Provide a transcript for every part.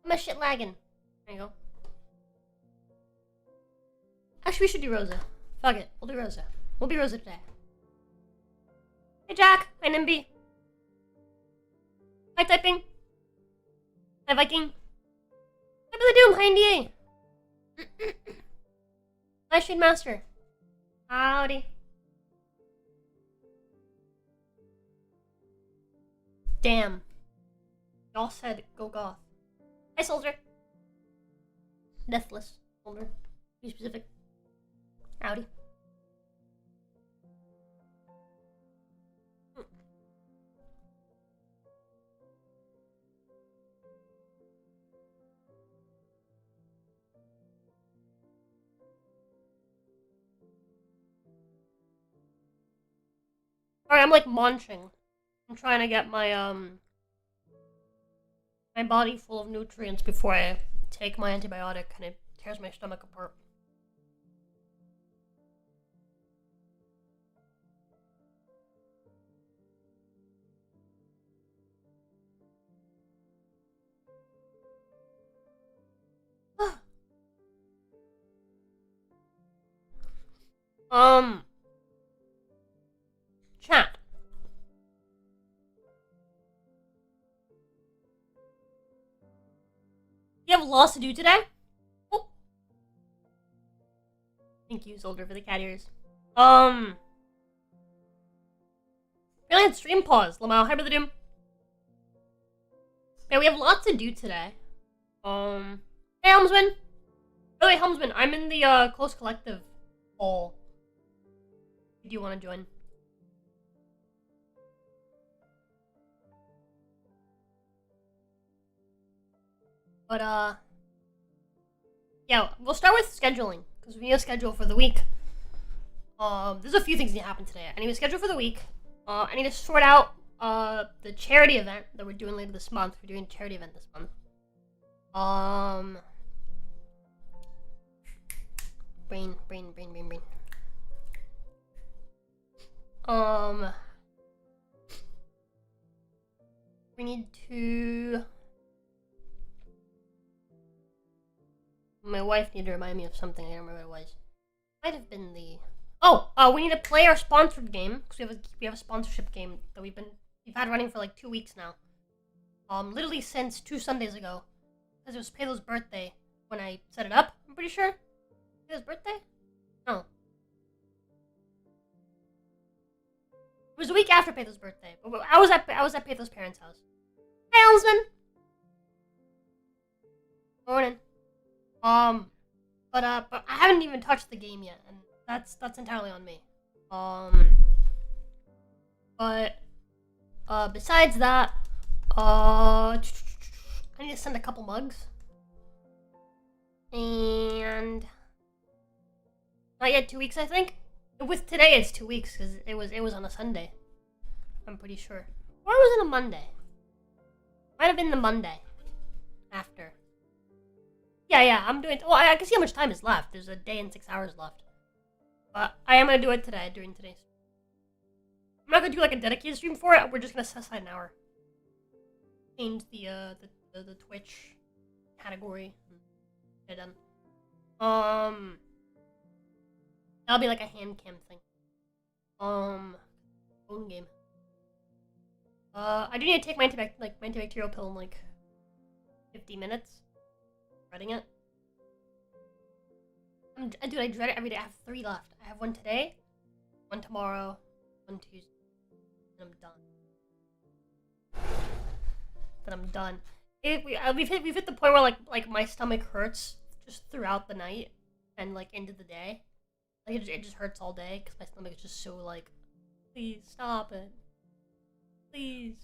My shit lagging. There you go. Actually, we should do Rosa. Fuck it. We'll do Rosa. We'll be Rosa today. Hey, Jack. Hi, Nimby. Hi, Typing. Hi, Viking. Hi, Billy Doom. Hi, NDA. Hi, Shade Master. Howdy. Damn. Y'all said go goth. Hi, Soldier. Deathless. Soldier. Be specific. Howdy. Alright, I'm like munching. I'm trying to get my my body full of nutrients before I take my antibiotic and it tears my stomach apart. Chat. You have lots to do today? Oh. Thank you, Soldier, for the cat ears. Really had stream pause. Lamau, hi, Brother Doom. Yeah, we have lots to do today. Hey, Helmsman. By the way, Helmsman, I'm in the Close Collective hall. Do you want to join? But, yeah, we'll start with scheduling, because we need a schedule for the week. There's a few things that need to happen today. I need a schedule for the week. I need to sort out, the charity event that we're doing later this month. We're doing a charity event this month. Brain. We need to... My wife needed to remind me of something. I don't remember what it was. Might have been the... Oh! we need to play our sponsored game, because we have a sponsorship game that we've had running for like 2 weeks now. Literally since 2 Sundays ago. Because it was Paylo's birthday when I set it up, I'm pretty sure. Paylo's birthday? No. It was a week after Paylo's birthday. But I was at Paylo's parents' house. Hey, Elmsman! Morning. But I haven't even touched the game yet, and that's entirely on me. Besides that, I need to send a couple mugs. And not yet 2 weeks, I think. With today, it's 2 weeks because it was on a Sunday. I'm pretty sure. Or was it a Monday? Might have been the Monday after. Yeah, I'm doing... Well, I can see how much time is left. There's a day and 6 hours left. But I am going to do it today, during today's... I'm not going to do like a dedicated stream for it. We're just going to set aside an hour. Change the Twitch category. Get it done. That'll be like a hand cam thing. Phone game. I do need to take my antibacterial pill in like 50 minutes. Dreading it. Dude, I dread it every day. I have 3 left. I have 1 today, 1 tomorrow, 1 Tuesday, and I'm done. Then I'm done. We've hit the point where like my stomach hurts just throughout the night and like into the day. Like it just hurts all day because my stomach is just so like, please stop it, please.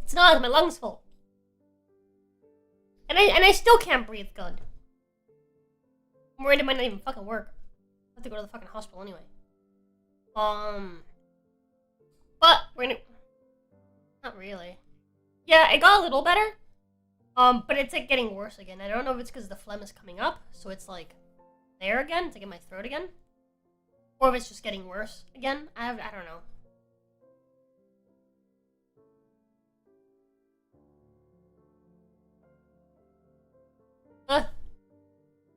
It's not, it's my lungs full. And I still can't breathe good. I'm worried it might not even fucking work. I have to go to the fucking hospital anyway. But we're gonna... Not really. Yeah, it got a little better. But it's like getting worse again. I don't know if it's because the phlegm is coming up, so it's like there again. It's like in my throat again. or if it's just getting worse again. I don't know.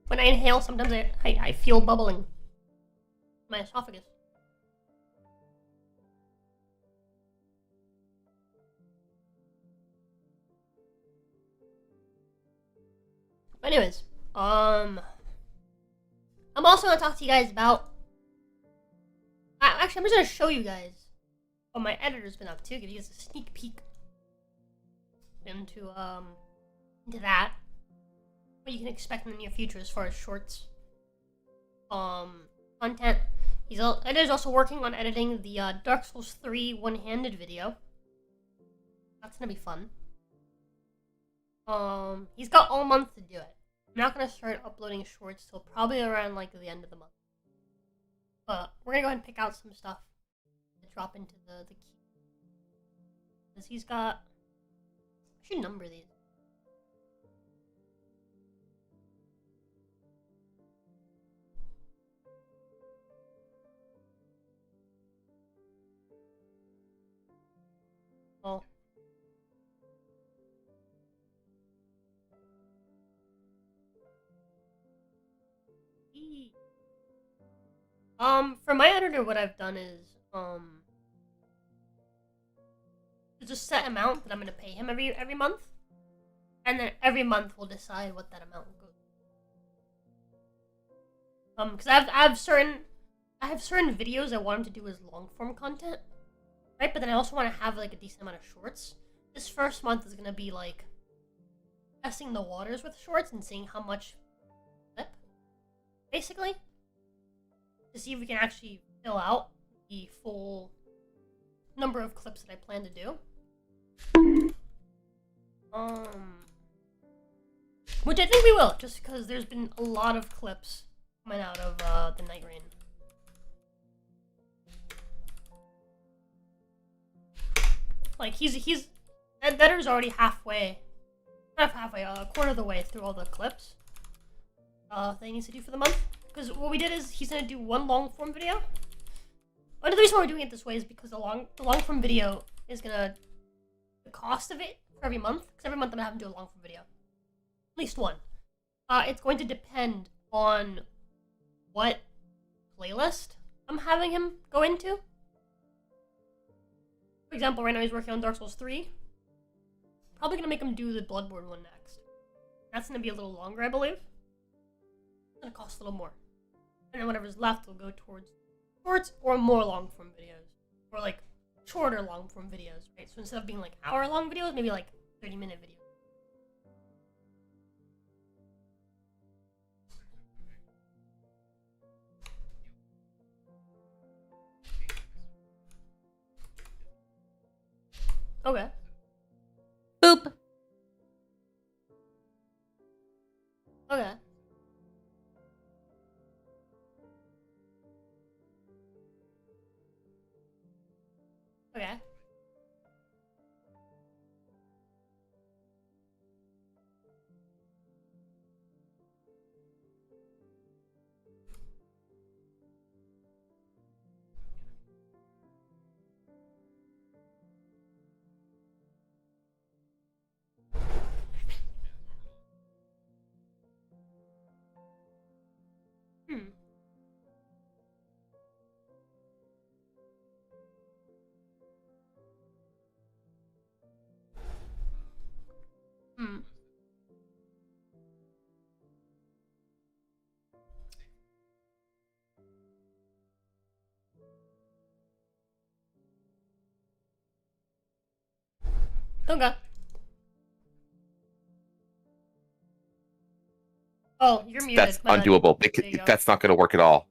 When I inhale, sometimes I feel bubbling in my esophagus. Anyways, I'm also gonna talk to you guys about. Actually, I'm just gonna show you guys what my editor's been up to. Give you guys a sneak peek into that. What you can expect in the near future as far as shorts, content. Editor's also working on editing the Dark Souls 3 one-handed video. That's gonna be fun. He's got all month to do it. I'm not gonna start uploading shorts till probably around like the end of the month. But we're gonna go ahead and pick out some stuff to drop into the key. Because he's got. I should number these. Oh. For my editor, what I've done is, there's a set amount that I'm gonna pay him every month, and then every month we'll decide what that amount goes. Because I have certain videos I want him to do as long form content, right? But then I also want to have like a decent amount of shorts. This first month is gonna be like testing the waters with shorts and seeing how much clip, basically, to see if we can actually fill out the full number of clips that I plan to do. Which I think we will, just because there's been a lot of clips coming out of the Night Rain. Like he's Editor's already halfway, not halfway, a quarter of the way through all the clips that he needs to do for the month. Because what we did is he's gonna do one long form video. One of the reasons why we're doing it this way is because the long form video is gonna, the cost of it for every month, because every month I'm gonna have him do a long form video, at least one. It's going to depend on what playlist I'm having him go into. For example, right now he's working on Dark Souls 3. Probably gonna make him do the Bloodborne one next. That's gonna be a little longer, I believe. It's gonna cost a little more. And then whatever's left will go towards shorts or more long form videos. Or like shorter long form videos, right? So instead of being like hour long videos, maybe like 30-minute videos. Okay. Boop. Okay. Okay. Hmm. Hmm. Okay. Oh, you're muted. That's My bad. undoable. There you go. That's not going to work at all.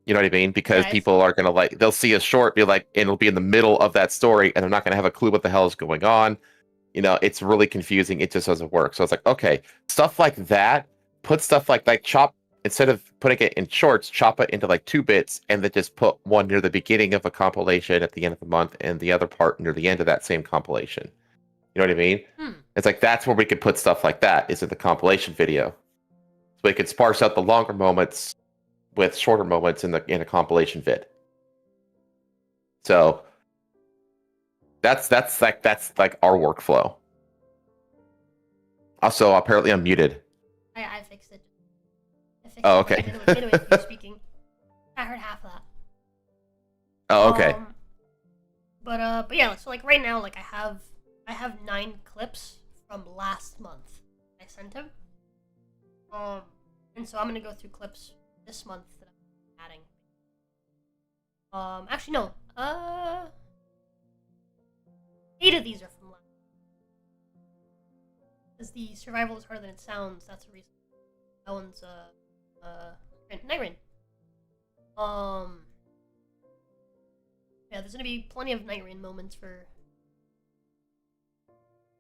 You know what I mean? Because Yeah, people are going to like, they'll see a short, be like, and it'll be in the middle of that story, and they're not going to have a clue what the hell is going on. You know, it's really confusing. It just doesn't work. So it's like, okay, stuff like that, put stuff like chop, instead of putting it in shorts, chop it into like 2 bits, and then just put one near the beginning of a compilation at the end of the month, and the other part near the end of that same compilation. You know what I mean? It's like, that's where we could put stuff like that, is in the compilation video. So we could sparse out the longer moments with shorter moments in a compilation vid. So that's like our workflow. Also, apparently I'm muted. I fixed it. I fixed Oh, it okay. midway through you speaking. I heard half of that. Oh, okay. But yeah, so like right now, like I have 9 clips from last month I sent him. And so I'm gonna go through clips this month that I'm adding. Actually no. 8 of these are from last. Because the survival is harder than it sounds. That's the reason. That one's Night Rain. Yeah, there's gonna be plenty of Night Rain moments for.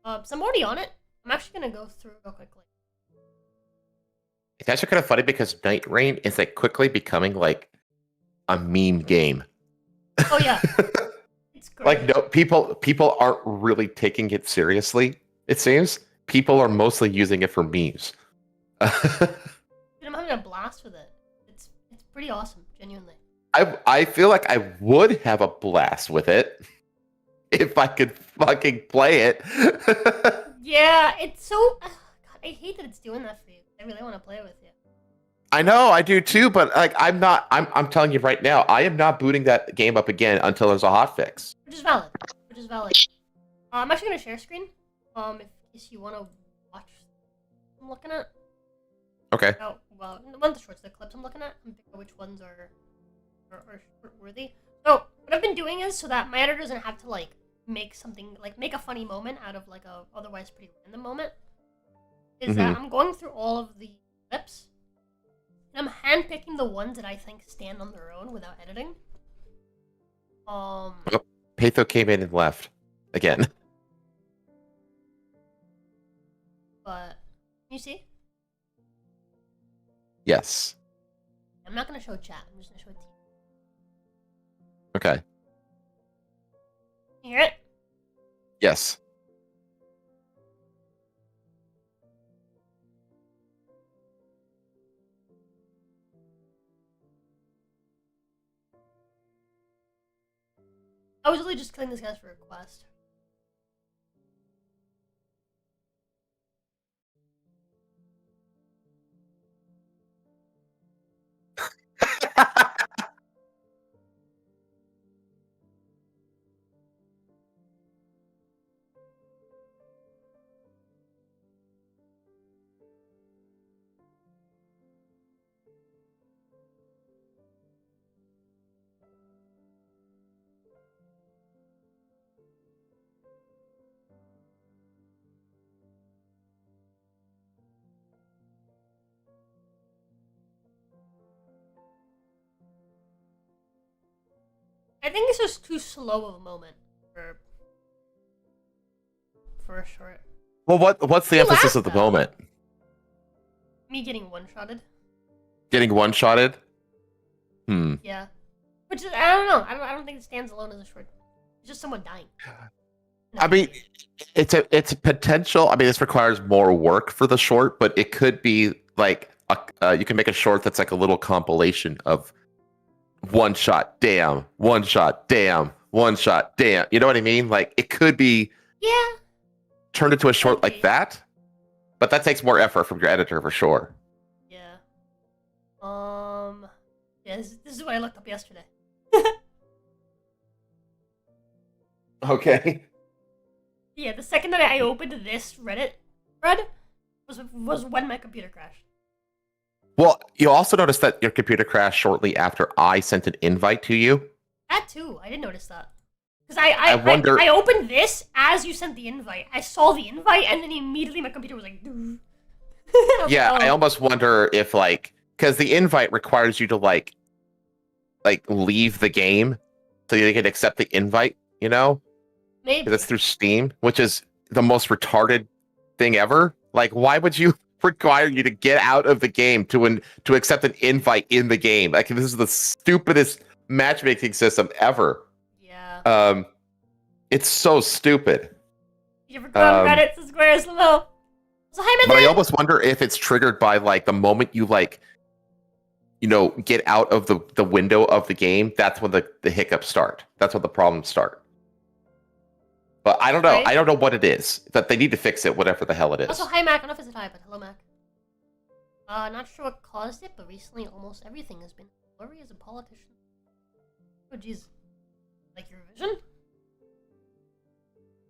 So I'm already on it. I'm actually gonna go through real quickly. It's actually kind of funny because Night Rain is like quickly becoming like a meme game. Oh yeah, it's great. Like no people aren't really taking it seriously. It seems people are mostly using it for memes. Dude, I'm having a blast with it. It's pretty awesome, genuinely. I feel like I would have a blast with it if I could fucking play it. Yeah, it's so. God, I hate that it's doing that for you. I really want to play it with you. I know, I do too, but like I'm not. I'm telling you right now, I am not booting that game up again until there's a hotfix. Which is valid. I'm actually gonna share screen. In case you want to watch. I'm looking at. Okay. Oh well, one of the shorts, the clips I'm looking at, and pick out which ones are worthy. So what I've been doing is so that my editor doesn't have to like make something like make a funny moment out of like a otherwise pretty random moment. Is that I'm going through all of the clips. And I'm handpicking the ones that I think stand on their own without editing. Patho came in and left again. But you see? Yes. I'm not gonna show chat. I'm just gonna show TV. Okay. You hear it? Yes. I was really just killing this guys for a request. I think it's just too slow of a moment for a short. Well, what's the emphasis of the moment? Me getting one-shotted. Getting one-shotted? Yeah. Which is, I don't know. I don't think it stands alone as a short. It's just someone dying. I mean, it's a potential. I mean, this requires more work for the short, but it could be like you can make a short that's like a little compilation of one shot, damn, one shot, damn, one shot, damn. You know what I mean? Like it could be turned into a short like that, but that takes more effort from your editor for sure. Yeah. Yeah. This is what I looked up yesterday. Okay. Yeah, the second that I opened this Reddit thread was when my computer crashed. Well, you also noticed that your computer crashed shortly after I sent an invite to you. That too, I didn't notice that. Because I opened this as you sent the invite. I saw the invite, and then immediately my computer was like... Yeah, I almost wonder if, like... Because the invite requires you to, like leave the game so you can accept the invite, you know? Maybe. Because it's through Steam, which is the most retarded thing ever. Like, why would you require you to get out of the game to accept an invite in the game? Like, this is the stupidest matchmaking system ever. Yeah. It's so stupid. You ever go on Reddit to Squares below? So, hi, but I almost wonder if it's triggered by like the moment you get out of the window of the game, that's when the hiccups start. That's when the problems start. But I don't know. Right. I don't know what it is. That they need to fix it, whatever the hell it is. Also, hi Mac. I don't know if it's a hi, but hello Mac. Not sure what caused it, but recently almost everything has been blurry as a politician. Oh jeez. Like your vision?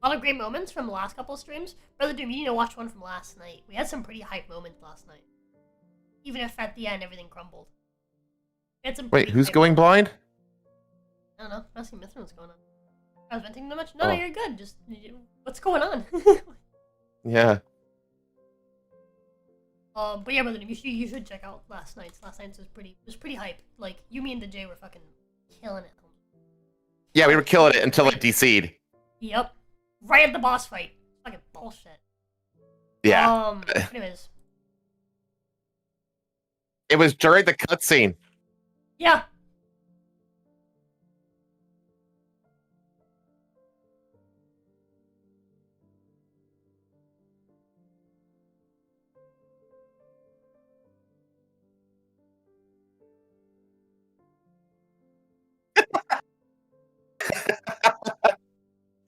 A lot of great moments from the last couple of streams. Brother Doom, you need to watch one from last night. We had some pretty hype moments last night. Even if at the end everything crumbled. We had some Wait, who's going blind? I don't know. I was asking Mithran's going on. I was venting too much? No, you're good. Just, what's going on? Yeah. But yeah, Brother Doom, you should check out last night's. Last night's was pretty hype. Like, you, me, and the J were fucking killing it. Yeah, we were killing it until it DC'd. Yep. Right at the boss fight. Fucking bullshit. Yeah. Anyways. It was during the cutscene. Yeah.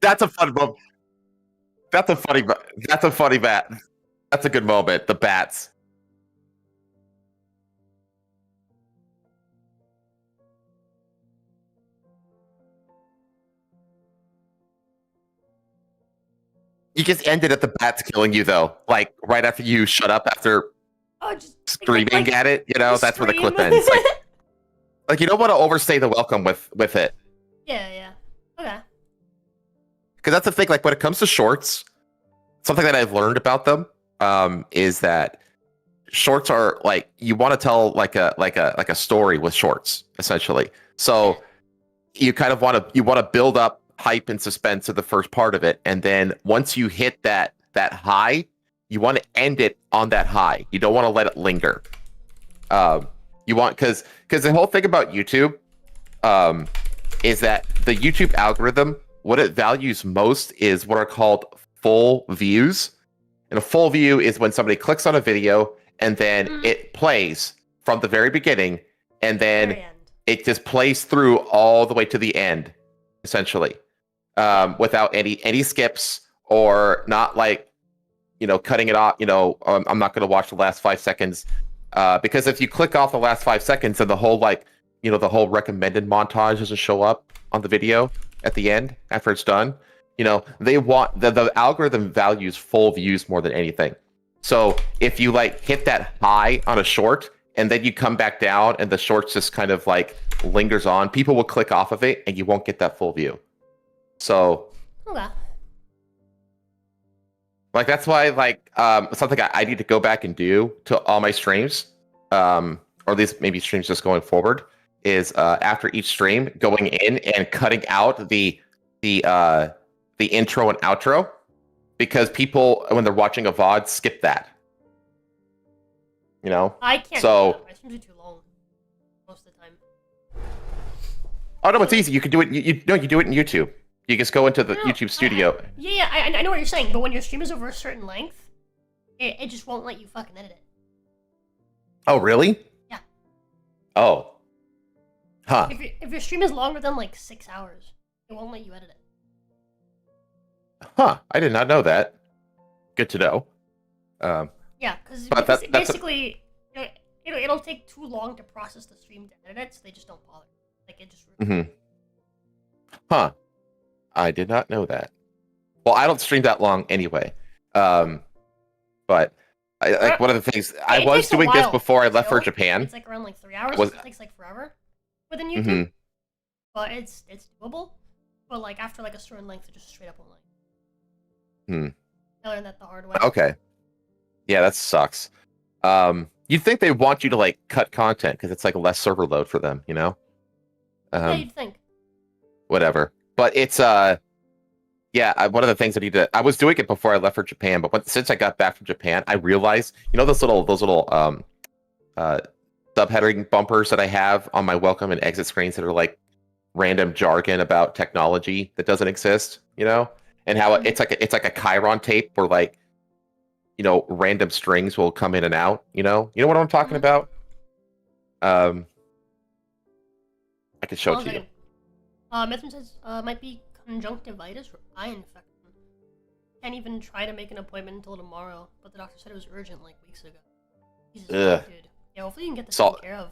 That's a fun moment. That's a funny bat. That's a good moment. The bats. You just ended at the bats killing you, though. Like, right after you shut up after Just screaming at it. That's where the clip ends. Like, you don't want to overstay the welcome with it. Yeah. Okay. Because that's the thing. Like, when it comes to shorts, something that I've learned about them is that shorts are like, you want to tell like a story with shorts, essentially. So you kind of want to build up hype and suspense of the first part of it, and then once you hit that high, you want to end it on that high. You don't want to let it linger. You want, because the whole thing about YouTube is that the YouTube algorithm, what it values most is what are called full views. And a full view is when somebody clicks on a video and then it plays from the very beginning, and then it just plays through all the way to the end, essentially, without any skips, or not like, cutting it off. I'm not going to watch the last 5 seconds, because if you click off the last 5 seconds, then the whole the whole recommended montage doesn't show up on the video at the end after it's done. They want the algorithm values full views more than anything. So if you hit that high on a short and then you come back down and the short just kind of lingers on, people will click off of it and you won't get that full view. So that's why something I need to go back and do to all my streams, or at least maybe streams just going forward, is after each stream going in and cutting out the intro and outro, because people, when they're watching a VOD, skip that. I can't. So my streams are too long most of the time. Oh no, it's easy. You can do it. You do it in YouTube. You just go into the YouTube studio. Yeah, I know what you're saying, but when your stream is over a certain length, it just won't let you fucking edit it. Oh really? Yeah. Oh. Huh. If your stream is longer than 6 hours, it won't let you edit it. Huh. I did not know that. Good to know. Yeah, because basically, it'll take too long to process the stream to edit it, so they just don't bother. It just. Huh. I did not know that. Well, I don't stream that long anyway. But one of the things I was doing this before I left for Japan. It's around 3 hours. It takes forever within YouTube. But it's doable. But after a certain length, it just straight up won't let. I learned that the hard way. Okay. Yeah, that sucks. You'd think they want you to cut content because it's less server load for them, yeah, you'd think. Whatever. But it's one of the things I was doing it before I left for Japan, but since I got back from Japan, I realized, those little subheading bumpers that I have on my welcome and exit screens that are random jargon about technology that doesn't exist, and how it's like a Chiron tape where random strings will come in and out, you know what I'm talking about? I can show Hold it on to a you. second. Mithrin says, might be conjunctivitis or eye infection. Can't even try to make an appointment until tomorrow, but the doctor said it was urgent like weeks ago. Jesus Ugh. fuck, dude. Yeah, hopefully you can get this So- taken care of.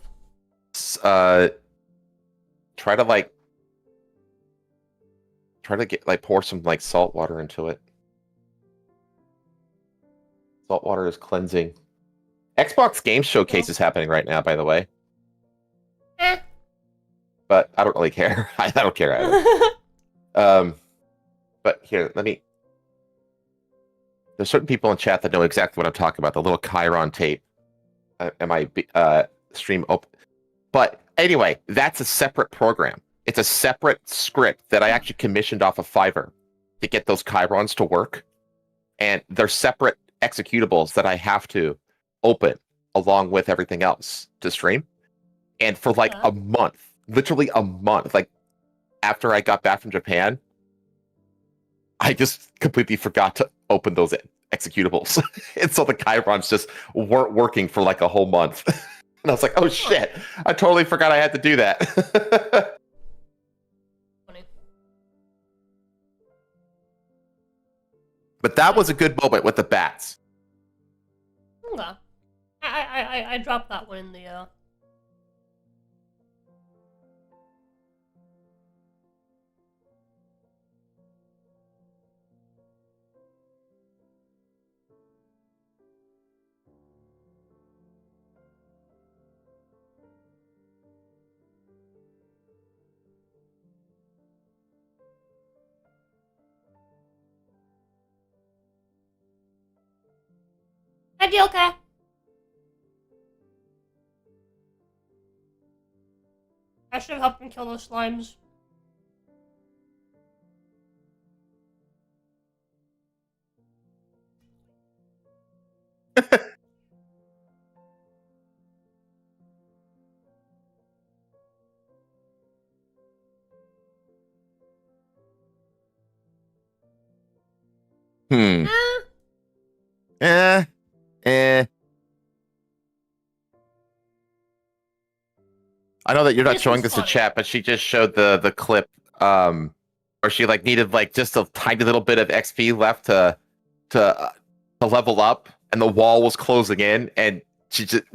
Try to pour some like salt water into it. Salt water is cleansing. Xbox Game Showcase is happening right now, by the way. Eh. But I don't really care. I don't care either. But here, let me. There's certain people in chat that know exactly what I'm talking about. The little Chiron tape. Stream open. But anyway, that's a separate program. It's a separate script that I actually commissioned off of Fiverr to get those Chirons to work. And they're separate executables that I have to open along with everything else to stream. And for like a month, literally a month, like after I got back from Japan, I just completely forgot to open those executables. And so the Chirons just weren't working for like a whole month. And I was like, oh shit, I totally forgot I had to do that. Funny. But that was a good moment with the bats. Okay. I dropped that one in the Hi, okay? I should have helped him kill those slimes. Hmm. Eh. I know that you're not This showing was this in funny. chat, but she just showed the clip where she like needed like just a tiny little bit of XP left to level up, and the wall was closing in, and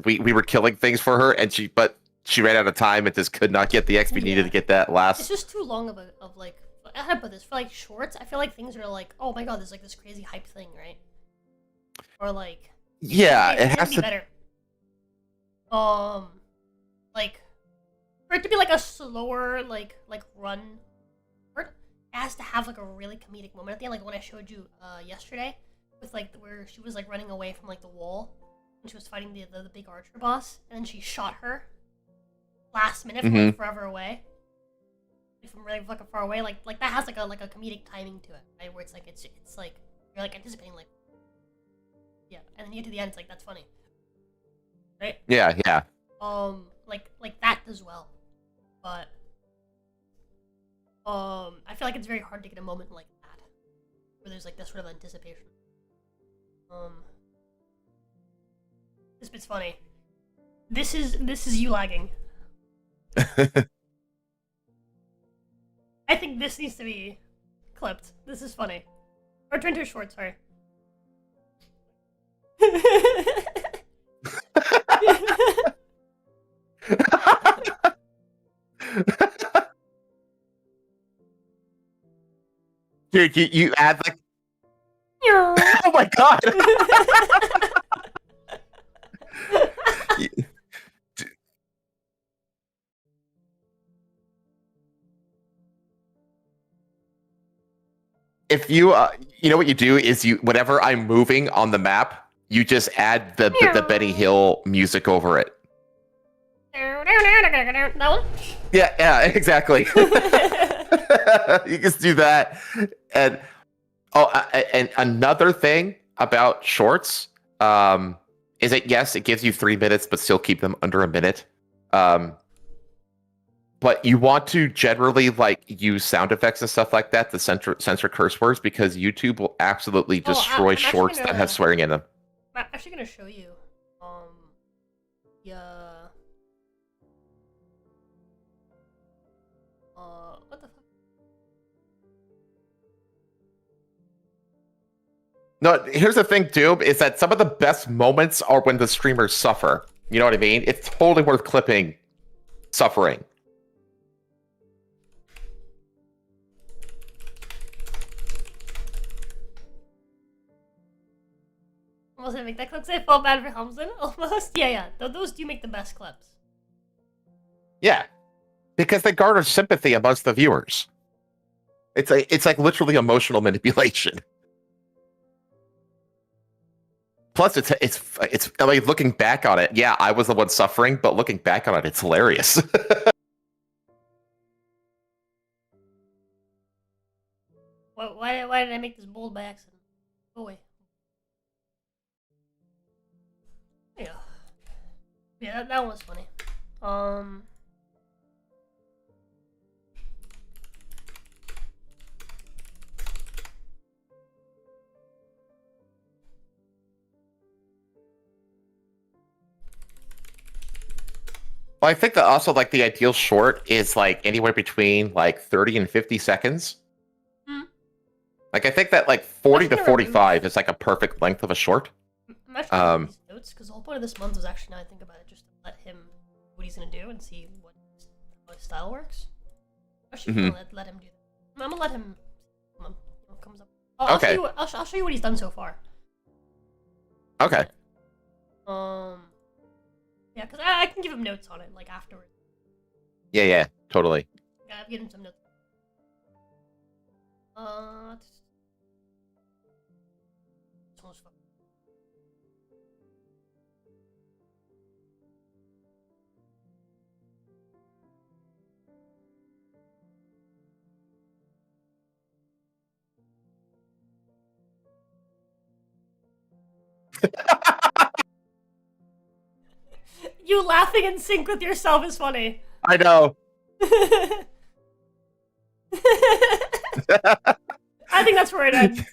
we were killing things for her, and she ran out of time and just could not get the XP needed to get that It's last. just too long of like, how to put this, for like shorts, I feel like things are like, oh my god, there's like this crazy hype thing, right? Or like, Yeah, it it has be to. better. Like, for it to be like a slower like run, it has to have like a really comedic moment at the end, like when I showed you yesterday, with like where she was like running away from like the wall when she was fighting the big archer boss, and then she shot her last minute from like forever away, like, from really fucking far away. Like that has like a comedic timing to it, right? Where it's like it's like you're like anticipating like, yeah, and then you get to the end, it's like that's funny, right? Yeah. Like that as well, but I feel like it's very hard to get a moment like that where there's like this sort of anticipation. This bit's funny. This is you lagging. I think this needs to be clipped. This is funny. Or turned to a short, sorry. Dude, you add like. Oh my god! If you you know what you do is whenever I'm moving on the map, you just add the Benny Hill music over it. That one? Yeah, exactly. You just do that, and and another thing about shorts is that yes, it gives you 3 minutes, but still keep them under a minute. But you want to generally like use sound effects and stuff like that to censor curse words, because YouTube will absolutely destroy shorts that have swearing in them. I'm actually gonna show you. Yeah. what the fuck? No, here's the thing, Doom, is that some of the best moments are when the streamers suffer. You know what I mean? It's totally worth clipping suffering. Almost didn't make that clip. I felt bad for Helmslin. Almost. Yeah. Those do make the best clips. Yeah. Because they garner sympathy amongst the viewers. It's like literally emotional manipulation. Plus, it's like looking back on it. Yeah, I was the one suffering, but looking back on it, it's hilarious. Why did I make this bold by accident? Go away. Yeah. Yeah, that one was funny. Well, I think that also like the ideal short is like anywhere between like 30 and 50 seconds. Hmm. Like I think that like 40 to Actually, 45 is like a perfect length of a short. I'm actually gonna these notes because the whole point of this month was actually, now I think about it, just to let him what he's gonna do and see how his style works. I'm actually gonna let him do that. I'm gonna let him. Comes up. Okay. I'll show you what he's done so far. Okay. Yeah, because I can give him notes on it, like, afterwards. Yeah, totally. Yeah, I'll give him some notes. This one's fun. You laughing in sync with yourself is funny. I know. I think that's where it ends.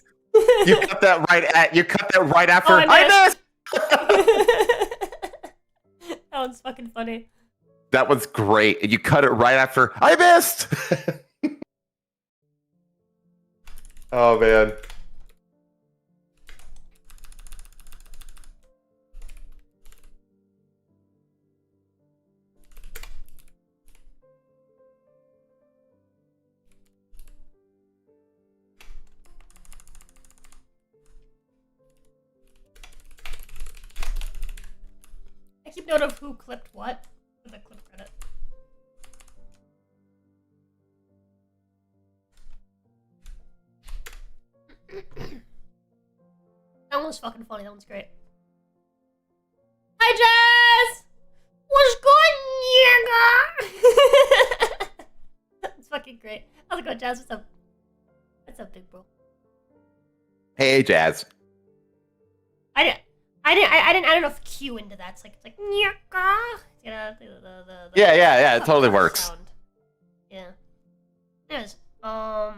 You cut that right after I missed. That one's fucking funny. That one's great. And you cut it right after I missed. Oh man. I keep note of who clipped what with the clip credit. That one was fucking funny. That one's great. Hi, Jazz! What's good, nigga? It's fucking great. How's it going, Jazz? What's up? What's up, big bro? Hey, Jazz. I didn't add enough Q into that. It's like nigga. You know, the Yeah. It totally works. Sound. Yeah. Anyways, oh,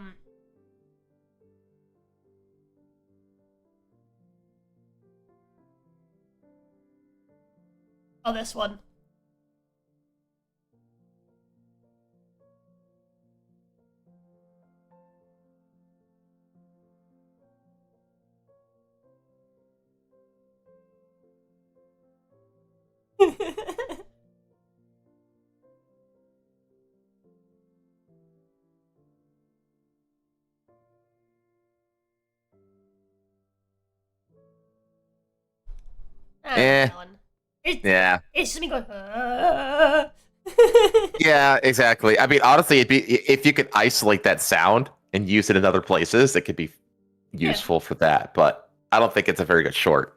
this one. Eh. Yeah. It's just me going. Yeah, exactly. I mean, honestly, it'd be if you could isolate that sound and use it in other places, it could be useful for that. But I don't think it's a very good short.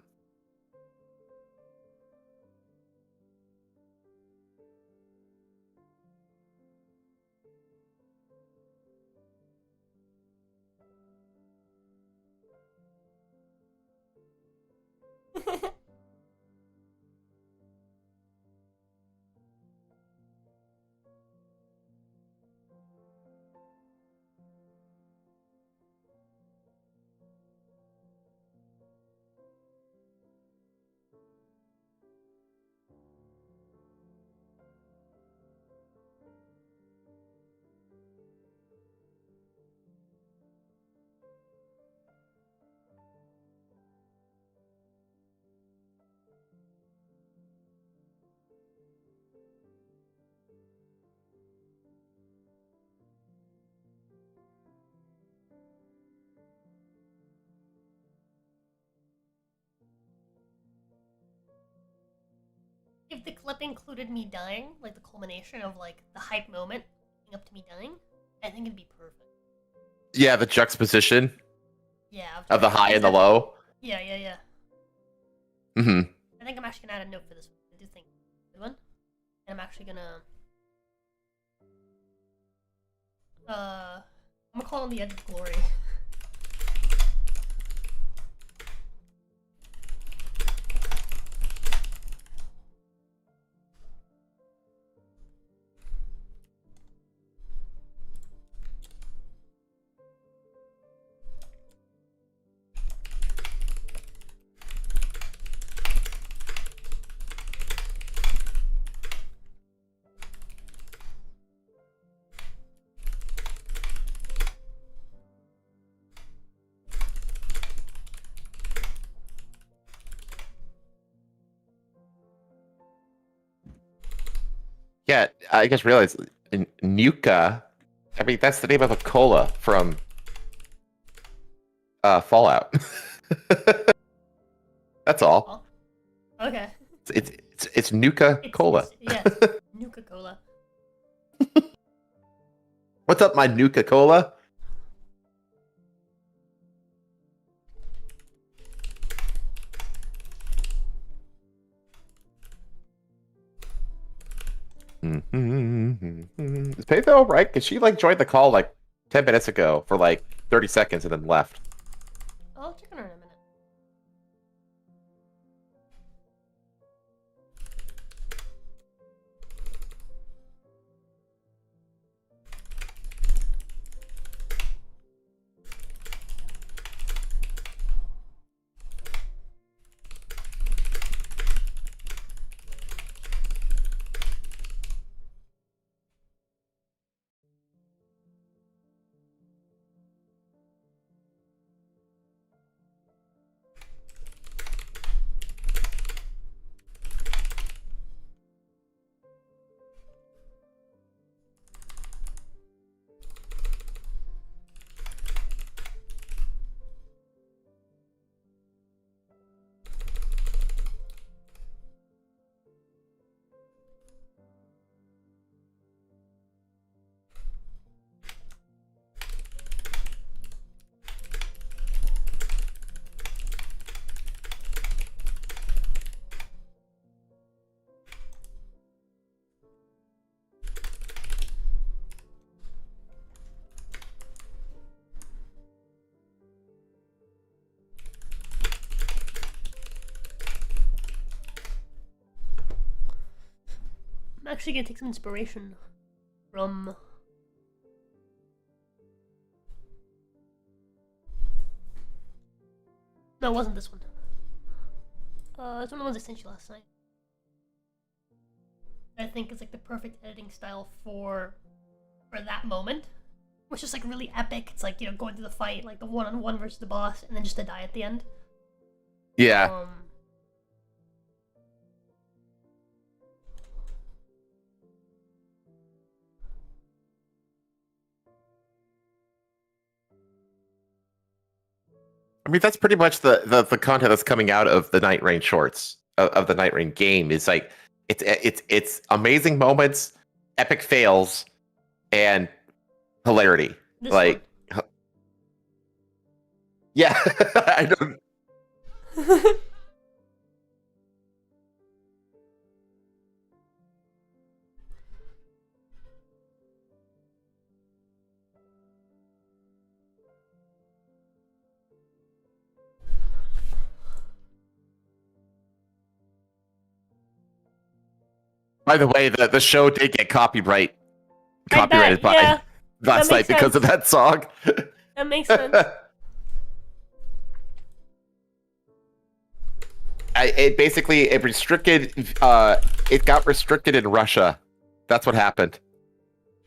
clip included me dying, like the culmination of like the hype moment leading up to me dying, I think it'd be perfect. Yeah, the juxtaposition Yeah. of the high and the low. Yeah, yeah, yeah. Mm-hmm. I think I'm actually gonna add a note for this one. I do think it's a good one. And I'm actually gonna I'm gonna call it the Edge of Glory. Yeah, I just realized Nuka. I mean, that's the name of a cola from Fallout. That's all. Oh. Okay. It's Nuka Cola. Yes, Nuka Cola. What's up, my Nuka Cola? Is Paypal right? Because she like joined the call like 10 minutes ago for like 30 seconds and then left. I'll check on her in a minute. I'm actually gonna take some inspiration from no, it wasn't this one. It's one of the ones I sent you last night. I think it's like the perfect editing style for that moment. Which is like really epic. It's like, you know, going through the fight, like the one-on-one versus the boss, and then just the die at the end. Yeah. I mean, that's pretty much the content that's coming out of the Night Rain shorts of the Night Rain game. Is like it's amazing moments, epic fails, and hilarity. This like, yeah, I don't. By the way, the show did get copyrighted by last night because of that song. That makes sense. It restricted. It got restricted in Russia. That's what happened.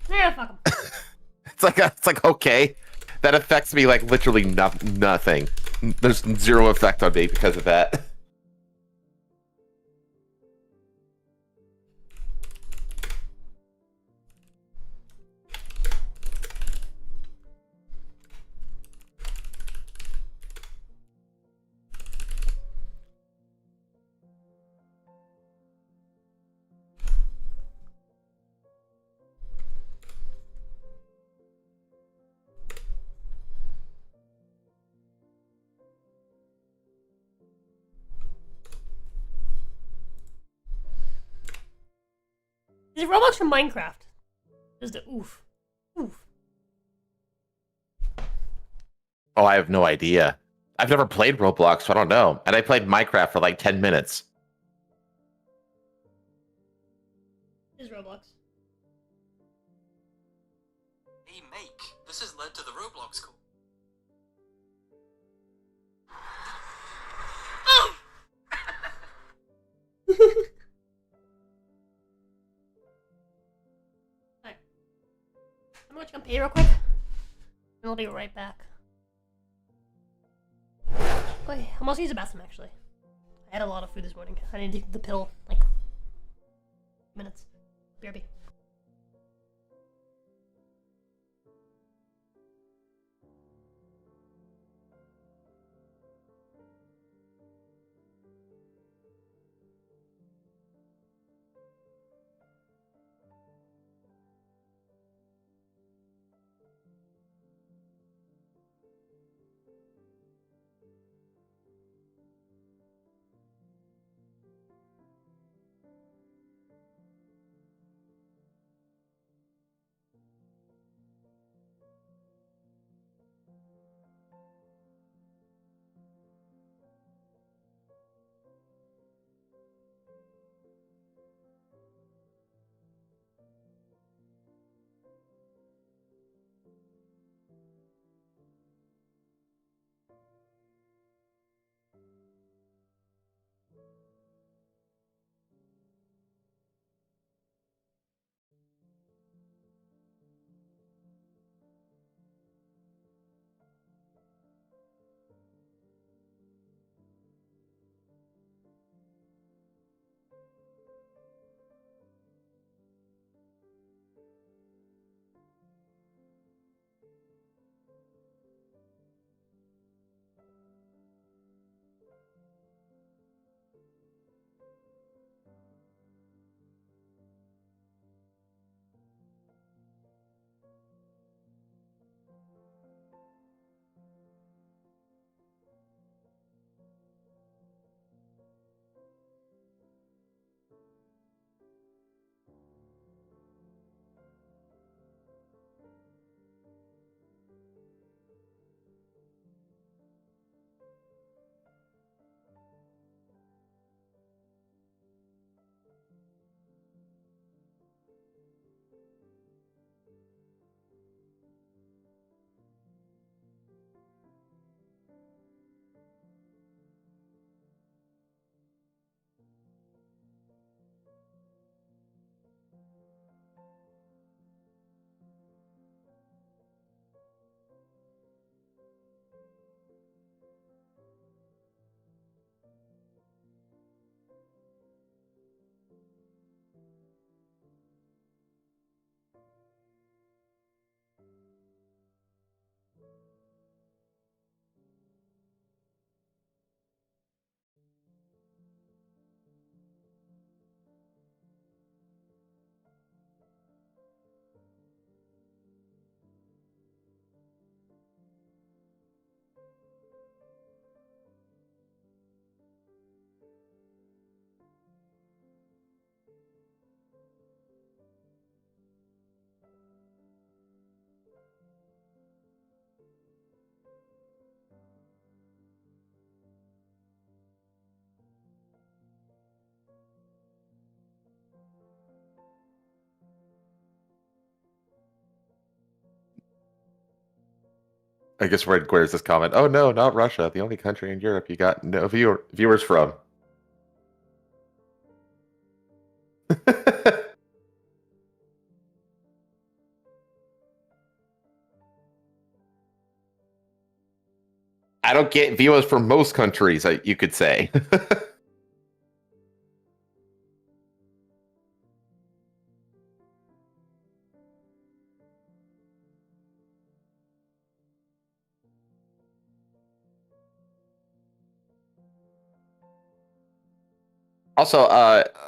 Yeah, fuck 'em. It's like okay, that affects me like literally nothing. There's zero effect on me because of that. it Roblox or Minecraft? Just the oof. Oof. Oh, I have no idea. I've never played Roblox, so I don't know. And I played Minecraft for like 10 minutes. Is Roblox. Hey, Make, this has led to the Roblox call. Oh! Alright. I'm gonna pay real quick. And I'll be right back. Wait, I'm also use the bathroom actually. I had a lot of food this morning. I didn't take the pill like minutes. BRB. I guess Red Squares this comment. Oh no, not Russia. The only country in Europe you got no viewers from. I don't get viewers from most countries, you could say. Also,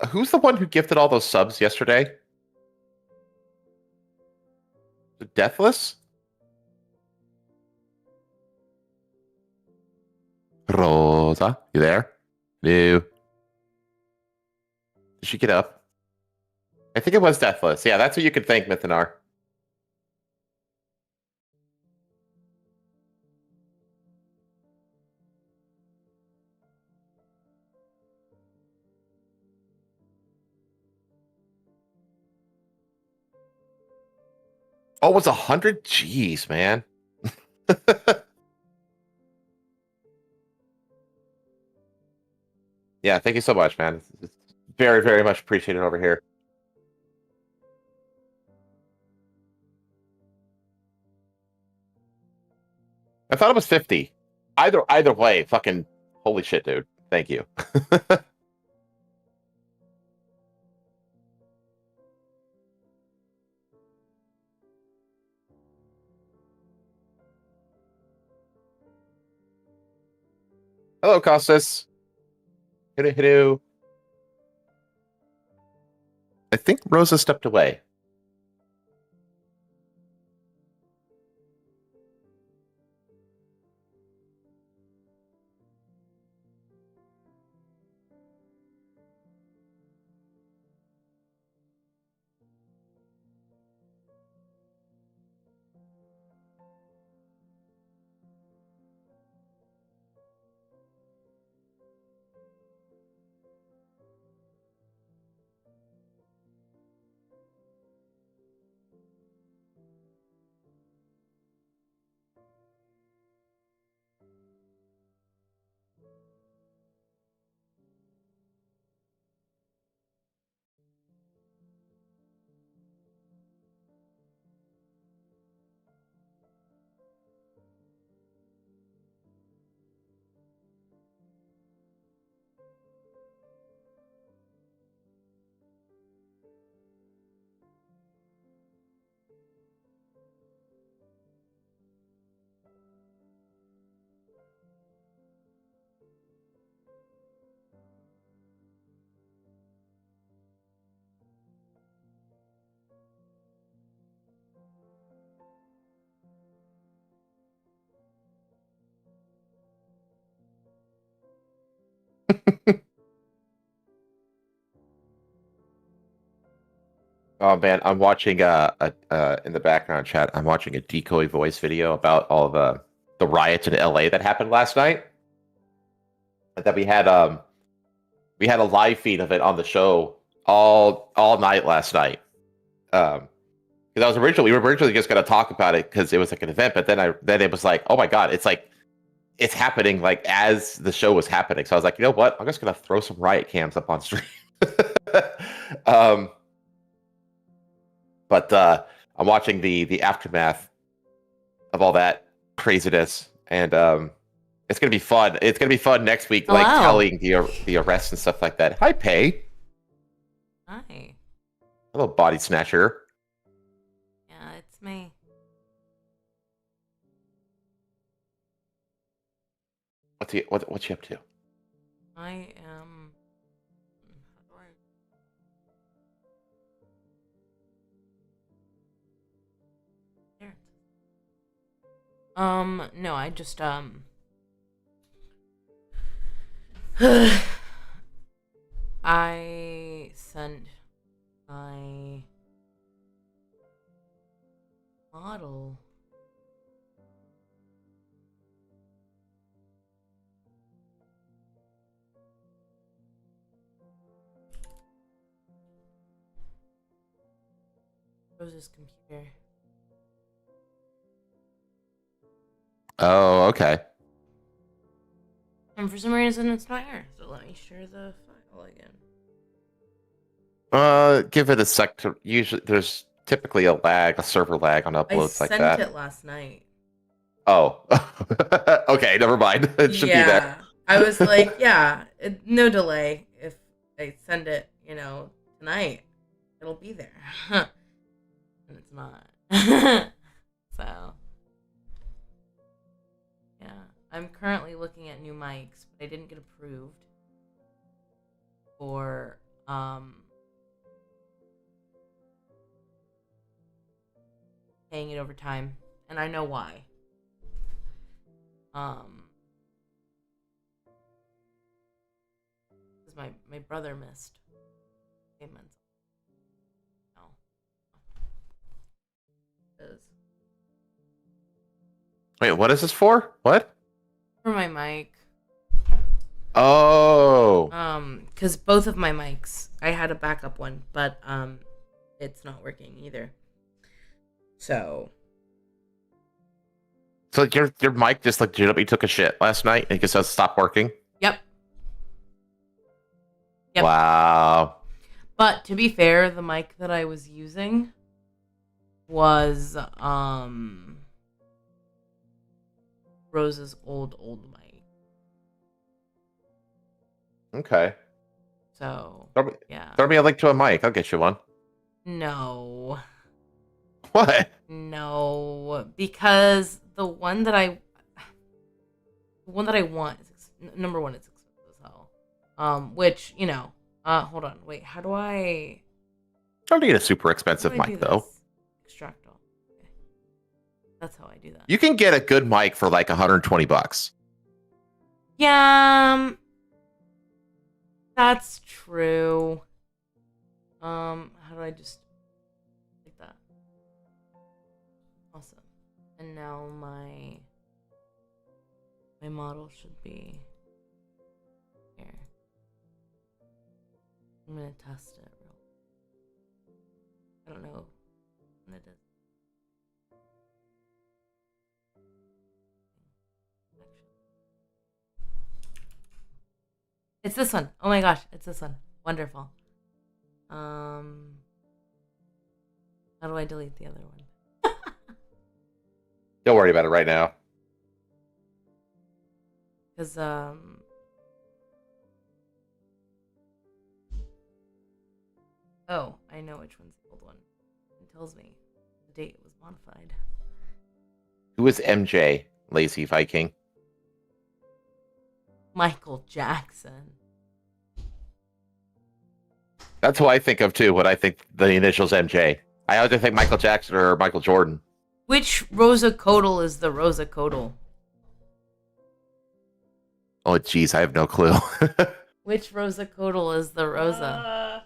who's the one who gifted all those subs yesterday? The Deathless? Rosa, you there? No. Did she get up? I think it was Deathless. Yeah, that's what you could think, Mythanar. Oh, it was 100? Jeez, man. Yeah, thank you so much, man. It's very, very much appreciated over here. I thought it was 50. Either way, fucking holy shit, dude. Thank you. Hello, Costas. Hello, hello. I think Rosa stepped away. Oh man, I'm watching in the background chat. I'm watching a decoy voice video about all the riots in LA that happened last night. And that we had a live feed of it on the show all night last night. Because we were originally just going to talk about it because it was like an event, but then it was like, oh my god, it's happening like as the show was happening. So I was like, you know what? I'm just going to throw some riot cams up on stream. um, but I'm watching the aftermath of all that craziness, and it's gonna be fun. It's gonna be fun next week, like Hello. telling the arrests and stuff like that. Hi, Pay. Hi. Hello, body snatcher. Yeah, it's me. What's she up to? I am. How do There. No, I just I sent my model. Rose's computer. Oh, okay. And for some reason it's not here. So let me share the file again. Give it a sec. Usually, there's typically a server lag on uploads like that. I sent it last night. Oh, okay. Never mind. It should be there. I was like, yeah, no delay. If I send it, tonight, it'll be there. And it's not. So, yeah. I'm currently looking at new mics, but I didn't get approved for, paying it over time. And I know why. Because my brother missed payments. Wait, what is this for? What? For my mic. Oh. Because both of my mics, I had a backup one, but it's not working either. So your mic just like legitimately took a shit last night and it just says stop working? Yep. Wow. But to be fair, the mic that I was using was Rose's old mic. Okay. So Throw me, yeah. throw me a link to a mic. I'll get you one. No. What? No, because the one that I want is number one. It's expensive as hell. Which hold on, wait. How do I? Don't need a super expensive how do I mic do though. this? Extract all. Okay. That's how I do that. You can get a good mic for like $120. Yeah, that's true. How do I just like that? Awesome. And now my model should be here. I'm gonna test it real. I don't know when it is. It's this one. Oh my gosh, it's this one. Wonderful. How do I delete the other one? Don't worry about it right now. Because oh, I know which one's the old one. It tells me the date it was modified. Who is MJ, Lazy Viking? Michael Jackson. That's who I think of too when I think the initials MJ. I either think Michael Jackson or Michael Jordan. Which Rosa Codal is the Rosa Codal? Oh, geez, I have no clue. Which Rosa Codal is the Rosa?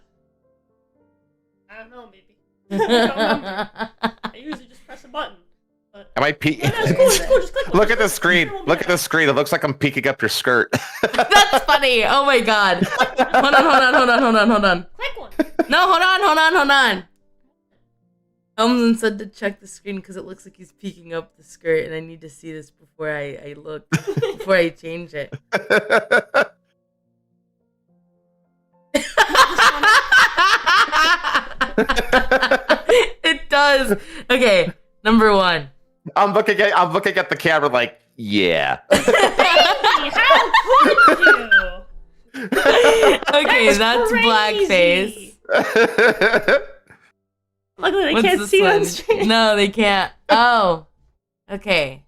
I don't know, maybe. I don't remember. I usually just press a button. But... Am I peeking? No, it's cool, it's cool. Just click one. Look at the screen. Look at the screen. It looks like I'm peeking up your skirt. That's funny. Oh my god. Hold on. Click one. No, hold on. Helmslin said to check the screen because it looks like he's peeking up the skirt, and I need to see this before I look, before I change it. It does. Okay, number one. I'm looking at the camera like, yeah. How could you? Okay, that's crazy. blackface. Luckily, they What's can't this see one? on screen. No, they can't. Oh, okay.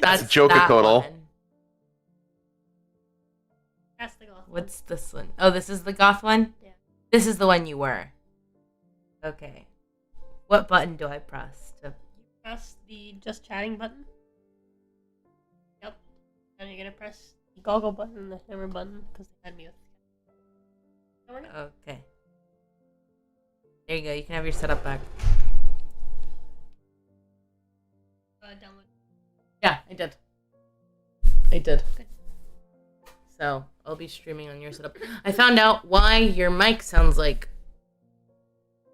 That's Joker that Codal. one. That's the goth. What's this one? Oh, this is the goth one? Yeah. This is the one you were. Okay. What button do I press? Press the just chatting button. Yep. And you're gonna press the goggle button and the hammer button because they had me with. Okay. There you go. You can have your setup back. Download. Yeah, I did. Good. So, I'll be streaming on your setup. I found out why your mic sounds like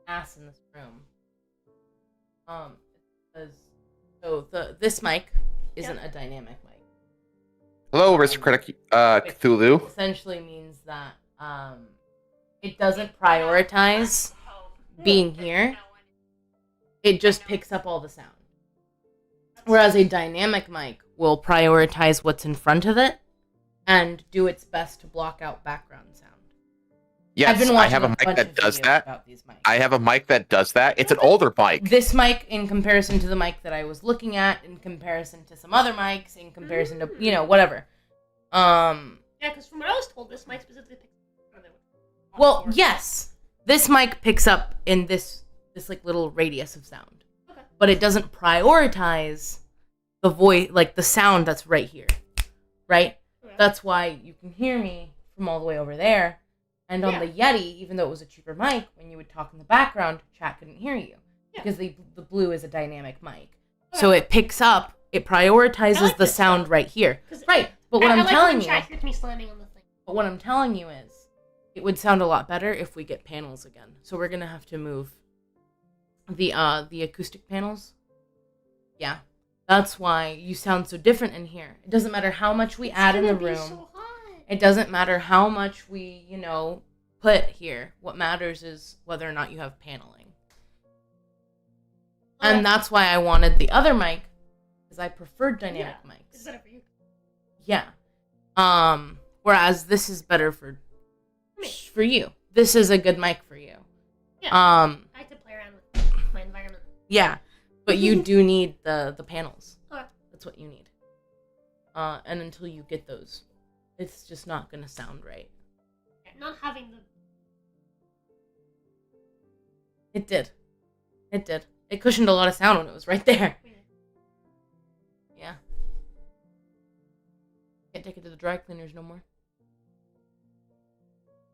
ass in this room. Because this mic isn't a dynamic mic. Hello, Aristocratic Cthulhu. Essentially means that it doesn't prioritize being here. It just picks up all the sound. Whereas a dynamic mic will prioritize what's in front of it and do its best to block out background sound. Yes, I have a mic that does that. I have a mic that does that. It's an older mic. This mic, in comparison to the mic that I was looking at, in comparison to some other mics, in comparison to, whatever. Yeah, because from what I was told, this mic specifically picks up. Well, yes. This mic picks up in this like little radius of sound. Okay. But it doesn't prioritize the voice, like the sound that's right here. Right? Okay. That's why you can hear me from all the way over there. And on the Yeti, even though it was a cheaper mic, when you would talk in the background, chat couldn't hear you. Yeah. Because the Blue is a dynamic mic. So it picks up, it prioritizes like the this sound stuff. right here. 'Cause Right, but what I I'm like telling when you, chat hears me slamming on the thing. is it would sound a lot better if we get panels again. So we're gonna have to move the acoustic panels. Yeah. That's why you sound so different in here. It doesn't matter how much we add in the room. So hot. It doesn't matter how much we, put here. What matters is whether or not you have paneling. And that's why I wanted the other mic, because I preferred dynamic mics. It's better for you. Yeah. Whereas this is better for you. This is a good mic for you. Yeah. I like to play around with my environment. Yeah. But you do need the panels. Okay. That's what you need. And until you get those, it's just not gonna sound right. Yeah, not having the... It did. It cushioned a lot of sound when it was right there. Yeah. Can't take it to the dry cleaners no more.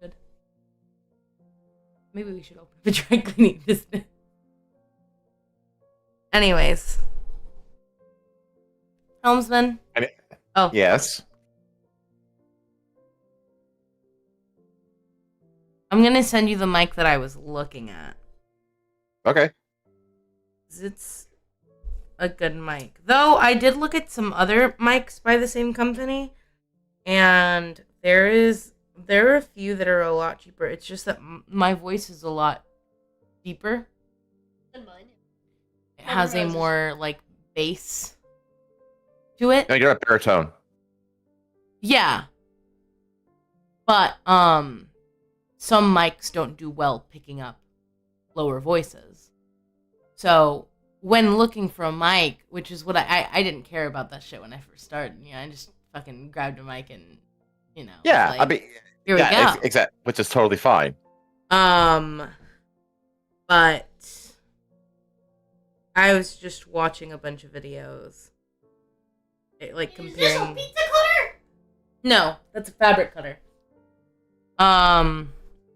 Good. Maybe we should open up a dry cleaning business. Anyways. Helmsman? Oh. Yes. I'm gonna send you the mic that I was looking at. Okay. It's a good mic. Though I did look at some other mics by the same company, and there are a few that are a lot cheaper. It's just that my voice is a lot deeper. Than mine. It has a more bass to it. No, you're a baritone. Yeah. But some mics don't do well picking up lower voices. So when looking for a mic, which is what I didn't care about that shit when I first started. I just fucking grabbed a mic and Yeah, I mean, here we go. Exactly, which is totally fine. But I was just watching a bunch of videos, comparing. Is this a pizza cutter? No, that's a fabric cutter.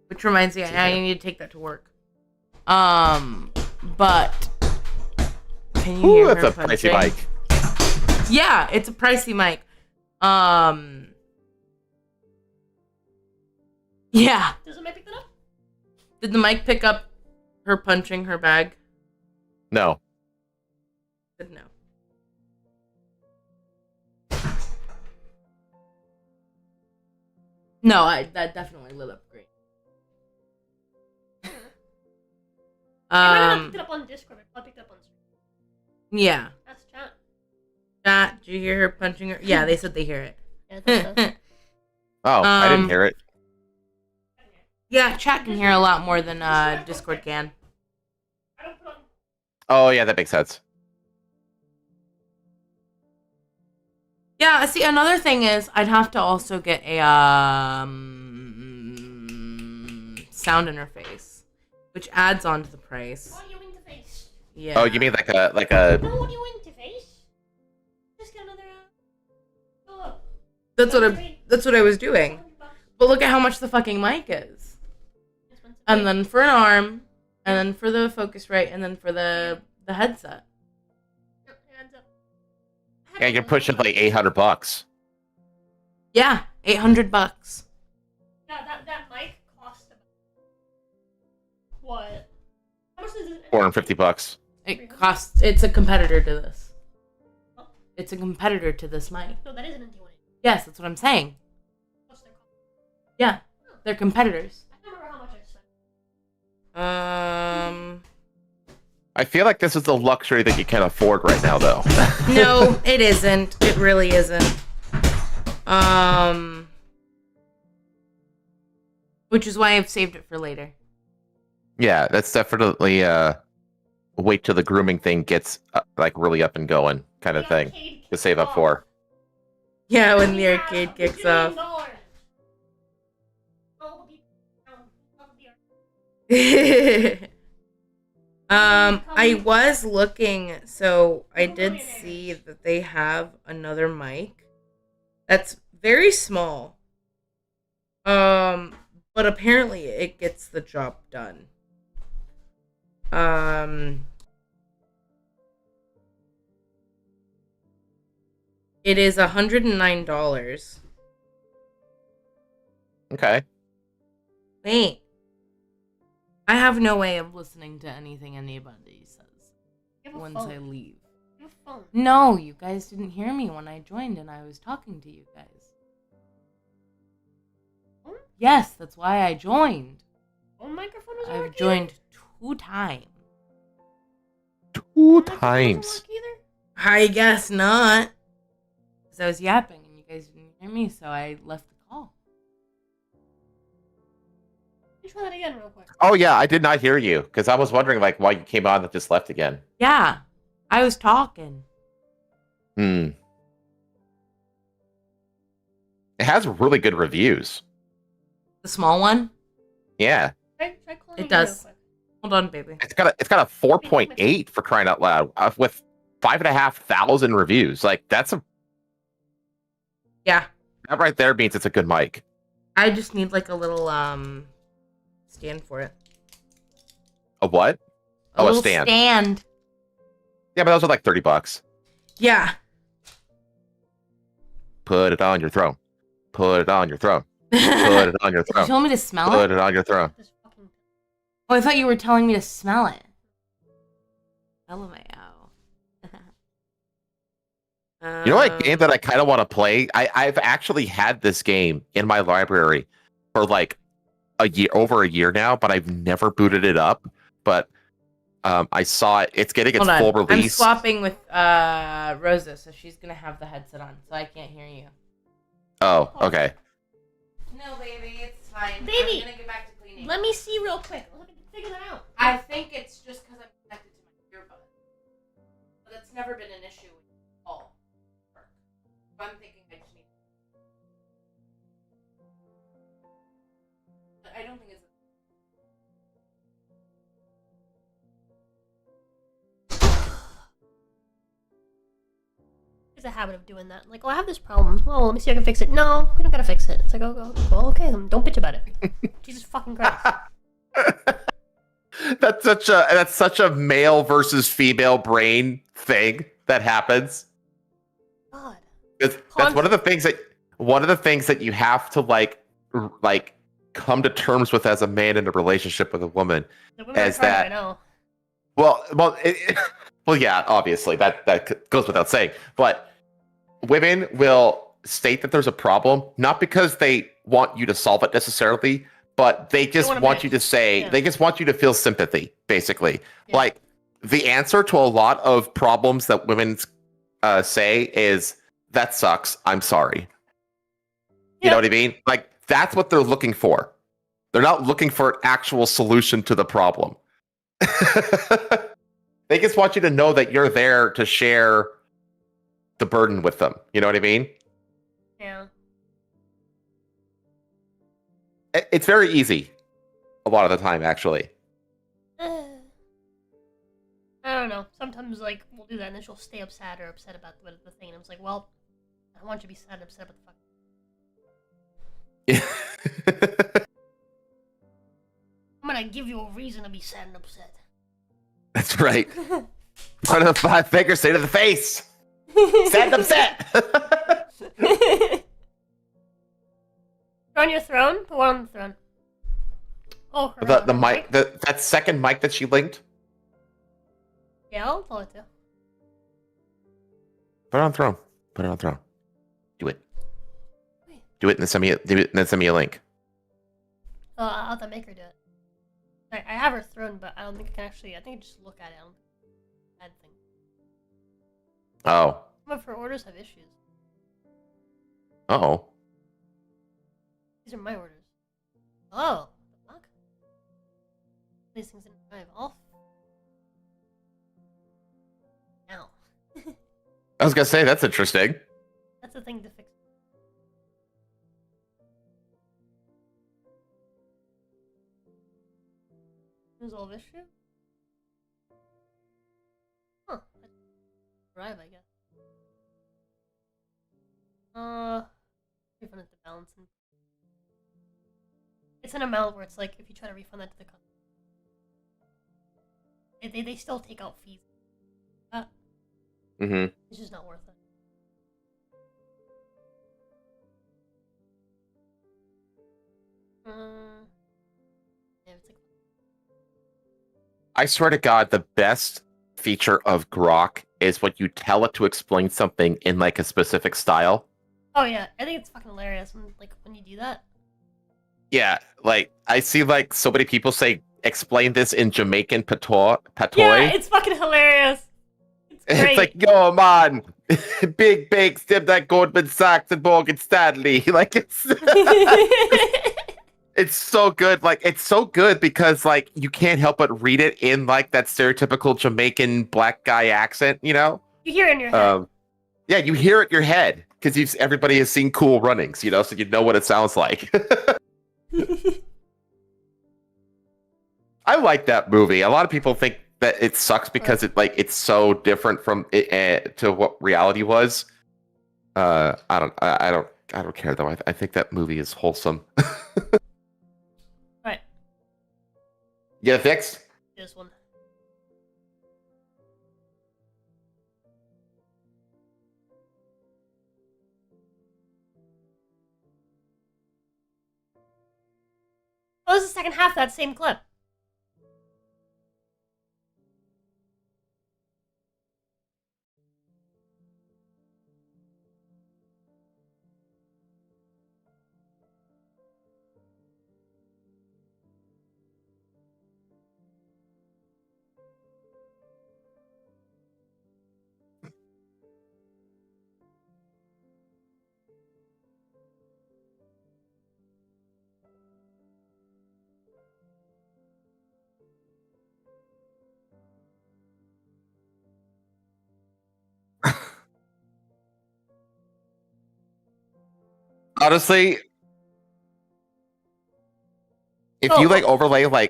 Which reminds me, I need to take that to work. But can you hear that's her a punching? pricey mic. Yeah, it's a pricey mic. Yeah. Does the mic pick that up? Did the mic pick up her punching her bag? No. Good no. No, that definitely lit up great. I might not have picked it up on Discord, but I picked it up on stream. Yeah. That's chat. Chat, did you hear her punching her? Yeah, they said they hear it. Yeah, that's chat. Oh, I didn't hear it. Yeah, chat can hear a lot more than Discord can. I don't put on... Oh, yeah, that makes sense. Yeah, see, another thing is I'd have to also get a sound interface, which adds on to the price. Audio interface. Yeah. Oh, you mean like a No audio interface? Just get another... That's what I was doing. But look at how much the fucking mic is. And then for an arm, and then for the Focusrite, and then for the headset. Yeah, you're pushing like $800. Yeah, $800. Yeah, that mic cost about... What? How much does it... $450. It's a competitor to this. Huh? It's a competitor to this mic. No, that isn't a D1. Yes, that's what I'm saying. What's their cost? Yeah, they're competitors. I don't remember how much I spent. I feel like this is the luxury that you can afford right now, though. No, it isn't. It really isn't. Which is why I've saved it for later. Yeah, that's definitely wait till the grooming thing gets really up and going kind of thing to save up for. Yeah, when the arcade kicks off. I was looking, so I did see that they have another mic that's very small. But apparently it gets the job done. It is $109. Okay. Wait. I have no way of listening to anything anybody says You have a once I phone. leave. You have a phone. No, you guys didn't hear me when I joined and I was talking to you guys. Phone? Yes, that's why I joined. Phone microphone doesn't I've work joined 2 times. 2 Phone microphone times. doesn't work either? I guess not. Because I was yapping and you guys didn't hear me, so I left the call. Can you try that again real quick? Oh yeah, I did not hear you because I was wondering like why you came on and just left again. Yeah, I was talking. Hmm. It has really good reviews. The small one? Yeah, Try calling It again real does. quick. Hold on, baby. it's got a 4.8 for crying out loud with 5,500 reviews. Like that's Yeah, that right there means it's a good mic. I just need like a little stand for it. A what? A Oh, a little stand. Yeah, but those are like $30. Yeah. Put it on your throne. Put it on your throne. Put Did it on your you throne. tell me to smell Put it? it on your throne. This fucking... Oh, I thought you were telling me to smell it. LMAO. You know what game that I kind of want to play? I've actually had this game in my library for like over a year now, but I've never booted it up. But I saw it. It's getting its Hold on. full release. I'm swapping with Rosa, so she's gonna have the headset on, so I can't hear you. Oh, okay. No, baby, it's fine. Baby! I'm gonna get back to cleaning. Let me see real quick. Let me figure that out. I think it's just because I'm connected to my earbud. But that's never been an issue with all work. I'm thinking I just need. But I don't think it's. There's a habit of doing that. Like, oh, I have this problem. Oh, let me see if I can fix it. No, we don't gotta fix it. It's like, oh, well, okay, then don't bitch about it. Jesus fucking Christ. That's such a male versus female brain thing that happens. God. That's one of the things that you have to like come to terms with as a man in a relationship with a woman. The women As are trying, that- I know. Well, yeah, obviously that goes without saying. But women will state that there's a problem, not because they want you to solve it necessarily, but they just wanna want bitch. you to say, Yeah. they just want you to feel sympathy, basically. Yeah. Like the answer to a lot of problems that women say is, "That sucks. I'm sorry." You know what I mean? Like that's what they're looking for. They're not looking for an actual solution to the problem. They just want you to know that you're there to share the burden with them. You know what I mean? Yeah. It's very easy a lot of the time, actually. I don't know. Sometimes, like, we'll do that and then she'll stay upset about the thing. And I'm just like, well, I don't want you to be sad and upset about the fuck. I'm gonna give you a reason to be sad and upset. That's right. One of the 5 fingers, say to the face. Sad and upset. On your throne? Put one on the throne. Oh, her, the her mic, that second mic that she linked. Yeah, I'll tell it to. Put it on throne. Put it on throne. Do it. Wait. Do it and then send me a link. I'll have to make her do it. I have her throne, but I don't think I can actually. I think I just look at it. I don't think it's a bad thing. Oh. Some of her orders have issues. Oh. These are my orders. Oh, the fuck? These things didn't drive off. Now. I was gonna say that's interesting. That's the thing to fix. Resolve issue? Huh. Drive, I guess. Refund it to balance. It's an amount where it's like, if you try to refund that to the customer, they still take out fees. Mm-hmm. It's just not worth it. I swear to God, the best feature of Grok is when you tell it to explain something in like a specific style. Oh yeah, I think it's fucking hilarious when you do that. Yeah, like I see like so many people say explain this in Jamaican patois. Yeah, it's fucking hilarious. It's great. It's like, yo man, big bakes, them that Goldman Sachs and Morgan Stanley. Like it's so good. Like it's so good because like you can't help but read it in like that stereotypical Jamaican black guy accent, you know? You hear it in your head. Yeah, you hear it in your head because everybody has seen Cool Runnings, you know, so you know what it sounds like. I like that movie. A lot of people think that it sucks because it's so different from it to what reality was. I don't care though. I think that movie is wholesome. Right. Get it fixed? This one. Oh, this is the second half of that same clip. Honestly, if you like overlay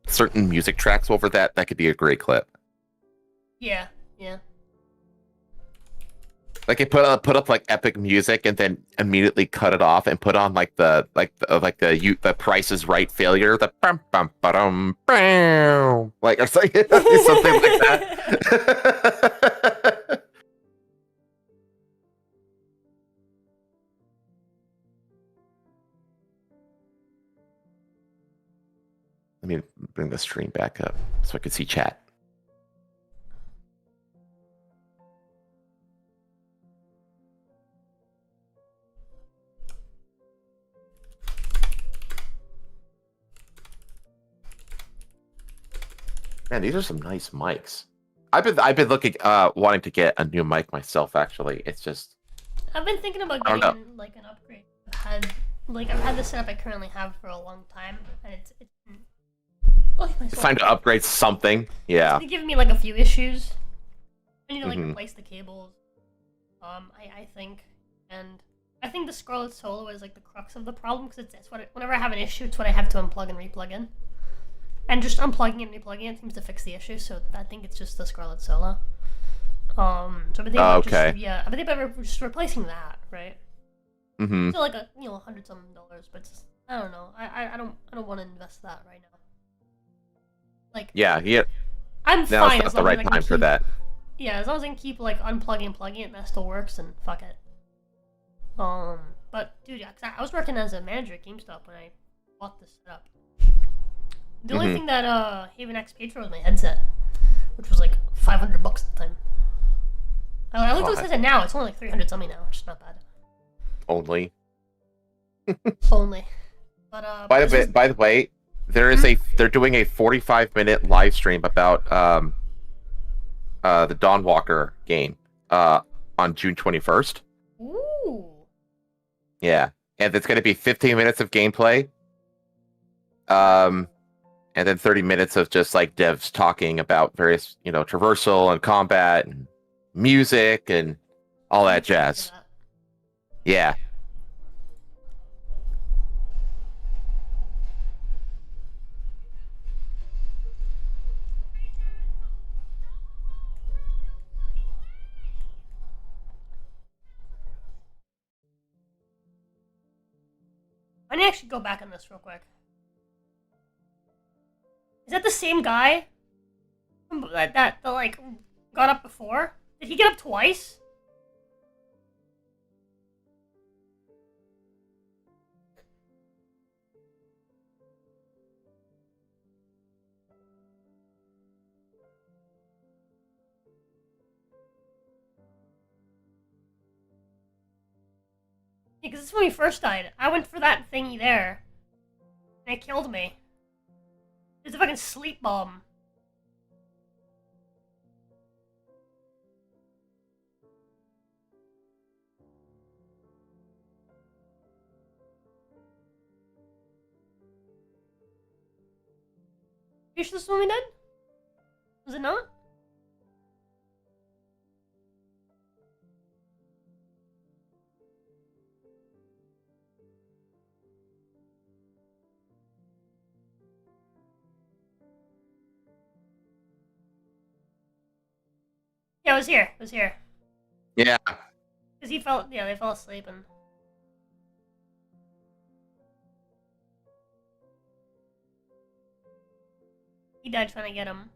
certain music tracks over that, that could be a great clip. Yeah, yeah. Like it put up like epic music and then immediately cut it off and put on the Price is Right failure, the bum bum ba-dum, bam, like or something, something like that. Let me bring the stream back up so I can see chat. Man, these are some nice mics. I've been looking wanting to get a new mic myself actually. It's just I've been thinking about getting like an upgrade. I've had the setup I currently have for a long time, and it's it's time to upgrade something. Yeah. It's giving me like a few issues. I need to like replace the cables. I think, and I think the Scarlet Solo is like the crux of the problem because it's whenever I have an issue, it's what I have to unplug and replug in. And just unplugging it and replugging it seems to fix the issue, so I think it's just the Scarlet Solo. So I've been thinking about I've been thinking about just replacing that, right? Mm-hmm. Still like $100-something, but just, I don't know. I don't want to invest that right now. Like yeah. I'm now fine. it's not the right time for that. Yeah, as long as I can keep like unplugging and plugging it, and that still works, and fuck it. But dude, I was working as a manager at GameStop when I bought this setup. The only thing that Haven X paid for was my headset, which was like $500 at the time. I looked at this headset now; it's only like 300 something now, which is not bad. Only. Only. But by the way, they're doing a 45-minute live stream about the Dawnwalker game on June 21st. Ooh. Yeah, and it's going to be 15 minutes of gameplay. And then 30 minutes of just like devs talking about various, traversal and combat and music and all that jazz. Yeah. I need to actually go back on this real quick. Is that the same guy that like got up before? Did he get up twice? Because this is when we first died. I went for that thingy there. And it killed me. It's a fucking sleep bomb. You sure this is when we did? Was it not? Yeah, it was here. It was here. Yeah. Because they fell asleep and... He died trying to get him.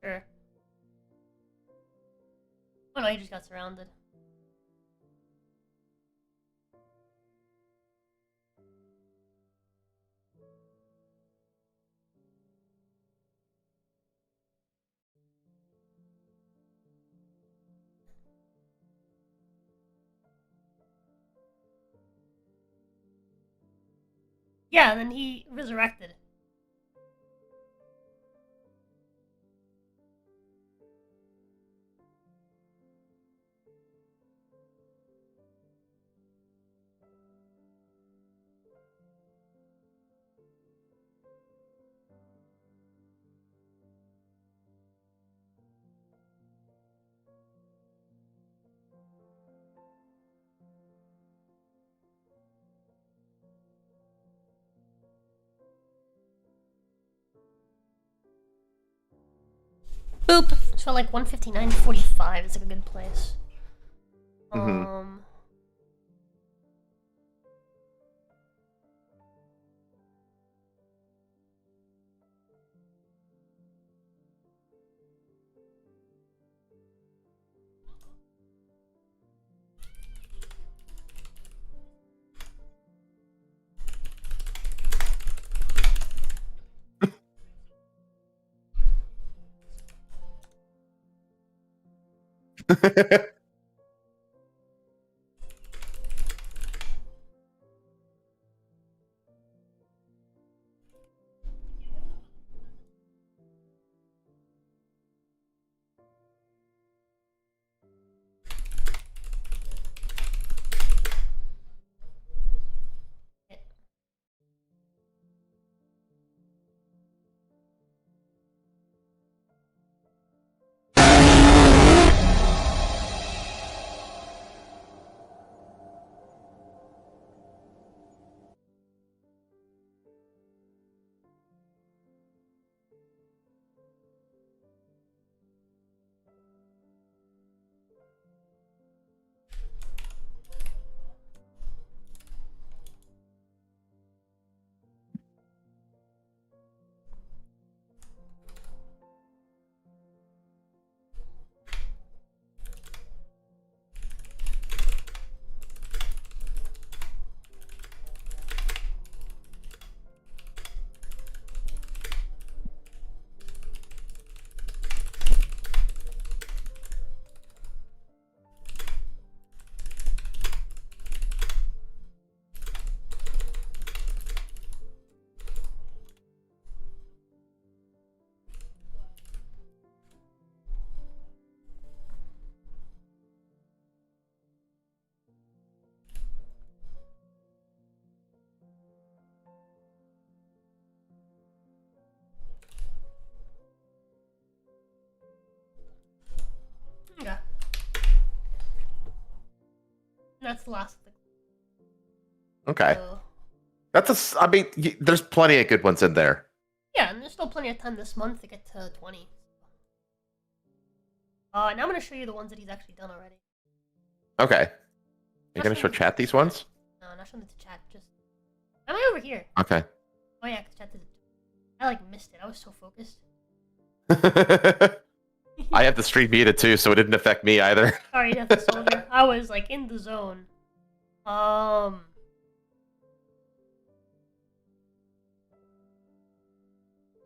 Sure. Oh no, he just got surrounded. Yeah, and then he resurrected. Boop! It's for like 159.45. It's like a good place. Mhm. Okay. That's the last of the... Okay. So... I mean, there's plenty of good ones in there. Yeah, and there's still plenty of time this month to get to 20. Now I'm gonna show you the ones that he's actually done already. Okay. You're Not gonna showing show it to chat the these ones? No, not showing it to chat. Just... Am I over here? Okay. Oh yeah, 'cause chat did it. I like missed it. I was so focused. I have the stream muted too, so it didn't affect me either. Sorry, Death the Soldier. I was like in the zone. Um,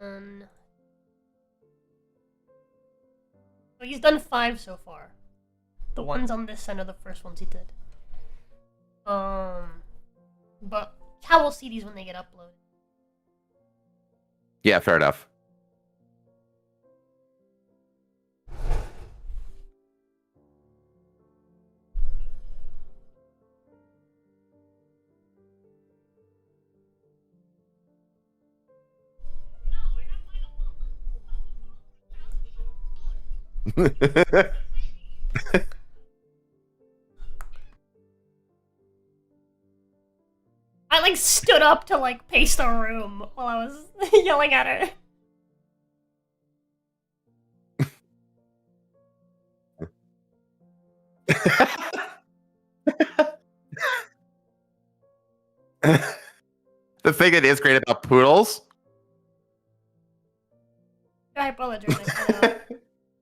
so he's done 5 so far. The ones on this end are the first ones he did. But how we'll see these when they get uploaded. Yeah, fair enough. I like stood up to like pace the room while I was yelling at her. The thing that is great about poodles. Hypoallergenic,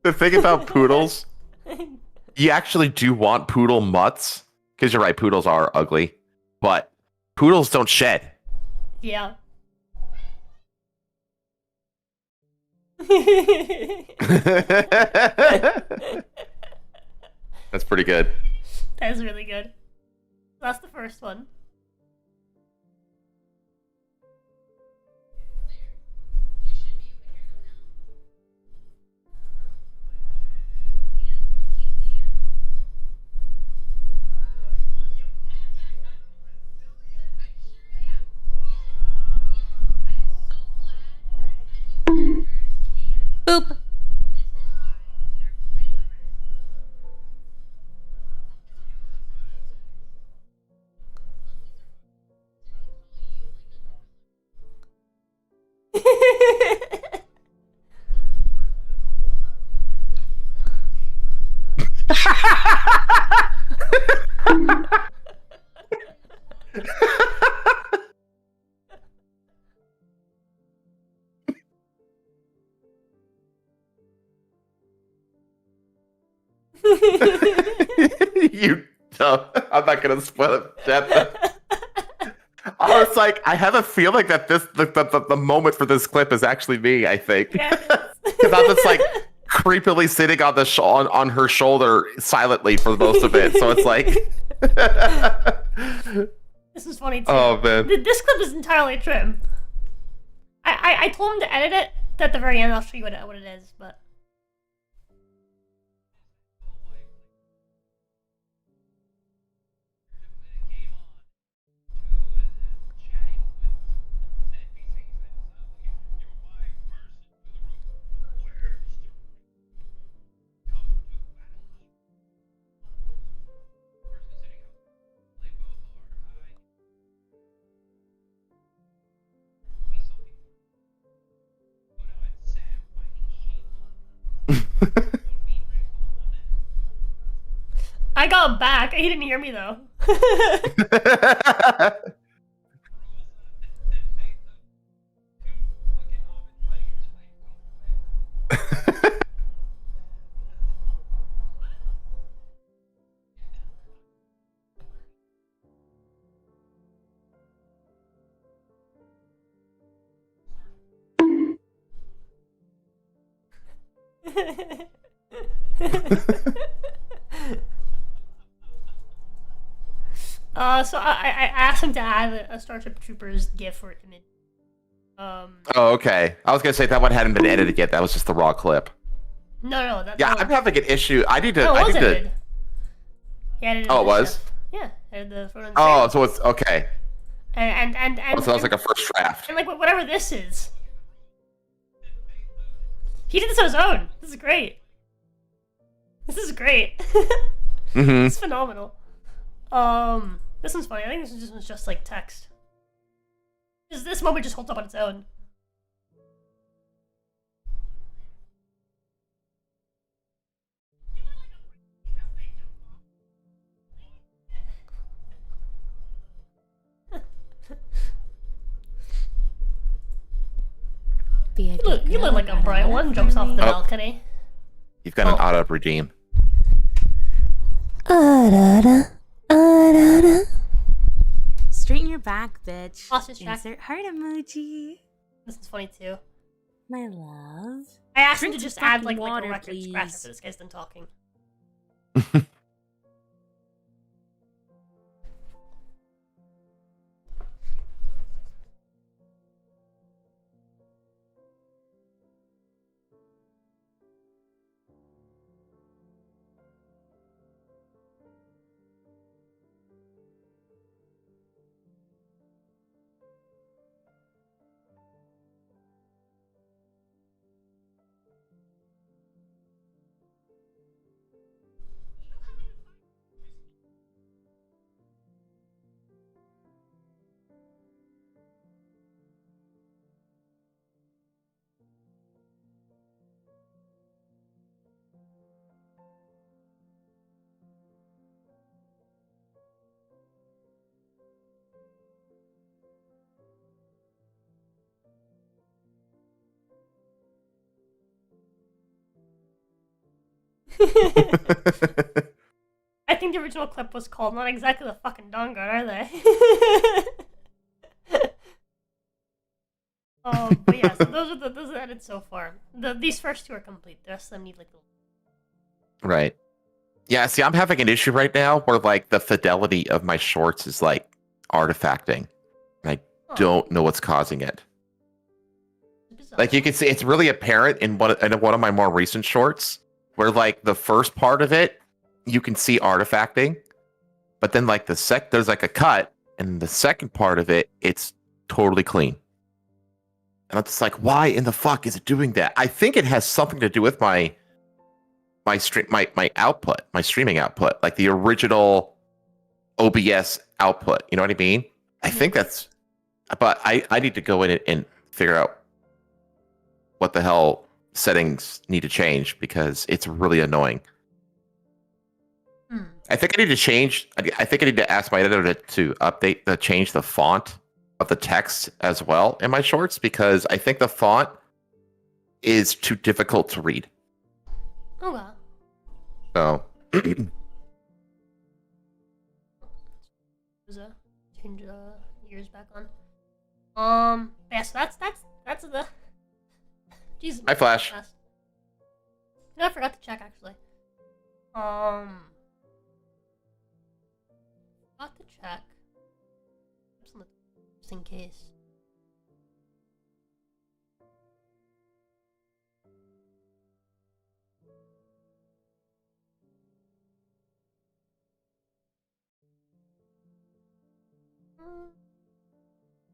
The thing about poodles, I know. you actually do want poodle mutts because you're right, poodles are ugly, but poodles don't shed. Yeah. That's pretty good. That is really good. That's the first one. Boop. You no, I'm not gonna spoil it. That I was like, I have a feeling that this the moment for this clip is actually me. I think Yeah, because I'm just like creepily sitting on the on her shoulder silently for most of it. So it's like, This is funny too. oh man, This clip is entirely trim. I told him to edit it. At the very end, I'll show you what it is, but. I got back. He didn't hear me though. So I asked him to add a Starship Troopers GIF or image. Oh, okay. I was gonna say that one hadn't been edited yet. That was just the raw clip. No, that. Yeah, that I'm having an issue. I need to. No, it I was need to. edited. He edited Oh, it the was? ship. Yeah, edited the front and Oh, tail. so it's okay. And Oh, so that was like a first draft. and like whatever this is. He did this on his own. This is great. This is great. Mm-hmm. It's phenomenal. This one's funny. I think this one's just like text. This moment just holds up on its own. You look like a bright one jumps off the balcony. You've got an auto redeem. Straighten your back, bitch. Hostage track. Insert heart emoji. This is funny too. My love. I asked him Drink to some just add fucking like a water, record please. scratch after this guy's done talking. I think the original clip was called "Not Exactly the Fucking Dawn Guard," are they? But yeah, so those are the edits so far. These first two are complete. The rest of them need like little. Right. Yeah, see, I'm having an issue right now where like the fidelity of my shorts is like artifacting. I don't know what's causing it. Bizarre. Like you can see, it's really apparent in one of my more recent shorts, where like the first part of it, you can see artifacting, but then like there's like a cut, and the second part of it, it's totally clean. And I'm just like, why in the fuck is it doing that? I think it has something to do with my output, my streaming output, like the original OBS output. You know what I mean? I think that's, but I need to go in and figure out what the hell settings need to change because it's really annoying. I think I need to change. I think I need to ask my editor to change the font of the text as well in my shorts because I think the font is too difficult to read. Oh wow. So Change ears back on. Yeah, so that's the. Jesus. Hi, Flash. No, I forgot to check actually. Forgot to check. Just in case.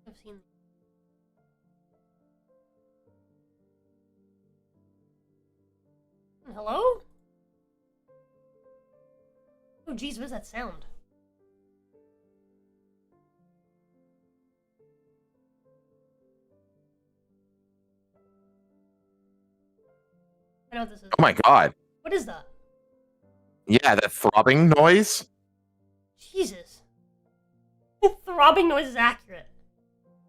I've seen. Hello? Oh jeez, what is that sound? I know what this is. Oh my god. What is that? Yeah, that throbbing noise. Jesus. The throbbing noise is accurate.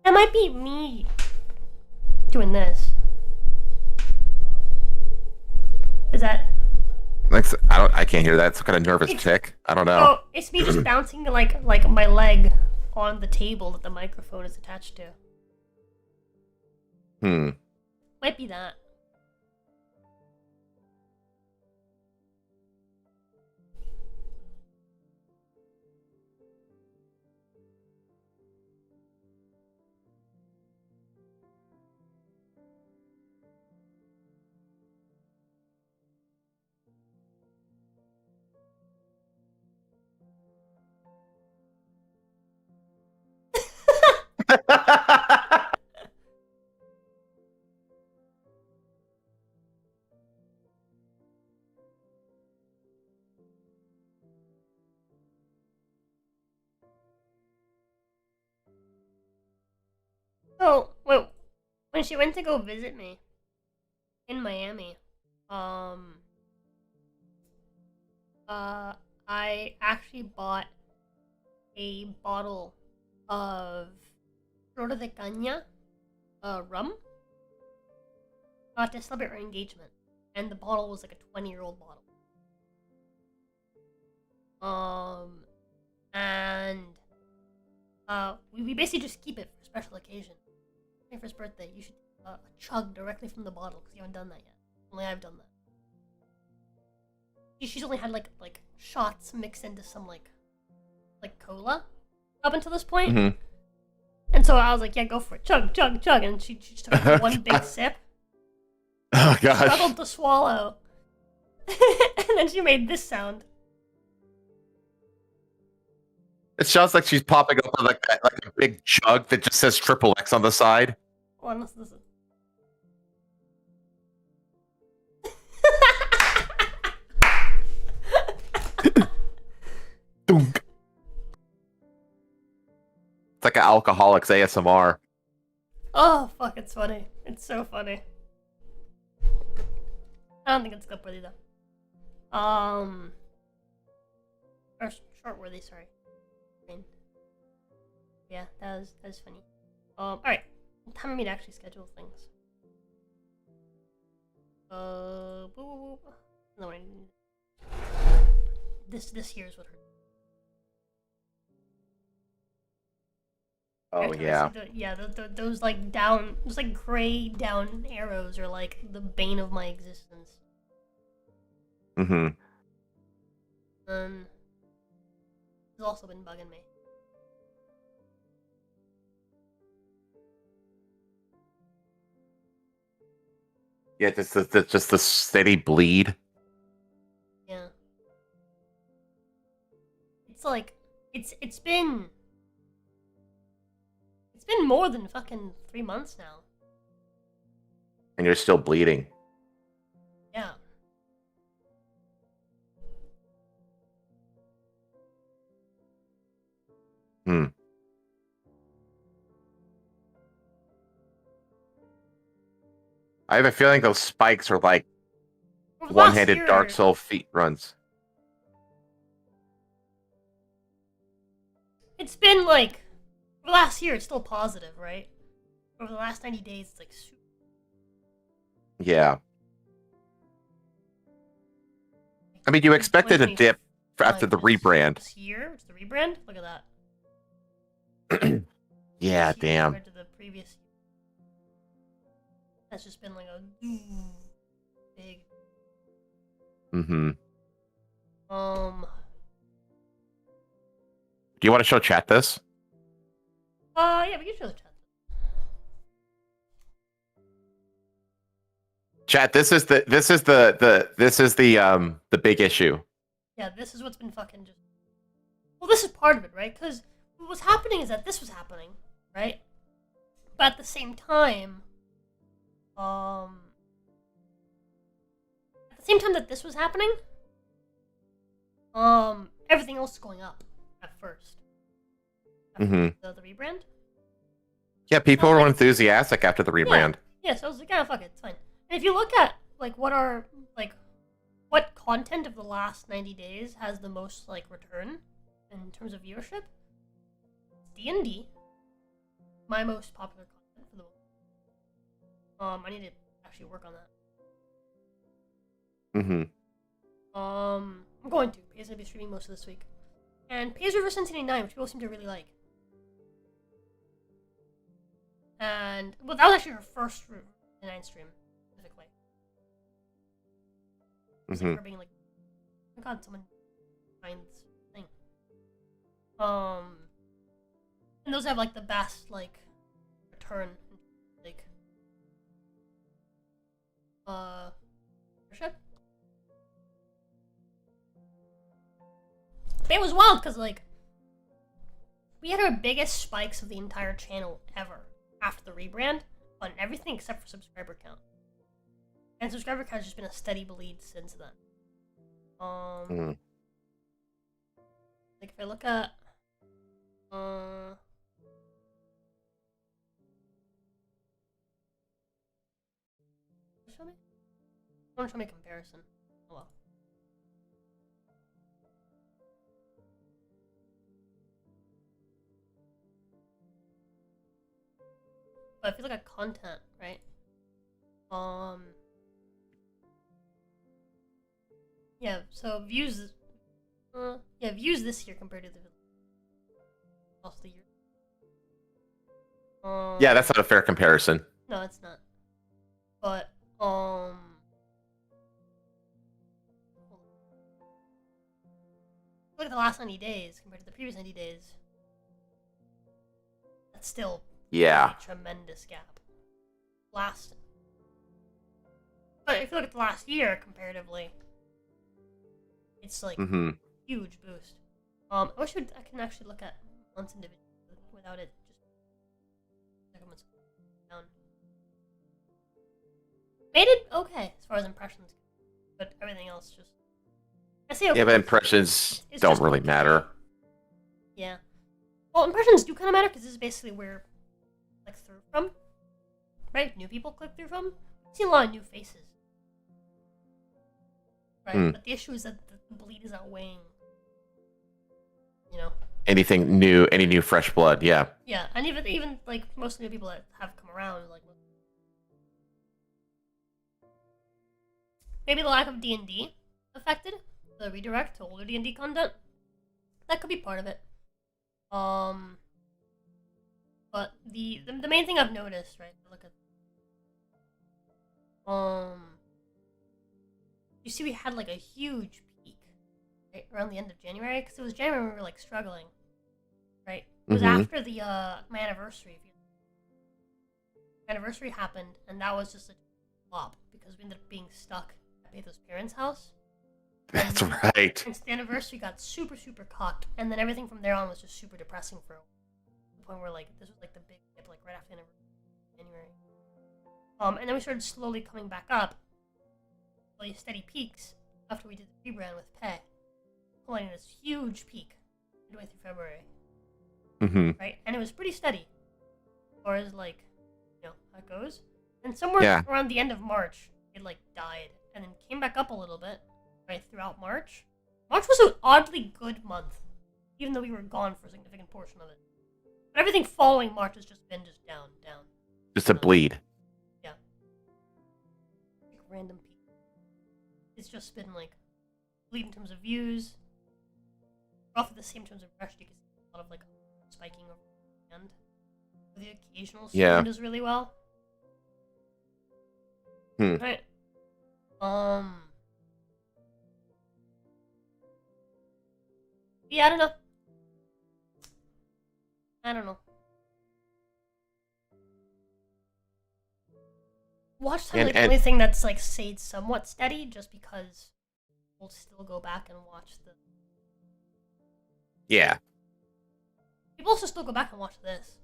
That might be me doing this. Is that? I can't hear that. It's some kind of nervous tick. I don't know. Oh, it's me just bouncing like my leg on the table that the microphone is attached to. Might be that. So, wait, when she went to go visit me in Miami, I actually bought a bottle of Flor de Caña, rum, to celebrate our engagement, and the bottle was like a 20-year-old bottle. And we basically just keep it for special occasion. My first birthday, you should chug directly from the bottle because you haven't done that yet. Only I've done that. She's only had like shots mixed into some like cola up until this point. Mm-hmm. And so I was like, yeah, go for it, chug, chug, chug, and she just took one big sip. Oh gosh. Struggled to swallow, and then she made this sound. It sounds like she's popping up with like a big jug that just says XXX on the side. Oh, unless this is. Dunk. It's like an alcoholic's ASMR. Oh fuck! It's funny. It's so funny. I don't think it's clip worthy though. Or short worthy. Sorry. Yeah, that was funny. All right. Time for me to actually schedule things. No, This year's what hurt. Oh Every time I yeah. see those like down, those like gray down arrows are like the bane of my existence. Mm-hmm. It's also been bugging me. Yeah, just the steady bleed. Yeah. It's like it's been more than fucking 3 months now. And you're still bleeding. Yeah. Hmm. I have a feeling those spikes are like Over the last one-handed year- Dark Soul feet runs. It's been like over the last year, it's still positive, right? Over the last 90 days, it's like Yeah. I mean, you expected a dip after the rebrand. This year, it's the rebrand. Look at that. Yeah, This year damn. Compared to the previous year. That's just been like a big. Mm-hmm. Do you want to show chat this? Yeah, we can show the chat. Chat, this is the big issue. Yeah, this is what's been fucking just. Well, this is part of it, right? Because what's happening is that this was happening, right? But at the same time, at the same time that this was happening, everything else is going up at first. After the rebrand. Yeah, people were enthusiastic after the rebrand. Yeah, so I was like, yeah, fuck it, it's fine. And if you look at like what content of the last 90 days has the most like return in terms of viewership, D&D, my most popular content for the moment. I need to actually work on that. I'm going to, because I'll be streaming most of this week. And Pays Reverse 1989, which people seem to really like. And, well, that was actually her first 9 stream, specifically. It's like her being like, oh my god, someone finds this thing. And those have like the best, like, return, like, viewership. It was wild because, like, we had our biggest spikes of the entire channel ever after the rebrand on everything except for subscriber count. And subscriber count has just been a steady bleed since then. Like, if I look at, show me? I want to show me a comparison. Oh well. But if you look at content, right? Yeah, so views, views this year compared to the last year. Yeah, that's not a fair comparison. No, it's not. But, look at the last 90 days compared to the previous 90 days. That's still Yeah. a tremendous gap. But if you look at the last year comparatively, it's like huge boost. I wish I can actually look at months individually without it just down. Made it okay as far as impressions go, but everything else just. I say okay. Yeah, but impressions It's don't just really okay. matter. Yeah. Well, impressions do kind of matter because this is basically where click through from, right? New people click through from. I see a lot of new faces, right? But the issue is that the bleed is outweighing, you know. Anything new, any new fresh blood, yeah. Yeah, and even like most new people that have come around, like maybe the lack of D&D affected, the redirect to older D&D content. That could be part of it. But the main thing I've noticed, right? Look at you see, we had like a huge peak, right, around the end of January, because it was January when we were like struggling, right? It was after the my anniversary. My anniversary happened, and that was just a flop because we ended up being stuck at Betho's parents' house. That's right. And the anniversary got super cocked, and then everything from there on was just super depressing for the point where like this was like the big dip, like right after the anniversary, January. And then we started slowly coming back up, really steady peaks after we did the rebrand with Pay, pulling in this huge peak midway through February. Right, and it was pretty steady, as far as like, you know, how it goes. And somewhere around the end of March, it like died, and then came back up a little bit, right, throughout March. March was an oddly good month, even though we were gone for a significant portion of it. But everything following March has just been just down. Just a bleed. Yeah. Like random peak. It's just been like bleed in terms of views. Roughly the same terms of impression. You can see a lot of like spiking over the end. The occasional stream does really well. Right. Yeah, I don't know. Watch time like the only thing that's like stayed somewhat steady, just because we'll still go back and watch the. Yeah. People also still go back and watch this.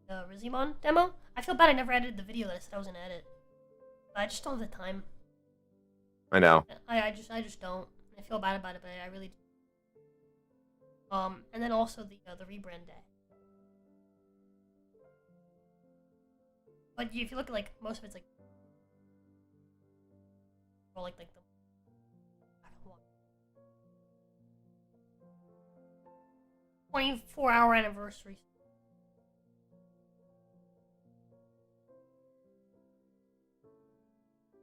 The Rizimon demo. I feel bad I never edited the video that I said I was gonna edit. I just don't have the time. I know. I just don't. I feel bad about it, but I really do. And then also the rebrand day. But if you look at like most of it's like, or like the 24-hour anniversary.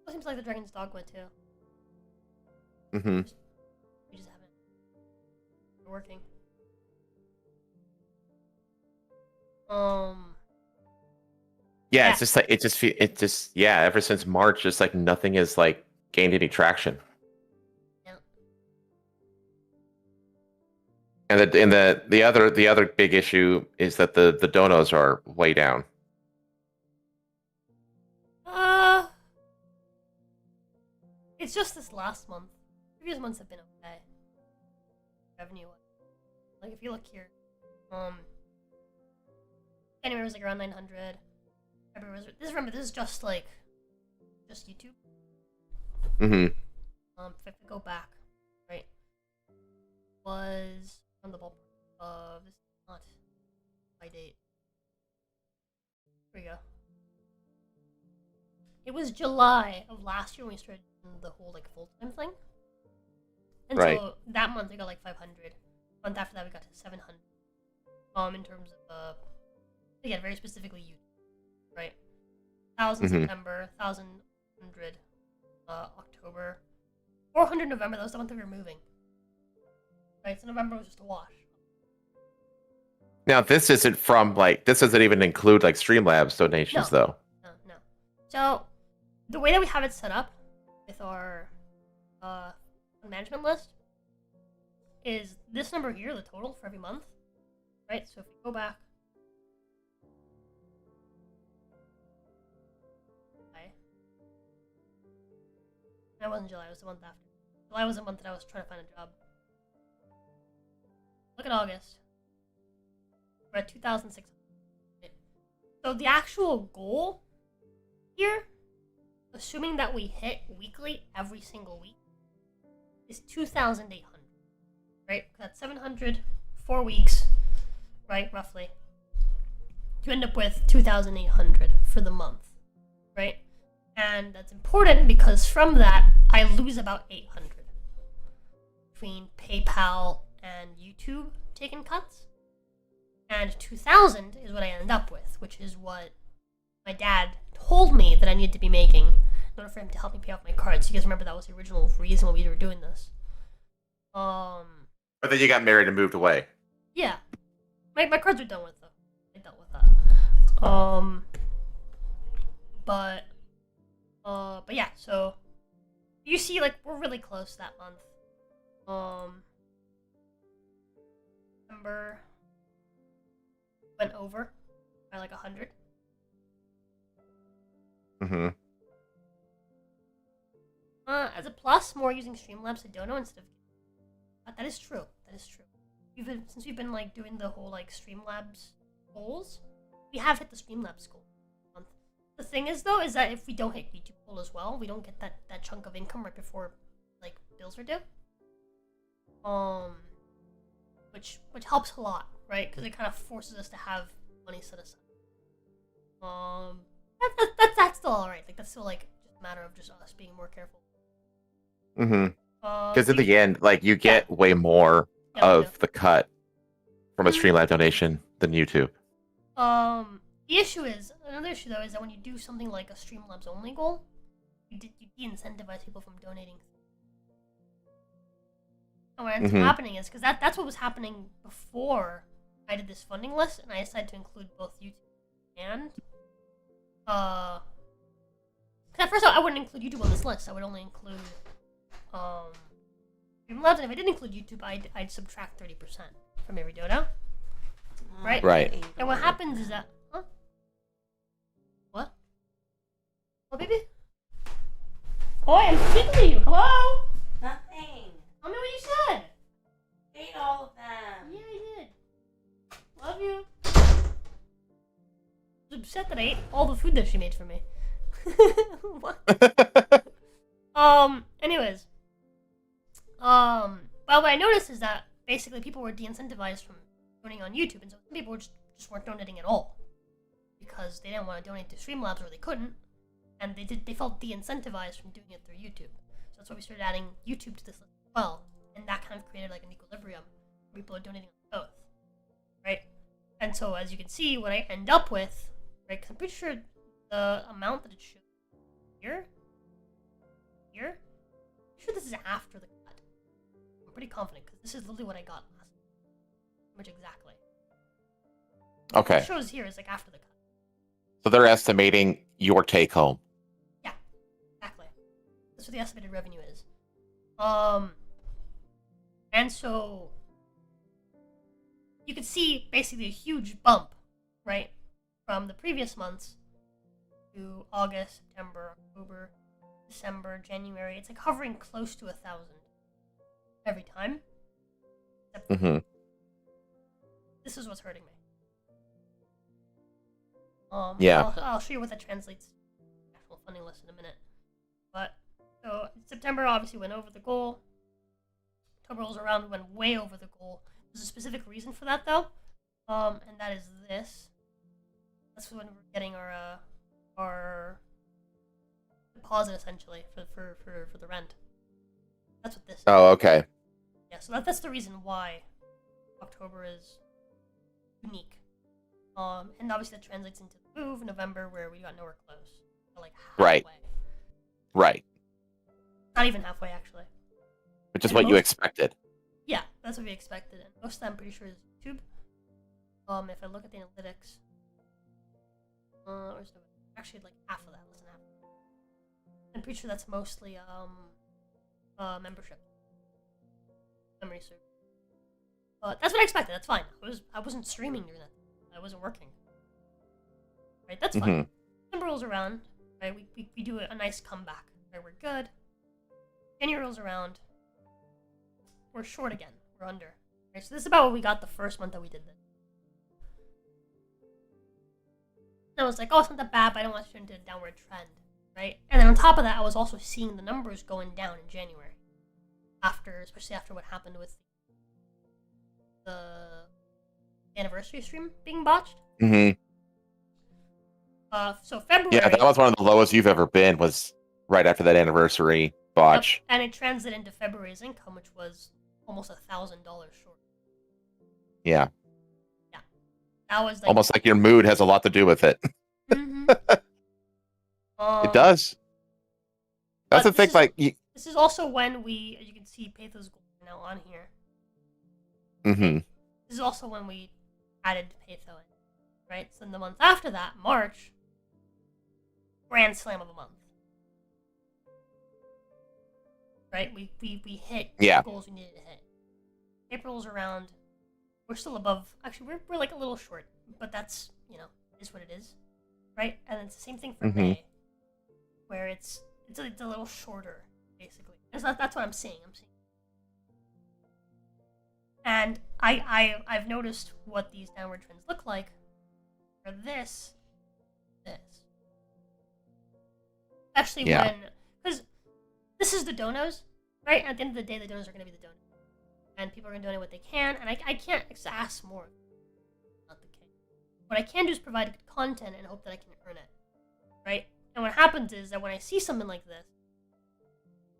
It seems like the Dragon's Dogma too. We just haven't. We're working. Yeah, it's just like it just ever since March, just like nothing has like gained any traction. Yeah. And the other big issue is that the donos are way down. It's just this last month. Previous months have been okay. Revenue, like if you look here, January was like around 900. February was remember this is just YouTube. If I could go back, right, was on the ballpark of this is not by date. Here we go. It was July of last year when we started the whole like full-time thing. And so that month we got like 500. The month after that we got to 700. In terms of again, very specifically YouTube, right? 1,000 September, 1,100 October, 400 November. That was the month we were moving. Right, so November was just a wash. Now this isn't this doesn't even include like Streamlabs donations though. No. So the way that we have it set up with our management list is this number here, the total for every month, right? So if you go back, that wasn't July, it was the month after. July was the month that I was trying to find a job. Look at August. We're at 2,600. So the actual goal here, assuming that we hit weekly every single week, is 2,800. Right? That's 700, 4 weeks, right? Roughly. You end up with 2,800 for the month, right? And that's important because from that, I lose about 800 between PayPal and YouTube taking cuts. And 2,000 is what I end up with, which is what my dad told me that I needed to be making, in order for him to help me pay off my cards. You guys remember that was the original reason why we were doing this. But then you got married and moved away. Yeah. My cards are done with though. I dealt with that. But yeah, so you see, like, we're really close that month. December went over by like 100. Mm-hmm. As a plus, more using Streamlabs to Dono instead of. That is true. That is true. Since we've been like doing the whole like Streamlabs goals, we have hit the Streamlabs goal. The thing is though, is that if we don't hit YouTube goal as well, we don't get that chunk of income right before like bills are due. Which helps a lot, right? Because it kind of forces us to have money set aside. That's still alright. Like that's still like just a matter of just us being more careful. Mm-hmm. Because in the end, like you get way more of the cut from a Streamlab donation than YouTube. The issue is, another issue though, is that when you do something like a Streamlabs only goal, you de-incentivize people from donating. And what ends up happening is, because that's what was happening before I did this funding list, and I decided to include both YouTube and, because at first I wouldn't include YouTube on this list, I would only include, Streamlabs, and if I did include YouTube, I'd subtract 30% from every dono. Right? Right. And what happens is that, What? Oh, baby? Oh, I'm speaking to you. Hello? Nothing. Tell me what you said. Ate all of them. Yeah, I did. Love you. I was upset that I ate all the food that she made for me. What? Anyways. But what I noticed is that basically people were de-incentivized from donating on YouTube, and so some people just weren't donating at all because they didn't want to donate to Streamlabs or they couldn't, and they felt de-incentivized from doing it through YouTube. So that's why we started adding YouTube to this list as well, and that kind of created like an equilibrium where people are donating on both, right? And so as you can see, what I end up with, right? Because I'm pretty sure the amount that it shows here, I'm sure this is after the cut. I'm pretty confident because this is literally what I got last. Which exactly. Okay. What it shows here is like after the cut. So they're estimating your take home. Yeah, exactly. That's what the estimated revenue is. And so you could see basically a huge bump, right, from the previous months to August, September, October, December, January. It's like hovering close to 1,000 every time. This is what's hurting me. Yeah. I'll show you what that translates to the actual funding list in a minute. But so September obviously went over the goal. October rolls around, we went way over the goal. There's a specific reason for that though, and that is this. That's when we're getting our deposit essentially for the rent. That's what this is. Oh, okay. Yeah, so that's the reason why October is unique. And obviously that translates into the move in November where we got nowhere close. So like halfway. Right. Not even halfway actually. Which is And what you most- expected. Yeah, that's what we expected. And most of that I'm pretty sure is YouTube. If I look at the analytics, where's the, actually like half of that, less than half. I'm pretty sure that's mostly membership. Memory serve. That's what I expected. That's fine. I wasn't streaming during that. I wasn't working. Right. That's fine. December rolls around. Right. We do a nice comeback. Right. We're good. January rolls around. We're short again. We're under. Right. So this is about what we got the first month that we did this. And I was like, oh, it's not that bad, but I don't want to turn into a downward trend. Right. And then on top of that, I was also seeing the numbers going down in January. Especially after what happened with the anniversary stream being botched. So February. Yeah, that was one of the lowest you've ever been. Was right after that anniversary botch. Yep, and it translated into February's income, which was almost $1,000 short. Yeah. Yeah, that was like, Almost like your mood has a lot to do with it. Mm-hmm. It does. That's the But thing. Like, this is also when we, as you can see, Pathos Gold are now on here. mm-hmm. This is also when we added Patho in, right? So in the month after that, March, Grand Slam of a month. Right? We hit the goals we needed to hit. April's around. We're still above. Actually, we're like a little short, but that's, is what it is. Right? And it's the same thing for May, where it's a little shorter, basically. That's what I'm seeing. And I've noticed what these downward trends look like for this. Especially when, because this is the donos, right? At the end of the day, the donos are going to be the donos. And people are going to donate what they can, and I can't ask more. Not the case. What I can do is provide good content and hope that I can earn it, right? And what happens is that when I see something like this,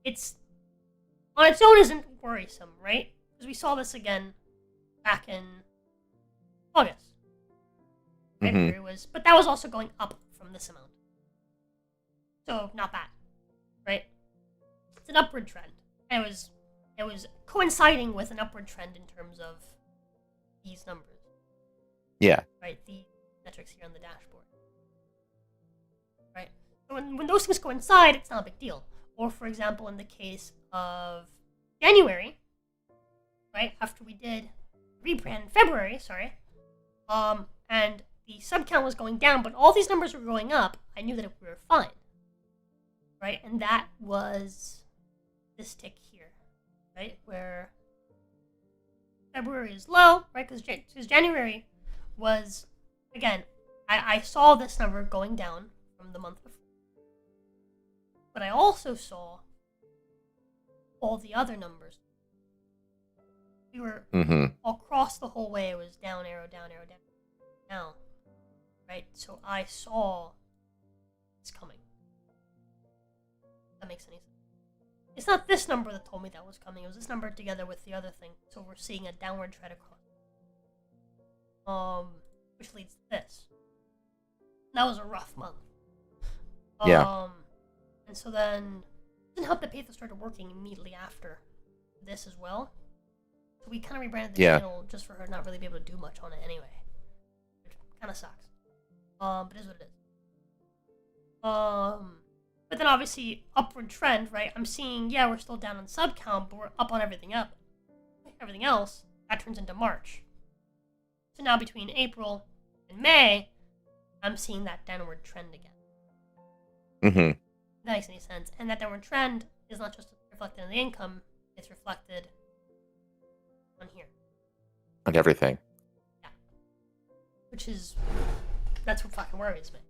it's, on its own isn't worrisome, right? Because we saw this again back in August. Right? Where it was, but that was also going up from this amount. So not bad, right? It's an upward trend. And it was coinciding with an upward trend in terms of these numbers. Yeah. Right? The metrics here on the dashboard. Right? So when those things coincide, it's not a big deal. Or for example, in the case of January, right, after we did rebrand in February, and the sub count was going down, but all these numbers were going up, I knew that we were fine. Right? And that was this tick here, right? Where February is low, right? Because January was, again, I saw this number going down from the month before. But I also saw all the other numbers. We were across the whole way. It was down, arrow, down, down. Right? So I saw it's coming. That makes any sense. It's not this number that told me that was coming. It was this number together with the other thing. So we're seeing a downward trend across. Which leads to this. That was a rough month. Yeah. And so then it didn't help that Pathos started working immediately after this as well. So we kind of rebranded the channel just for her to not really be able to do much on it anyway. Which kind of sucks. But it is what it is. But then obviously upward trend, right? I'm seeing, we're still down on sub count, but we're up on everything else. That turns into March. So now between April and May, I'm seeing that downward trend again. Mm-hmm. That makes any sense. And that downward trend is not just reflected in the income, it's reflected on here. On everything. Yeah. That's what fucking worries me.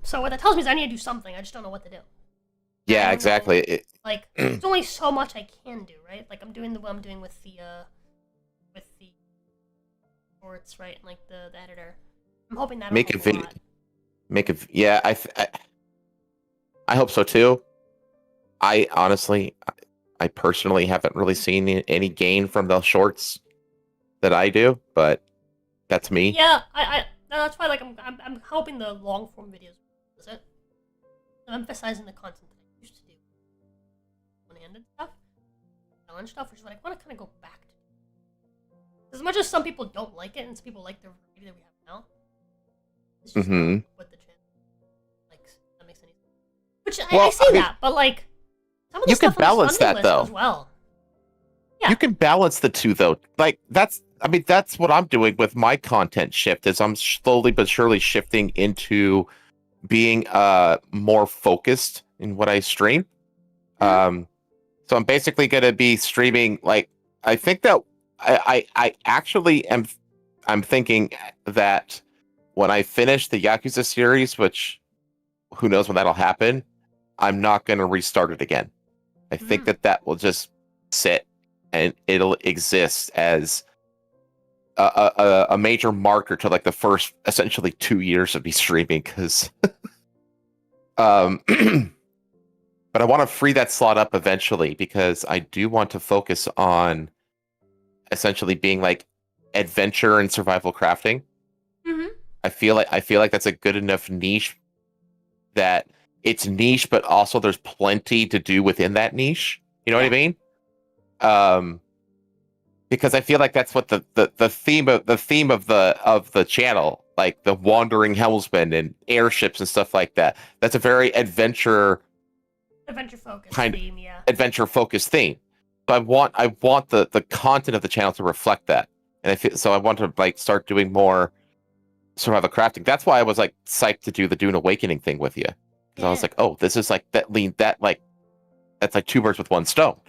So what that tells me is I need to do something. I just don't know what to do. Yeah, exactly. There's only so much I can do, right? Like I'm doing what I'm doing with the shorts, right? And like the editor. I'm hoping that make a video. I hope so too. I honestly, I personally haven't really seen any gain from the shorts that I do, but that's me. Yeah, no, that's why I'm hoping the long form videos does it. I'm emphasizing the content that I used to do. One-handed stuff, challenge stuff, which is what I want to kind of go back to. As much as some people don't like it, and some people like the variety that we have now, it's just not what the channel likes. That makes any sense. Which I see that, but like some of the you stuff can balance on this that though as well. Yeah. You can balance the two though. Like that's what I'm doing with my content shift is I'm slowly but surely shifting into being more focused in what I stream. So I'm basically going to be streaming like I think that I actually I'm thinking that when I finish the Yakuza series, which who knows when that'll happen, I'm not going to restart it again. I think that will just sit and it'll exist as a major marker to like the first essentially 2 years of me streaming because but I want to free that slot up eventually because I do want to focus on essentially being like adventure and survival crafting. I feel like that's a good enough niche that it's niche, but also there's plenty to do within that niche. You know what I mean? Because I feel like that's what the theme of the channel, like the wandering helmsman and airships and stuff like that. That's a very adventure focused kind theme, yeah. adventure focused theme. So I want the content of the channel to reflect that, and I feel so. I want to like start doing more survival crafting. That's why I was like psyched to do the Dune Awakening thing with you, because I was like, oh, this is like that's like two birds with one stone.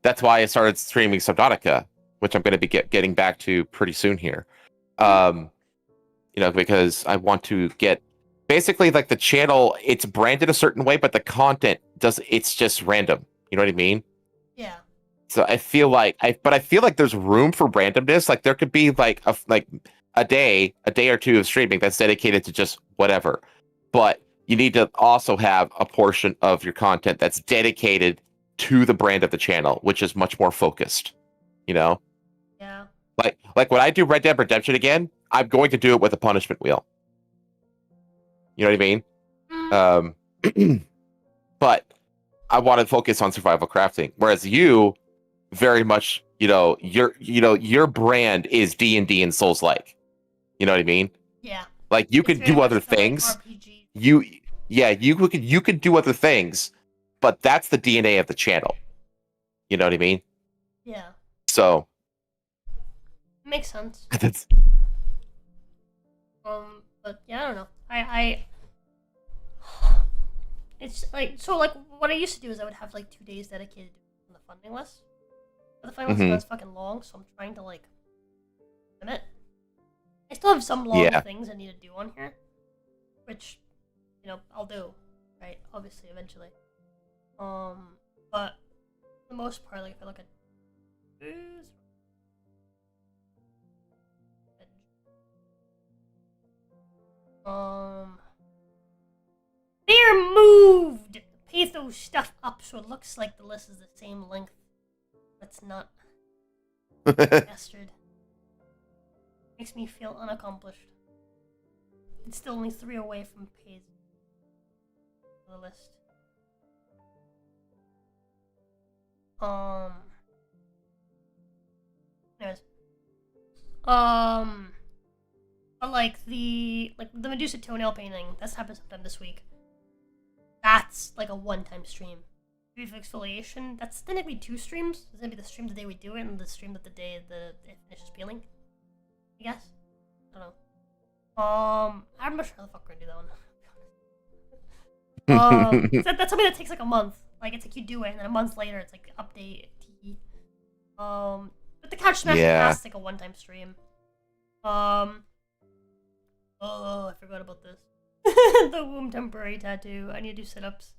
That's why I started streaming Subnautica, which I'm going to be getting back to pretty soon here. Because I want to get basically like the channel, it's branded a certain way, but the content it's just random. You know what I mean? Yeah. So I feel like there's room for randomness. Like there could be like a day or two of streaming that's dedicated to just whatever. But you need to also have a portion of your content that's dedicated to the brand of the channel, which is much more focused. You know? Yeah. Like when I do Red Dead Redemption again, I'm going to do it with a punishment wheel. You know what I mean? But I want to focus on survival crafting, whereas you very much, your brand is D&D and Souls-like. You know what I mean? Yeah. Like you could do other the, like, things. RPG. You could do other things, but that's the DNA of the channel. You know what I mean? Yeah. So makes sense. that's But yeah, I don't know. I it's like what I used to do is I would have like 2 days dedicated to the funding list. But the funding list is fucking long, so I'm trying to like limit. I still have some long things I need to do on here, which I'll do, right? Obviously, eventually. But for the most part, like if I look at they're moved! Pathos stuff up so it looks like the list is the same length. That's not bastard. Makes me feel unaccomplished. It's still only 3 away from paid for the list. Anyways. But like the Medusa toenail painting, that's happened sometime this week. That's like a one-time stream. Brief exfoliation, that's technically 2 streams. It's gonna be the stream the day we do it and the stream the day that it finishes peeling. I guess. I don't know. I'm not sure how the fuck we're gonna do that one. That's something that takes like a month. Like it's like you do it and then a month later it's like update TE. But the couch smash is like a one-time stream. Oh, I forgot about this. The womb temporary tattoo. I need to do sit-ups.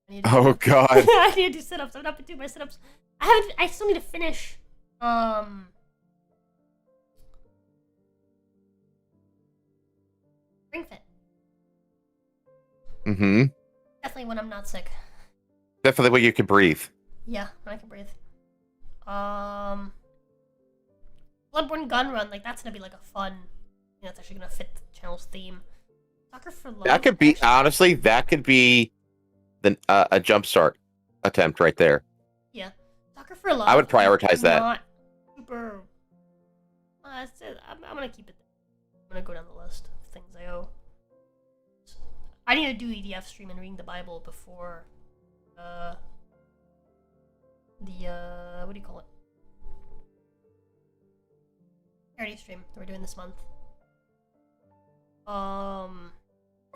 God. I need to do sit-ups. I've not been doing my sit-ups. I still need to finish. Ring fit. Mm-hmm. Definitely when I'm not sick. Definitely when you can breathe. Yeah, when I can breathe. Bloodborne gun run, like that's gonna be like a fun. That's actually gonna fit the channel's theme. Soccer for love. That could be honestly. That could be a jumpstart attempt right there. Yeah, soccer for love. I would prioritize that. Not super. I'm gonna keep it. I'm gonna go down the list of things I owe. I need to do EDF stream and reading the Bible before what do you call it? Charity stream that we're doing this month. Oh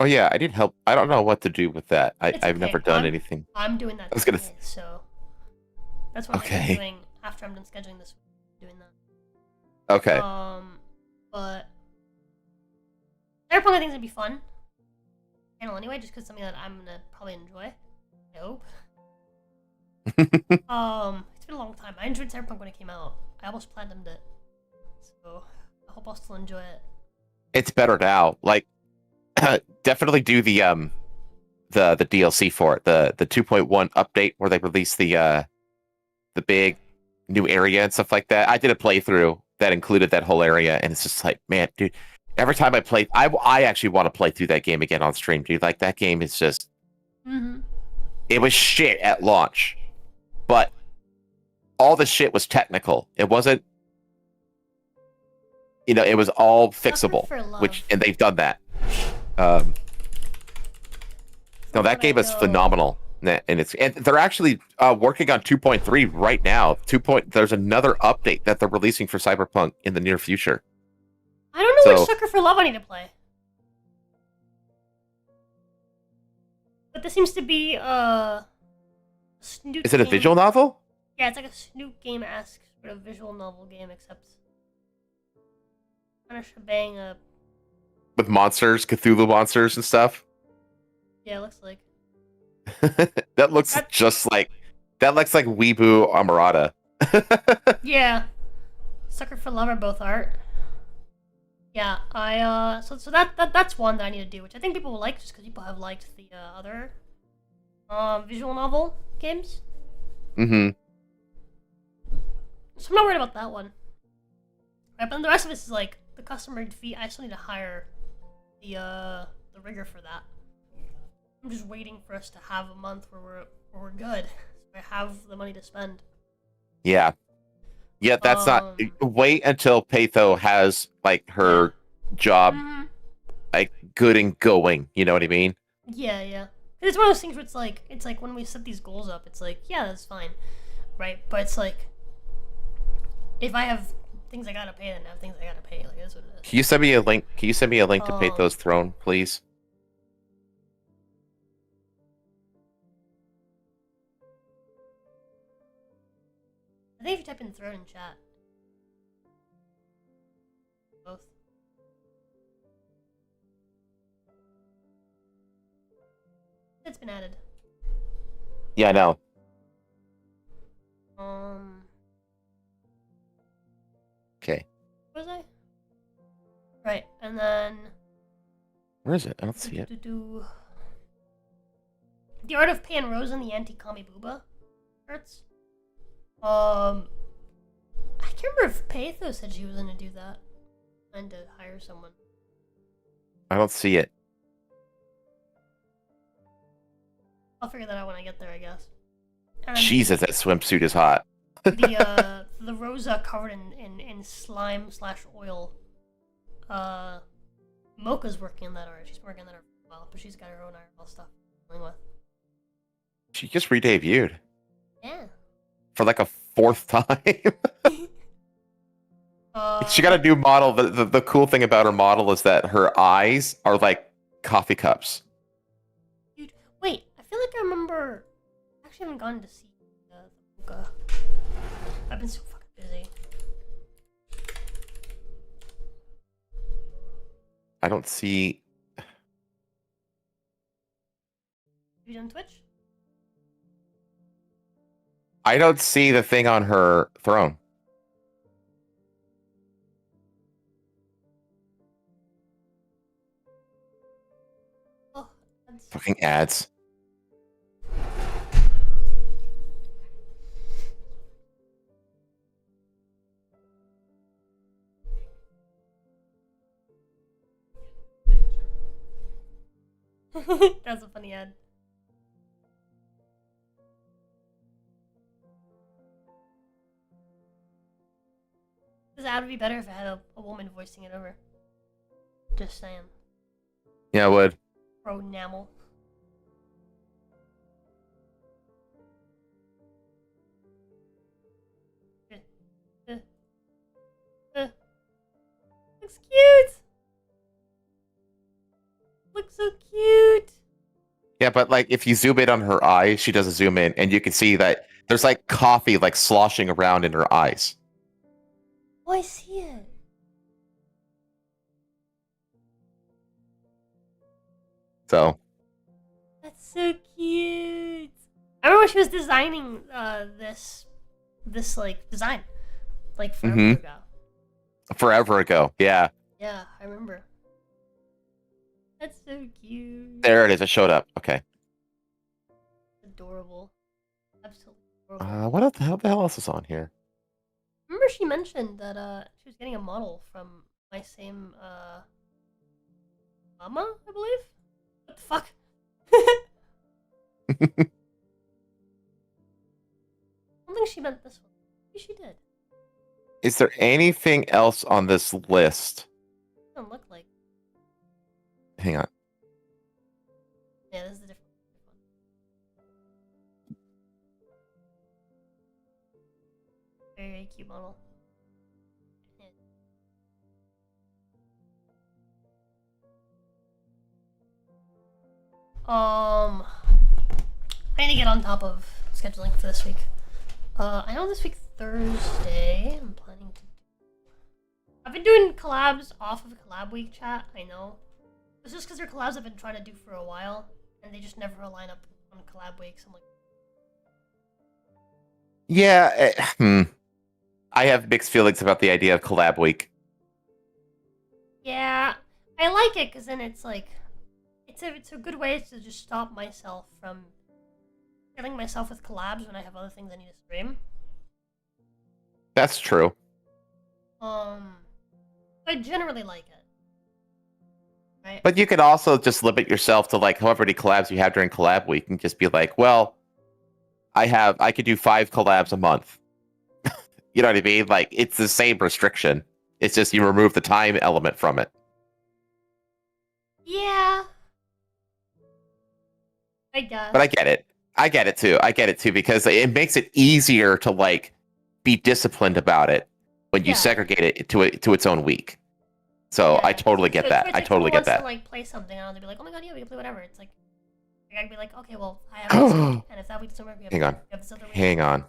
yeah, I need help. I don't know what to do with that. I've never done anything. I'm doing that. I was gonna. So that's what I'm doing after I'm done scheduling this. Doing that. Okay. But Cyberpunk I think is gonna be fun. Channel anyway, just because something that I'm gonna probably enjoy. I hope. It's been a long time. I enjoyed Cyberpunk when it came out. I almost platinumed it, so I hope I'll still enjoy it. It's better now. Like, definitely do the DLC for it. The 2.1 update where they release the big new area and stuff like that. I did a playthrough that included that whole area, and it's just like, man, dude, Every time I play, I actually want to play through that game again on stream, dude. Like that game is just, it was shit at launch, but all the shit was technical. It wasn't, it was all fixable, and they've done that. No, that game is phenomenal, and they're actually working on 2.3 right now. There's another update that they're releasing for Cyberpunk in the near future. I don't know which Sucker for Love I need to play. But this seems to be a Snoop Is it a game. visual novel? Yeah, it's like a Snoop game-esque sort of visual novel game, except kind of shebang. With monsters, Cthulhu monsters and stuff. Yeah, it looks like. That looks like Weebu Amarada. Yeah, Sucker for Love are both art. Yeah, so that's one that I need to do, which I think people will like, just because people have liked the other visual novel games. Mm-hmm. So I'm not worried about that one. Right, but then the rest of it is like the customer fee. I still need to hire the rigger for that. I'm just waiting for us to have a month where we're good. So I have the money to spend. Yeah. Yeah, that's not. Wait until Patho has like her job, like good and going. You know what I mean? Yeah, yeah. It's one of those things where it's like when we set these goals up, it's like, yeah, that's fine, right? But it's like, if I have things I gotta pay, then I have things I gotta pay. Like that's what it is. Can you send me a link? Can you send me a link to Patho's throne, please? I think if you type in throne in chat. Both. It's been added. Yeah, I know. Okay. What was I? Right, and then... Where is it? I don't see it. The Art of Pan Rose and the Anti-Kami Booba shirts. I can't remember if Patho said she was gonna do that. And to hire someone. I don't see it. I'll figure that out when I get there, I guess. Jesus, that swimsuit is hot. The Rosa covered in slime / oil. Mocha's working on that art. She's working on that art for a while, but she's got her own art stuff to deal with. She just re-debuted. Yeah. For like a 4th time. She got a new model. The cool thing about her model is that her eyes are like coffee cups. Dude, wait. I feel like I remember... I actually haven't gone to see the Mocha. I've been so fucking busy. I don't see... You done Twitch? I don't see the thing on her throne. Oh, that's... Fucking ads. That's a funny ad. This ad would be better if it had a woman voicing it over. Just saying. Yeah, I would. Pro enamel. Looks cute! Looks so cute! Yeah, but like if you zoom in on her eyes, she doesn't zoom in, and you can see that there's like coffee like sloshing around in her eyes. Oh, I see it. So. That's so cute. I remember when she was designing this like design, like forever ago. Forever ago, yeah. Yeah, I remember. That's so cute. There it is. It showed up. Okay. Adorable. Absolutely adorable. What the hell else is on here? Remember she mentioned that she was getting a model from my same Mama, I believe. What the fuck? I don't think she meant this one. Maybe she did. Is there anything else on this list? Doesn't look like. Hang on. Yeah, this is a different one. Very, very cute model. Yeah. I need to get on top of scheduling for this week. I know this week Thursday, I'm planning to. I've been doing collabs off of collab week chat. I know. It's just because they're collabs I've been trying to do for a while, and they just never line up on collab weeks. I'm like, Yeah, I have mixed feelings about the idea of collab week. yeah, I like it because then it's like, it's a good way to just stop myself from killing myself with collabs when I have other things I need to stream. That's true. I generally like it. Right? But you could also just limit yourself to like however many collabs you have during collab week and just be like, well, I could do 5 collabs a month. You know what I mean? Like, it's the same restriction. It's just you remove the time element from it. Yeah. I guess. But I get it. I get it too, because it makes it easier to like be disciplined about it when you Yeah. segregate it to its own week. So Yeah. I totally get So that. if I totally someone get wants that. to like play something, and they'll be like, "Oh my god, yeah, we can play whatever." It's like I gotta be like, "Okay, well, I have this week, and if that week doesn't work, we have, Hang on. we have this other week." Hang on.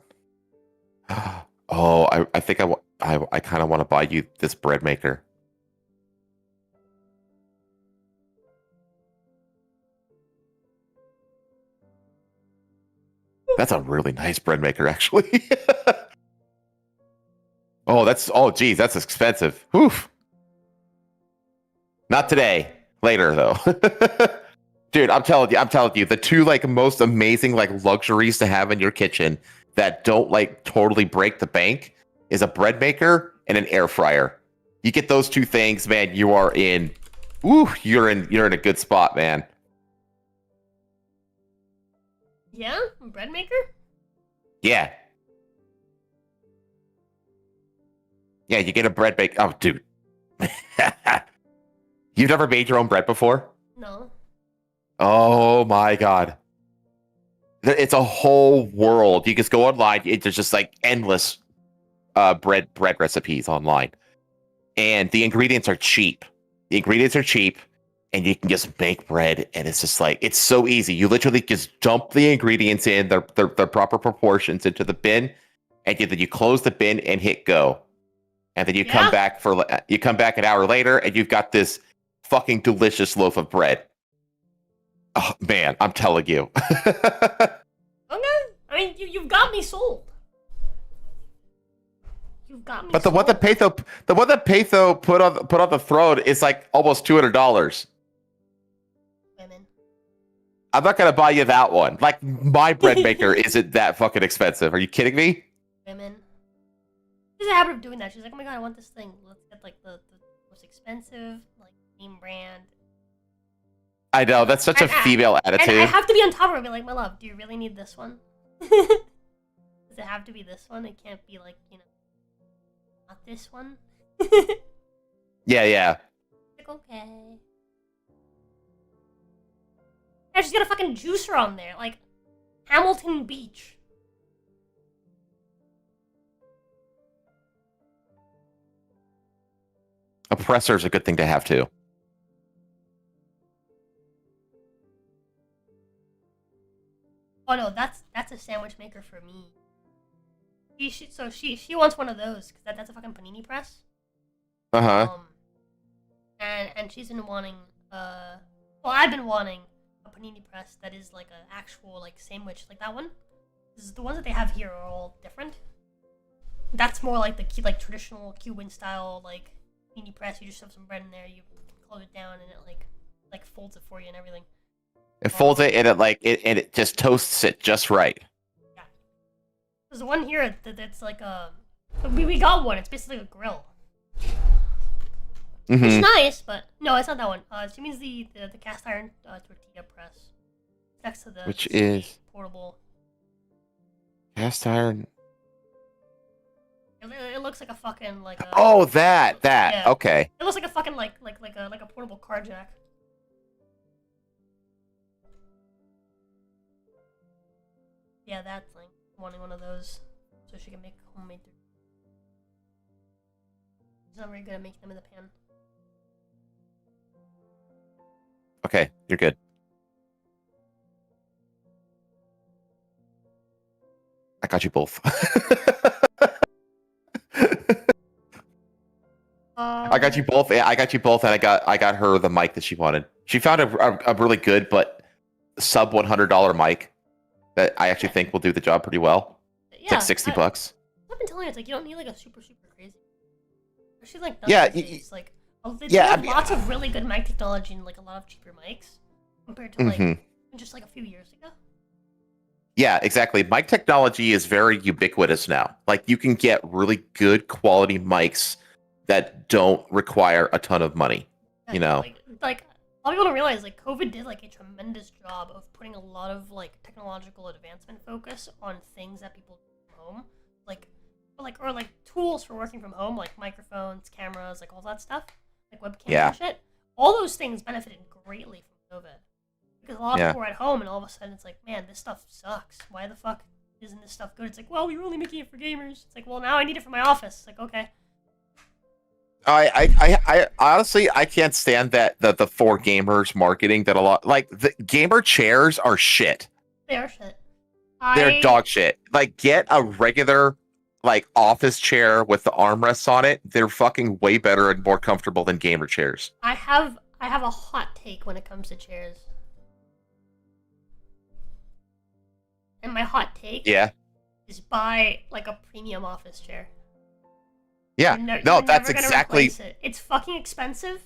Oh, I think I kind of want to buy you this bread maker. That's a really nice bread maker, actually. Geez, that's expensive. Whew. Not today. Later, though. Dude, I'm telling you, the two like most amazing like luxuries to have in your kitchen that don't like totally break the bank is a bread maker and an air fryer. You get those two things, man, you're in a good spot, man. Yeah, bread maker. Yeah. Yeah, you get a bread bake. Oh, dude. You've never made your own bread before? No. Oh my god. It's a whole world. You just go online. There's just like endless bread recipes online. And the ingredients are cheap. And you can just make bread, and it's just like, it's so easy. You literally just dump the ingredients in their proper proportions into the bin, and then you close the bin and hit go. And then you come back an hour later, and you've got this fucking delicious loaf of bread. Oh man, I'm telling you. Okay. I mean, you've got me sold. You've got me. But the one that Patho put on the throne is like almost $200. Women. I'm not gonna buy you that one. Like, my bread maker isn't that fucking expensive. Are you kidding me? Women. She's a habit of doing that. She's like, "Oh my god, I want this thing. Let's get like the most expensive, like name brand." I know, that's such a female And attitude. I have to be on top of her and be like, "My love, do you really need this one? Does it have to be this one? It can't be like, not this one." Yeah. Like, okay. Yeah, she's got a fucking juicer on there, like Hamilton Beach. A presser is a good thing to have too. Oh no, that's a sandwich maker for me. She wants one of those because that's a fucking panini press. And she's been wanting I've been wanting a panini press that is like an actual like sandwich like that one. The ones that they have here are all different. That's more like the like traditional Cuban style like panini press. You just shove some bread in there, you close it down, and it like folds it for you and everything. It folds it and it just toasts it just right. Yeah. There's the one here that's like we got one. It's basically a grill. Hmm. It's nice, but no, it's not that one. She means the cast iron tortilla press. It's next to the Which the is portable. cast iron. It looks like a fucking like a. Oh, that. Yeah. Okay. It looks like a fucking like a portable car jack. Yeah, that thing. Wanting one of those so she can make homemade. She's not very good at making them in the pan. Okay, you're good. I got you both. I got you both. I got you both, and I got her the mic that she wanted. She found a really good but sub $100 mic that I actually think will do the job pretty well. It's Yeah, like $60. I've been telling you, it's like you don't need like a super crazy. She's like Yeah, it's like they yeah, have I mean, lots of really good mic technology and like a lot of cheaper mics compared to like Mhm. just like a few years ago. Yeah, exactly. Mic technology is very ubiquitous now. Like you can get really good quality mics that don't require a ton of money. Yeah, You know? like a lot of people don't realize like COVID did like a tremendous job of putting a lot of like technological advancement focus on things that people do from home, or like tools for working from home, like microphones, cameras, like all that stuff, like webcams Yeah. and shit. All those things benefited greatly from COVID because a lot of Yeah. people were at home, and all of a sudden it's like, man, this stuff sucks. Why the fuck isn't this stuff good? It's like, well, we were only making it for gamers. It's like, well, now I need it for my office. It's like, okay. I honestly I can't stand that the for gamers marketing that a lot like the gamer chairs are shit. They are shit. They're dog shit. Like get a regular like office chair with the armrests on it. They're fucking way better and more comfortable than gamer chairs. I have a hot take when it comes to chairs. And my hot take Yeah. is buy like a premium office chair. Yeah. You're No, you're that's never gonna exactly replace it. It's fucking expensive.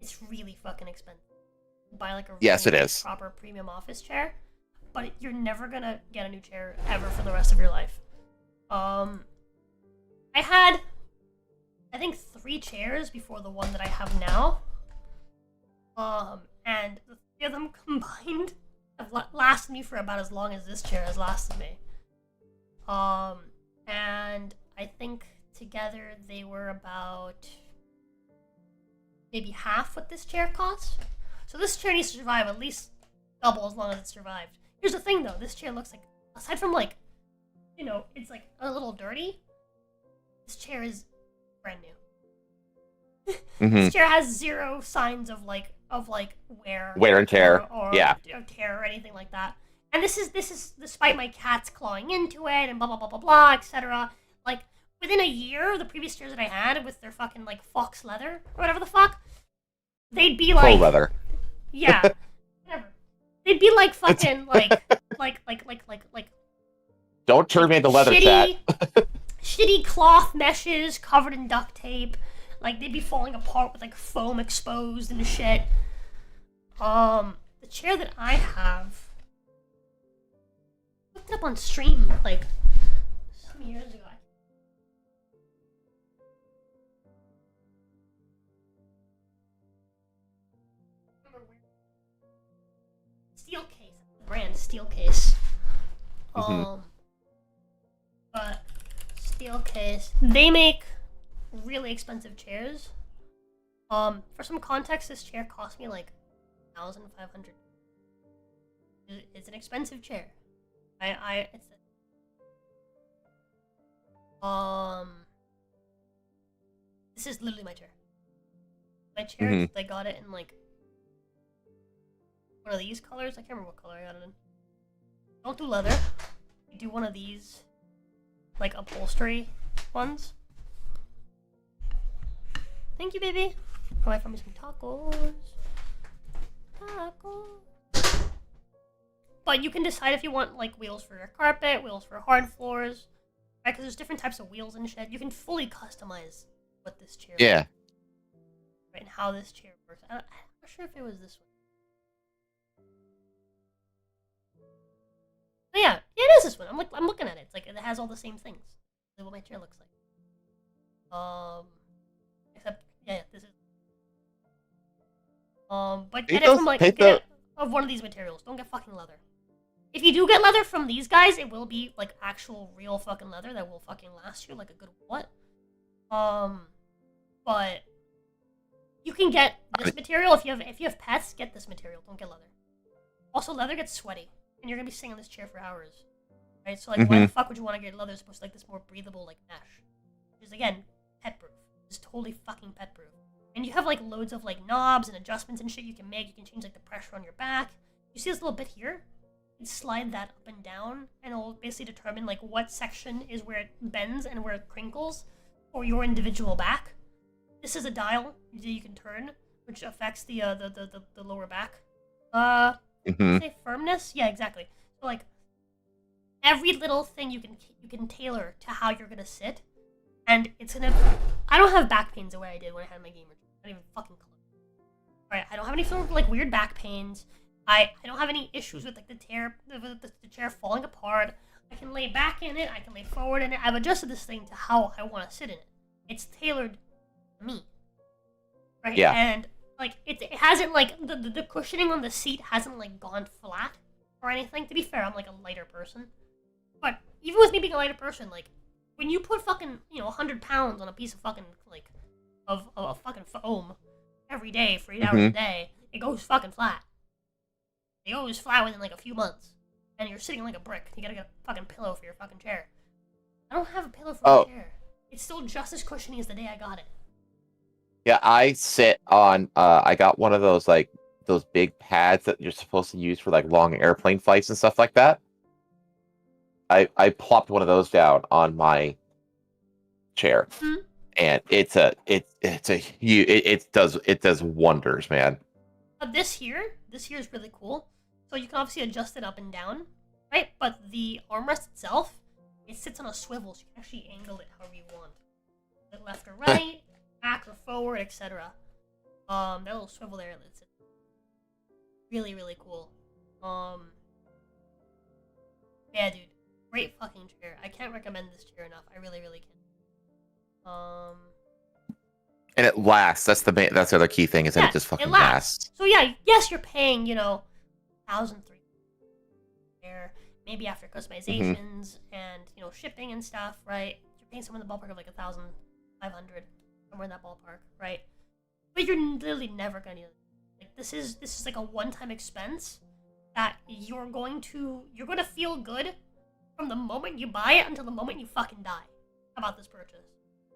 It's really fucking expensive. Buy like a Yes, really it is. proper premium office chair, but you're never gonna get a new chair ever for the rest of your life. I had, I think 3 chairs before the one that I have now. And the 3 of them combined have lasted me for about as long as this chair has lasted me. And I think together they were about maybe half what this chair cost. So this chair needs to survive at least double as long as it survived. Here's the thing though, this chair looks like, aside from like, you know, it's like a little dirty, this chair is brand new. Mhm. This chair has 0 signs of wear Wear and tear. or Yeah. tear or anything like that. And this is despite my cats clawing into it and blah blah blah blah blah, etc. Like within a year, the previous chairs that I had with their fucking like fox leather or whatever the fuck, they'd be like Faux leather. yeah, whatever. They'd be like fucking like Don't turn me into leather shitty, chat. shitty cloth meshes covered in duct tape. Like they'd be falling apart with like foam exposed and shit. The chair that I have, I looked it up on stream like some years ago. Steel case, brand steel case. Mhm. But steel case, they make really expensive chairs. For some context, this chair cost me like $1,500. It's an expensive chair. This is literally my chair. My chair, Mhm. I got it in like one of these colors. I can't remember what color I got it in. Don't do leather. You do one of these, like upholstery ones. Thank you, baby. Oh, I found me some tacos. Tacos. But you can decide if you want like wheels for your carpet, wheels for hard floors, right? Because there's different types of wheels and shit. You can fully customize what this chair. Yeah. Is, right, and how this chair works. I'm not sure if it was this one. But yeah, it is this one. I'm looking at it. It's like it has all the same things. That's what my chair looks like. Except yeah, this is But Paint get it from those- like paint get it of one of these materials. Don't get fucking leather. If you do get leather from these guys, it will be like actual real fucking leather that will fucking last you like a good what? But you can get this material if you have pets. Get this material. Don't get leather. Also, leather gets sweaty, and you're gonna be sitting in this chair for hours, right? So like, why the fuck would you want to get leather as opposed to like this more breathable like mesh? Which is again pet proof. It's totally fucking pet proof. And you have like loads of like knobs and adjustments and shit you can make. You can change like the pressure on your back. You see this little bit here? You slide that up and down, and it'll basically determine like what section is where it bends and where it crinkles for your individual back. This is a dial that you can turn, which affects the lower back. Say firmness? Yeah, exactly. So like every little thing you can tailor to how you're gonna sit, and it's gonna. I don't have back pains the way I did when I had my gamer. Not even fucking close. Alright, I don't have any sort of like weird back pains. I don't have any issues with like the chair falling apart. I can lay back in it. I can lay forward in it. I've adjusted this thing to how I want to sit in it. It's tailored to me, right? Yeah. And like it hasn't like the cushioning on the seat hasn't like gone flat or anything. To be fair, I'm like a lighter person, but even with me being a lighter person, like when you put fucking 100 pounds on a piece of fucking like of fucking foam every day for 8 hours a day, it goes fucking flat. It goes flat within like a few months, and you're sitting like a brick. You gotta get a fucking pillow for your fucking chair. I don't have a pillow for my chair. It's still just as cushiony as the day I got it. Yeah, I sit on. I got one of those like those big pads that you're supposed to use for like long airplane flights and stuff like that. I plopped one of those down on my chair, and it does wonders, man. This here is really cool. So you can obviously adjust it up and down, right? But the armrest itself, it sits on a swivel, so you can actually angle it however you want. Like left or right, back or forward, etc. That little swivel there, that's really, really cool. Yeah, dude, great fucking chair. I can't recommend this chair enough. I really, really can. And it lasts. That's the other key thing is that it just fucking lasts. So yeah, yes, you're paying, $1,300 there, maybe after customizations and shipping and stuff, right? You're paying somewhere in the ballpark of like $1,500, somewhere in that ballpark, right? But you're literally never gonna need it. Like this is like a one-time expense that you're going to feel good from the moment you buy it until the moment you fucking die about this purchase.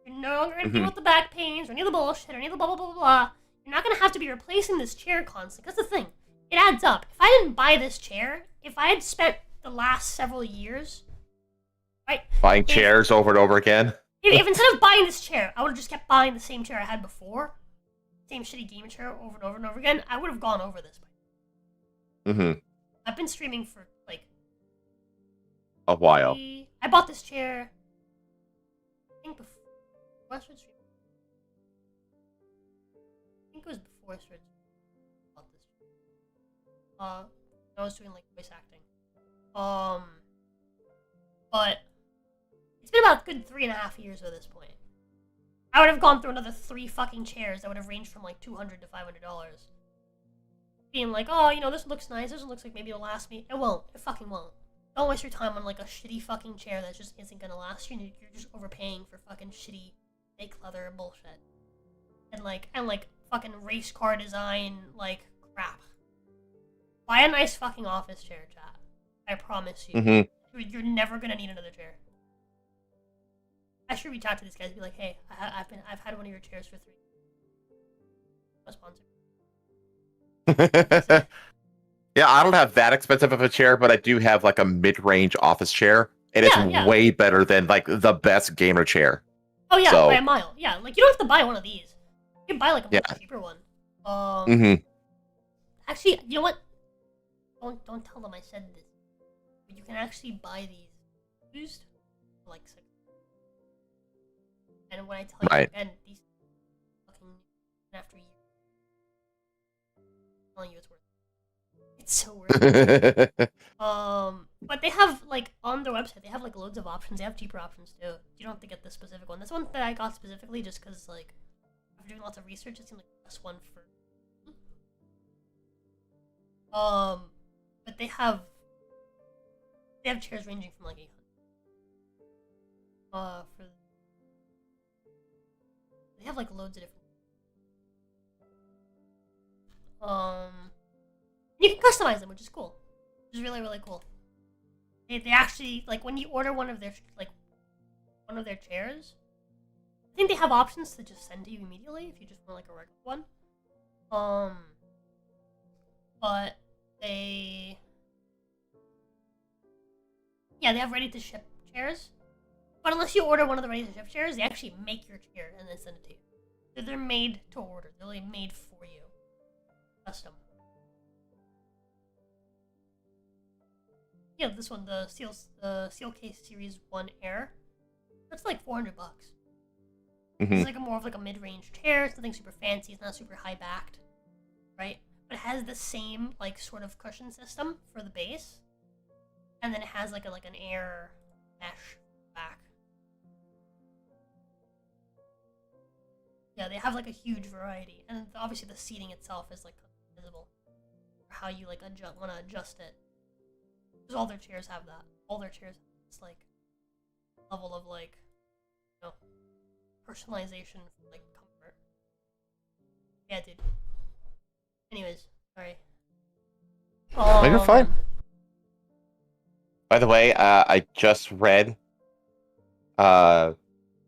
You're no longer going to deal with the back pains or any of the bullshit or any of the blah, blah, blah, blah. You're not going to have to be replacing this chair constantly. That's the thing. It adds up. If I didn't buy this chair, if I had spent the last several years, right? Buying chairs over and over again? If instead of buying this chair, I would have just kept buying the same chair I had before, same shitty gaming chair over and over and over again, I would have gone over this. I've been streaming for, like... a while. I bought this chair, I think before I started streaming. I think it was before I started bought this chair. I was doing, like, voice acting. But it's been about a good 3.5 years at this point. I would have gone through another 3 fucking chairs that would have ranged from, like, $200 to $500. Being like, oh, this looks nice, this one looks like maybe it'll last me. It won't. It fucking won't. Don't waste your time on, like, a shitty fucking chair that just isn't gonna last you, and you're just overpaying for fucking shitty fake leather bullshit. And, like, fucking race car design, like, crap. Buy a nice fucking office chair, chat. I promise you. You're never gonna need another chair. I should reach out to these guys and be like, hey, I've had one of your chairs for 3 years. No sponsor. Yeah, I don't have that expensive of a chair, but I do have like a mid-range office chair, and it's way better than like the best gamer chair. Oh yeah, by a mile. Yeah, like you don't have to buy one of these. You can buy like a much cheaper one. Actually, you know what? Don't tell them I said this. But you can actually buy these used for like $6. And when I tell you again, these fucking after a year, I'm telling you it's worth it. It's so worth it. But they have like on their website, they have like loads of options. They have cheaper options too. You don't have to get this specific one. This one that I got specifically just because like after doing lots of research, it seemed like the best one for me. But they have chairs ranging from like 800. They have like loads of different. You can customize them, which is cool. Which is really really cool. They actually like when you order one of their chairs. I think they have options to just send to you immediately if you just want like a regular one. But they have ready to ship chairs. But unless you order one of the ready to ship chairs, they actually make your chair and then send it to you. So they're made to order. They're really made for you. Custom. Yeah, this one, the Steel Case Series 1 Air. That's like $400. It's like more of like a mid-range chair. It's nothing super fancy. It's not super high-backed, right? But it has the same like sort of cushion system for the base, and then it has like an air mesh back. Yeah, they have like a huge variety, and obviously the seating itself is like visible for how you like want to adjust it. Because all their chairs have that. All their chairs have this like level of like, you know, personalization for like comfort. Yeah, dude. Anyways, sorry. No, you're fine. By the way, I just read that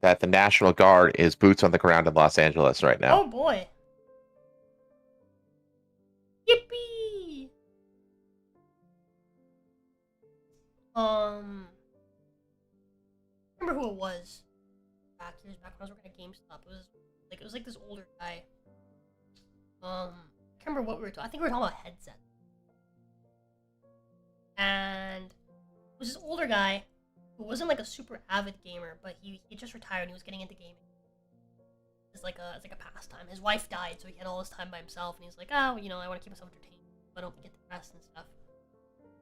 the National Guard is boots on the ground in Los Angeles right now. Oh boy. Yippee! Remember who it was? Years back when I was working at GameStop. It was like this older guy. I can't remember what we were talking. I think we were talking about headset. And it was this older guy who wasn't like a super avid gamer, but he just retired and he was getting into gaming. It's like a pastime. His wife died, so he had all his time by himself, and he's like, oh, you know, I want to keep myself entertained, but I don't get depressed and stuff.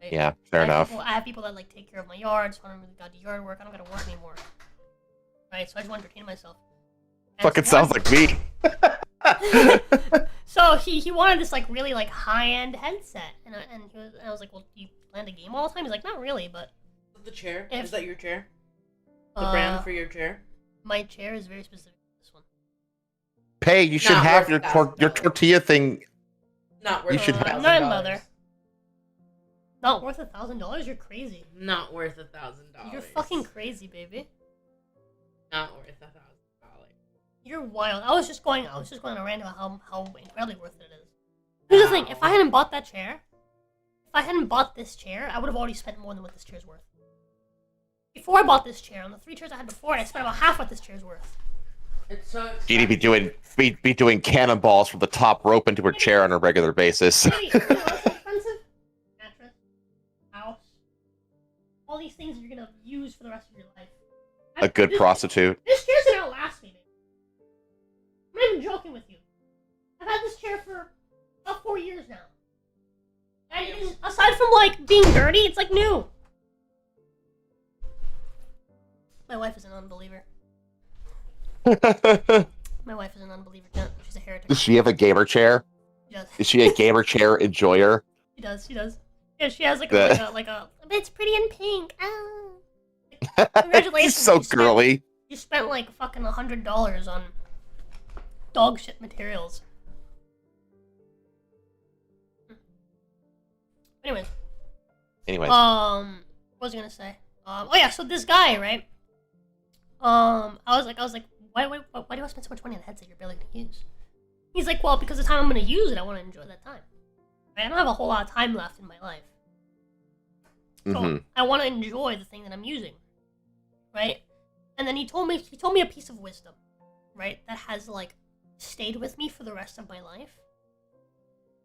Right? Yeah, fair enough. I have people that like take care of my yard, so I don't really gotta do yard work. I don't gotta work anymore. Right, so I just want to entertain myself. And Fucking sounds like me. So he wanted this like really like high end headset, and I was like, well, do you plan to game all the time? He's like, not really, but The chair? If- Is that your chair? The brand for your chair? my chair is very specific to this one. Pay, you should Not have worth your $1,000. tortilla thing. Not worth You should $1,000. None, mother. Not worth $1,000? You're crazy. Not worth $1,000. You're fucking crazy, baby. Not worth $1,000. You're wild. I was just going on a rant about how incredibly worth it is. Here's the thing: if I hadn't bought this chair, I would have already spent more than what this chair's worth. Before I bought this chair, on the 3 chairs I had before, I spent about half what this chair's worth. It's so You'd be doing cannonballs from the top rope into her chair on a regular basis. You know what's expensive? Mattress, house, all these things you're gonna use for the rest of your life. A good prostitute. This chair's gonna outlast me, baby. I'm not even joking with you. I've had this chair for about 4 years now. And it is, aside from like being dirty, it's like new. My wife is an unbeliever. My wife is an unbeliever. She's a heretic. Does she have a gamer chair? She does. Is she a gamer chair enjoyer? She does. Yeah, she has like The- a it's pretty in pink. Oh. Congratulations. She's so you spent- girly. You spent like fucking $100 on dog shit materials. Anyways. Anyways, What was I gonna say? Oh yeah, so this guy, right? I was like, why do I spend so much money on a headset you're barely gonna use? He's like, well, because the time I'm gonna use it, I want to enjoy that time. Right? I don't have a whole lot of time left in my life, so I want to enjoy the thing that I'm using, right? And then he told me a piece of wisdom, right? That has like stayed with me for the rest of my life,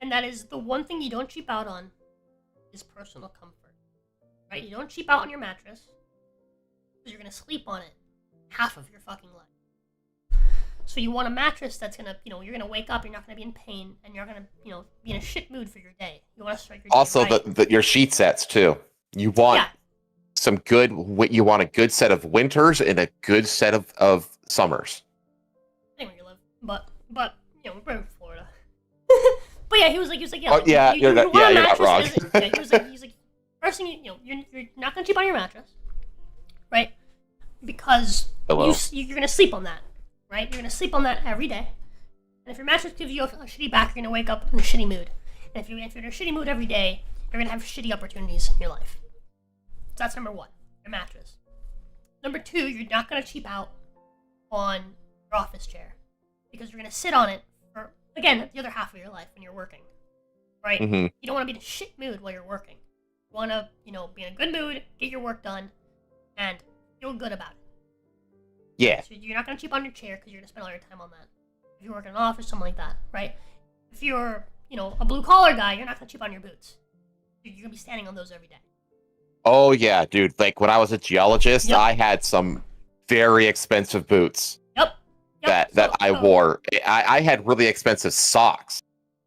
and that is the one thing you don't cheap out on is personal comfort, right? You don't cheap out on your mattress because you're gonna sleep on it half of your fucking life. So you want a mattress that's gonna, you're gonna wake up, you're not gonna be in pain, and you're gonna, be in a shit mood for your day. You want to start your day also right. your sheet sets too. You want Yeah. some good. You want a good set of winters and a good set of summers. Depending where you live, but we're in Florida. But yeah, he was like, yeah, Oh, like, yeah, you you're want not a wrong. mattress, yeah, he's like, first thing you're not gonna cheap on your mattress, right? Because Hello. you're gonna sleep on that, right? You're gonna sleep on that every day. And if your mattress gives you a shitty back, you're gonna wake up in a shitty mood. And if you're in a shitty mood every day, you're gonna have shitty opportunities in your life. So that's number one, your mattress. Number two, you're not gonna cheap out on your office chair because you're gonna sit on it for, again, the other half of your life when you're working, right? Mm-hmm. You don't want to be in a shit mood while you're working. You want to, be in a good mood, get your work done, and feel good about it. Yeah. So you're not gonna cheap on your chair because you're gonna spend all your time on that. If you're working in an office, something like that, right? If you're, a blue collar guy, you're not gonna cheap on your boots. You're gonna be standing on those every day. Oh yeah, dude. Like when I was a geologist, Yep. I had some very expensive boots Yep. that I wore. I had really expensive socks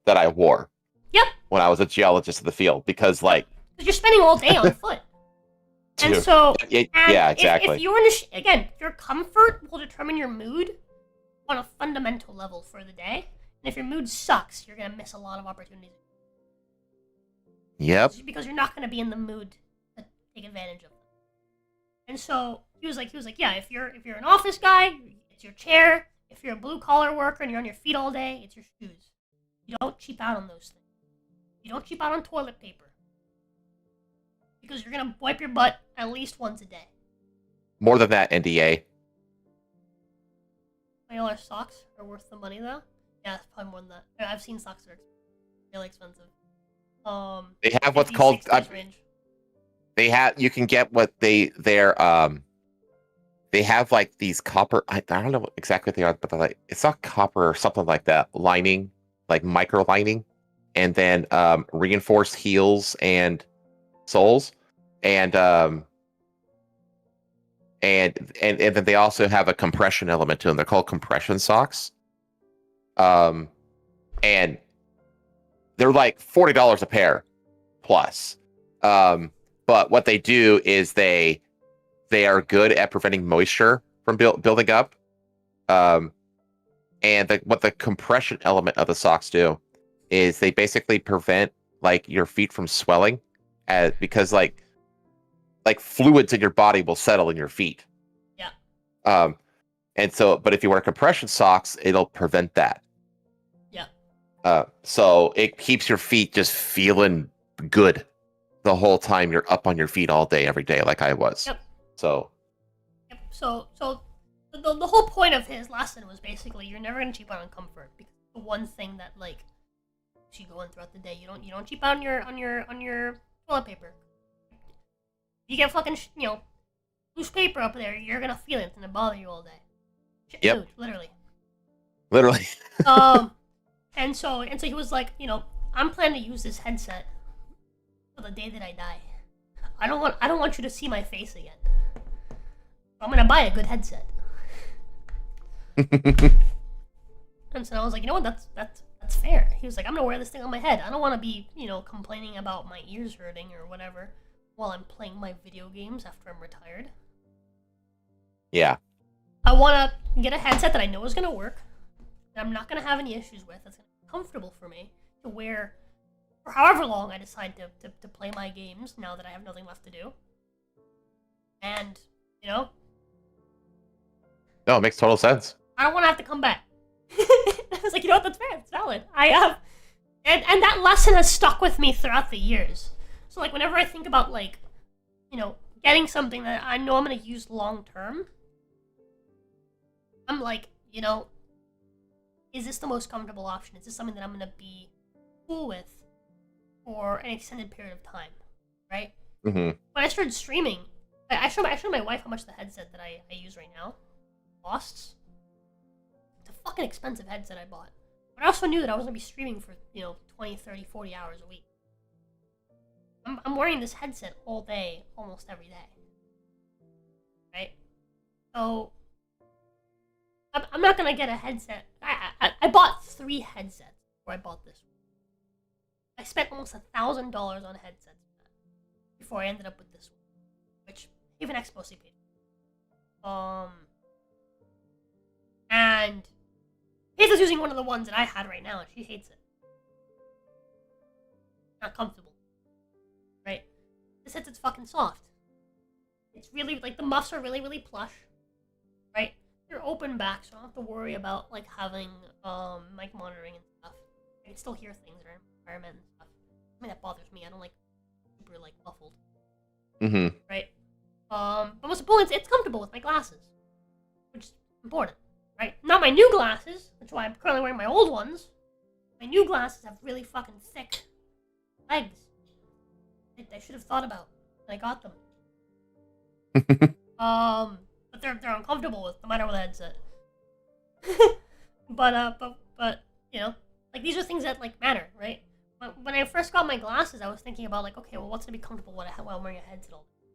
that I wore. Yep. When I was a geologist in the field, because like, Because you're spending all day on foot. And dude, so, yeah, exactly. If you're in again, your comfort will determine your mood on a fundamental level for the day. And if your mood sucks, you're gonna miss a lot of opportunities. Yep. Because you're not gonna be in the mood to take advantage of them. And so he was like, yeah, if you're an office guy, it's your chair. If you're a blue collar worker and you're on your feet all day, it's your shoes. You don't cheap out on those things. You don't cheap out on toilet paper. Because you're gonna wipe your butt at least once a day. More than that, NDA. $20 socks are worth the money though. Yeah, it's probably more than that. I've seen socks that are really expensive. They have what's 50, called. 60s range. You can get what they have like these copper. I don't know exactly what they are, but they're like, it's not copper or something like that. Lining, like micro lining, and then reinforced heels and soles, and then they also have a compression element to them. They're called compression socks. And they're like $40 a pair plus. But what they do is they are good at preventing moisture from building up. And what the compression element of the socks do is they basically prevent like your feet from swelling, because like fluids in your body will settle in your feet. Yeah. And so, but if you wear compression socks, it'll prevent that. Yeah. So it keeps your feet just feeling good the whole time you're up on your feet all day, every day, like I was. Yep. So. Yep. So the whole point of his lesson was basically you're never gonna cheap out on comfort, because the one thing that like you go in throughout the day, you don't cheap out on your toilet paper. You get fucking loose paper up there, you're gonna feel it. It's gonna bother you all day. Shit, Yep. Dude, literally. Literally. And so he was like, I'm planning to use this headset for the day that I die. I don't want you to see my face again. I'm gonna buy a good headset. And so I was like, you know what? That's fair. He was like, I'm gonna wear this thing on my head. I don't want to be, complaining about my ears hurting or whatever while I'm playing my video games after I'm retired. Yeah. I want to get a headset that I know is gonna work, that I'm not gonna have any issues with. That's gonna be comfortable for me to wear for however long I decide to play my games now that I have nothing left to do. And No, it makes total sense. I don't want to have to come back. I was like, you know what? That's fair. It's valid. I have, and that lesson has stuck with me throughout the years. So like, whenever I think about like, getting something that I know I'm gonna use long term, I'm like, is this the most comfortable option? Is this something that I'm gonna be cool with for an extended period of time, right? Mm-hmm. When I started streaming, I showed my wife how much the headset that I use right now costs. It's a fucking expensive headset I bought. But I also knew that I was going to be streaming for, 20, 30, 40 hours a week. I'm wearing this headset all day, almost every day. Right? So, I'm not going to get a headset. I bought 3 headsets before I bought this one. I spent almost $1,000 on headsets before I ended up with this one, which even X mostly paid. And Hazel's using one of the ones that I had right now, and she hates it. not comfortable. Right? This headset's fucking soft. It's really, like, the muffs are really, really plush. Right? They're open back, so I don't have to worry about, like, having, mic monitoring and stuff. I can still hear things in the environment and stuff. I mean, that bothers me. I don't like super, like, muffled. Mm-hmm. Right? But most importantly, it's comfortable with my glasses. Which is important. Right? Not my new glasses, which is why I'm currently wearing my old ones. My new glasses have really fucking thick legs. I should have thought about when I got them. But they're uncomfortable with no matter what headset. but you know, like these are things that like matter, right? When I first got my glasses, I was thinking about like, okay, well, what's gonna be comfortable while I'm wearing a headset all day?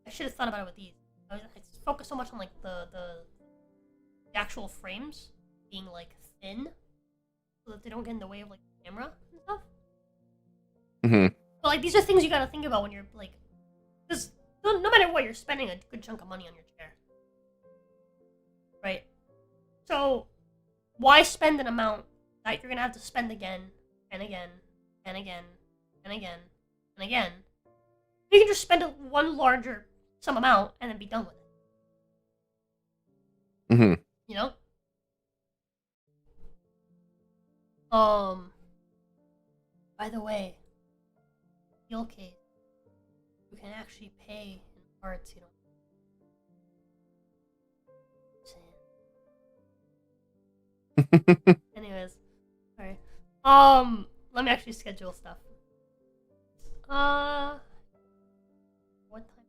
I should have thought about it with these. I focused so much on like the actual frames being like thin, so that they don't get in the way of like the camera and stuff. Mm-hmm. But like these are things you gotta think about when you're like, because no matter what, you're spending a good chunk of money on your chair, right? So why spend an amount that you're gonna have to spend again and again and again and again and again? You can just spend one larger sum amount and then be done with it. Mm-hmm. You know? By the way, steel case, you can actually pay in parts, you know. Anyways, sorry. Let me actually schedule stuff. What time?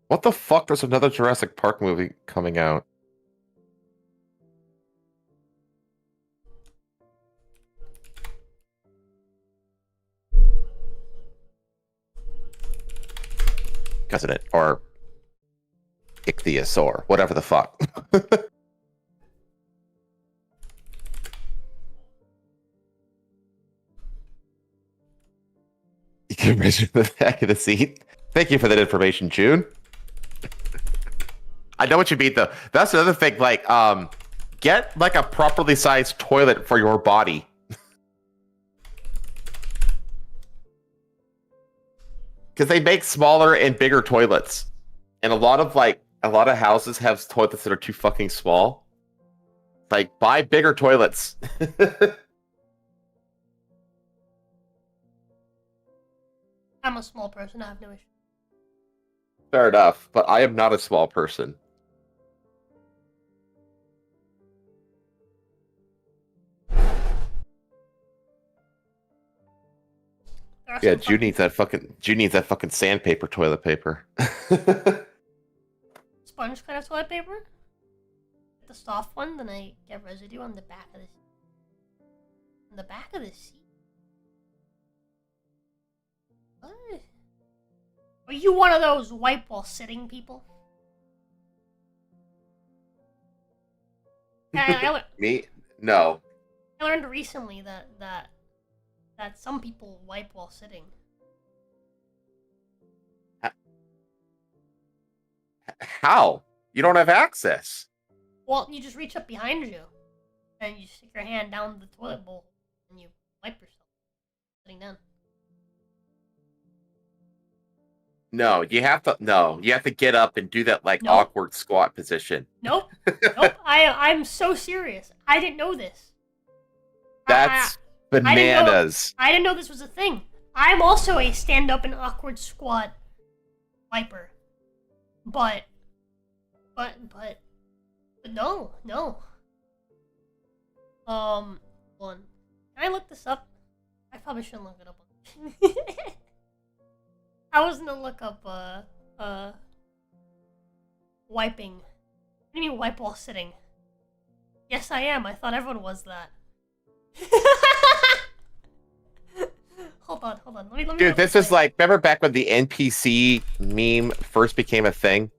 What the fuck? There's another Jurassic Park movie coming out. Doesn't it? Or Ichthyosaur, whatever the fuck. You can measure the back of the seat. Thank you for that information, June. I know what you mean, though. That's another thing. Like, get like a properly sized toilet for your body. Because they make smaller and bigger toilets, and a lot of houses have toilets that are too fucking small. Like, buy bigger toilets. I'm a small person, I have no issue. Fair enough, but I am not a small person. Yeah, Jude needs that fucking sandpaper toilet paper. Sponge kind of toilet paper. Get the soft one, then I get residue on the back of the seat. On the back of the seat. What? Are you one of those wipe while sitting people? Me? No. I learned recently that some people wipe while sitting. How? You don't have access. Well, you just reach up behind you, and you stick your hand down the toilet bowl, and you wipe yourself sitting down. No, you have to get up and do that Nope. awkward squat position. Nope. Nope. I'm so serious. I didn't know this. That's bananas. I didn't know this was a thing. I'm also a stand-up and awkward squat wiper. But no. One. Can I look this up? I probably shouldn't look it up. I was gonna look up, wiping. What do you mean wipe while sitting? Yes, I am. I thought everyone was that. Hold on. Let me Dude, this is like, remember back when the NPC meme first became a thing?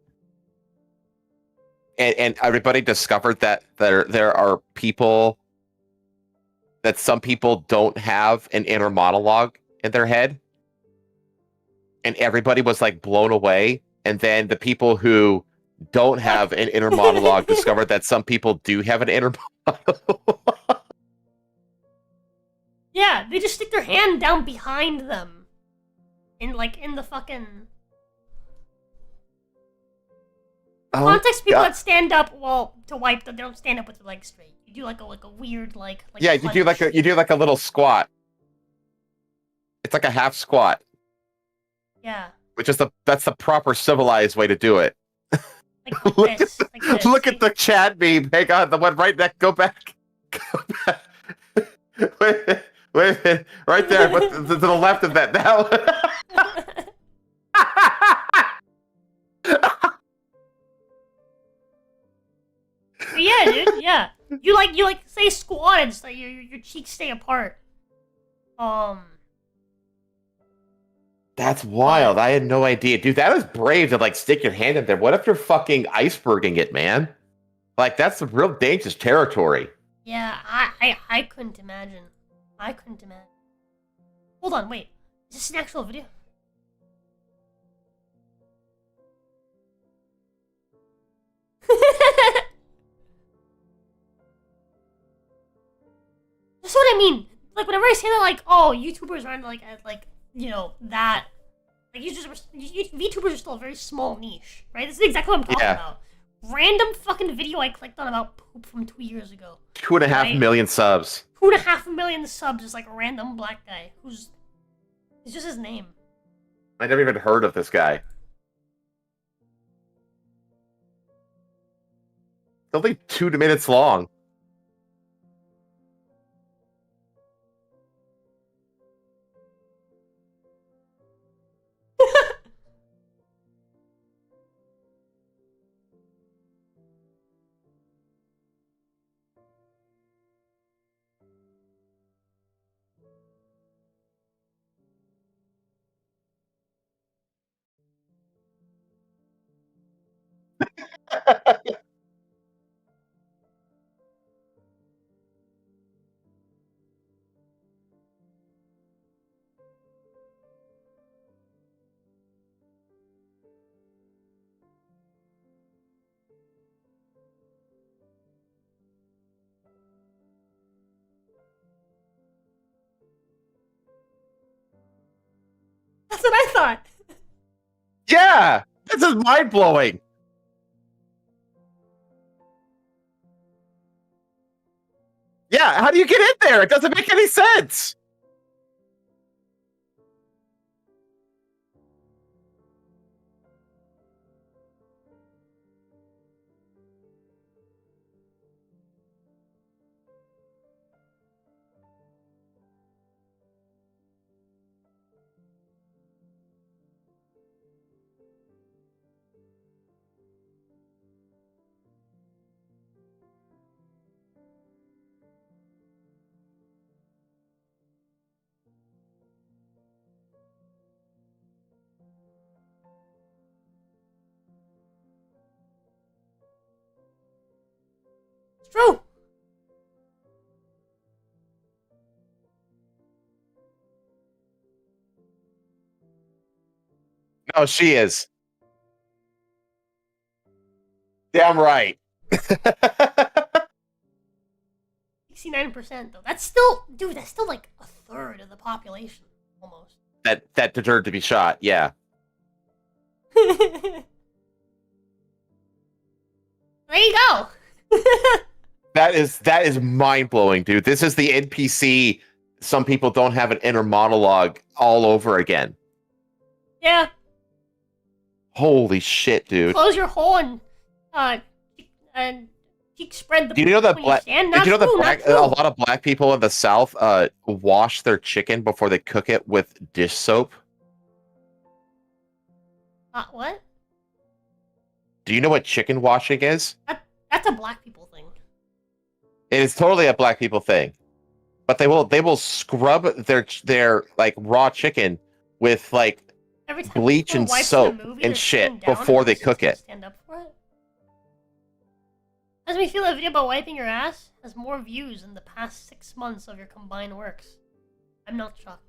And everybody discovered that there are people, that some people don't have an inner monologue in their head. And everybody was like blown away. And then the people who don't have an inner monologue discovered that some people do have an inner monologue. Yeah, they just stick their hand down behind them. In the fucking... Context people that stand up, to wipe, they don't stand up with their legs straight. You do like a weird, yeah, you do like a little squat. It's like a half squat. Yeah. Which is that's the proper civilized way to do it. Like this. Look at the chat meme. Hang on, the one right next. Go back. Wait a minute. Right there, but to the left of that now. Yeah, dude. Yeah. You say squat and so your cheeks stay apart. That's wild. I had no idea. Dude, that was brave to stick your hand in there. What if you're fucking iceberging it, man? That's some real dangerous territory. Yeah, I couldn't imagine. Hold on, wait. Is this an actual video? That's what I mean. Whenever I say that, oh, YouTubers aren't that. VTubers are still a very small niche, right? This is exactly what I'm talking about. Random fucking video I clicked on about poop from 2 years ago. 2.5 million subs. 2.5 million subs is a random black guy who's... It's just his name. I never even heard of this guy. It's only 2 minutes long. That's what I thought. Yeah! This is mind-blowing! Yeah, how do you get in there? It doesn't make any sense! It's true. No, she is. Damn right. 69% though. That's still, dude. That's still a third of the population, almost. That deserved to be shot. Yeah. There you go. That is mind blowing, dude. This is the NPC some people don't have an inner monologue all over again. Yeah. Holy shit, dude. Close your hole and cheek spread the. Do you know that when black? stand. Did you know Not true, that not true. a lot of black people in the South wash their chicken before they cook it with dish soap? What? Do you know what chicken washing is? That's a black people thing. It is totally a black people thing. But they will scrub their like raw chicken with like Every time bleach people and wipe soap the movie, and they're shit sitting down before and they they're cook supposed it. to Stand up for it. Does me feel a video about wiping your ass has more views in the past 6 months of your combined works. I'm not shocked.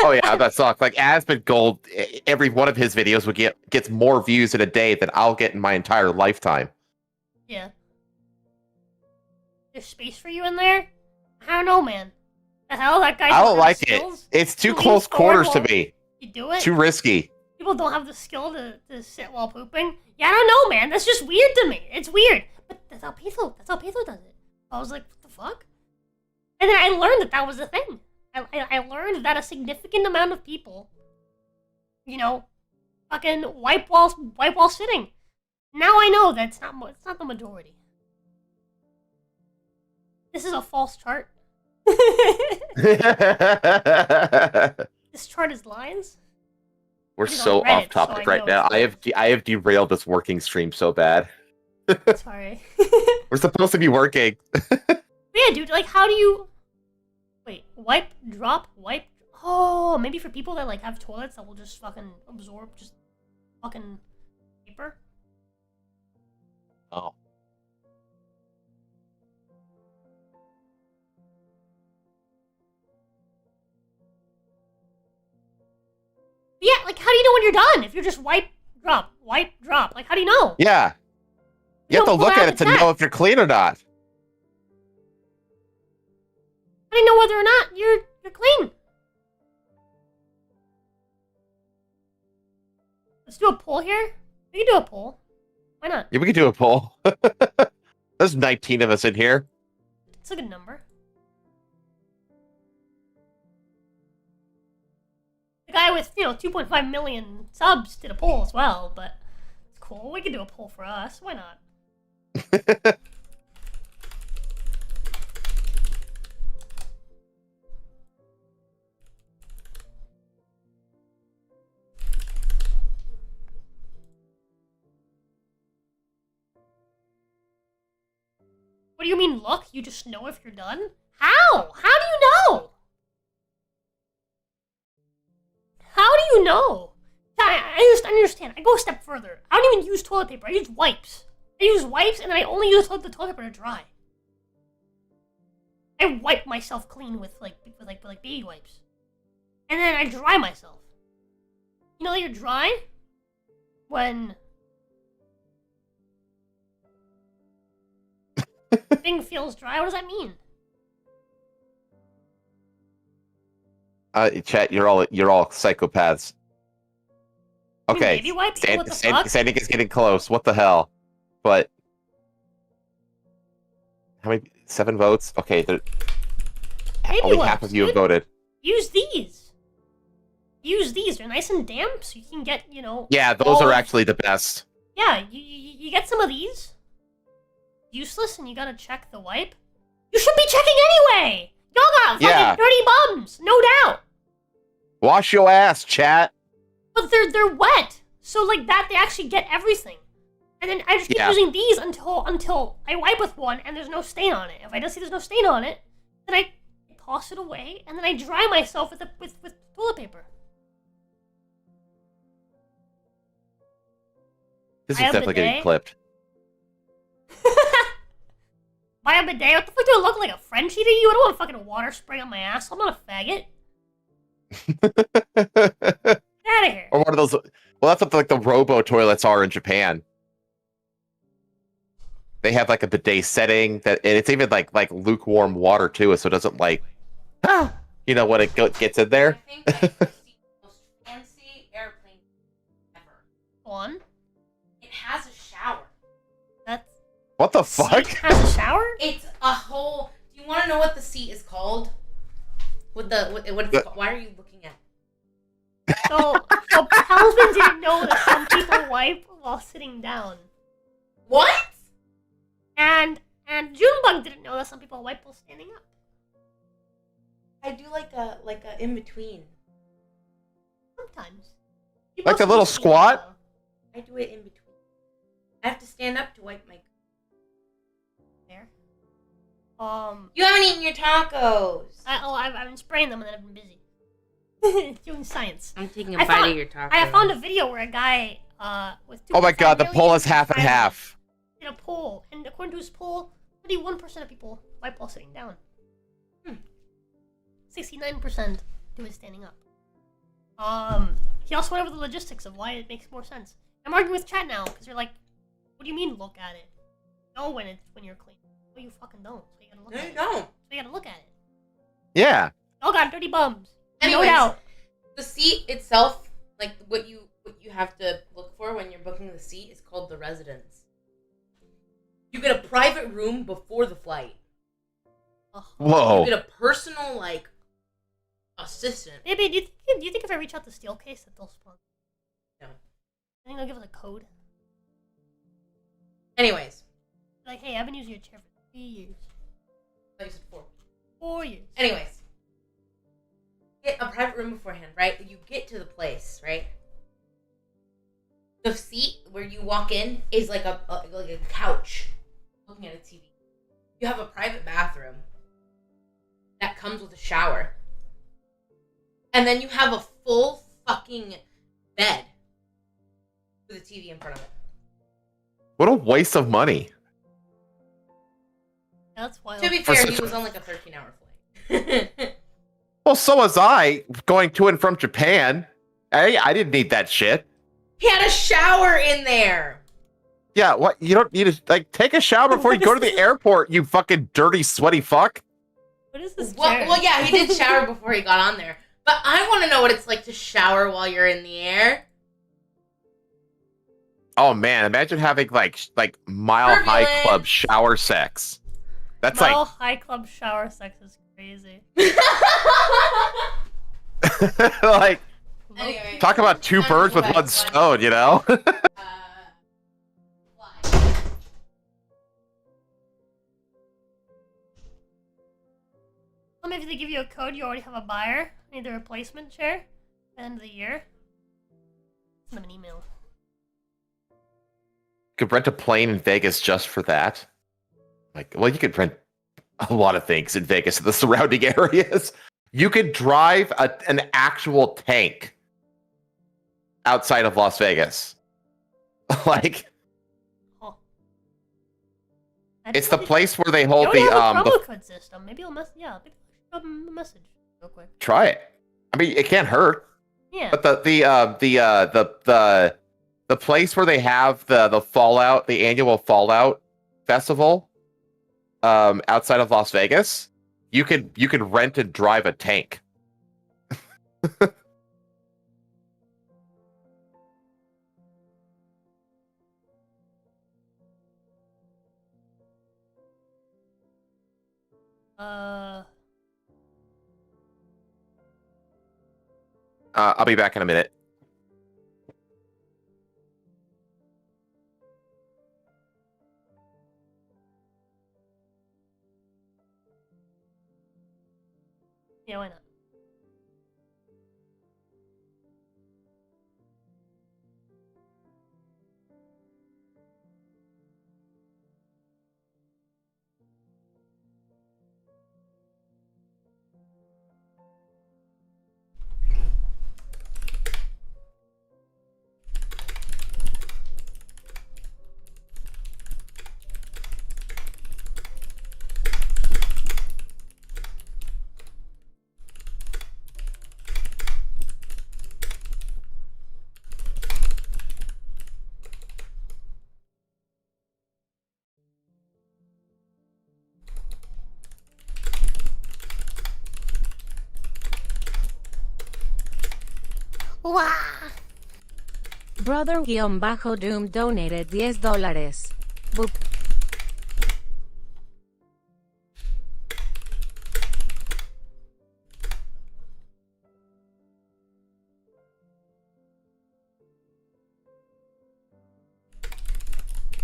Oh yeah, that sucks. Like Asmund Gold, every one of his videos gets more views in a day than I'll get in my entire lifetime. Yeah. There's space for you in there? I don't know, man. The hell, that guy. I don't like it. It's too close quarters to me. You do it? Too risky. People don't have the skill to sit while pooping. Yeah, I don't know, man. That's just weird to me. It's weird. But that's how Petho does it. I was like, what the fuck? And then I learned that was a thing. I learned that a significant amount of people, you know, fucking wipe while sitting. Now I know that it's not the majority. This is a false chart. This chart is lines. We're It's so on Reddit, off topic so I right know now. it's I have derailed this working stream so bad. Sorry. We're supposed to be working. But yeah, dude, like, how do you... Wait, wipe, drop, wipe... Oh, maybe for people that, like, have toilets that will just fucking absorb just fucking paper? Oh. But yeah, like, how do you know when you're done? If you're just wipe, drop, like, how do you know? Yeah. You have to don't pull look out at it the to know tap. if you're clean or not. How do you know whether or not you're clean? Let's do a poll here. We can do a poll. Why not? Yeah, we could do a poll. There's 19 of us in here. It's a good number. The guy with, 2.5 million subs did a poll as well, but it's cool. We can do a poll for us. Why not? What do you mean, look? You just know if you're done? How? How do you know? How do you know? I just understand. I go a step further. I don't even use toilet paper. I use wipes. I use wipes, and then I only use the toilet paper to dry. I wipe myself clean with baby wipes, and then I dry myself. You know that you're dry when thing feels dry. What does that mean? Chat, you're all psychopaths. You mean Okay, baby wipes? What the fuck? Standing is getting close. What the hell? But how many? 7 votes. Okay, Baby only wipes, half of you have dude. voted. Use these. Use these. They're nice and damp, so you can get, Yeah, those all are of- actually the best. Yeah, you get some of these. Useless, and you gotta check the wipe. You should be checking anyway! Y'all got fucking Yeah. dirty bums, no doubt. Wash your ass, chat. But they're wet, so like that they actually get everything. And then I just keep Yeah. using these until I wipe with one and there's no stain on it. If I don't see there's no stain on it, then I toss it away and then I dry myself with toilet paper. This I is have definitely getting bidet. clipped. Buy a bidet? What the fuck do I look like, a Frenchie to you? I don't want fucking water spray on my ass. I'm not a faggot. Get out of here. Or one of those. Well, that's what like the robo toilets are in Japan. They have like a bidet setting that, and it's even like lukewarm water too, so it doesn't like, when it gets in I there. think I just see the most fancy airplane ever. One. It has a shower. That's What the fuck? Seat has a shower? It's a whole. Do you want to know what the seat is called? What it's called? Why are you looking at? So Talisman didn't know that some people wipe while sitting down. What? And Junebug didn't know that some people wipe while standing up. I do like a in between. Sometimes. You Like both a little do squat? though. I do it in between. I have to stand up to wipe my. There. You haven't eaten your tacos. I've been spraying them and then I've been busy. Doing science. I'm taking I a bite found- of your tacos. I found a video where a guy with 2 Oh my god, the poll is half and half. in a poll, and according to his poll, 31% of people wipe while sitting down. 69% do it standing up. He also went over the logistics of why it makes more sense. I'm arguing with chat now because you're like, what do you mean look at it? Know when you're clean. No, you fucking don't. So you gotta look No, at you it. don't. So you gotta look at it. Yeah. Oh god, dirty bums. Anyways, No doubt. the seat itself, like what you have to look for when you're booking the seat, is called the residence. You get a private room before the flight. Ugh. Whoa. You get a personal assistant. Maybe do you think if I reach out to Steelcase that they'll sponsor? No. I think they'll give us a code. Anyways, Like, hey, I've been using your chair for 3 years. I said 4. 4 years. Anyways, get a private room beforehand, right? You get to the place, right? The seat where you walk in is like a couch, looking at a TV. You have a private bathroom that comes with a shower, and then you have a full fucking bed with a TV in front of it. What a waste of money. That's wild. To be For fair, such he was on like a 13-hour flight. Well, so was I going to and from Japan. I didn't need that shit. He had a shower in there. Yeah, what? You don't need to take a shower before you go to the airport, you fucking dirty, sweaty fuck. What is this? Well, chair? well, yeah, he did shower before he got on there. But I want to know what it's like to shower while you're in the air. Oh man, imagine having like Mile High Turbulence. Club shower sex. That's Mile High Club shower sex is crazy. like Anyway, talk about two I'm gonna birds go with back one to stone, you know? fly. Well, maybe if they give you a code, you already have a buyer. Need the replacement chair at the end of the year. Send them an email. Could rent a plane in Vegas just for that. Like, well, you could rent a lot of things in Vegas and the surrounding areas. You could drive an actual tank outside of Las Vegas. Like, Oh. it's the place where they They hold already the have a the. promo code system. Maybe I'll maybe I'll show them a message real quick. Try it. I mean, it can't hurt. Yeah. But the place where they have the Fallout, the annual Fallout festival, outside of Las Vegas, you could rent and drive a tank. I'll be back in a minute. Yeah, why not? Wow. Brother-Doom donated $10. Boop.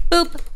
Boop.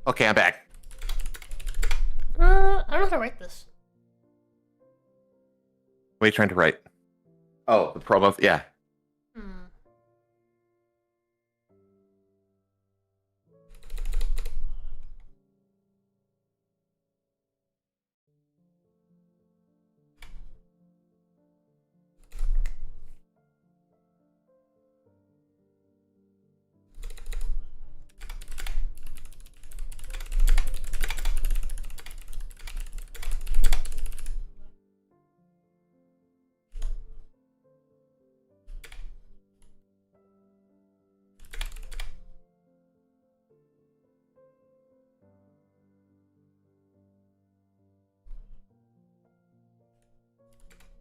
Okay, I'm back. I don't know how to write this. What are you trying to write? Oh, the promo. Yeah. Hmm.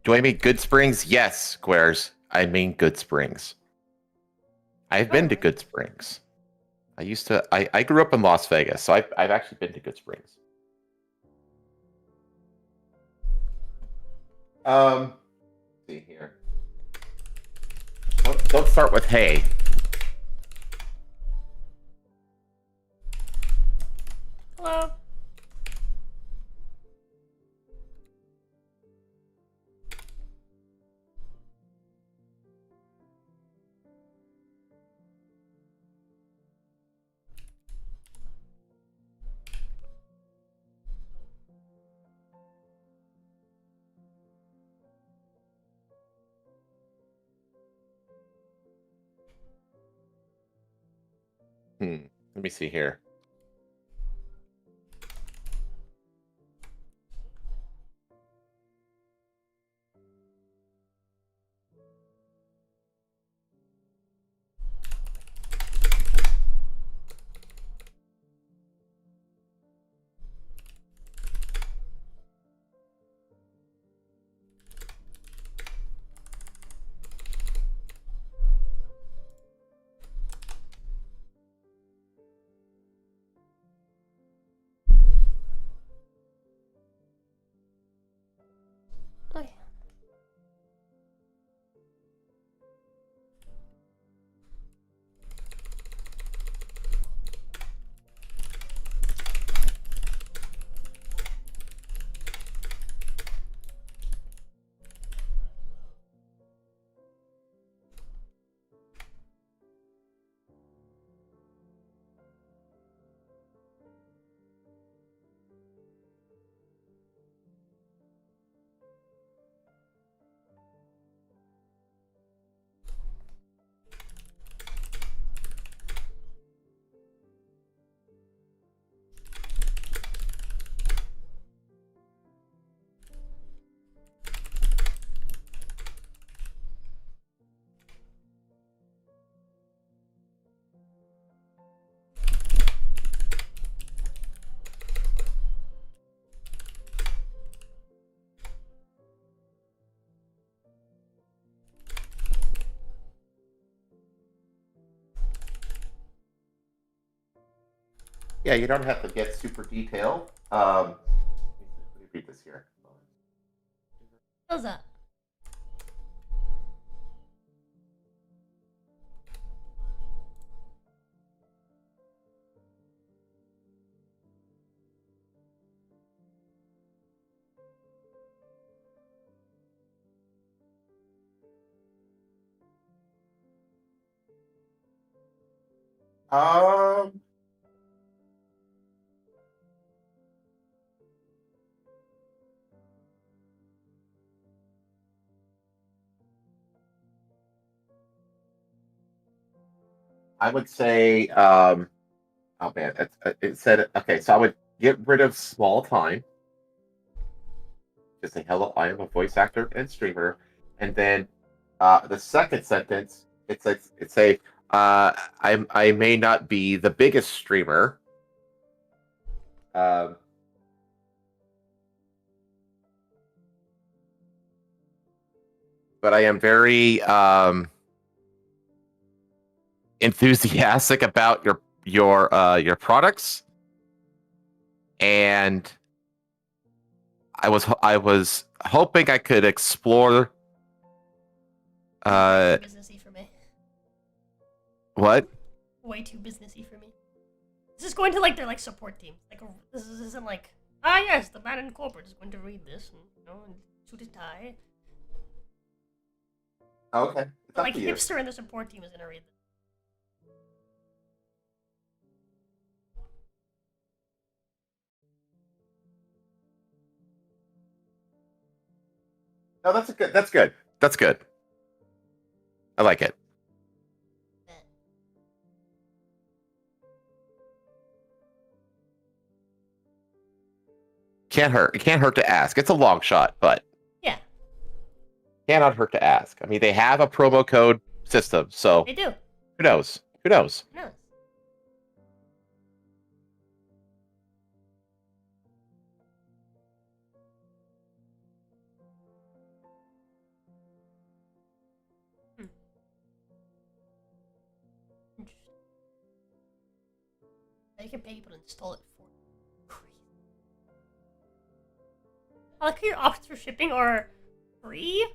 Do I mean Good Springs? Yes, Squares. I mean Good Springs. I've been to Alright. Good Springs. I grew up in Las Vegas, so I've actually been to Good Springs. Let's see here. Don't start with hay. Hello. Let me see here. Oh yeah. Yeah, you don't have to get super detailed. Let me read this here. How's that? Um, I would say, oh man, it said, okay, so I would get rid of small time. Just say, hello, I am a voice actor and streamer. And then the second sentence, it's a, I may not be the biggest streamer. Um, but I am very enthusiastic about your products, and I was hoping I could explore Way too businessy for me. what? Way too businessy for me. This is going to like their like support team. Like this isn't like yes, the man in corporate is going to read this and and suit his tie. Okay, it's But up like to you. hipster in the support team is gonna read this. No, that's good. That's good. That's good. I like it. Can't hurt. It can't hurt to ask. It's a long shot, but Yeah, cannot hurt to ask. I mean, they have a promo code system, so they do. who knows? Who knows? No. You can pay people to install it for crazy. I like how your options for shipping are free,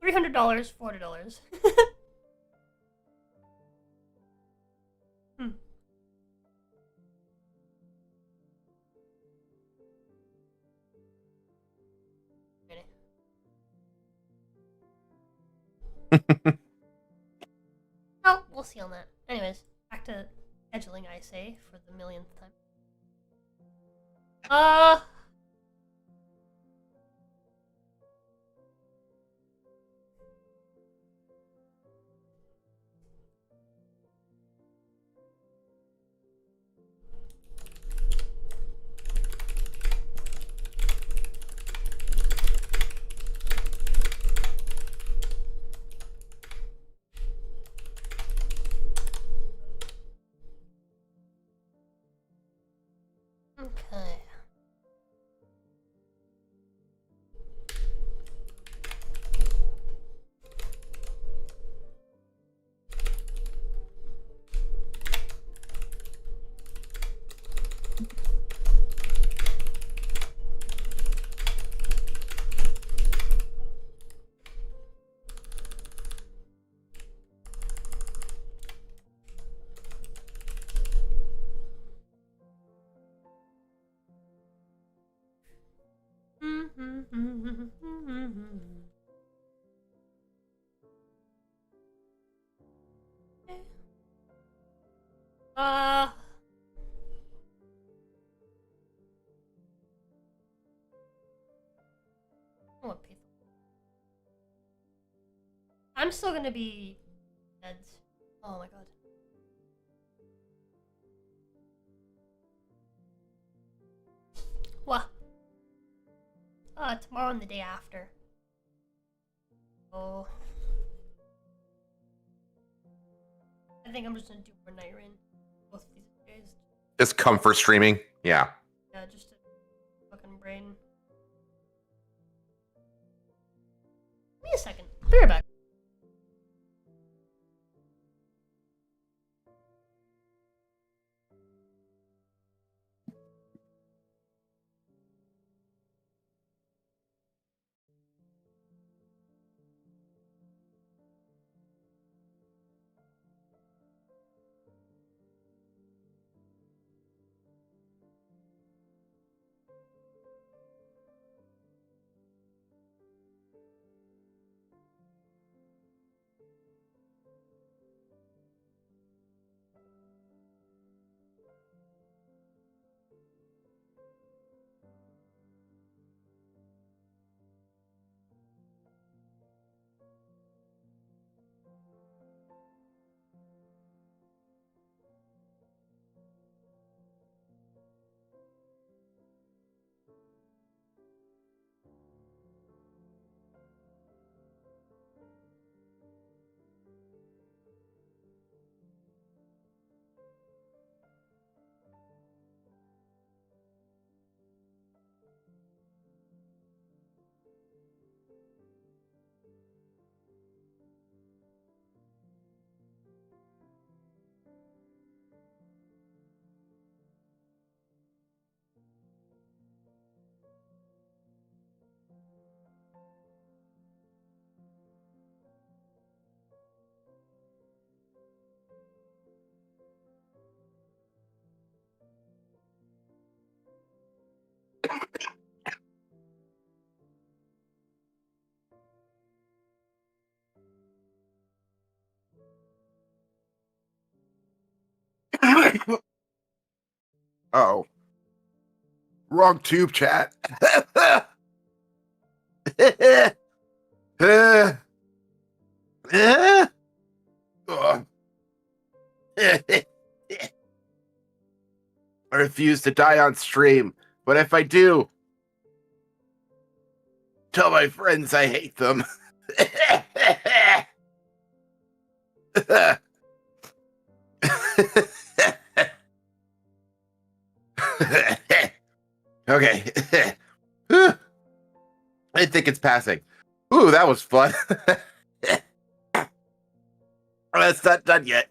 $300, $400. Hmm. Really? Oh, we'll see on that. Anyways, back to scheduling, I say, for the millionth time. Okay. Uh, what pizza? I'm still gonna be dead. Oh my god. What? Tomorrow and the day after. Oh. I think I'm just gonna do one night rain both these days. Just comfort streaming. Yeah. Yeah, just a fucking brain. Give me a second. Be right back. Oh. Wrong tube chat. I refuse to die on stream, but if I do, tell my friends I hate them. Okay. I think it's passing. Ooh, that was fun. That's not done yet.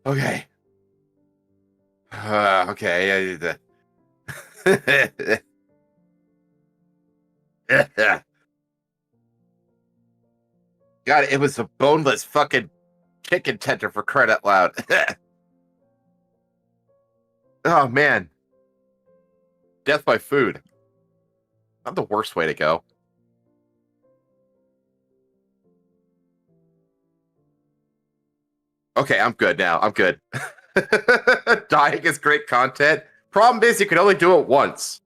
Okay. Okay. I need to. God, it was a boneless fucking chicken tender for crying out loud. Oh man, death by food. Not the worst way to go. Okay, I'm good now. I'm good. Dying is great content. Problem is, you can only do it once.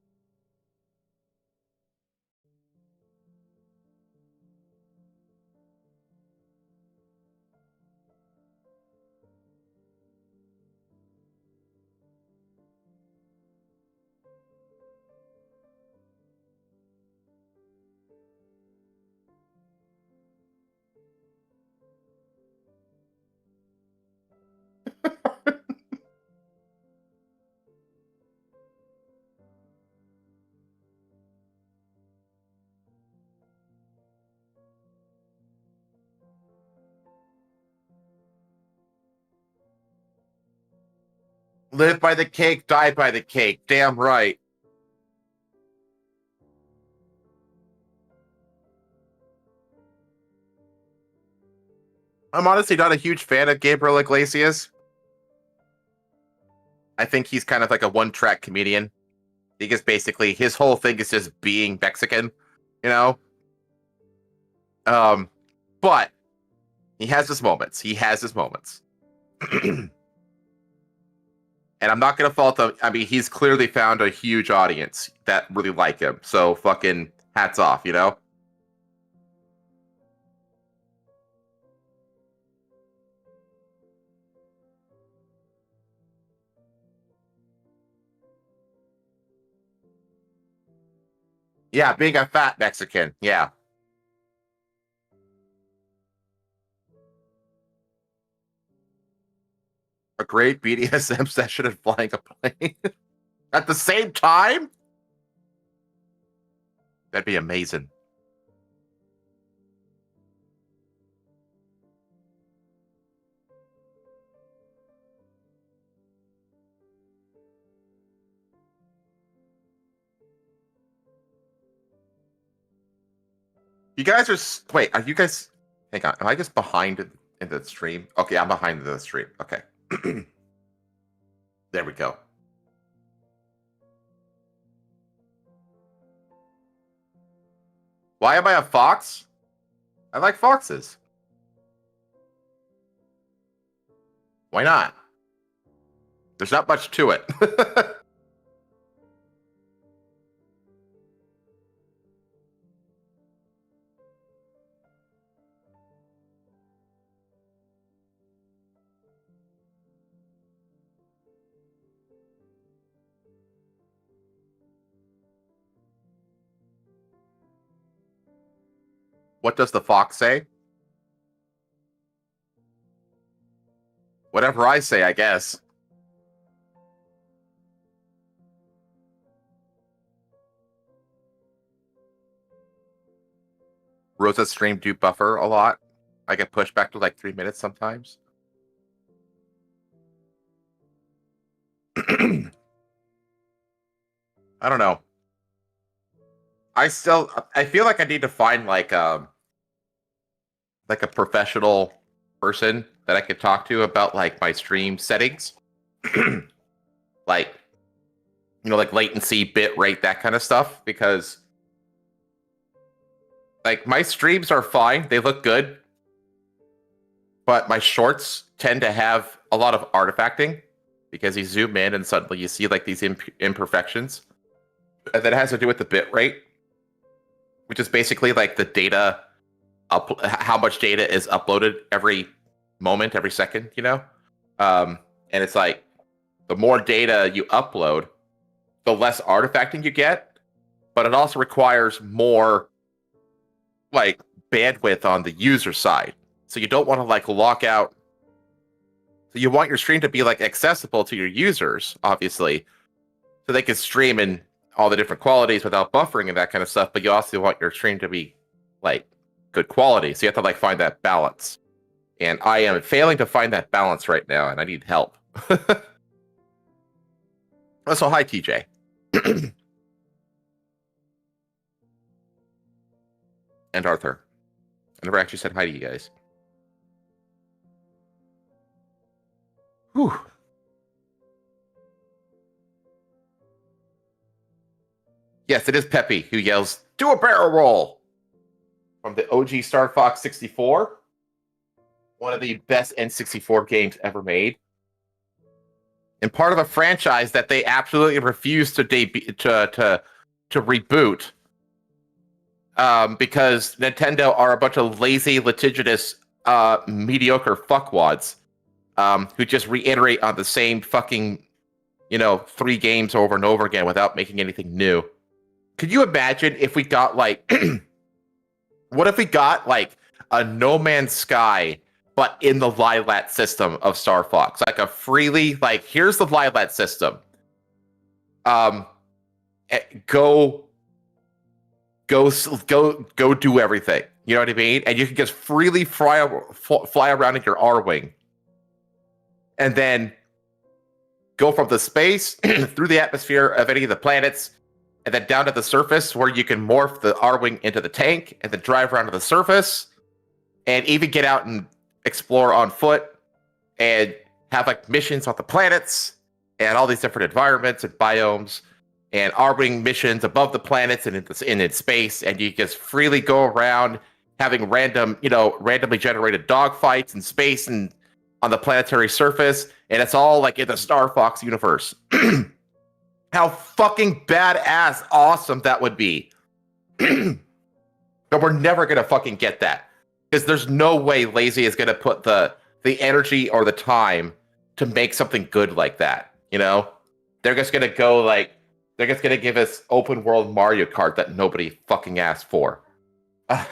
Live by the cake, die by the cake. Damn right. I'm honestly not a huge fan of Gabriel Iglesias. I think he's kind of like a one-track comedian. Because basically his whole thing is just being Mexican, you know? But he has his moments. He has his moments. And I'm not gonna fault him. I mean, he's clearly found a huge audience that really like him. So fucking hats off, you know? Yeah, being a fat Mexican. Yeah. A great BDSM session and flying a plane at the same time? That'd be amazing. You guys are wait. Are you guys? Hang on. Am I just behind in the stream? Okay, I'm behind the stream. Okay. There we go. Why am I a fox? I like foxes. Why not? There's not much to it. What does the fox say? Whatever I say, I guess. Rosa's stream do buffer a lot. I get pushed back to like 3 minutes sometimes. I don't know. I feel like I need to find like a professional person that I could talk to about like my stream settings. Like, you know, like latency, bit rate, that kind of stuff, because like my streams are fine, they look good, but my shorts tend to have a lot of artifacting because you zoom in and suddenly you see like these imperfections. And that has to do with the bit rate, which is basically like the data how much data is uploaded every moment, every second, you know? And it's like the more data you upload, the less artifacting you get, but it also requires more like bandwidth on the user side. So you don't want to like lock out So you want your stream to be like accessible to your users, obviously, so they can stream in all the different qualities without buffering and that kind of stuff. But you also want your stream to be like good quality, so you have to like find that balance. And I am failing to find that balance right now, and I need help. So hi, TJ. And Arthur. I never actually said hi to you guys. Whew. Yes, it is Peppy who yells, "Do a barrel roll!" From the OG Star Fox 64. One of the best N64 games ever made. And part of a franchise that they absolutely refused to reboot. Because Nintendo are a bunch of lazy, litigious, mediocre fuckwads who just reiterate on the same fucking, 3 games over and over again without making anything new. Could you imagine if we got like, what if we got like a No Man's Sky, but in the Lilat system of Star Fox? Like a freely, like, here's the Lilat system. Go do everything. You know what I mean? And you can just freely fly around in your R-Wing. And then go from the space through the atmosphere of any of the planets, and then down to the surface where you can morph the R-Wing into the tank, and then drive around to the surface, and even get out and explore on foot, and have like missions on the planets, and all these different environments and biomes, and R-Wing missions above the planets and in space, and you just freely go around having randomly generated dogfights in space and on the planetary surface, and it's all like in the Star Fox universe. How fucking badass awesome that would be. But we're never gonna fucking get that. Because there's no way Lazy is gonna put the energy or the time to make something good like that. They're just gonna go like, they're just gonna give us open world Mario Kart that nobody fucking asked for. I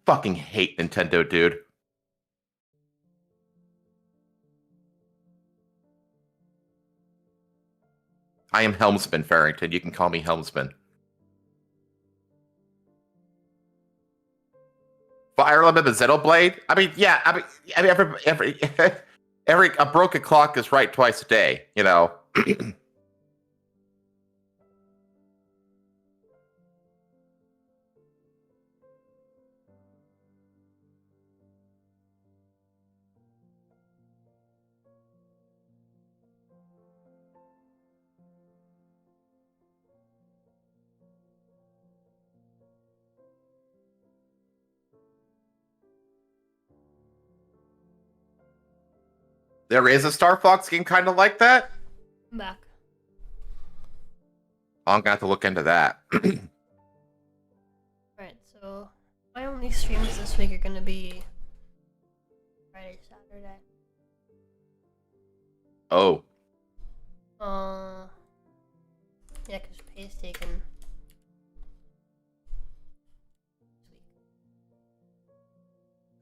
fucking hate Nintendo, dude. I am Helmsman Farrington. You can call me Helmsman. Fire Emblem and Xenoblade? I mean, yeah. I mean, every a broken clock is right twice a day. There is a Star Fox game kind of like that. I'm back. I'm gonna have to look into that. Alright, so my only streams this week are gonna be Friday, Saturday. Oh. Yeah, because Pay's taken.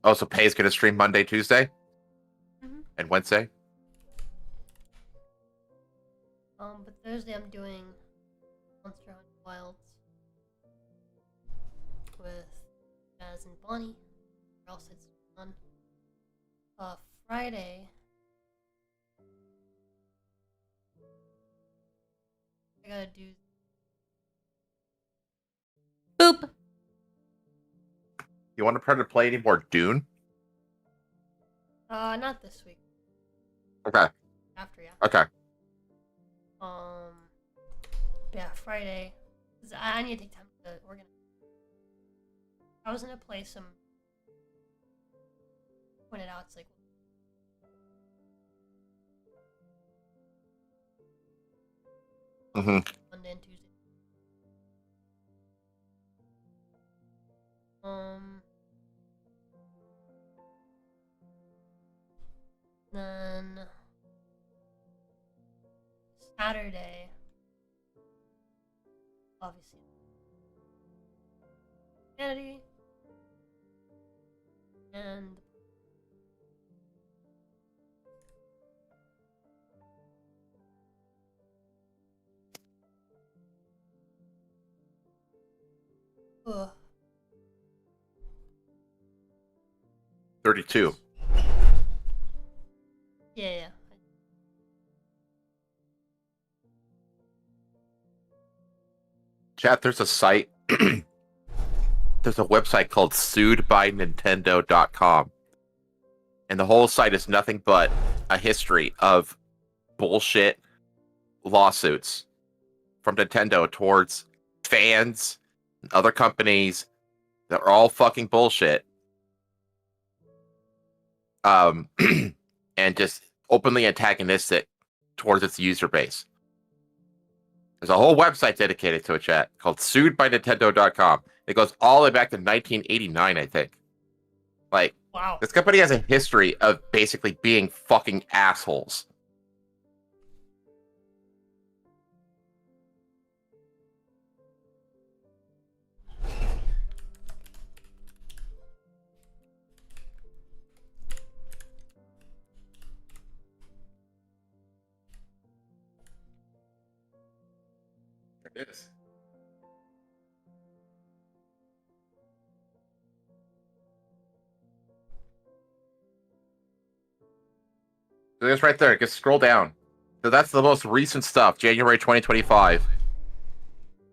Oh, so Pay's gonna stream Monday, Tuesday, and Wednesday. But Thursday I'm doing Monster Hunter Wilds with Jazz and Bonnie. Or else it's fun. Friday I gotta do. Boop. You want to play any more Dune? Not this week. Okay. After, yeah. Okay. Yeah, Friday. 'Cause I need to take time to organize. I was gonna play some. Point it out. It's like. Mm-hmm. Monday and Tuesday. Then Saturday, obviously, Kennedy, and Ugh. 32. Yeah. Chat, there's a site. There's a website called suedbynintendo.com. And the whole site is nothing but a history of bullshit lawsuits from Nintendo towards fans and other companies that are all fucking bullshit. And just openly antagonistic towards its user base. There's a whole website dedicated to a chat called suedbynintendo.com. It goes all the way back to 1989, I think. Like, Wow. this company has a history of basically being fucking assholes. It is. So it's right there. Just scroll down. So that's the most recent stuff, January 2025.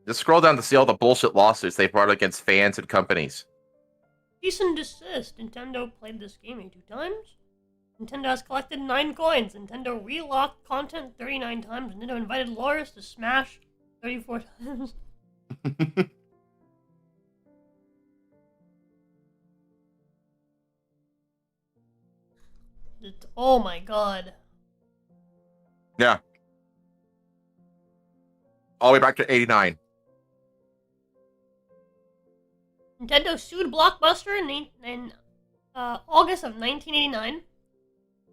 Just scroll down to see all the bullshit lawsuits they brought against fans and companies. Cease and desist. Nintendo played this game 82 times. Nintendo has collected 9 coins. Nintendo relocked content 39 times. Nintendo invited lawyers to smash 34 times. Oh my god. Yeah. All the way back to 89. Nintendo sued Blockbuster in August of 1989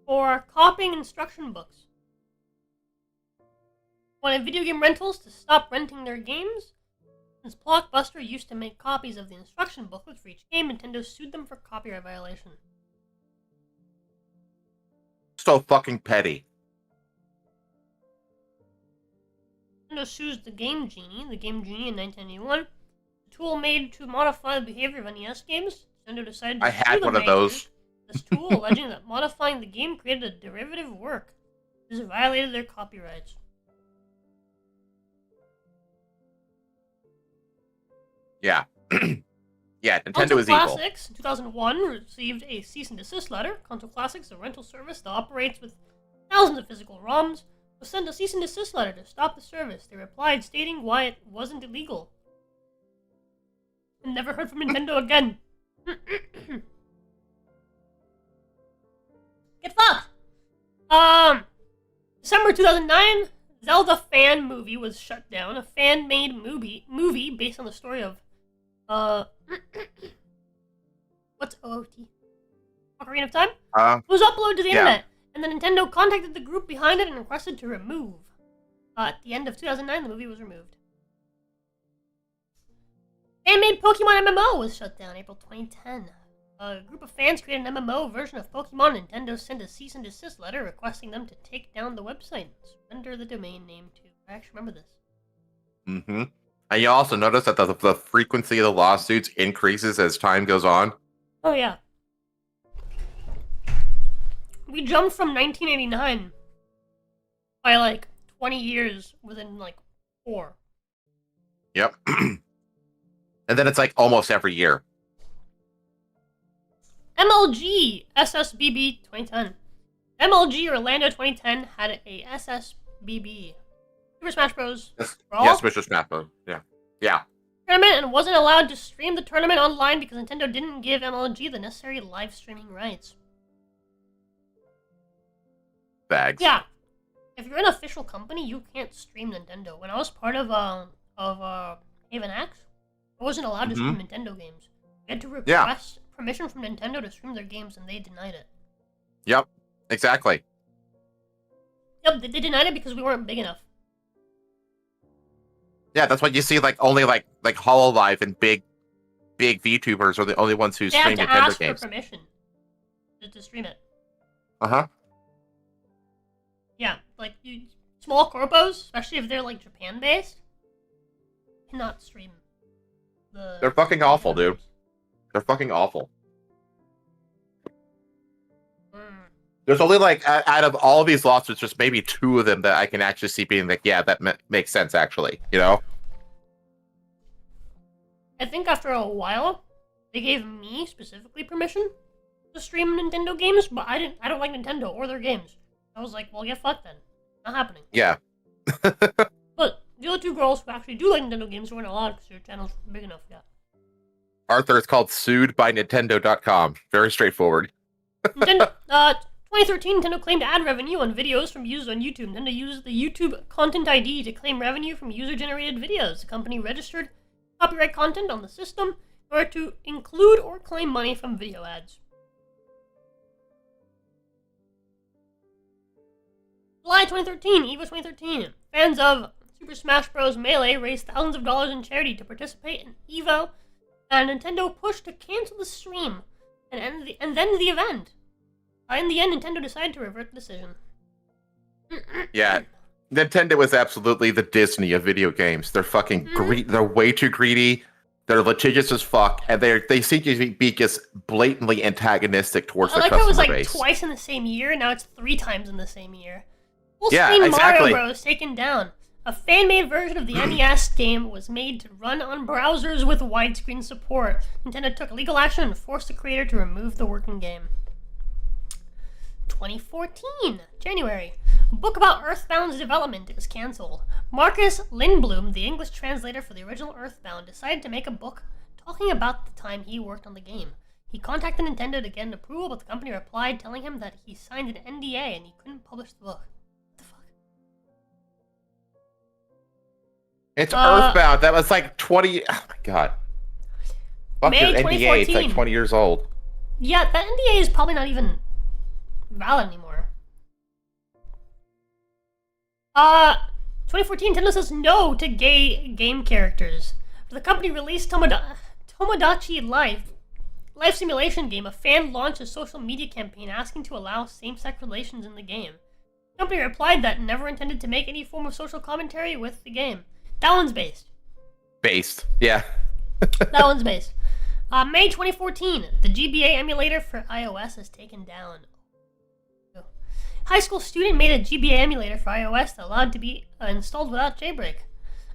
for copying instruction books. Wanted video game rentals to stop renting their games. Since Blockbuster used to make copies of the instruction booklets for each game, Nintendo sued them for copyright violation. So fucking petty. Nintendo sues the Game Genie in 1981. A tool made to modify the behavior of NES games. Nintendo decided to I sue had the one of makers those. This tool, alleging that modifying the game created a derivative work. This violated their copyrights. Yeah. Yeah, Nintendo Console is evil. Classics in 2001 received a cease and desist letter. Console Classics, a rental service that operates with thousands of physical ROMs, was sent a cease and desist letter to stop the service. They replied stating why it wasn't illegal. And never heard from Nintendo again. Get fucked! December 2009, Zelda fan movie was shut down. A fan-made movie based on the story of what's OOT? Ocarina of Time? It was uploaded to the internet, and then Nintendo contacted the group behind it and requested to remove. At the end of 2009, the movie was removed. Fan-made Pokemon MMO was shut down April 2010. A group of fans created an MMO version of Pokemon. Nintendo sent a cease and desist letter requesting them to take down the website and surrender the domain name too. I actually remember this. Mm-hmm. And you also notice that the frequency of the lawsuits increases as time goes on. Oh yeah. We jumped from 1989 by like 20 years within like 4. Yep. And then it's like almost every year. MLG SSBB 2010. MLG Orlando 2010 had a SSBB. Super Smash Bros. Brawl Yes, Mr. Snappo. Yeah. Yeah. tournament and wasn't allowed to stream the tournament online because Nintendo didn't give MLG the necessary live streaming rights. Bags. Yeah. If you're an official company, you can't stream Nintendo. When I was part of Haven X, I wasn't allowed to stream Nintendo games. I had to request permission from Nintendo to stream their games, and they denied it. Yep. Exactly. Yep, they denied it because we weren't big enough. Yeah, that's why you see only HoloLive and big VTubers are the only ones who They have stream to Nintendo ask games. for permission to stream it. Uh-huh. Yeah, like small corpos, especially if they're like Japan based, cannot stream. They're fucking awful, dude. They're fucking awful. Mm. There's only like out of all of these lawsuits, just maybe 2 of them that I can actually see being like, yeah, that makes sense. Actually, you know. I think after a while, they gave me specifically permission to stream Nintendo games, but I don't like Nintendo or their games. I was like, well, get fucked then. Not happening. Yeah. But the other 2 girls who actually do like Nintendo games weren't allowed because their channels were big enough yet. Arthur, it's called suedbynintendo.com. Very straightforward. Nintendo, 2013, Nintendo claimed ad revenue on videos from users on YouTube. Nintendo used the YouTube Content ID to claim revenue from user-generated videos. The company registered copyright content on the system in order to include or claim money from video ads. July 2013, EVO 2013. Fans of Super Smash Bros. Melee raised thousands of dollars in charity to participate in EVO, and Nintendo pushed to cancel the stream and end the event. In the end, Nintendo decided to revert the decision. Yeah. Nintendo is absolutely the Disney of video games. They're fucking they're way too greedy. They're litigious as fuck, and they seem to be just blatantly antagonistic towards their customer it was like base. Twice in the same year, now it's 3 times in the same year. Full Yeah, screen exactly. Mario Bros. Taken down. A fan-made version of the NES game was made to run on browsers with widescreen support. Nintendo took legal action and forced the creator to remove the working game. 2014, January. A book about Earthbound's development is cancelled. Marcus Lindblom, the English translator for the original Earthbound, decided to make a book talking about the time he worked on the game. He contacted Nintendo to get an approval, but the company replied telling him that he signed an NDA and he couldn't publish the book. What the fuck? It's Earthbound. That was like 20. Oh my god. Fuck May your NDA. It's like 2014. 20 years old. Yeah, that NDA is probably not even valid anymore. 2014, Nintendo says no to gay game characters. The company released Tomodachi Life simulation game. A fan launched a social media campaign asking to allow same-sex relations in the game. The company replied that it never intended to make any form of social commentary with the game. That one's based. Based. Yeah. That one's based. May 2014, the GBA emulator for iOS is taken down. High school student made a GBA emulator for iOS that allowed to be installed without jailbreak.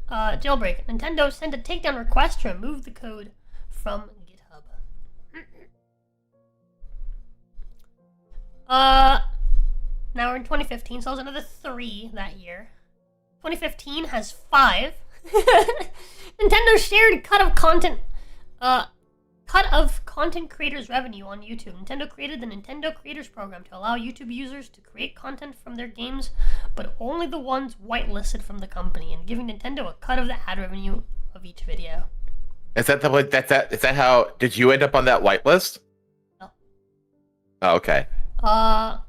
Nintendo sent a takedown request to remove the code from GitHub. Now we're in 2015, so there's another 3 that year. 2015 has 5. Nintendo shared cut of content creators' revenue on YouTube. Nintendo created the Nintendo Creators Program to allow YouTube users to create content from their games, but only the ones whitelisted from the company, and giving Nintendo a cut of the ad revenue of each video. Is that is that how did you end up on that whitelist? No. Oh, okay. A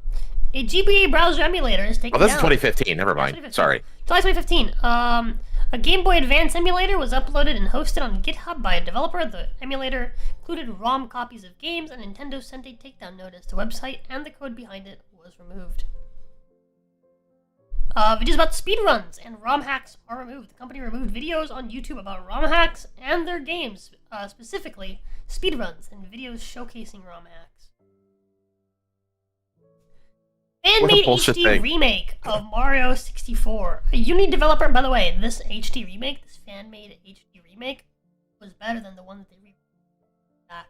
GBA browser emulator is taken Oh, this down. is 2015. Never mind. 2015. Sorry. July 2015. A Game Boy Advance emulator was uploaded and hosted on GitHub by a developer. The emulator included ROM copies of games, and Nintendo sent a takedown notice. The website and the code behind it was removed. Videos about speedruns and ROM hacks are removed. The company removed videos on YouTube about ROM hacks and their games, specifically speedruns and videos showcasing ROM hacks. Fan-made bullshit HD thing. remake of Mario 64. A Unity developer, by the way, this HD remake, this fan-made HD remake, was better than the one that they remade back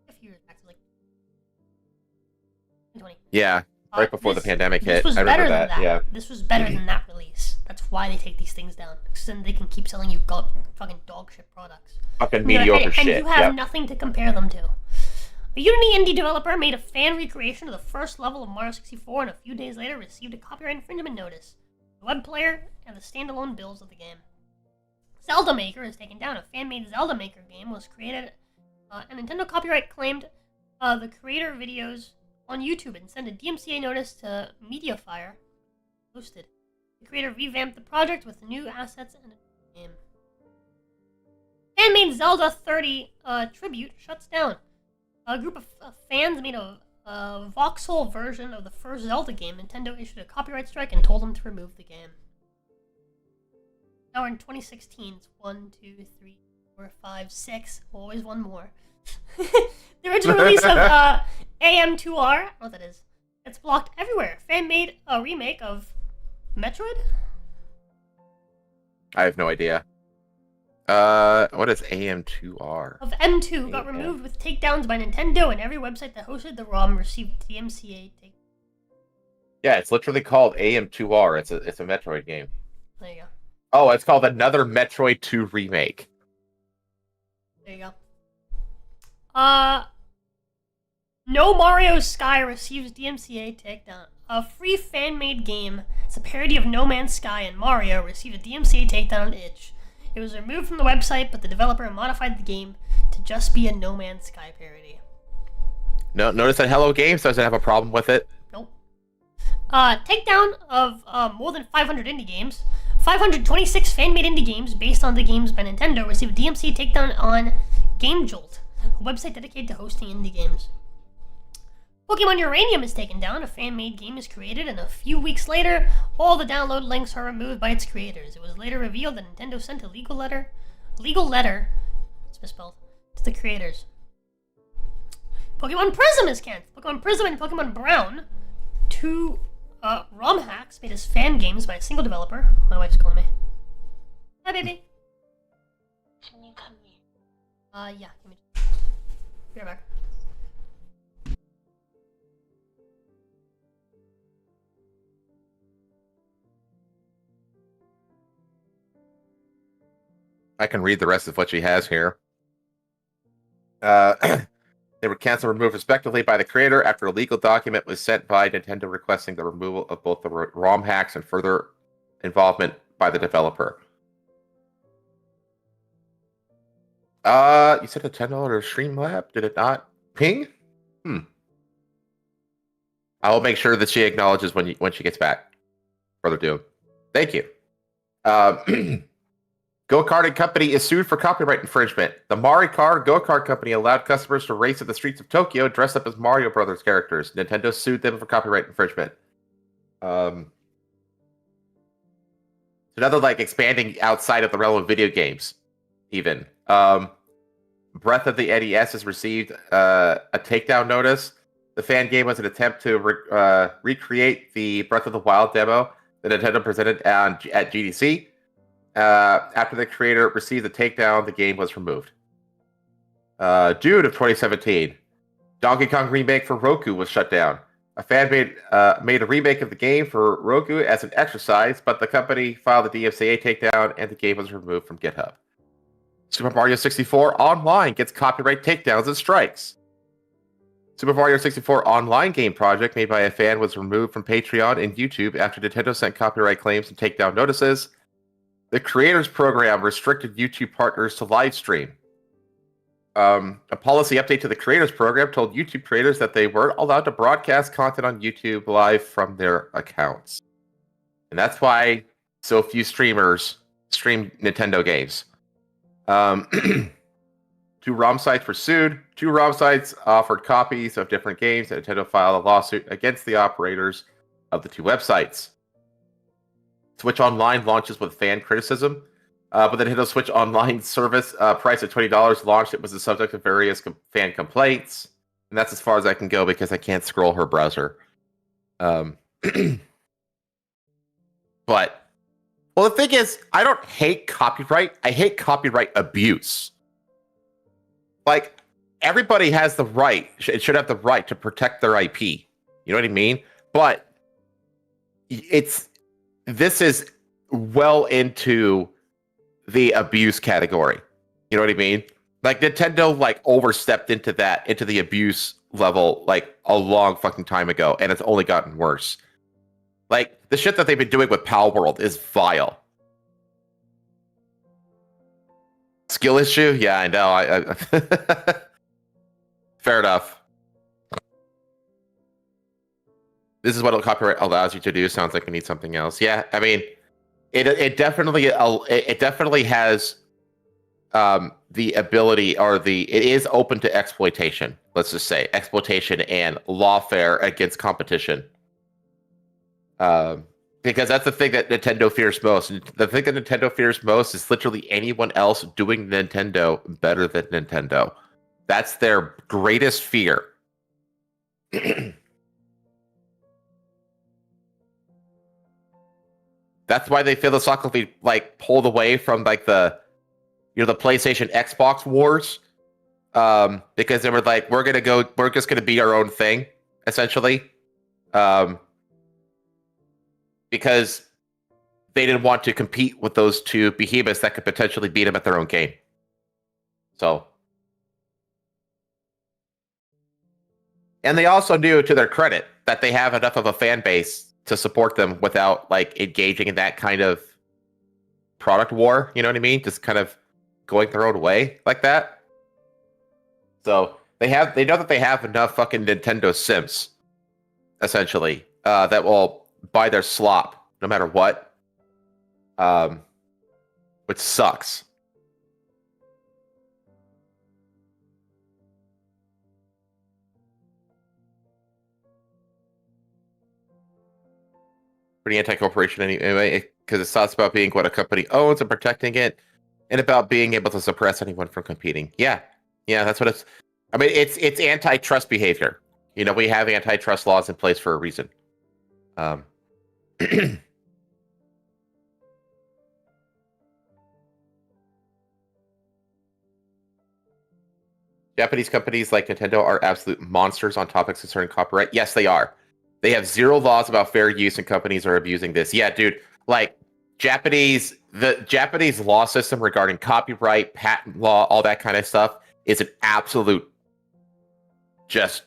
a few years back, so like 2020. Yeah. Right before the pandemic hit. This was I better remember than that. Yeah. This was better than that release. That's why they take these things down. Because then they can keep selling you fucking dog shit products. Fucking mediocre and shit. you have Yep. nothing to compare them to. A Unity indie developer made a fan recreation of the first level of Mario 64 and a few days later received a copyright infringement notice. The web player and the standalone builds of the game. Zelda Maker is taken down. A fan-made Zelda Maker game was created, and Nintendo copyright claimed the creator videos on YouTube and sent a DMCA notice to Mediafire. Posted. The creator revamped the project with new assets and a new game. Fan-made Zelda 30 tribute shuts down. A group of fans made a voxel version of the first Zelda game. Nintendo issued a copyright strike and told them to remove the game. Now we're in 2016. It's 1, 2, 3, 4, 5, 6. Always one more. The original release of AM2R, I don't know what that is. It's blocked everywhere. Fan made a remake of Metroid? I have no idea. What is AM2R? Of M2 got removed with takedowns by Nintendo, and every website that hosted the ROM received DMCA take. Yeah, it's literally called AM2R. It's a Metroid game. There you go. Oh, it's called another Metroid 2 remake. There you go. No Mario Sky receives DMCA takedown. A free fan-made game. It's a parody of No Man's Sky and Mario received a DMCA takedown on itch. It was removed from the website, but the developer modified the game to just be a No Man's Sky parody. No, notice that Hello Games doesn't have a problem with it. Nope. Takedown of more than 500 indie games. 526 fan-made indie games based on the games by Nintendo received a DMCA takedown on GameJolt, a website dedicated to hosting indie games. Pokemon Uranium is taken down, a fan-made game is created, and a few weeks later, all the download links are removed by its creators. It was later revealed that Nintendo sent a legal letter, it's misspelled, to the creators. Pokemon Prism is cancelled. Pokemon Prism and Pokemon Brown, two ROM hacks made as fan games by a single developer. My wife's calling me. Hi, baby. Can you come here? Yeah, give me. Be right back. I can read the rest of what she has here. They were canceled and removed respectively by the creator after a legal document was sent by Nintendo requesting the removal of both the ROM hacks and further involvement by the developer. You said a $10 Streamlab? Did it not ping? I will make sure that she acknowledges when she gets back. Brother Doom. Thank you. Go-karting company is sued for copyright infringement. The Maricar go-kart company allowed customers to race in the streets of Tokyo dressed up as Mario Brothers characters. Nintendo sued them for copyright infringement. Another expanding outside of the realm of video games, even. Breath of the NES has received a takedown notice. The fan game was an attempt to recreate the Breath of the Wild demo that Nintendo presented at GDC. After the creator received the takedown, the game was removed. June of 2017, Donkey Kong remake for Roku was shut down. A fan made a remake of the game for Roku as an exercise, but the company filed a DMCA takedown and the game was removed from GitHub. Super Mario 64 Online gets copyright takedowns and strikes. Super Mario 64 Online game project made by a fan was removed from Patreon and YouTube after Nintendo sent copyright claims and takedown notices. The Creators Program restricted YouTube partners to live stream. A policy update to the Creators Program told YouTube creators that they weren't allowed to broadcast content on YouTube live from their accounts. And that's why so few streamers stream Nintendo games. 2 ROM sites were sued. 2 ROM sites offered copies of different games, and Nintendo filed a lawsuit against the operators of the 2 websites. Switch Online launches with fan criticism, but the Nintendo Switch Online service, priced at $20, launched. It was the subject of various fan complaints, and that's as far as I can go because I can't scroll her browser. But, well, the thing is, I don't hate copyright. I hate copyright abuse. Everybody has the right, it should have the right to protect their IP. You know what I mean? But this is well into the abuse category. You know what I mean? Nintendo overstepped into the abuse level a long fucking time ago, and it's only gotten worse. The shit that they've been doing with Pal World is vile. Skill issue? Yeah, I know. Fair enough. This is what copyright allows you to do. Sounds like we need something else. Yeah, I mean, it definitely has the ability, or it is open to exploitation. Let's just say exploitation and lawfare against competition. Because that's the thing that Nintendo fears most. And the thing that Nintendo fears most is literally anyone else doing Nintendo better than Nintendo. That's their greatest fear. That's why they philosophically like pulled away from like the the PlayStation Xbox wars. Because they were like, we're just gonna be our own thing, essentially. Because they didn't want to compete with those two behemoths that could potentially beat them at their own game. So, and they also knew, to their credit, that they have enough of a fan base to support them without like engaging in that kind of product war. You know what I mean? Just kind of going their own way like that. So they know that they have enough fucking Nintendo Sims, essentially, that will buy their slop no matter what, which sucks. Pretty anti-corporation anyway, because it's thoughts about being what a company owns and protecting it, and about being able to suppress anyone from competing. Yeah, that's what it's. I mean, it's antitrust behavior. We have antitrust laws in place for a reason. Japanese companies like Nintendo are absolute monsters on topics concerning copyright. Yes, they are. They have zero laws about fair use, and companies are abusing this. Yeah, dude. Like the Japanese law system regarding copyright, patent law, all that kind of stuff is an absolute just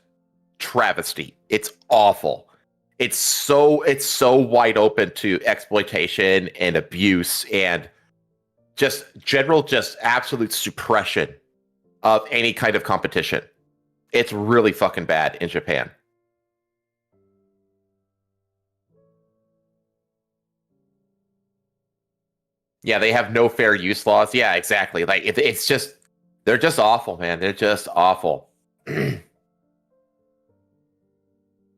travesty. It's awful. It's so wide open to exploitation and abuse and just absolute suppression of any kind of competition. It's really fucking bad in Japan. Yeah, they have no fair use laws. Yeah, exactly. Like it's just, they're just awful, man. They're just awful. It's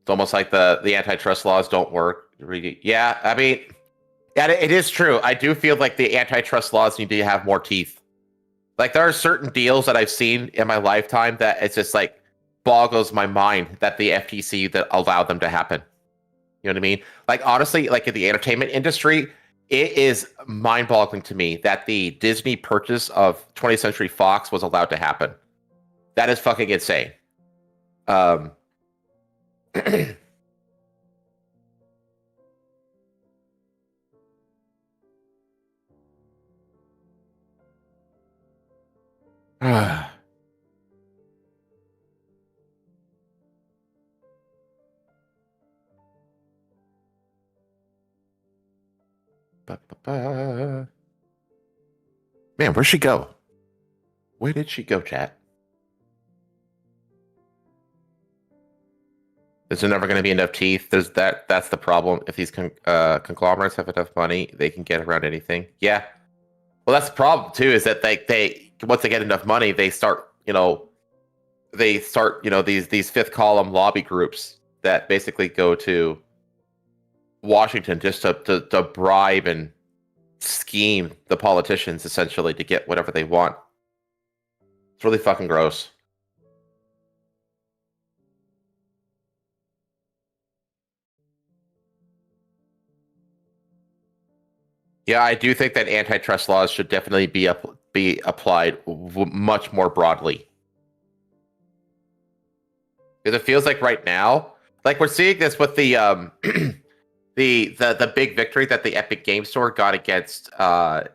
almost like the antitrust laws don't work. Yeah, I mean, yeah, it is true. I do feel like the antitrust laws need to have more teeth. Like there are certain deals that I've seen in my lifetime that it's just like boggles my mind that the FTC that allowed them to happen. You know what I mean? Like honestly, like in the entertainment industry, it is mind-boggling to me that the Disney purchase of 20th Century Fox was allowed to happen. That is fucking insane. Man, where'd she go? Where did she go, chat? There's never going to be enough teeth. That's the problem. If these conglomerates have enough money, they can get around anything. Yeah. Well, that's the problem too. Is that they once they get enough money, they start these fifth column lobby groups that basically go to Washington just to bribe and scheme the politicians essentially to get whatever they want. It's really fucking gross. Yeah, I do think that antitrust laws should definitely be applied much more broadly. Because it feels like right now, like we're seeing this with the the big victory that the Epic Game Store got against Apple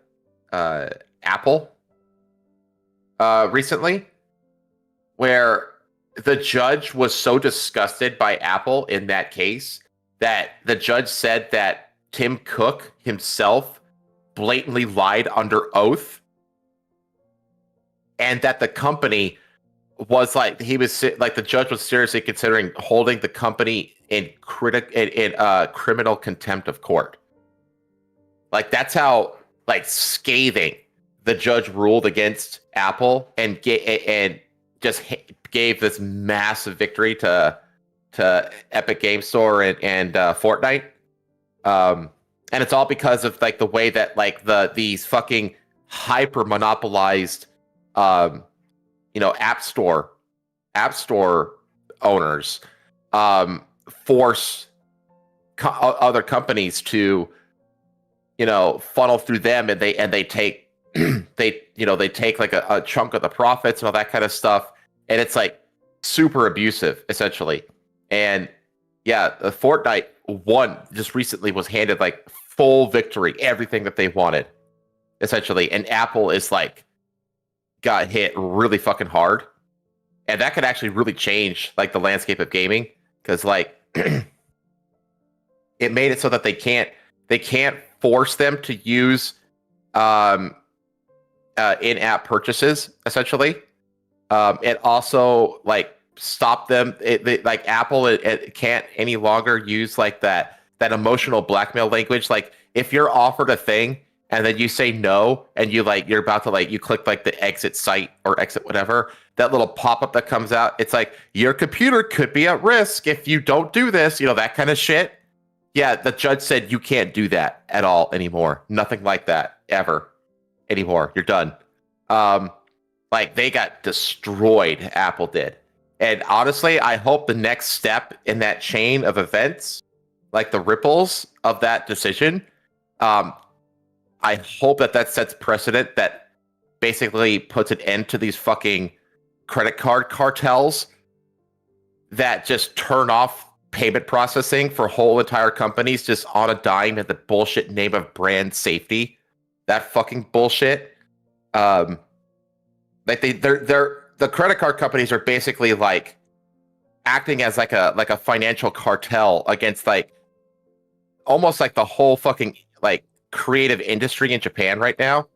recently, where the judge was so disgusted by Apple in that case that the judge said that Tim Cook himself blatantly lied under oath, and that the company was like the judge was seriously considering holding the company in criminal contempt of court. Like that's how like scathing the judge ruled against Apple and just gave this massive victory to Epic Game Store and Fortnite. And it's all because of like the way that like these fucking hyper monopolized, app store owners force other companies to funnel through them, and they take they take like a chunk of the profits and all that kind of stuff, and it's like super abusive essentially. And yeah, the Fortnite one just recently was handed like full victory, everything that they wanted essentially, and Apple is like got hit really fucking hard, and that could actually really change like the landscape of gaming, because like it made it so that they can't force them to use in-app purchases essentially. It also like stopped them. Like Apple, it can't any longer use like that emotional blackmail language. Like if you're offered a thing and then you say no, and you're about to you click like the exit site or exit whatever, that little pop-up that comes out, it's like your computer could be at risk if you don't do this, that kind of shit. Yeah, the judge said you can't do that at all anymore. Nothing like that ever anymore. You're done. Like they got destroyed, Apple did. And honestly, I hope the next step in that chain of events, like the ripples of that decision, I hope that sets precedent that basically puts an end to these fucking credit card cartels that just turn off payment processing for whole entire companies just on a dime in the bullshit name of brand safety. That fucking bullshit. Like the credit card companies are basically like acting as like a financial cartel against like almost like the whole fucking like creative industry in Japan right now.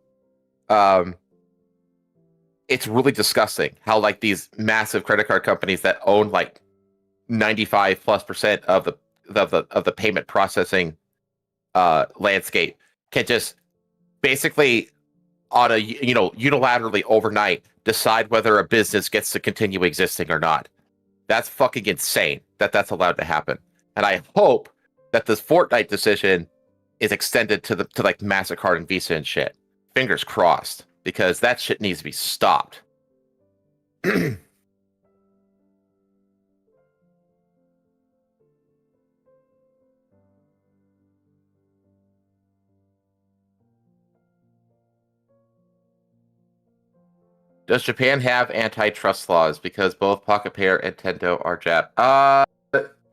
It's really disgusting how like these massive credit card companies that own like 95+% of the payment processing landscape can just basically on a unilaterally overnight decide whether a business gets to continue existing or not. That's fucking insane that that's allowed to happen. And I hope that this Fortnite decision is extended to like MasterCard and Visa and shit. Fingers crossed, because that shit needs to be stopped. Does Japan have antitrust laws? Because both Pocket Pair and Nintendo are Jap. I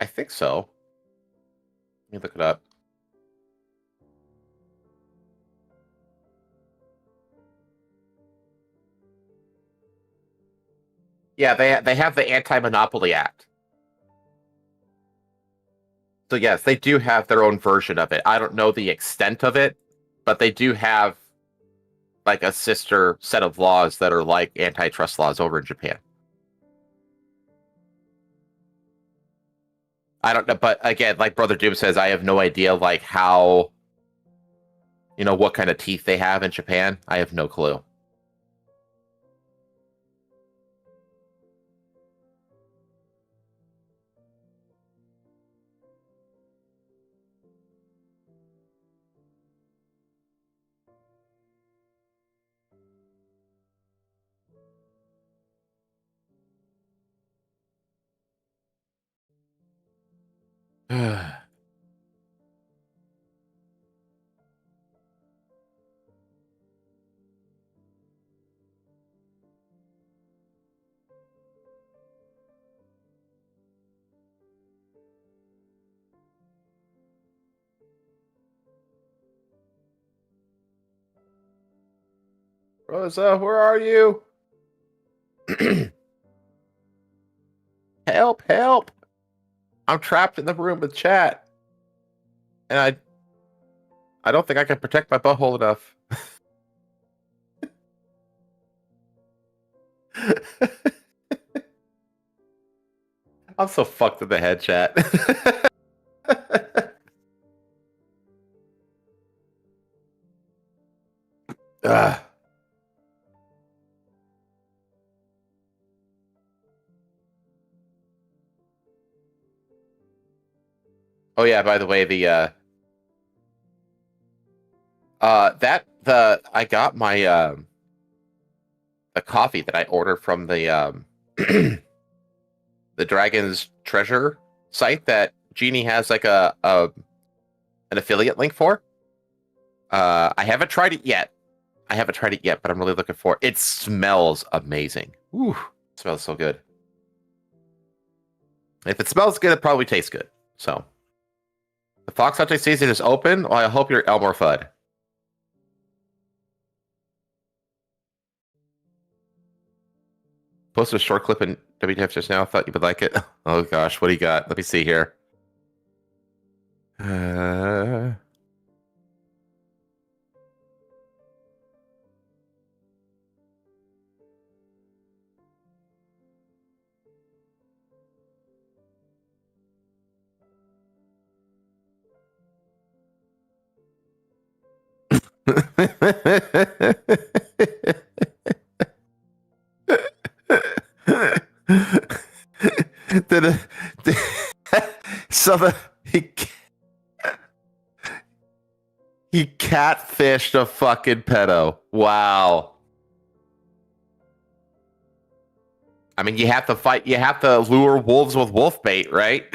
think so. Let me look it up. Yeah, they have the Anti-Monopoly Act. So yes, they do have their own version of it. I don't know the extent of it, but they do have like a sister set of laws that are like antitrust laws over in Japan. I don't know, but again, like Brother Doom says, I have no idea like how, what kind of teeth they have in Japan. I have no clue. Rosa, where are you? Help, help. I'm trapped in the room with chat. And I don't think I can protect my butthole enough. I'm so fucked in the head, chat. Ugh. Oh yeah, by the way, I got my the coffee that I ordered from the the Dragon's Treasure site that Genie has like an affiliate link for. I haven't tried it yet. But I'm really looking for it. It smells amazing. Ooh, it smells so good. If it smells good, it probably tastes good. So, the Fox Hunting season is open. Well, I hope you're Elmer Fudd. Posted a short clip in WTF just now. Thought you would like it. Oh gosh, what do you got? Let me see here. So he catfished a fucking pedo. Wow. I mean, you have to lure wolves with wolf bait, right?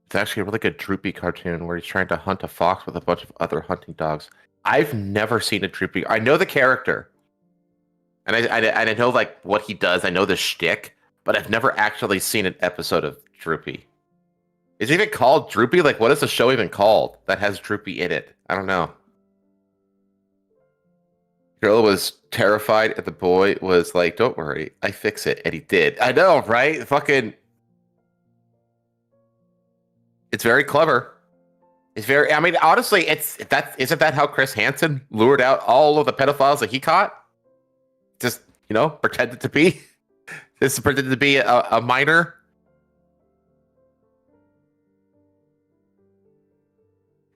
It's actually a really good Droopy cartoon where he's trying to hunt a fox with a bunch of other hunting dogs. I've never seen a Droopy. I know the character, and I know like what he does. I know the shtick, but I've never actually seen an episode of Droopy. Is it even called Droopy? Like, what is the show even called that has Droopy in it? I don't know. Girl was terrified, and the boy was like, "Don't worry, I fix it," and he did. I know, right? Fucking. It's very clever. It's very. I mean, honestly, isn't that how Chris Hansen lured out all of the pedophiles that he caught? Just pretended to be. Just pretended to be a minor.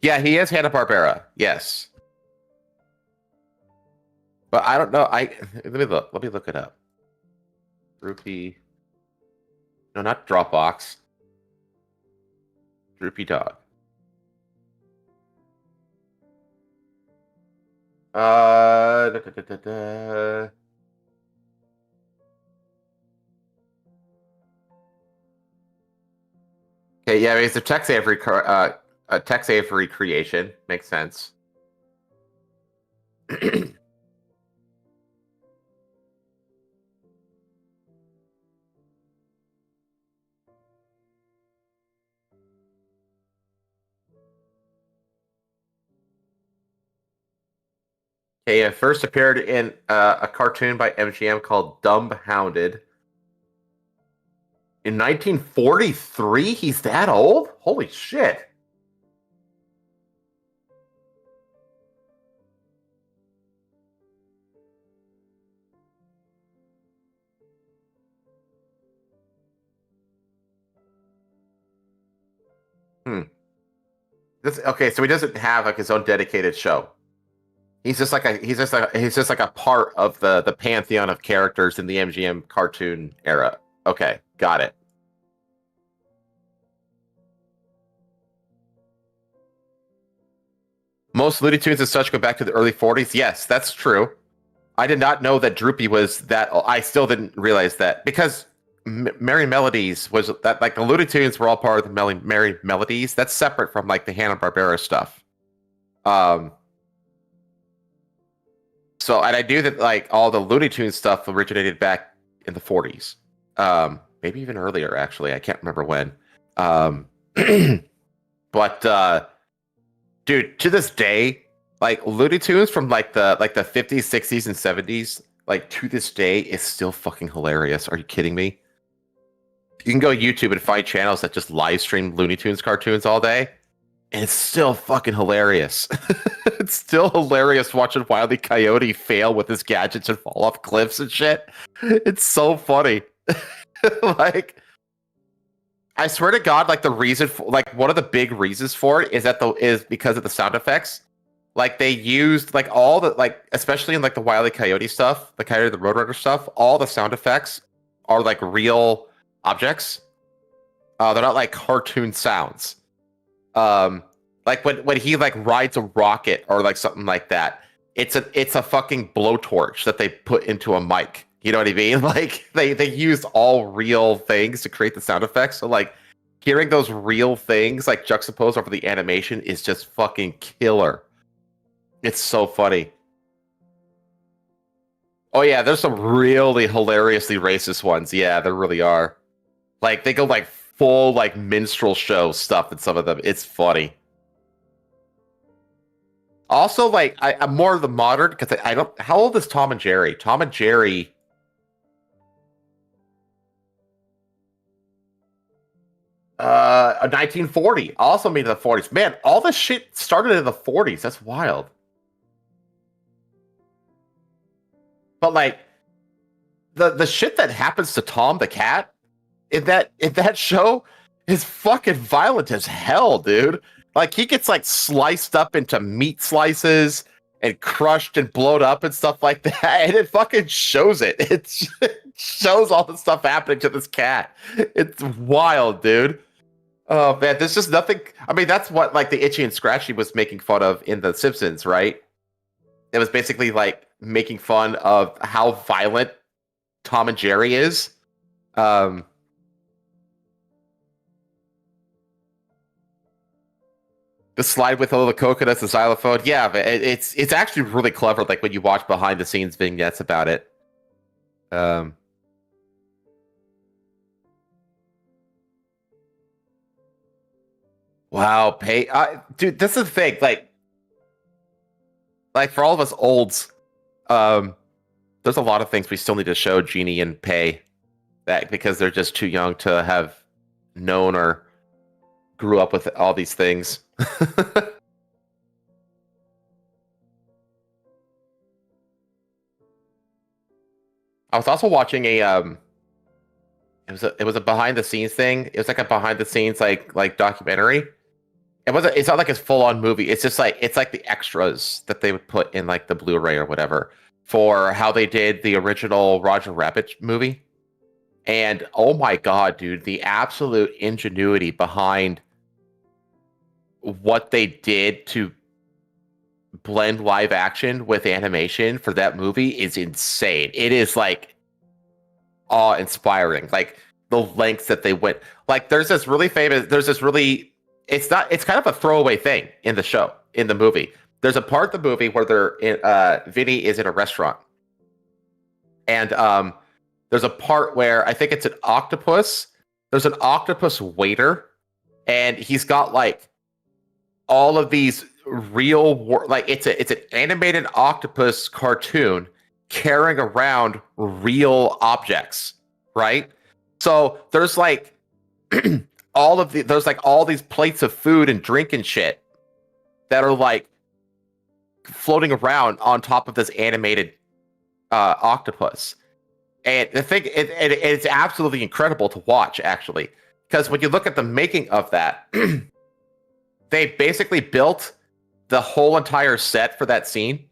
Yeah, he is Hanna-Barbera. Yes, but I don't know. Let me look. Let me look it up. Droopy. No, not Dropbox. Droopy dog. Da, da, da, da, da. Okay, yeah, it's a Tex Avery creation. Makes sense. He first appeared in a cartoon by MGM called Dumbhounded. In 1943? He's that old? Holy shit. Okay, so he doesn't have like his own dedicated show. He's just like a part of the pantheon of characters in the MGM cartoon era. Okay, got it. Most Looney Tunes and such go back to the early 40s. Yes, that's true. I did not know that Droopy was that. I still didn't realize that because Merry Melodies was that like the Looney Tunes were all part of the Merry Melodies. That's separate from like the Hanna-Barbera stuff. So, and I knew that like all the Looney Tunes stuff originated back in the 40s, maybe even earlier. Actually, I can't remember when. Um, but dude, to this day, like Looney Tunes from like the 50s, 60s, and 70s, like to this day is still fucking hilarious. Are you kidding me? You can go YouTube and find channels that just live stream Looney Tunes cartoons all day, and it's still fucking hilarious. It's still hilarious watching Wile E. Coyote fail with his gadgets and fall off cliffs and shit. It's so funny. Like, I swear to God, like the reason for, like one of the big reasons for it is because of the sound effects. Like they used like all the like, especially in like the Wile E. Coyote stuff, the Coyote the Roadrunner stuff, all the sound effects are like real objects. They're not like cartoon sounds. Like when he like rides a rocket or like something like that, it's a fucking blowtorch that they put into a mic. You know what I mean? Like they used all real things to create the sound effects. So like hearing those real things like juxtaposed over the animation is just fucking killer. It's so funny. Oh yeah, there's some really hilariously racist ones. Yeah, there really are. Like they go like full like minstrel show stuff in some of them. It's funny. Also, like I'm more of the modern because I don't. How old is Tom and Jerry? Tom and Jerry. 1940. Also made in the 40s. Man, all this shit started in the 40s. That's wild. But like the shit that happens to Tom the cat in that show is fucking violent as hell, dude. Like he gets like sliced up into meat slices and crushed and blown up and stuff like that, and it fucking shows it. It shows all the stuff happening to this cat. It's wild, dude. Oh man, there's just nothing. I mean, that's what like the Itchy and Scratchy was making fun of in The Simpsons, right? It was basically like making fun of how violent Tom and Jerry is. The slide with all the coconuts, the xylophone. Yeah, but it's actually really clever. Like when you watch behind the scenes vignettes about it. Wow, dude, this is the thing. Like for all of us olds, there's a lot of things we still need to show Jeannie and Pei that because they're just too young to have known or grew up with all these things. I was also watching it was a behind the scenes thing. It was like a behind the scenes like documentary. It's not like it's full on movie. It's just like it's like the extras that they would put in like the Blu-ray or whatever for how they did the original Roger Rabbit movie. And oh my god, dude, the absolute ingenuity behind what they did to blend live action with animation for that movie is insane. It is like awe-inspiring. Like the lengths that they went. Like there's this really it's kind of a throwaway thing in the movie. There's a part of the movie where Vinny is in a restaurant. And there's a part where I think it's an octopus. There's an octopus waiter, and he's got like all of these like it's an animated octopus cartoon carrying around real objects, right? So there's like there's like all these plates of food and drink and shit that are like floating around on top of this animated octopus. And the thing, it's absolutely incredible to watch, actually, because when you look at the making of that, they basically built the whole entire set for that scene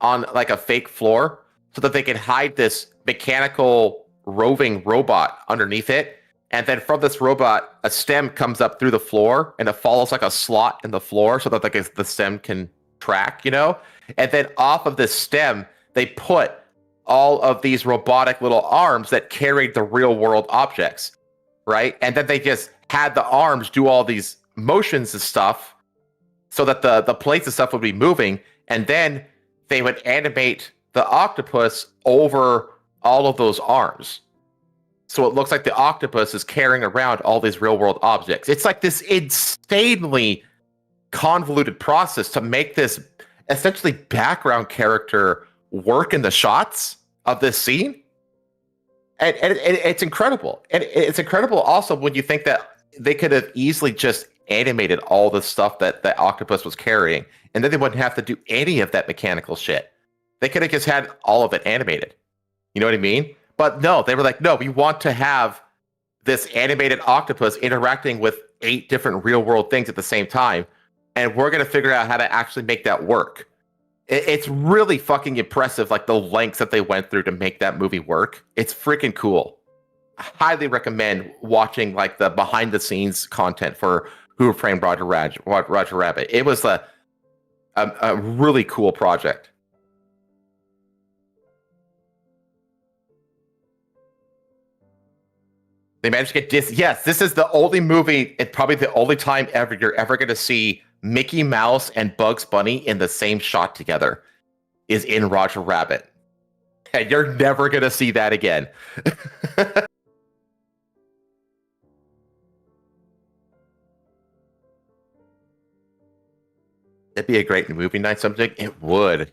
on like a fake floor so that they could hide this mechanical roving robot underneath it. And then from this robot, a stem comes up through the floor and it follows like a slot in the floor so that like the stem can track, you know? And then off of this stem, they put all of these robotic little arms that carried the real world objects, right? And then they just had the arms do all these motions and stuff so that the plates and stuff would be moving. And then they would animate the octopus over all of those arms. So it looks like the octopus is carrying around all these real world objects. It's like this insanely convoluted process to make this essentially background character work in the shots of this scene. And it's incredible. And it's incredible also when you think that they could have easily just animated all the stuff that the octopus was carrying, and then they wouldn't have to do any of that mechanical shit. They could have just had all of it animated. You know what I mean? But no, they were like, no, we want to have this animated octopus interacting with 8 different real world things at the same time, and we're going to figure out how to actually make that work. It's really fucking impressive, like the lengths that they went through to make that movie work. It's freaking cool. I highly recommend watching like the behind the scenes content for Who Framed Roger Rabbit. It was a really cool project. They managed to get Yes, this is the only movie, it's probably the only time ever you're ever going to see Mickey Mouse and Bugs Bunny in the same shot together is in Roger Rabbit. And you're never going to see that again. It'd be a great movie night subject. It would.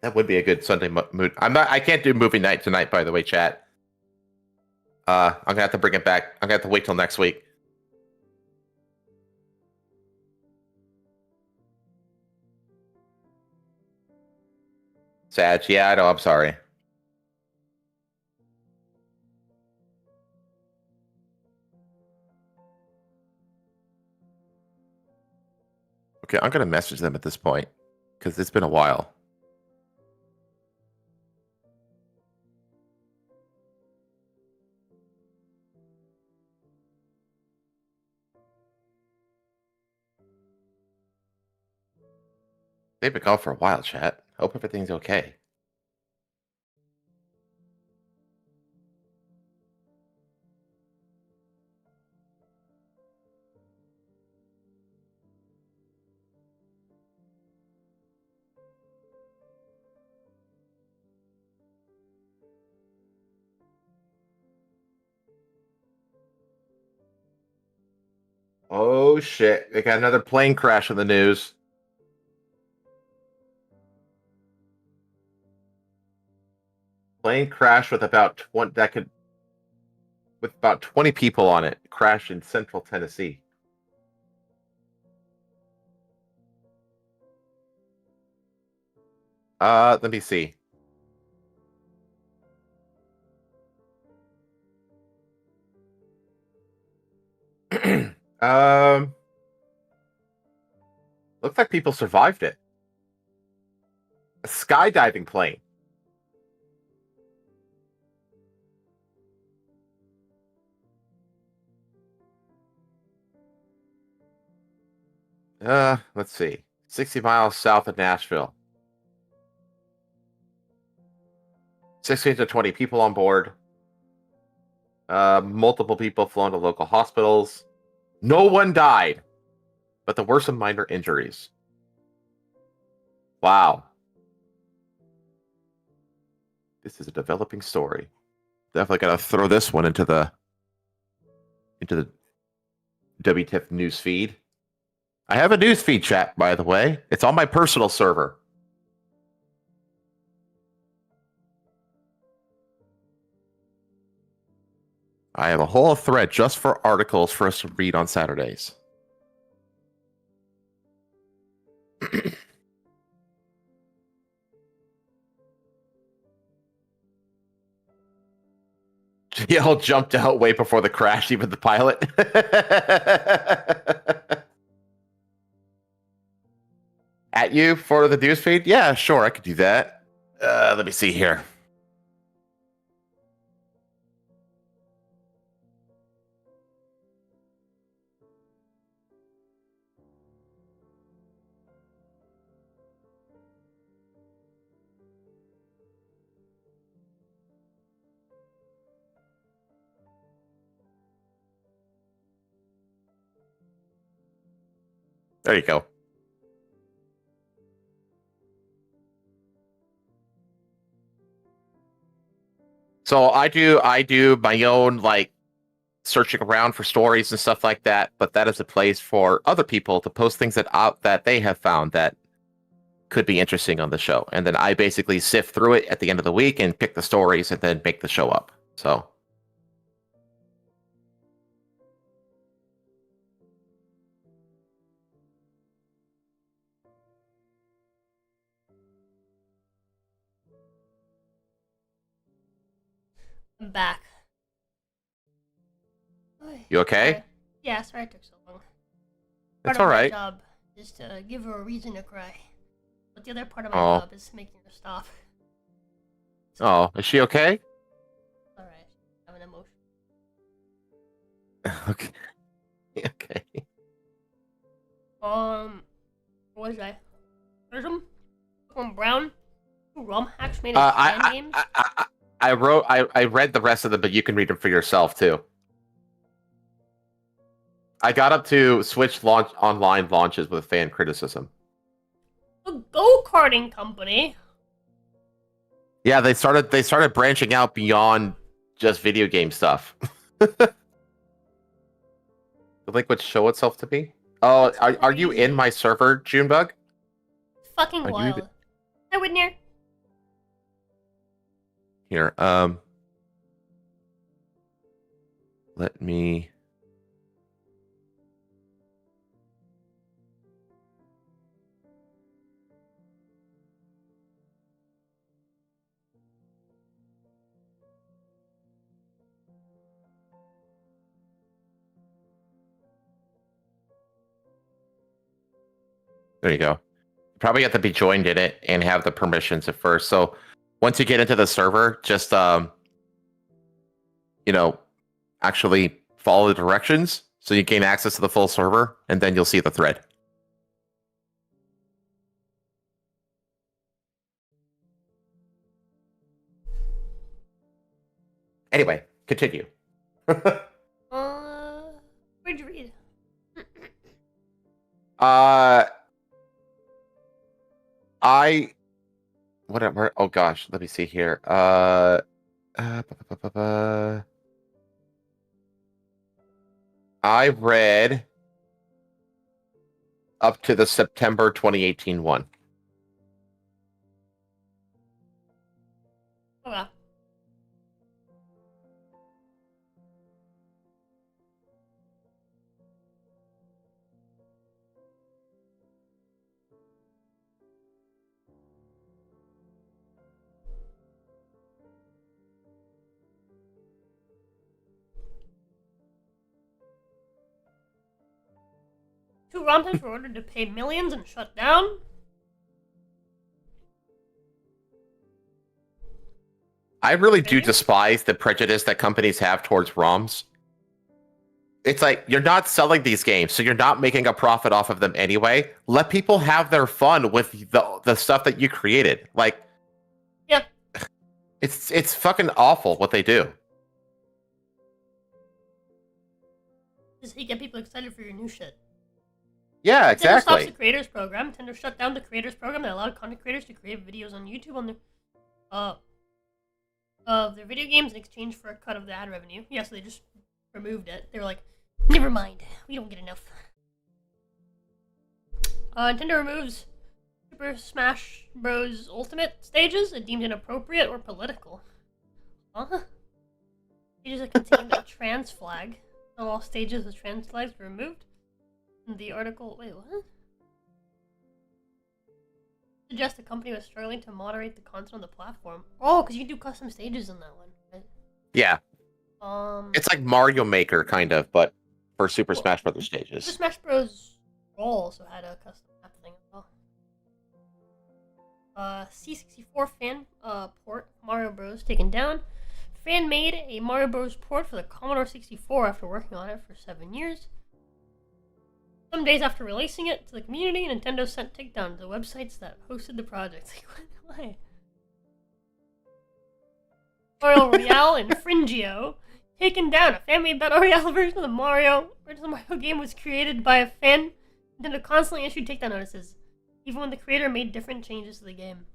That would be a good Sunday mood. I can't do movie night tonight, by the way, chat. I'm gonna have to bring it back. I'm gonna have to wait till next week. Sag, yeah, I know. I'm sorry. Okay, I'm gonna message them at this point because it's been a while. They've been gone for a while, chat. Hope everything's okay. Oh shit! They got another plane crash in the news. Plane crash with about 20 people on it. Crashed in Central Tennessee. Let me see. Looks like people survived it. A skydiving plane. Let's see. 60 miles south of Nashville. 16 to 20 people on board. Multiple people flown to local hospitals. No one died, but there were some minor injuries. Wow. This is a developing story. Definitely gotta throw this one into the WTF news feed. I have a news feed, chat, by the way. It's on my personal server. I have a whole thread just for articles for us to read on Saturdays. GL jumped out way before the crash, even the pilot. At you for the news feed? Yeah, sure, I could do that. Let me see here. There you go. So I do my own like searching around for stories and stuff like that, but that is a place for other people to post things that they have found that could be interesting on the show. And then I basically sift through it at the end of the week and pick the stories and then make the show up. So I'm back. you okay? Sorry. Yeah, sorry it took so long. It's Part of my alright. job is to give her a reason to cry. But the other part of my Oh. job is making her stop. Oh, is she okay? Alright. I have an emotion. Okay. Okay. What was I? There's some brown rum hacks made of fan games. I read the rest of them, but you can read them for yourself too. I got up to Switch online launches with fan criticism. A go-karting company. Yeah, they started branching out beyond just video game stuff. The link would show itself to me. Oh, are you in my server, Junebug? It's fucking Are you wild. Hi, Whitney. Here, let me. There you go. You probably have to be joined in it and have the permissions at first. So once you get into the server, just actually follow the directions so you gain access to the full server, and then you'll see the thread. Anyway, continue. Where'd you read? Whatever. Oh gosh, let me see here. I read up to the September 2018 one. Okay. Two ROM types were ordered to pay millions and shut down. I really do Really? despise the prejudice that companies have towards ROMs. It's like, you're not selling these games, so you're not making a profit off of them anyway. Let people have their fun with the stuff that you created. Like, Yep. It's fucking awful what they do. Just you get people excited for your new shit. Yeah, Nintendo stops the exactly. creators program. Nintendo shut down the creators program that allowed content creators to create videos on YouTube on their of their video games in exchange for a cut of the ad revenue. Yeah, so they just removed it. They were like, never mind, we don't get enough. Nintendo removes Super Smash Bros. Ultimate stages deemed inappropriate or political. Huh? Stages that contained a trans flag. Not all stages with trans flags were removed. The article, wait, what? Suggests the company was struggling to moderate the content on the platform. Oh, because you can do custom stages in that one, right? Yeah, it's like Mario Maker, kind of, but for Super Cool. Smash Brothers Super stages. Smash Bros. Brawl also had a custom map thing as well. C64 fan port Mario Bros. Taken down. Fan made a Mario Bros. Port for the Commodore 64 after working on it for 7 years. Some days after releasing it to the community, Nintendo sent takedown to the websites that hosted the project. Why? Royal Royale and Fringio taken down. A fan-made Battle Royale version of the original Mario game was created by a fan. Nintendo constantly issued takedown notices, even when the creator made different changes to the game.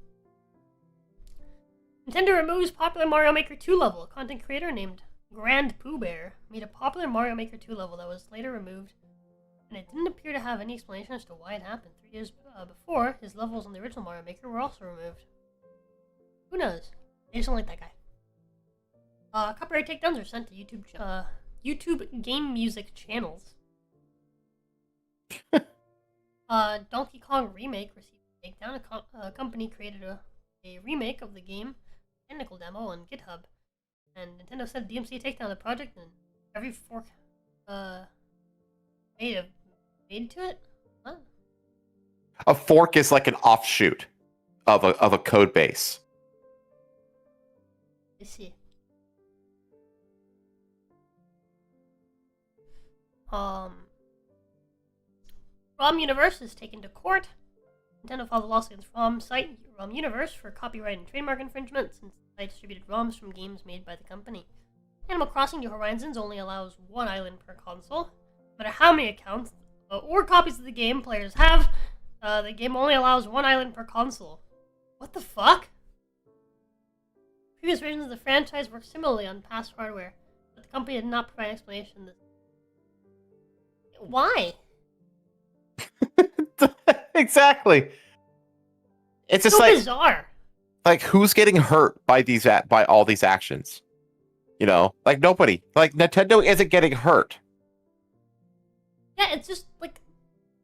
Nintendo removes popular Mario Maker 2 level. A content creator named Grand Pooh Bear made a popular Mario Maker 2 level that was later removed, and it didn't appear to have any explanation as to why it happened. 3 years before, his levels on the original Mario Maker were also removed. Who knows? They just don't like that guy. Copyright takedowns are sent to YouTube game music channels. Donkey Kong Remake received a takedown. A company created a remake of the game, technical demo on GitHub, and Nintendo said DMC takedown the project, and every fork made to it. What? A fork is like an offshoot of a code base. I see. ROM Universe is taken to court. Nintendo filed a lawsuit against ROM site ROM Universe for copyright and trademark infringement since the site distributed ROMs from games made by the company. Animal Crossing New Horizons only allows one island per console. No matter how many accounts or copies of the game players have, the game only allows one island per console. What the fuck? Previous versions of the franchise work similarly on past hardware, but the company did not provide an explanation. Why? Exactly. It's just so like bizarre. Like who's getting hurt by by all these actions? You know, like nobody. Like Nintendo isn't getting hurt. Yeah, it's just like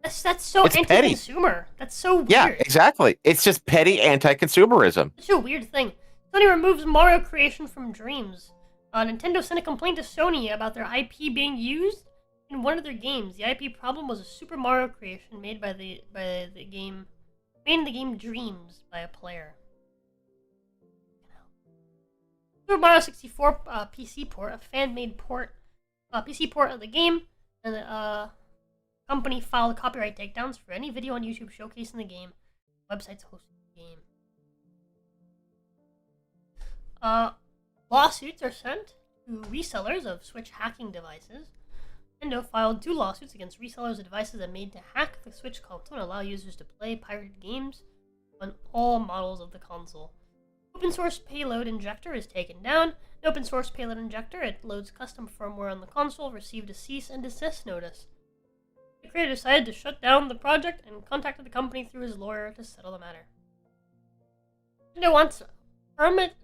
that's so It's petty. anti-consumer. That's so weird. Yeah, exactly. It's just petty anti-consumerism. Such a weird thing. Sony removes Mario creation from Dreams. Nintendo sent a complaint to Sony about their IP being used in one of their games. The IP problem was a Super Mario creation made by the game, made in the game Dreams by a player. Super Mario 64 PC port, a fan-made port, PC port of the game, and the company filed copyright takedowns for any video on YouTube showcasing the game. Websites hosting the game. Lawsuits are sent to resellers of Switch hacking devices. Nintendo filed 2 lawsuits against resellers of devices that made to hack the Switch console and allow users to play pirated games on all models of the console. Open source payload injector is taken down. The open source payload injector, it loads custom firmware on the console, received a cease and desist notice. The creator decided to shut down the project and contacted the company through his lawyer to settle the matter. Nintendo wants permanent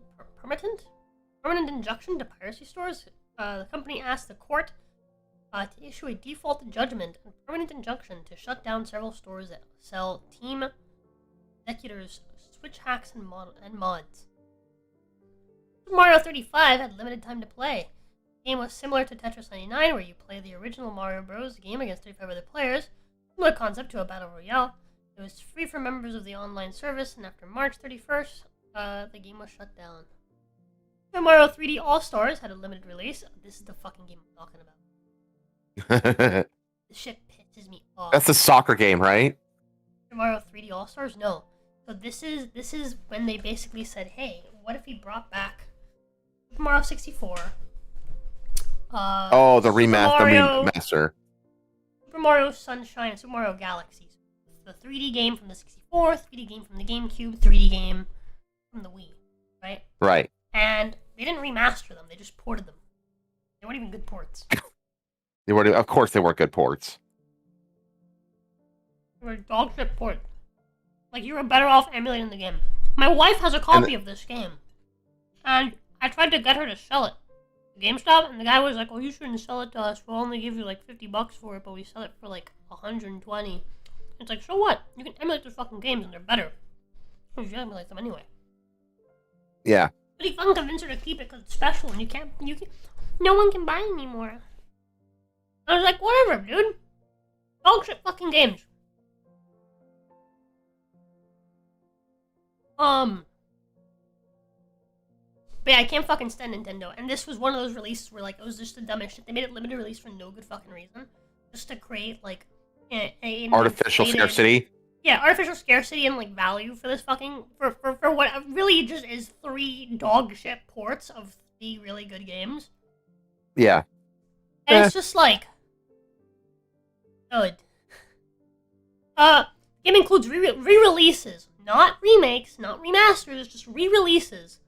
injunction to piracy stores. The company asked the court to issue a default judgment and permanent injunction to shut down several stores that sell Team Executors Switch hacks and mods. Super Mario 35 had limited time to play. The game was similar to Tetris 99, where you play the original Mario Bros. Game against 35 other players, similar concept to a battle royale. It was free for members of the online service, and after March 31st, the game was shut down. Super Mario 3D All-Stars had a limited release. This is the fucking game I'm talking about. This shit pisses me off. That's the soccer game, right? Super Mario 3D All-Stars? No. So this is when they basically said, hey, what if we brought back Super Mario 64? The remaster. Super Mario Sunshine and Super Mario Galaxy. The 3D game from the 64, 3D game from the GameCube, 3D game from the Wii, right? Right. And they didn't remaster them, they just ported them. They weren't even good ports. Of course they weren't good ports. They were dog shit ports. Like, you were better off emulating the game. My wife has a copy of this game. And I tried to get her to sell it to GameStop, and the guy was like, oh, you shouldn't sell it to us. We'll only give you like $50 for it, but we sell it for like $120. It's like, so what? You can emulate those fucking games, and they're better. You should emulate them anyway. Yeah. But he fucking convinced her to keep it because it's special, and no one can buy it anymore. I was like, whatever, dude. Dog shit fucking games. But yeah, I can't fucking stand Nintendo. And this was one of those releases where, like, it was just the dumbest shit. They made it limited release for no good fucking reason. Just to create, like, an artificial scarcity. Yeah, artificial scarcity and, like, value for this fucking... For what really just is 3 dog shit ports of 3 really good games. Yeah. And it's just, like... good. Game includes re-releases. Not remakes, not remasters, just re-releases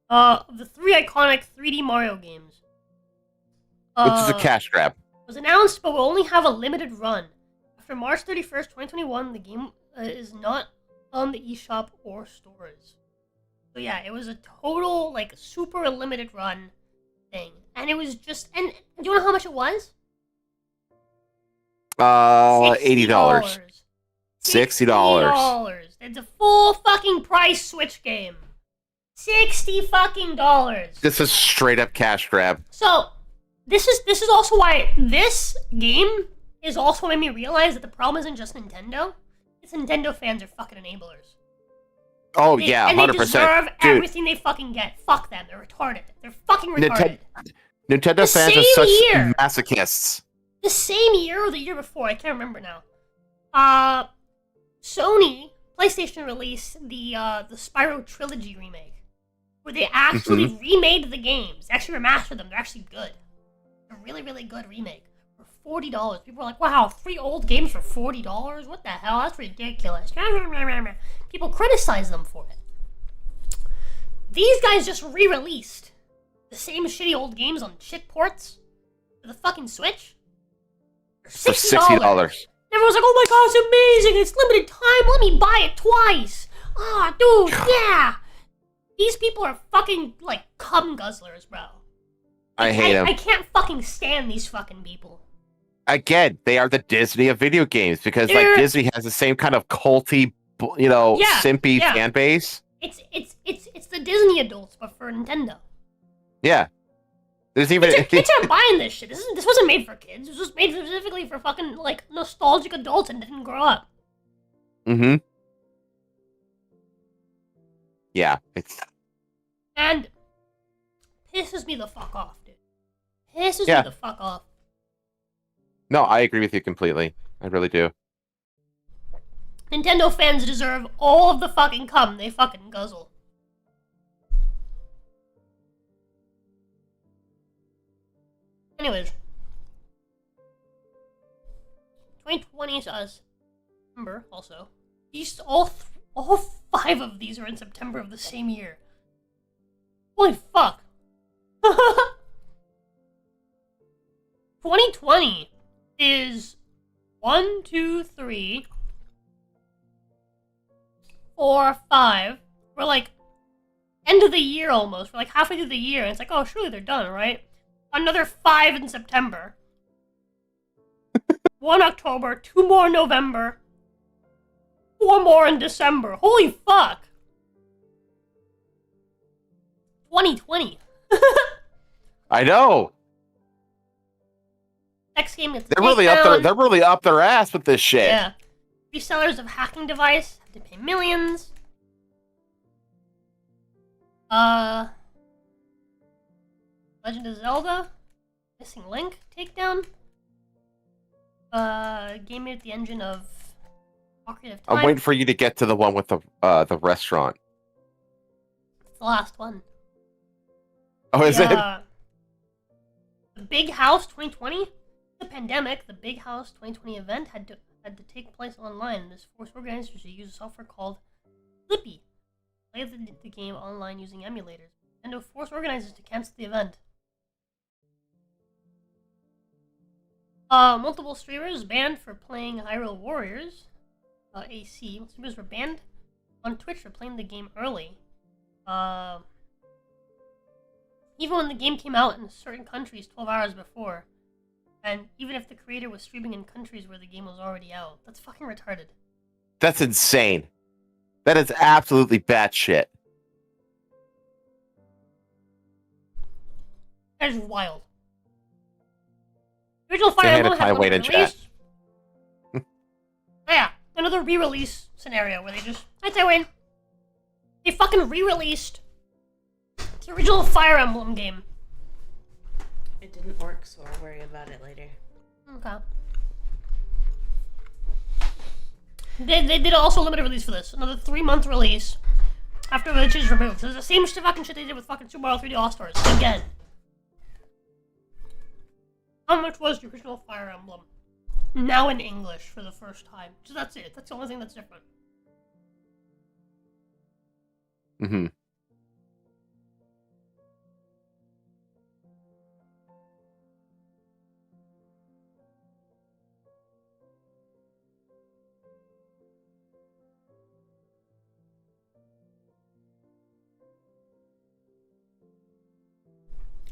The 3 iconic 3D Mario games. Which is a cash grab. Was announced, but will only have a limited run. After March 31st, 2021, the game is not on the eShop or stores. So yeah, it was a total, like, super limited run thing. And it was just, and do you know how much it was? $80. $60. It's a full fucking price Switch game. $60 fucking dollars. This is straight up cash grab. So, this is also why this game is also made me realize that the problem isn't just Nintendo. It's Nintendo fans are fucking enablers. Oh yeah, 100%. And they deserve Dude, everything they fucking get. Fuck them. They're retarded. They're fucking retarded. Nintendo The fans are same such year. masochists. The same year or the year before, I can't remember now. Sony, PlayStation released the Spyro Trilogy remake, where they actually remade the games. They actually remastered them. They're actually good. They're really, really good remake for $40. People are like, "Wow, 3 old games for $40? What the hell? That's ridiculous." People criticize them for it. These guys just re-released the same shitty old games on shit ports for the fucking Switch for For $60. $60. Everyone's like, "Oh my god, it's amazing! It's limited time. Let me buy it twice." Ah, dude, yeah. These people are fucking like cum guzzlers, bro. I hate them. I can't fucking stand these fucking people. Again, they are the Disney of video games because They're- like Disney has the same kind of culty, Yeah, simpy yeah. fan base. It's the Disney adults, but for Nintendo. Yeah. There's even Kids aren't buying this shit. This wasn't made for kids. This was made specifically for fucking like nostalgic adults and didn't grow up. Mm-hmm. Yeah, it's And pisses me the fuck off, dude. Pisses Yeah. me the fuck off. no, I agree with you completely. I really do. Nintendo fans deserve all of the fucking cum they fucking guzzle. Anyways. 2020 is us. September, also. These, all 5 of these are in September of the same year. Holy fuck. 2020 is 1, 2, 3, 4, 5. We're like end of the year almost. We're like halfway through the year, and it's like, oh, surely they're done, right? Another 5 in September. 1 October, 2 more in November, 4 more in December. Holy fuck! 2020. I know. Next game gets They're really up there. takedown. They're really up their ass with this shit. Yeah. Resellers of hacking device have to pay millions. Legend of Zelda, Missing Link takedown. Game made at the engine of Ocarina of Time. I'm waiting for you to get to the one with the restaurant. It's the last one. Oh, is it? The Big House 2020. The pandemic, the Big House 2020 event had to take place online, and this forced organizers to use a software called Flippy. Play the game online using emulators. Nintendo forced organizers to cancel the event. Multiple streamers banned for playing Hyrule Warriors. AC. Streamers were banned on Twitch for playing the game early. Even when the game came out in certain countries 12 hours before. And even if the creator was streaming in countries where the game was already out. That's fucking retarded. That's insane. That is absolutely batshit. That is wild. Original Fire Say hi to Emblem had Tywin in limited chat. release. Yeah, another re-release scenario where they just... Hi, Tywin. They fucking re-released the original Fire Emblem game. It didn't work, so I'll worry about it later. Okay. They did also a limited release for this. Another 3-month release after the glitch is removed. So it's the same fucking shit they did with fucking Super Mario 3D All-Stars. Again. How much was the original Fire Emblem? Now in English for the first time. So that's it. That's the only thing that's different. Mm-hmm.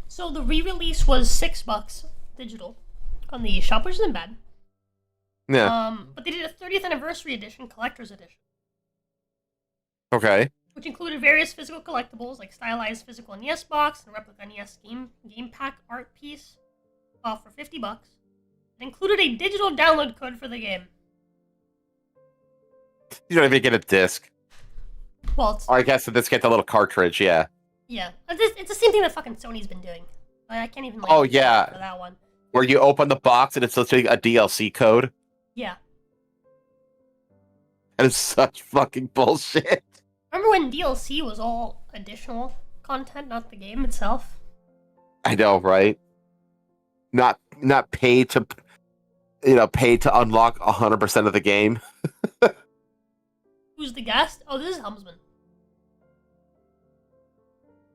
So the re-release was $6 digital on the eShop, which isn't bad. Yeah. But they did a 30th anniversary edition, collector's edition, Okay. which included various physical collectibles like stylized physical NES box and a replica NES game pack art piece, for $50. It included a digital download code for the game. You don't even get a disc. Well, it's, Or I guess this get the little cartridge, yeah. yeah, it's the same thing that fucking Sony's been doing. I can't even. Like, Oh, yeah. For that one. Where you open the box and it's literally a DLC code. Yeah. And it's such fucking bullshit. Remember when DLC was all additional content, not the game itself? I know, right? Not paid to, paid to unlock 100% of the game. Who's the guest? Oh, this is Helmsman.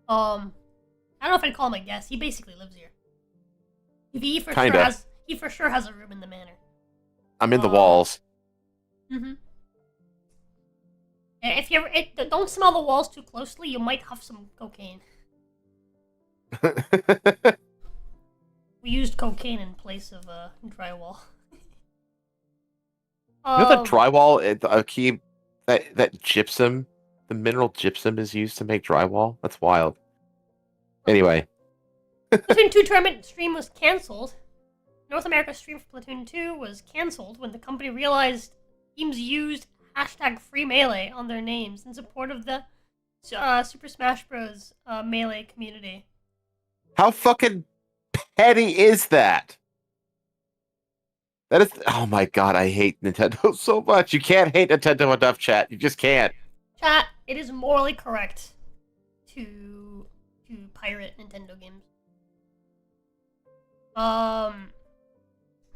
I don't know if I'd call him a guest. He basically lives here. He for Kinda. sure has a room in the manor. I'm in the walls. Mm-hmm. If you ever, don't smell the walls too closely, you might huff some cocaine. We used cocaine in place of drywall. You know the drywall, key, that gypsum, the mineral gypsum is used to make drywall? That's wild. Anyway. Splatoon 2 tournament stream was cancelled. North America stream for Splatoon 2 was cancelled when the company realized teams used #free melee on their names in support of the Super Smash Bros. Melee community. How fucking petty is that? That is, oh my god, I hate Nintendo so much. You can't hate Nintendo enough, chat. You just can't. Chat, it is morally correct to pirate Nintendo games.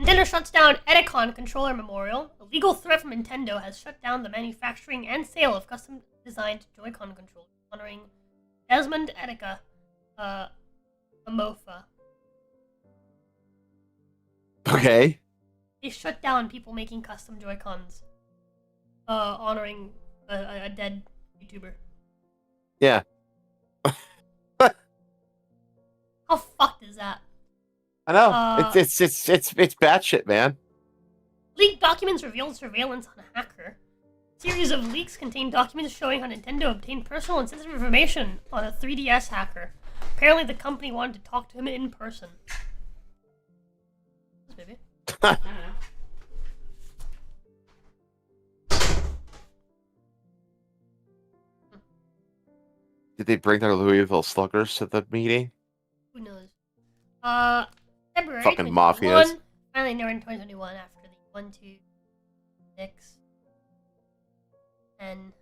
Nintendo shuts down Edicon Controller Memorial. A legal threat from Nintendo has shut down the manufacturing and sale of custom-designed Joy-Con controllers, honoring Desmond Edica, Amofa. Okay. They shut down people making custom Joy-Cons, honoring a dead YouTuber. Yeah. How fucked is that? I know. It's batshit, man. Leaked documents revealed surveillance on a hacker. A series of leaks contain documents showing how Nintendo obtained personal and sensitive information on a 3DS hacker. Apparently, the company wanted to talk to him in person. Maybe. I don't know. Did they bring their Louisville Sluggers to the meeting? Who knows? February Fucking 2021. mafias. Finally, near in 2021 after the 1, 2, 6, 10,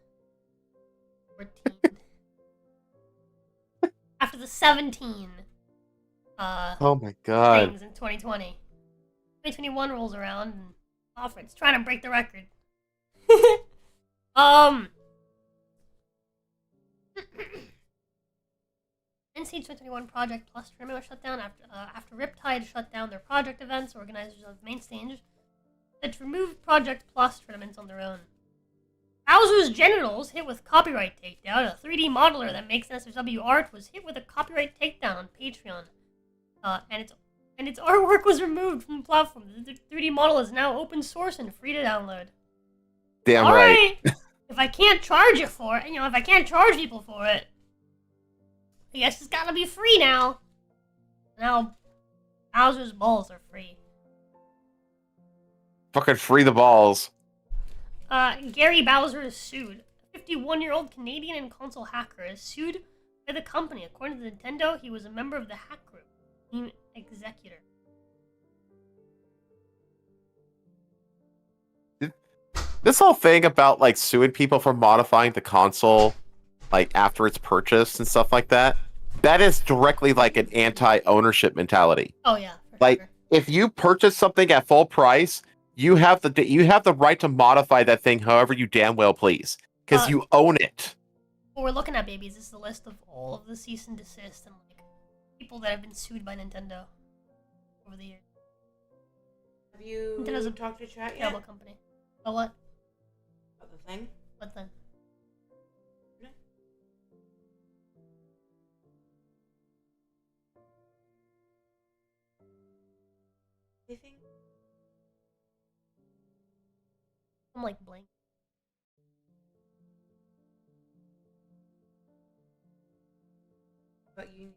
14. After the 17. Oh my god. Things in 2020. 2021 rolls around and Alfred's trying to break the record. NC 2021 Project Plus tournament was shut down after Riptide shut down their project events. Organizers of the main stage that removed Project Plus tournaments on their own. Bowser's genitals hit with copyright takedown. A 3D modeler that makes SSW art was hit with a copyright takedown on Patreon, and its artwork was removed from the platform. The 3D model is now open source and free to download. Damn All right. If I can't charge you for it, if I can't charge people for it, I guess it's gotta be free now. Now, Bowser's balls are free. Fucking free the balls. Gary Bowser is sued. A 51-year-old Canadian and console hacker is sued by the company. According to Nintendo, he was a member of the hack group, Team Executor. This whole thing about like suing people for modifying the console like after it's purchased and stuff like that, that is directly like an anti-ownership mentality. Oh yeah, for Like sure. if you purchase something at full price, you have the right to modify that thing however you damn well please, because you own it. What we're looking at, babies, is the list of all of the cease and desist and like people that have been sued by Nintendo over the years. Have you Nintendo's a talked to chat yet? Terrible company. Oh what? About the thing? What then? I'm like blank. But you.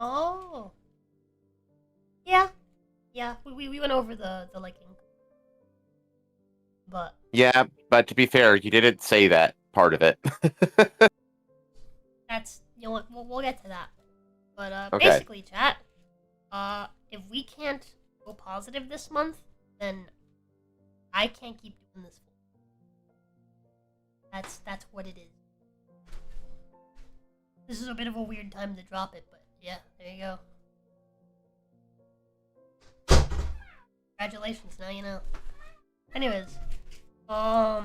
Oh. Yeah. Yeah. We went over the liking. But Yeah, but to be fair, you didn't say that part of it. that's you know what we'll get to that. But Okay. basically, chat. If we can't go positive this month, then I can't keep doing this. That's what it is. This is a bit of a weird time to drop it, but yeah, there you go. Congratulations, now you know. Anyways, boy.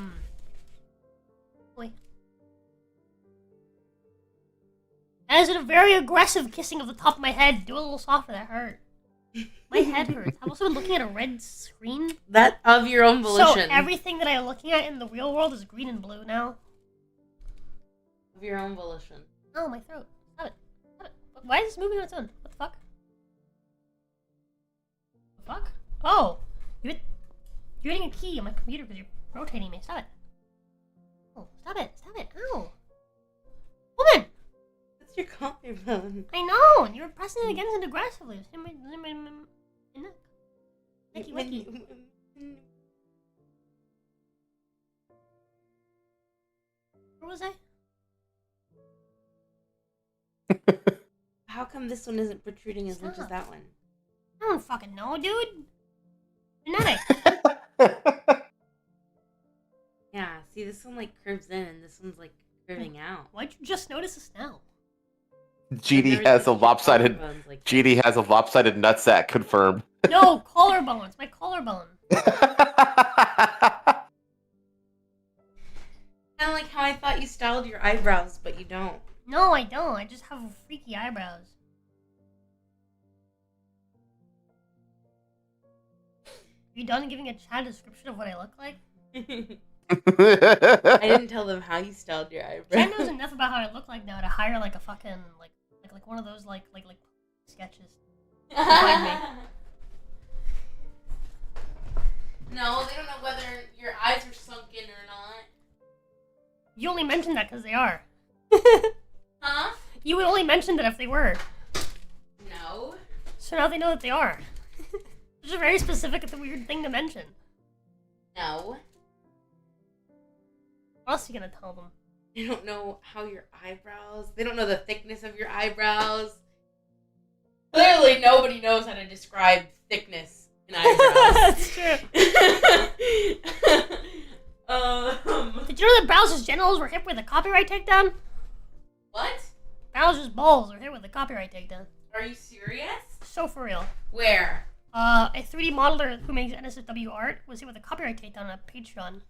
That is a very aggressive kissing of the top of my head. Do it a little softer, that hurt. My head hurts. I've also been looking at a red screen. That of your own So volition. everything that I'm looking at in the real world is green and blue now. Of your own volition. Oh, my throat. Stop it. Stop it. Why is this moving on its own? What the fuck? The fuck? Oh! You're hitting a key on my computer because you're rotating me. Stop it. Oh, stop it. Stop it. Ow. Woman! That's your collarbone. I know! And you were pressing it against it aggressively. It was in my neck. Necky wicky. Where was I? How come this one isn't protruding as much as Stop. that one? I don't fucking know, dude. Genetic. Yeah, see, this one like curves in, and this one's like curving out. Why'd you just notice this now? GD has a lopsided. GD has a lopsided nutsack. Confirmed. No, collarbones. My collarbone. Kind of like how I thought you styled your eyebrows, but you don't. No, I don't. I just have freaky eyebrows. You done giving a chat description of what I look like? I didn't tell them how you styled your eyebrows. Chat knows enough about how I look like now to hire like a fucking like one of those like sketches. Find me. No, they don't know whether your eyes are sunken or not. You only mentioned that because they are. Huh? You would only mention that if they were. No. So now they know that they are. It's a very specific and weird thing to mention. No. What else are you gonna tell them? They don't know how your eyebrows. They don't know the thickness of your eyebrows. Clearly, nobody knows how to describe thickness in eyebrows. That's true. Did you know that Bowser's genitals were hit with a copyright takedown? What? Bowser's balls were hit with a copyright takedown. Are you serious? So for real. Where? A 3D modeler who makes NSFW art was hit with a copyright takedown on Patreon.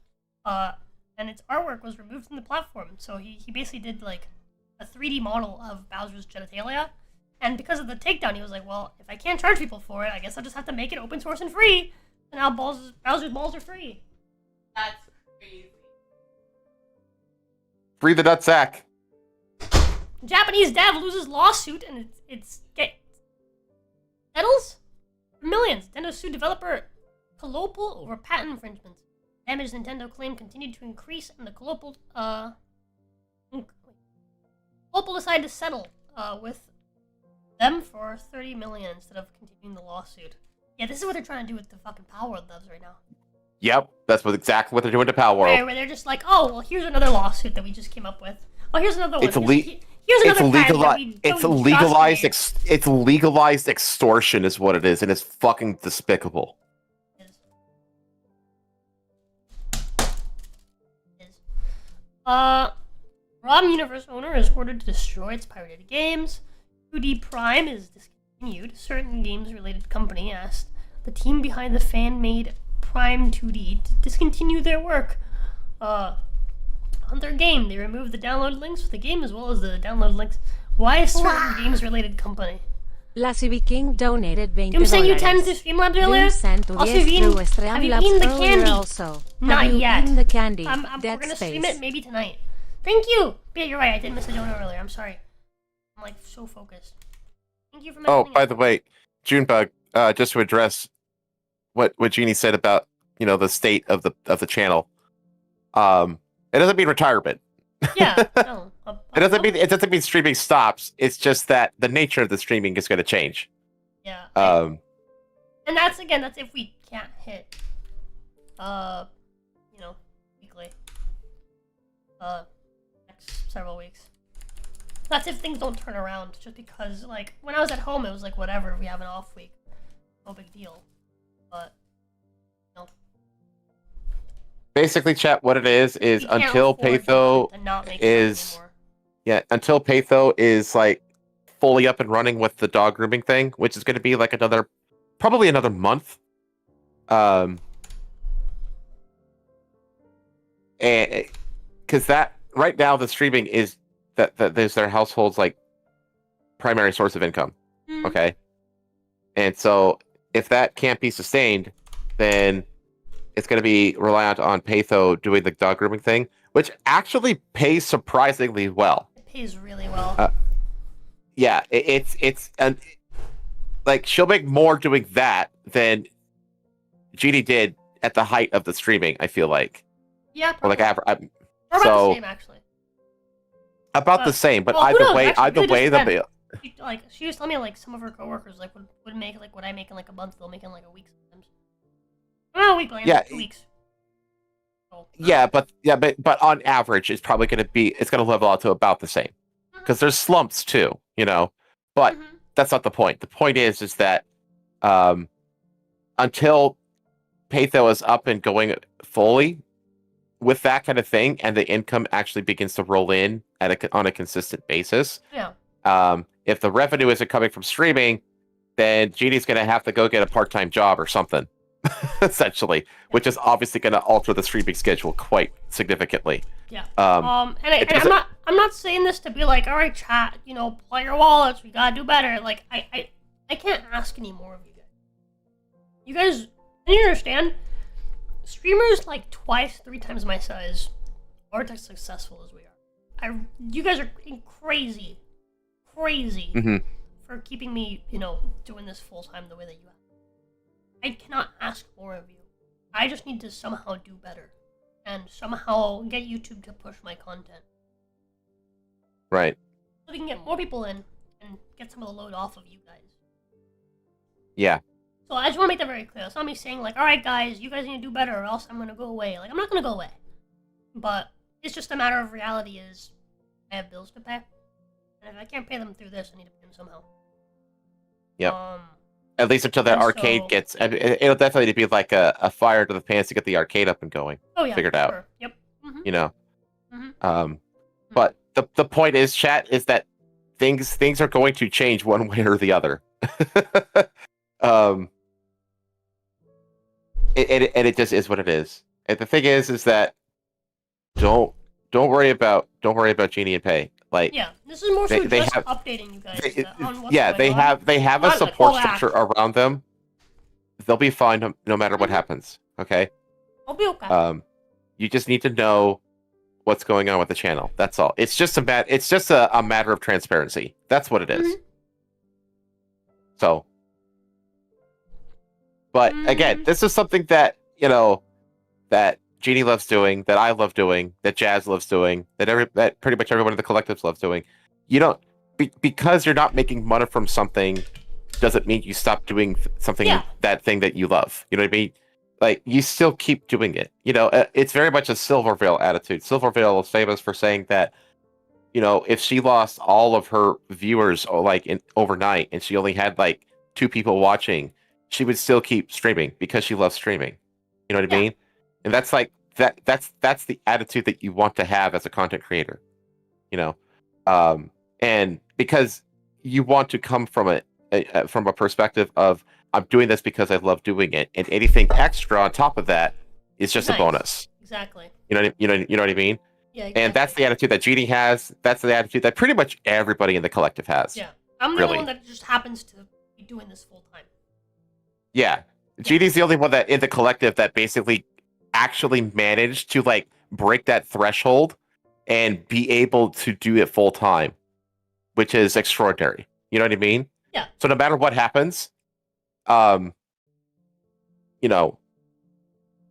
And its artwork was removed from the platform. So he basically did like a 3D model of Bowser's genitalia. And because of the takedown, he was like, well, if I can't charge people for it, I guess I'll just have to make it open source and free. And now Bowser's balls are free. That's crazy. Free the nutsack. Japanese dev loses lawsuit and it's settles for millions. Nintendo sued developer Colopal over patent infringements. Damaged Nintendo claim continued to increase, and the Colopal decided to settle with them for $30 million instead of continuing the lawsuit. Yeah, this is what they're trying to do with the fucking Power World devs right now. Yep, that's exactly what they're doing to Power World. Where they're just like, oh, well, here's another lawsuit that we just came up with. Oh, here's another one. It's Here's another patent that we it's just legalized. made. It's legalized extortion, is what it is, and it's fucking despicable. ROM Universe owner is ordered to destroy its pirated games. 2D Prime is discontinued. Certain games-related company asked the team behind the fan-made Prime 2D to discontinue their work. On their game, they removed the download links for the game as well as the download links. Why a certain games-related company? Lassie King donated $20. You were saying you tended to Streamlabs earlier? Vincent Also, have you eaten the candy? Also. Not have you yet. eaten the candy? We're Dead gonna space. stream it maybe tonight. Thank you! Yeah, you're right, I did miss a donut earlier, I'm sorry. I'm like so focused. Thank you for mentioning Oh, by it. the way, Junebug, just to address what Jeannie said about the state of the channel. It doesn't mean retirement. Yeah, no. It doesn't mean streaming stops. It's just that the nature of the streaming is going to change. Yeah. Um, And that's if we can't hit, weekly, next several weeks. That's if things don't turn around. Just because, like, when I was at home, it was like whatever. We have an off week, no big deal. But no, basically, chat. What it is we can't until afford Patho to not make is money until Patho is like fully up and running with the dog grooming thing, which is going to be like probably another month. And because that right now the streaming is that there's their household's like primary source of income. anymore. Okay, and so if that can't be sustained, then it's going to be reliant on Patho doing the dog grooming thing, which actually pays surprisingly well. It pays really well. Yeah, it's like she'll make more doing that than Jeannie did at the height of the streaming. I feel like, Yeah, or like probably. We're about so the same, actually. about the same. But Well, who knows? Actually, either it way, just the she was telling me like some of her coworkers like would make like what I make in like a month, they'll make in like a week sometimes. Not a week, like Yeah. 2 weeks. So, but on average, it's probably going to level out to about the same because there's slumps too, But mhm. that's not the point. The point is that until Patho is up and going fully with that kind of thing, and the income actually begins to roll in on a consistent basis. Yeah. If the revenue isn't coming from streaming, then Jeannie's going to have to go get a part-time job or something, essentially, which is obviously going to alter the streaming schedule quite significantly. Yeah. Um, I'm not saying this to be like, all right, chat, play your wallets, we gotta do better. Like, I can't ask any more of you guys. You guys, can you understand? Streamers like twice, 3 times my size aren't as successful as we are. You guys are crazy mhm. for keeping me, doing this full time the way that you have. I cannot ask more of you. I just need to somehow do better and somehow get YouTube to push my content. Right. So we can get more people in and get some of the load off of you guys. Yeah. So I just want to make that very clear. It's not me saying like, alright guys, you guys need to do better or else I'm going to go away. Like, I'm not going to go away. But it's just a matter of reality is I have bills to pay. And if I can't pay them through this, I need to pay them somehow. Yep. At least until that and arcade so- gets... It'll definitely be like a fire to the pants to get the arcade up and going. Oh yeah, Figured for out. sure. Yep. Mhm. Mm-hmm. But the point is, chat, is that things are going to change one way or the other. And it just is what it is. And the thing is that don't worry about Genie and Pay. Like, Yeah, this is more so they just have- updating you guys on what's yeah, going on. they have a Not a support call to structure around them. They'll be fine no matter what Mhm. happens. Okay. I'll be okay. You just need to know what's going on with the channel. That's all. It's just a matter of transparency. That's what it is. Mhm. So, but again, this is something that that Jeannie loves doing, that I love doing, that Jazz loves doing, that pretty much everyone in the collectives loves doing. You don't because you're not making money from something doesn't mean you stop doing something Yeah. that thing that you love. You know what I mean? Like, you still keep doing it. It's very much a Silvervale attitude. Silvervale is famous for saying that, if she lost all of her viewers overnight and she only had like 2 people watching, she would still keep streaming because she loves streaming. You know what I Yeah. mean? And that's like that's the attitude that you want to have as a content creator. And because you want to come from a perspective of, I'm doing this because I love doing it, and anything extra on top of that is just Nice. a bonus. Exactly. You know what I mean? Yeah, exactly. And that's the attitude that Jeannie has. That's the attitude that pretty much everybody in the collective has. Yeah. I'm the Really. only one that just happens to be doing this full time. Yeah. Jeannie's the only one that in the collective that basically actually managed to like break that threshold and be able to do it full time, which is extraordinary. You know what I mean? Yeah. So no matter what happens,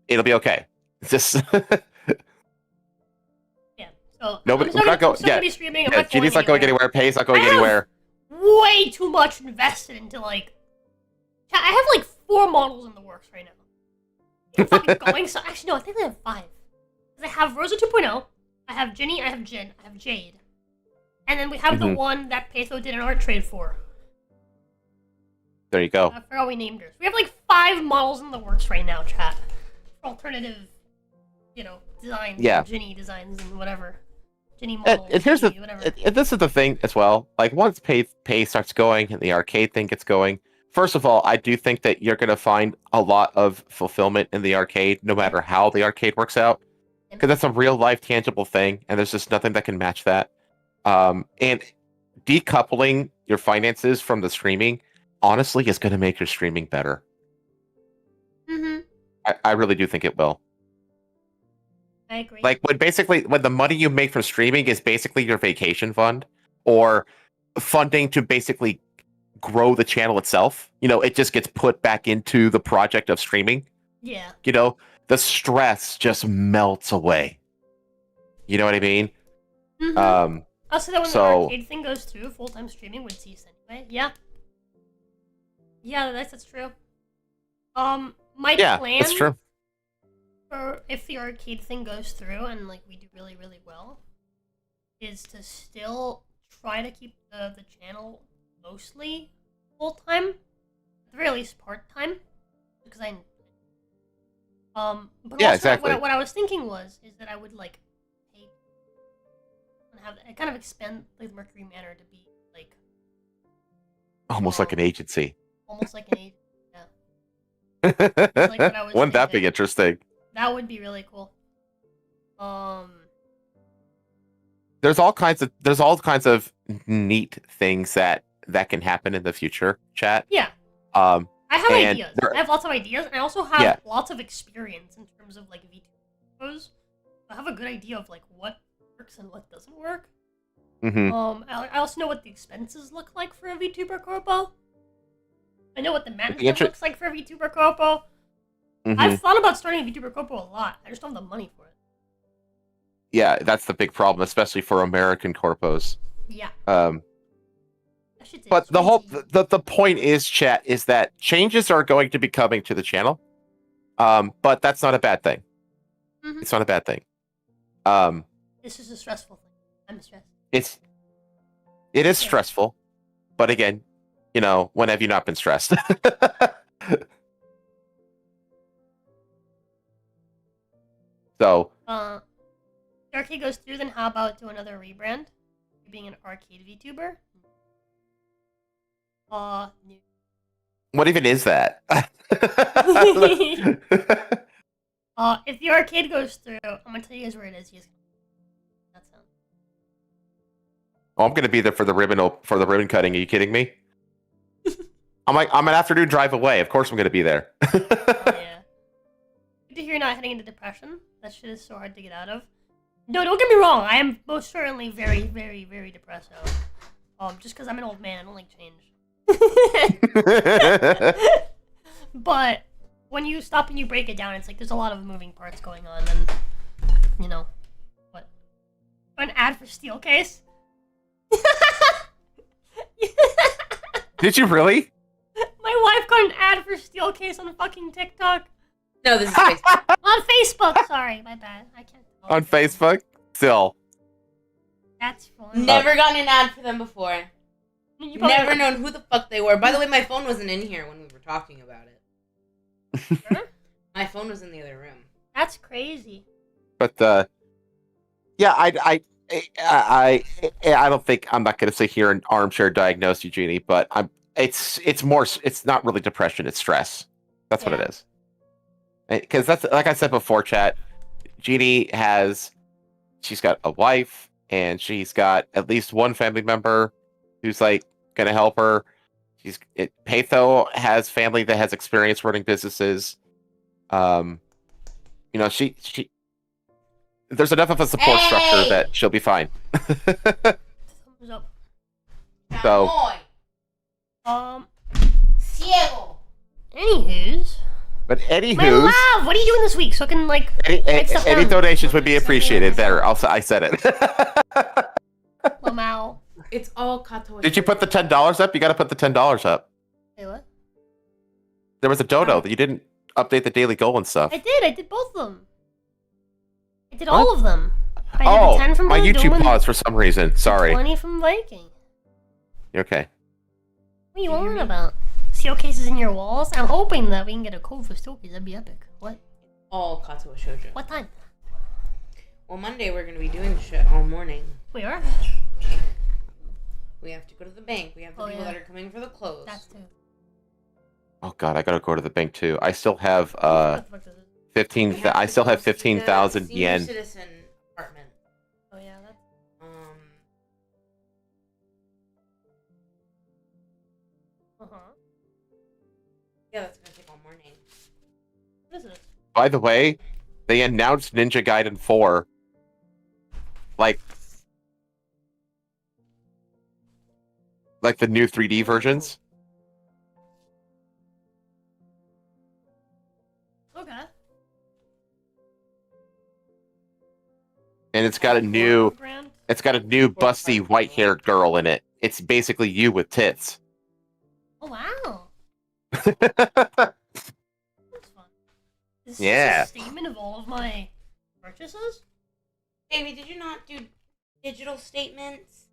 It'll be okay. It's just Yeah. So nobody. I'm We're not going. still Yeah, gonna be streaming. I'm yeah. not Genie's not going anywhere. Pay's not going I have- anywhere. Way too much invested into like. I have like 4 models in the works right now. I'm fucking going. So actually, no, I think I have 5. 'Cause I have Rosa 2.0. I have Ginny. I have Jin. I have Jade. And then we have the Mhm. one that Patho did an art trade for. There you go. I forgot we named her. We have like 5 models in the works right now, chat. For alternative, designs. Yeah. Ginny designs and whatever. Ginny And, models. and here's the. Ginny, whatever. And this is the thing as well. Like once pay starts going and the arcade thing gets going. First of all, I do think that you're going to find a lot of fulfillment in the arcade, no matter how the arcade works out, because that's a real life tangible thing, and there's just nothing that can match that. And decoupling your finances from the streaming, honestly, is going to make your streaming better. Mm-hmm. I really do think it will. I agree. Like when the money you make from streaming is basically your vacation fund or funding to basically grow the channel itself, it just gets put back into the project of streaming. Yeah. The stress just melts away. You know what I mean? Mm-hmm. Also, that when so- the arcade thing goes through, full-time streaming would cease anyway. Yeah. Yeah, that's true. My plan that's true. for if the arcade thing goes through and like we do really, really well, is to still try to keep the channel mostly full-time, at the very least part-time, because but Yeah, also exactly. what I was thinking is that I would like pay and have kind of expand like Mercury Manor to be like Almost like an agency. almost like an agent. what I was Wouldn't that be thinking. interesting? That would be really cool. There's all kinds of neat things that can happen in the future, chat. Yeah. I I have And ideas. there- I have lots of ideas, and I also have Yeah. lots of experience in terms of like VTubers. I have a good idea of like what works and what doesn't work. hmm I also know what the expenses look like for a VTuber corpo. I know what the management inter- looks like for a VTuber corpo. hmm I've thought about starting a VTuber corpo a lot. I just don't have the money for it. Yeah, that's the big problem, especially for American corpos. Yeah. That shit's But the whole expensive. the point is, chat, is that changes are going to be coming to the channel. But that's not a bad thing. Mhm. It's not a bad thing. This is a stressful thing. I'm stressed. It is stressful, but again, when have you not been stressed? So The arcade goes through, then how about do another rebrand? You being an arcade VTuber? No. what even is that? If the arcade goes through, I'm gonna tell you guys where it is. That sounds. Oh, I'm gonna be there for the ribbon cutting. Are you kidding me? I'm an afternoon drive away. Of course I'm gonna be there. Oh, yeah. Good to hear you're not heading into depression. That shit is so hard to get out of. No, don't get me wrong. I am most certainly very, very, very depressed out. Just because I'm an old man, I don't like change. But when you stop and you break it down, it's like there's a lot of moving parts going on, and what? An ad for Steelcase? Did you really? My wife got an ad for Steelcase on fucking TikTok. No, this is Facebook. On Facebook, sorry, my bad. I can't. tell. On Facebook? Still. That's fine. Never gotten an ad for them before. You probably- Never known who the fuck they were. By the way, my phone wasn't in here when we were talking about it. Huh? My phone was in the other room. That's crazy. But yeah, I don't think I'm not gonna sit here and armchair diagnose you, Jeannie, but it's not really depression, it's stress. That's what Yeah. it is. Because that's like I said before, chat. Jeannie she's got a wife and she's got at least one family member who's like gonna help her. Patho has family that has experience running businesses. She there's enough of a support structure Hey! that she'll be fine. Thumbs up. So- Boy, Um. ciego. Anywho's, But My anywho, love, what are you doing this week? So I can like. write stuff any down. donations would be appreciated. There, I said it. Lamau. It's all Kato. Did you put the $10 up? You got to put the $10 up. Say what? There was a dono that you didn't update the daily goal and stuff. I did. I did both of them. I did all of them. I did Oh, the 10 from my Blue YouTube Dome and paused for some reason. Sorry. 20 from Viking. You okay? What are you on about? Steel cases in your walls? I'm hoping that we can get a code for steel cases. That'd be epic. What? All Kato Shoujo. What time? Well, Monday we're gonna be doing shit all morning. We are? We have to go to the bank. We have the Oh, people yeah. that are coming for the clothes. That's two. Oh god, I gotta go to the bank too. I still have What the fuck is it? 15. We have I to still go have see the 15,000 senior yen. citizen apartment. Oh yeah, that's. Uh-huh. Yeah, that's gonna take all morning. What is it? By the way, they announced Ninja Gaiden 4. Like the new 3D versions. Okay. And it's got a new Brand? busty white-haired girl in it. It's basically you with tits. Oh wow. That's fun. This Yeah. is a statement of all of my purchases? Baby, did you not do digital statements?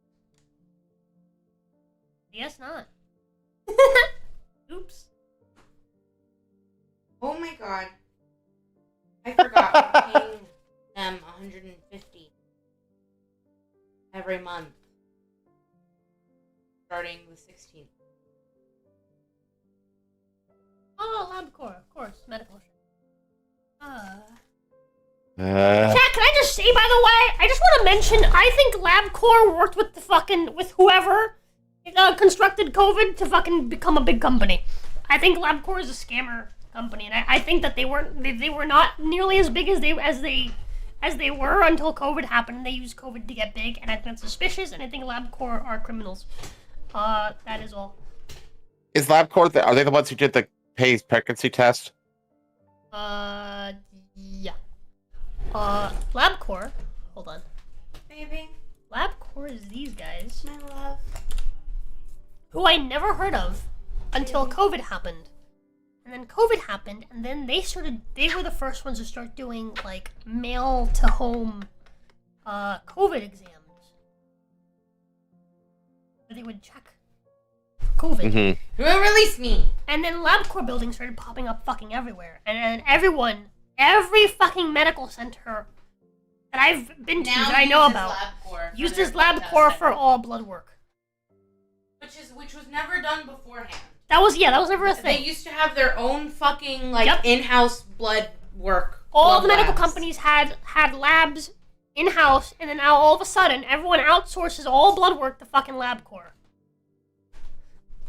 I guess not. Oops. Oh my god. I forgot I'm paying them $150 every month. Starting the 16th. Oh, LabCorp, of course. Medical. Uh, Chat, can I just say, by the way, I just want to mention, I think LabCorp worked with with whoever constructed COVID to fucking become a big company. I think LabCorp is a scammer company, and I think that they were not nearly as big as they were until COVID happened. They used COVID to get big, and I think that's suspicious, and I think LabCorp are criminals. That is all. is LabCorp, are they the ones who did the Pay's pregnancy test? Yeah. LabCorp, hold on. Baby, LabCorp is these guys, my love. who I never heard of until COVID happened. And then COVID happened, and then they were the first ones to start doing, like, mail-to-home, COVID exams. Where they would check COVID. Mm-hmm. Release me! And then LabCorp buildings started popping up fucking everywhere. And then every fucking medical center that I've been to that I know about uses LabCorp for all blood work. Which was never done beforehand. That was never a They thing. used to have their own fucking Yep. in-house blood work. All blood the medical labs. companies had labs in-house, and then now all of a sudden, everyone outsources all blood work to fucking LabCorp.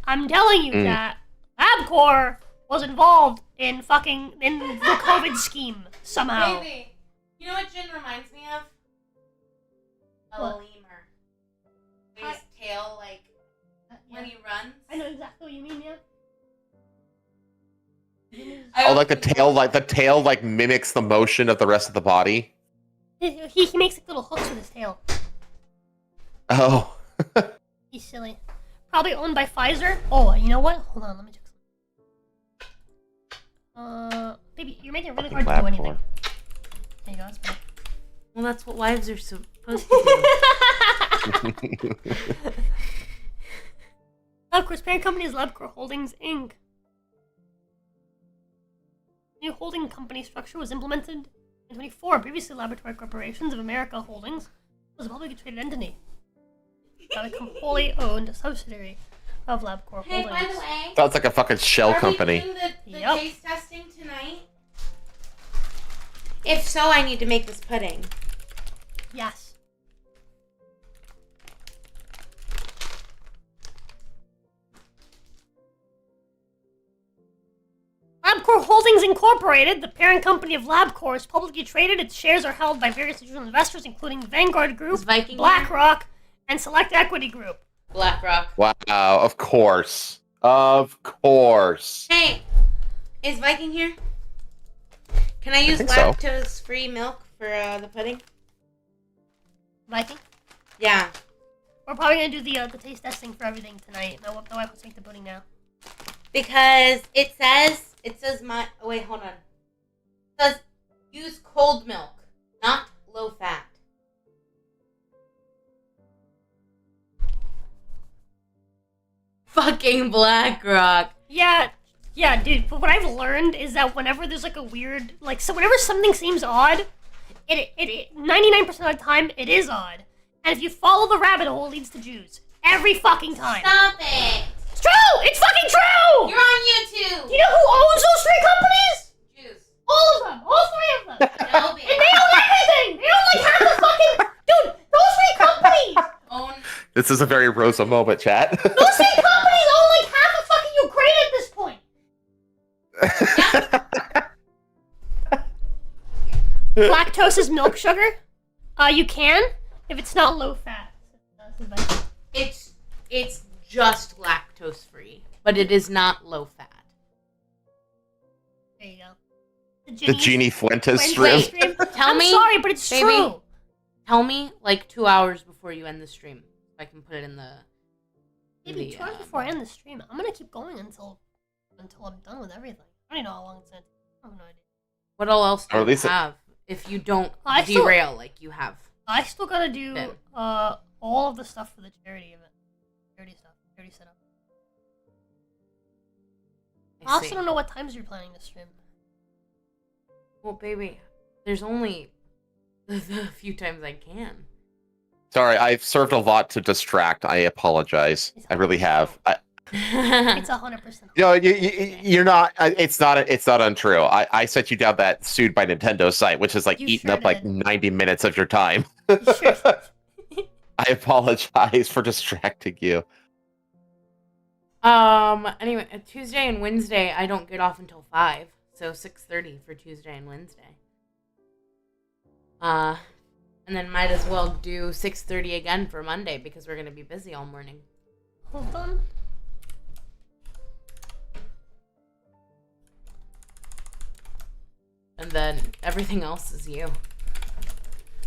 I'm telling you that LabCorp was involved in the COVID scheme somehow. Baby, you know what Jin reminds me of? A What? lemur. His tail, when he runs. I know exactly what you mean, yeah. Oh, like the tail mimics the motion of the rest of the body. He makes like little hooks with his tail. Oh. He's silly. Probably owned by Pfizer. Oh, you know what? Hold on, let me check something. Baby, you're making it really hard to do anything. There you go, that's better. Well, that's what wives are supposed to do. LabCorp's parent company is LabCorp Holdings, Inc. New holding company structure was implemented in 2024. Previously, Laboratory Corporations of America Holdings was a publicly traded entity. Now become wholly owned subsidiary of LabCorp Hey, Holdings. by the way, Sounds like a fucking shell are company. we doing the Yep. taste testing tonight? If so, I need to make this pudding. Yes. LabCorp Holdings Incorporated, the parent company of LabCorp, is publicly traded. Its shares are held by various institutional investors, including Vanguard Is Group, Viking BlackRock, and Select Equity Group. BlackRock. Wow, of course. Of course. Hey, is Viking here? Can I use think so. lactose-free milk for the pudding? Viking. Yeah. We're probably gonna do the taste testing for everything tonight. My wife wants to make the pudding now. Because it says my. Oh wait, hold on. It says use cold milk, not low fat. Fucking BlackRock. Yeah, dude. But what I've learned is that whenever there's like a weird, like, so whenever something seems odd, it 99% of the time it is odd. And if you follow the rabbit hole, it leads to Jews every fucking time. Stop it! It's true. It's fucking true. You're on YouTube. Do you know who owns those three companies? Jews. All of them. All three of them. No, And they own everything. They own like half the fucking. Dude, those three companies. Own. This is a very Rosa moment, chat. Those three companies own like half of fucking Ukraine at this point. Lactose is milk sugar. You can if it's not low fat. It's just lactose free, but it is not low fat. There you go. The Genie Fuentes Wednesday stream. Tell I'm me, sorry, but it's baby. true. Tell me like 2 hours before you end the stream. I can put it in the. Maybe 2 hours before I end the stream. I'm gonna keep going until I'm done with everything. I don't even know how long it's gonna take. I have no idea. What all else do Or at you least have if you don't I still- derail like you have? I still gotta do Ben. all of the stuff for the charity event. Charity stuff. Charity setup. I also see. don't know what times you're planning to stream. Well, baby, there's only the few times I can. Sorry, I've served a lot to distract. I apologize. I really have. It's 100%. You know, you're not. It's not. It's not untrue. I sent you down that sued by Nintendo site, which is like You eating sure up like did. 90 minutes of your time. Sure. I apologize for distracting you. Anyway, Tuesday and Wednesday I don't get off until 5, so 6:30 for Tuesday and Wednesday. And then might as well do 6:30 again for Monday because we're gonna be busy all morning. Hold on. And then everything else is you.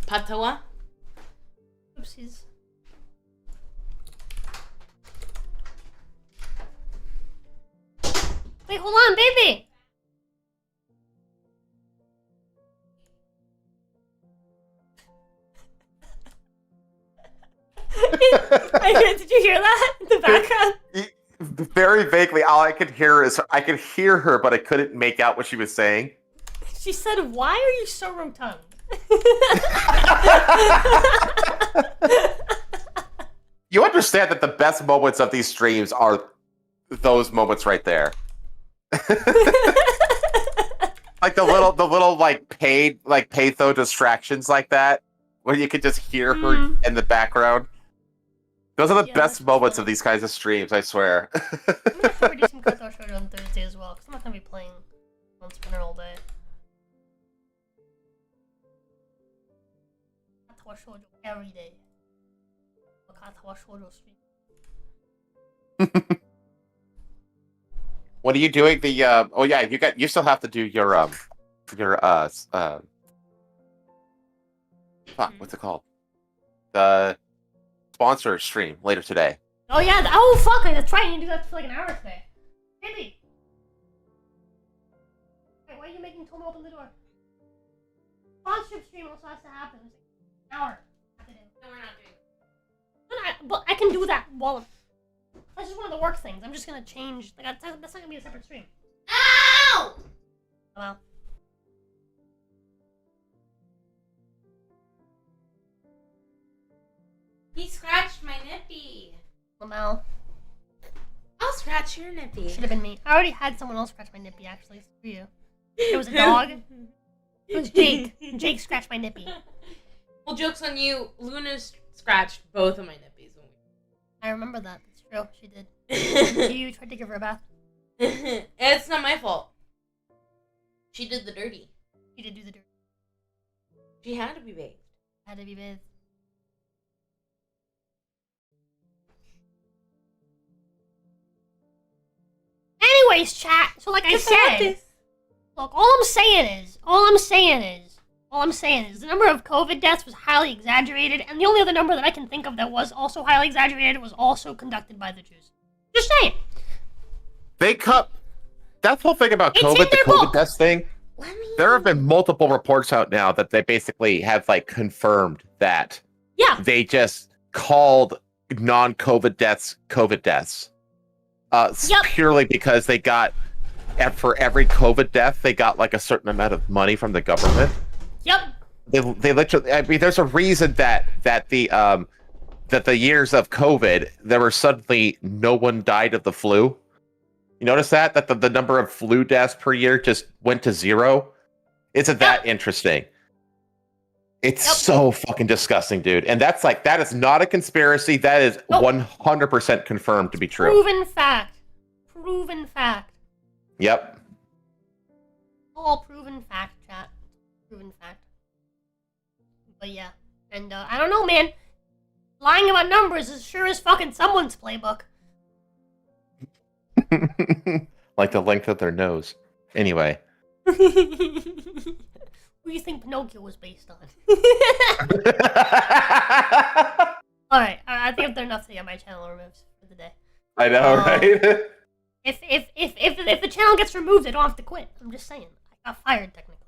Patoa? Oopsies. Wait, hold on, baby! Did you hear that in the background? Very vaguely, all I could hear is I could hear her, but I couldn't make out what she was saying. She said, "Why are you so rotund?" You understand that the best moments of these streams are those moments right there. Like the little like patho distractions like that, where you could just hear her in the background. Those are the Yeah, best that's moments fun. of these kinds of streams, I swear. I'm gonna try to do some Kato Shoujo on Thursday as well, because I'm not gonna be playing on Spinner all day. Kato Shoujo every day. Kato Shoujo stream. What are you doing? Oh yeah, you still have to do your what's it called? The sponsor stream later today. Oh yeah, oh fuck, that's right, you can do that for like an hour today. Baby! Wait, why are you making Tomo open the door? Sponsorship stream also has to happen. It's like an hour. I have to do. No, we're not doing it. But I can do that while... That's just one of the work things. I'm just gonna change... Like, that's not gonna be a separate stream. Ow! Well... He scratched my nippy. Lamel. I'll scratch your nippy. Should have been me. I already had someone else scratch my nippy, actually. Screw you. It was a dog. It was Jake. Jake scratched my nippy. Well, joke's on you. Luna scratched both of my nippies. I remember that. It's true. She did. You tried to give her a bath. It's not my fault. She did the dirty. She did do the dirt. She had to be bathed. Had to be bathed. Anyways, chat. So like I said, Look, all I'm saying is, the number of COVID deaths was highly exaggerated, and the only other number that I can think of that was also highly exaggerated was also conducted by the Jews. Just saying. They cut. That's the whole thing about It's COVID, in the their COVID book. deaths thing. Let me. There have been multiple reports out now that they basically have like confirmed that Yeah. they just called non-COVID deaths COVID deaths. Yep. Purely because they got, for every COVID death, they got like a certain amount of money from the government. Yep. They literally. I mean, there's a reason that the years of COVID, there were suddenly no one died of the flu. You notice that the number of flu deaths per year just went to 0. Isn't that interesting? It's so fucking disgusting, dude. And that is not a conspiracy. That is 100% confirmed to be true. Proven fact. Proven fact. Yep. All proven fact, chat. Proven fact. But yeah. And I don't know, man. Lying about numbers is sure as fucking someone's playbook. Like the length of their nose. Anyway. Who do you think Pinocchio was based on? Alright, I think I've done enough to get my channel removed for the day. I know, right? If the channel gets removed, I don't have to quit. I'm just saying. I got fired, technically.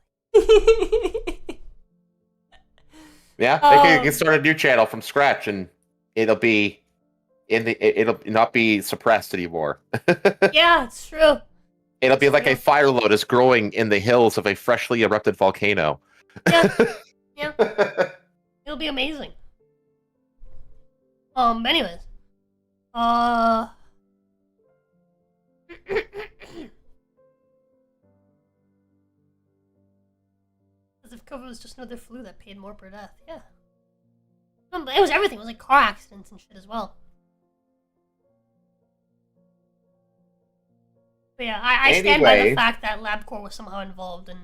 Yeah, they can start a new channel from scratch, and it'll not be suppressed anymore. Yeah, it's true. It'll be like a fire lotus growing in the hills of a freshly erupted volcano. Yeah, yeah. It'll be amazing. Anyways, as if COVID was just another flu that paid more per death. Yeah. No, but it was everything. It was like car accidents and shit as well. But yeah, I stand by the Anyway. fact that LabCorp was somehow involved in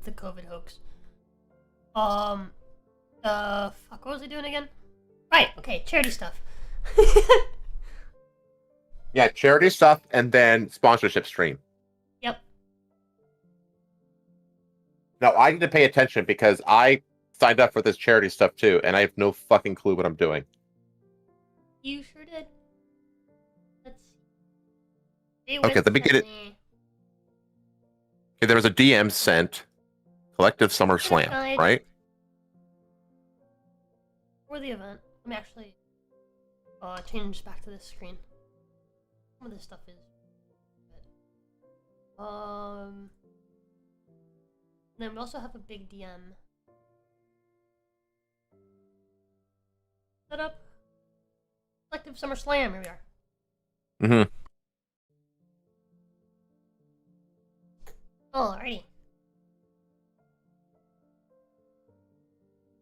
the COVID hoax. Fuck, what was I doing again? Right, okay, charity stuff. Yeah, charity stuff and then sponsorship stream. Yep. Now, I need to pay attention because I signed up for this charity stuff too, and I have no fucking clue what I'm doing. You sure did. Let's see. Okay, let me get it. Okay, there was a DM sent. Collective Summer Slam, Right. right? For the event. Let me actually change back to this screen. Some of this stuff is then we also have a big DM set up. Collective Summer Slam, here we are. Mm-hmm. Alrighty.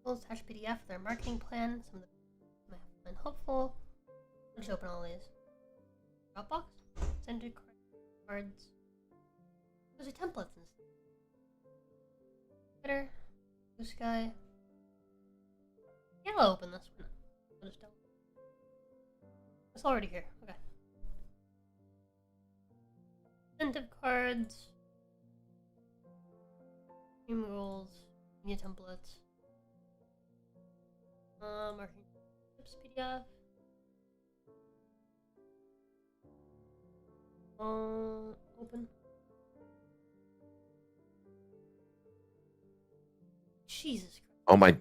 We'll attach PDF for their marketing plan. Some of the might have been helpful. I'll just open all these. Dropbox, sender cards. Those are templates and stuff. Twitter, Blue Sky. Yeah, I'll open this one. I'll just it's already here. Okay. Incentive cards. Team rules. Media templates. Marketing tips PDF. Open. Jesus Christ. Oh, my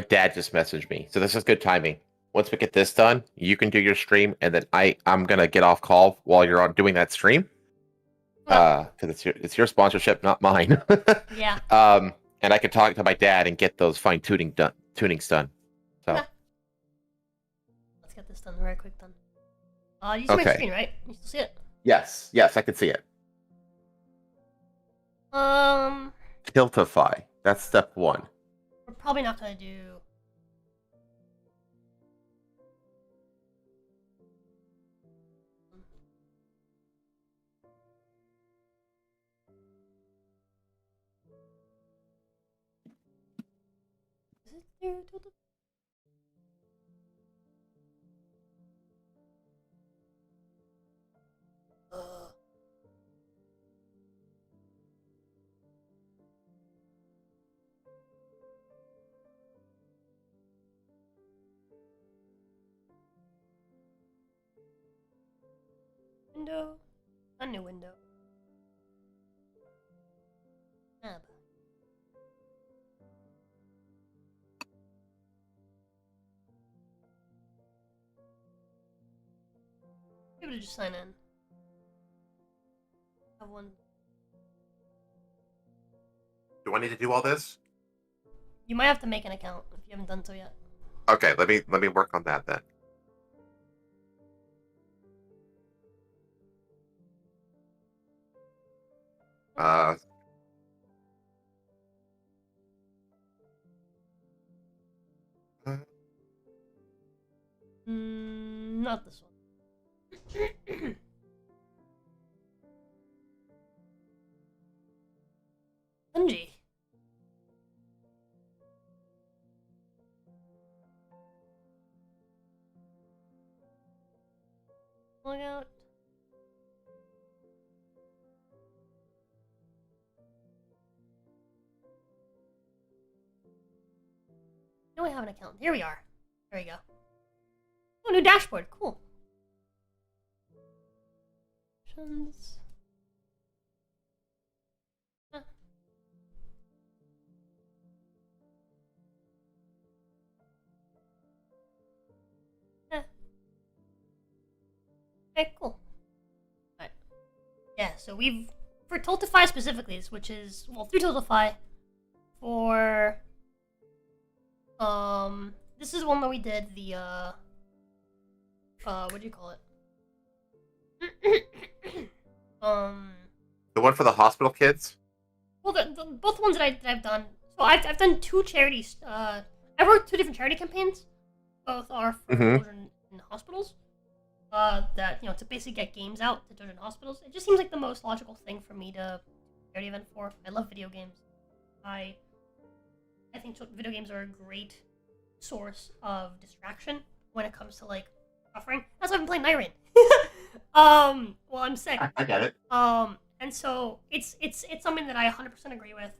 dad just messaged me. So this is good timing. Once we get this done, you can do your stream, and then I'm gonna get off call while you're on doing that stream. Because it's your sponsorship, not mine. Yeah. And I can talk to my dad and get those tunings done. So Okay. Let's get this done very quick then. You see my Okay. screen, right? You still see it? yes, I can see it. Tiltify. That's step 1. We're probably not gonna do. Is it there? Window. A new window. Tab. Maybe to just sign in. Have one. Do I need to do all this? You might have to make an account if you haven't done so yet. Okay, let me work on that then. Uh, Not this one. Bungie. Log out. No, I have an account. Here we are. There we go. Oh, new dashboard. Cool. Options. Huh. Yeah. Okay, cool. Alright. Yeah, so we've, for Tiltify specifically, which is, well, through Tiltify, for, this is one that we did, the, what do you call it? the one for the hospital kids? Well, both ones that I've done. So I've done two charities. I worked two different charity campaigns. Both are for children in hospitals. That, you know, to basically get games out to children in hospitals. It just seems like the most logical thing for me to charity event for. I love video games. I think video games are a great source of distraction when it comes to like suffering. That's why I've been playing Night Rain. Well, I'm sick. I get it. And so it's something that I 100% agree with,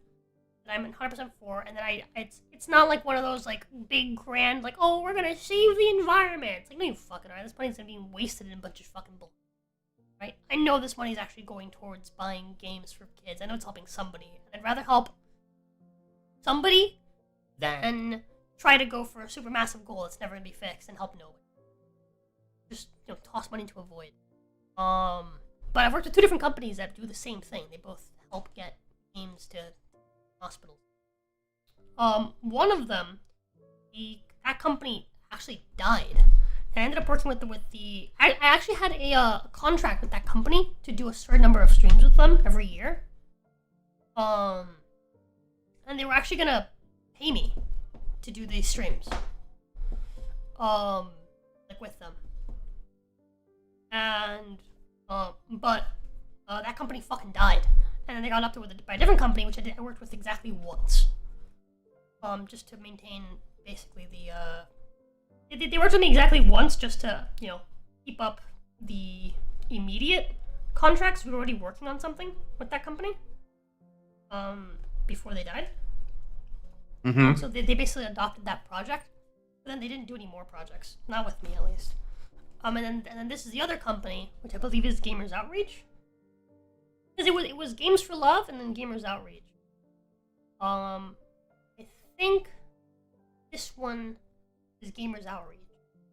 that I'm 100% for, and that it's not like one of those like big grand like, oh, we're gonna save the environment. It's like, no, you fucking are. This money's gonna be wasted in a bunch of fucking bull. Right? I know this money's actually going towards buying games for kids. I know it's helping somebody, and I'd rather help somebody than try to go for a super massive goal that's never gonna be fixed and help nobody. Just, you know, toss money to a void. But I've worked with two different companies that do the same thing. They both help get games to hospitals. One of them, that company actually died. And I ended up working with the I actually had a contract with that company to do a certain number of streams with them every year. And they were actually gonna pay me to do these streams. Like with them. And but that company fucking died, and then they got up by a different company, which I worked with exactly once, just to maintain basically the they worked with me exactly once just to, you know, keep up the immediate contracts. We were already working on something with that company before they died. So they basically adopted that project, but then they didn't do any more projects, not with me at least. And then this is the other company, which I believe is Gamers Outreach. Because it was Games for Love and then Gamers Outreach. I think this one is Gamers Outreach.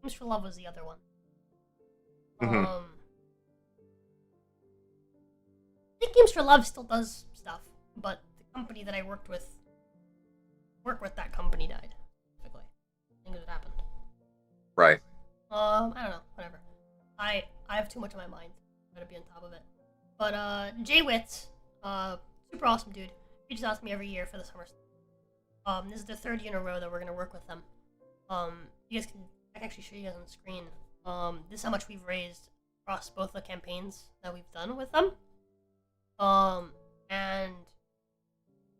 Games for Love was the other one. I think Games for Love still does stuff, but the company that I work with that company died. Typically, I think that's what happened. Right. I don't know, whatever. I have too much on my mind. I'm gonna be on top of it. But Jay Witt, super awesome dude, reaches out to me every year for the summer. This is the third year in a row that we're gonna work with them. You guys I can actually show you guys on the screen. This is how much we've raised across both the campaigns that we've done with them. And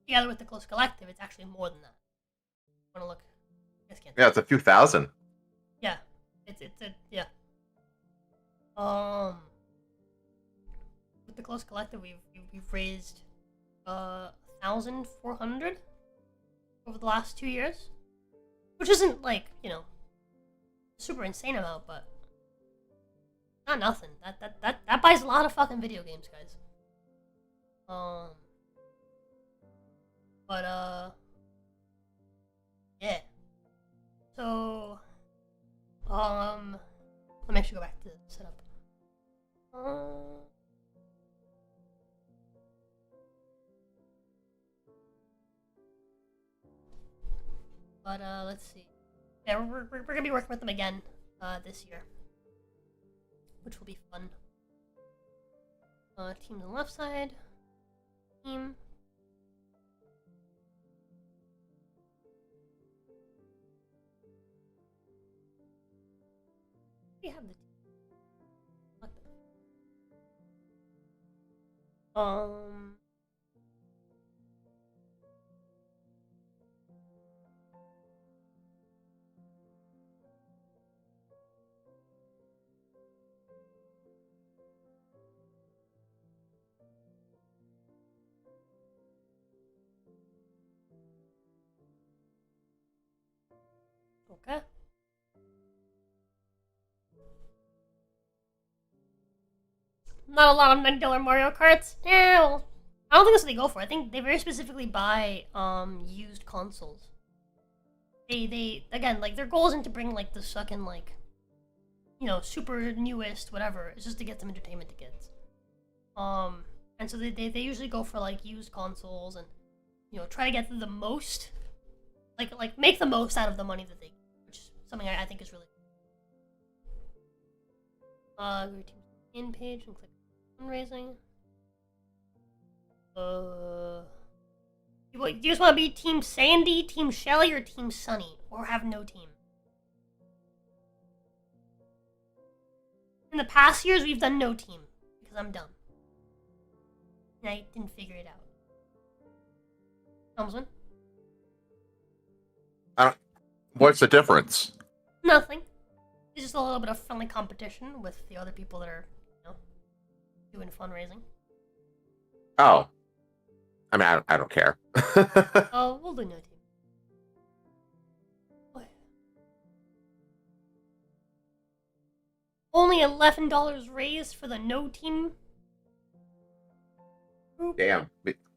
together with the Close Collective, it's actually more than that. Wanna look? You guys can't. Yeah, it's a few thousand. Yeah. Yeah. With the Close Collective, we've raised 1,400 over the last 2 years, which isn't like, you know, super insane amount, but Not nothing. That buys a lot of fucking video games, guys. Yeah. So, let me actually go back to the setup. Let's see. Yeah, we're gonna be working with them again, this year, which will be fun. Team on the left side. Team. We have the team. Okay. Not a lot of $9 Mario Karts. Yeah, well, I don't think that's what they go for. I think they very specifically buy used consoles. They again, like, their goal isn't to bring like the fucking, like, you know, super newest whatever. It's just to get some entertainment to kids. And so they usually go for like used consoles and, you know, try to get the most, like make the most out of the money that they get, which is something I think is really go to in page and click fundraising. Do you just want to be Team Sandy, Team Shelly, or Team Sunny, or have no team? In the past years, we've done no team because I'm dumb and I didn't figure it out. Helmsman? What's the difference? Nothing. It's just a little bit of friendly competition with the other people that are, you know, doing fundraising. Oh. I mean, I don't care. Oh, we'll do no team. Only $11 raised for the no team group. Damn.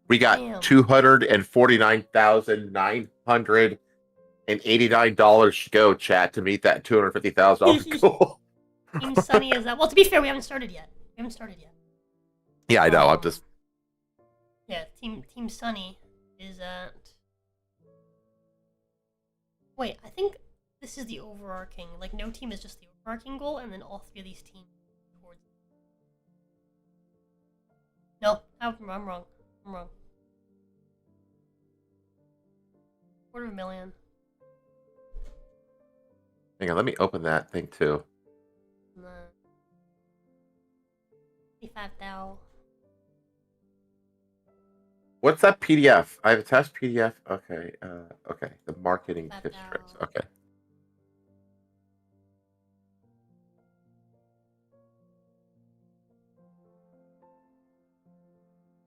We got Damn. $249,989 to go, chat, to meet that $250,000 goal. Team Sunny is that. Well, to be fair, we haven't started yet. Yeah, I know. I'm just. Yeah, Team Sunny is at. Wait, I think this is the overarching. Like, no team is just the overarching goal, and then all three of these teams towards. No, I'm wrong. $250,000. Hang on, let me open that thing too. 55,000. What's that PDF? I have attached PDF. Okay, okay. The marketing tips tricks. Okay.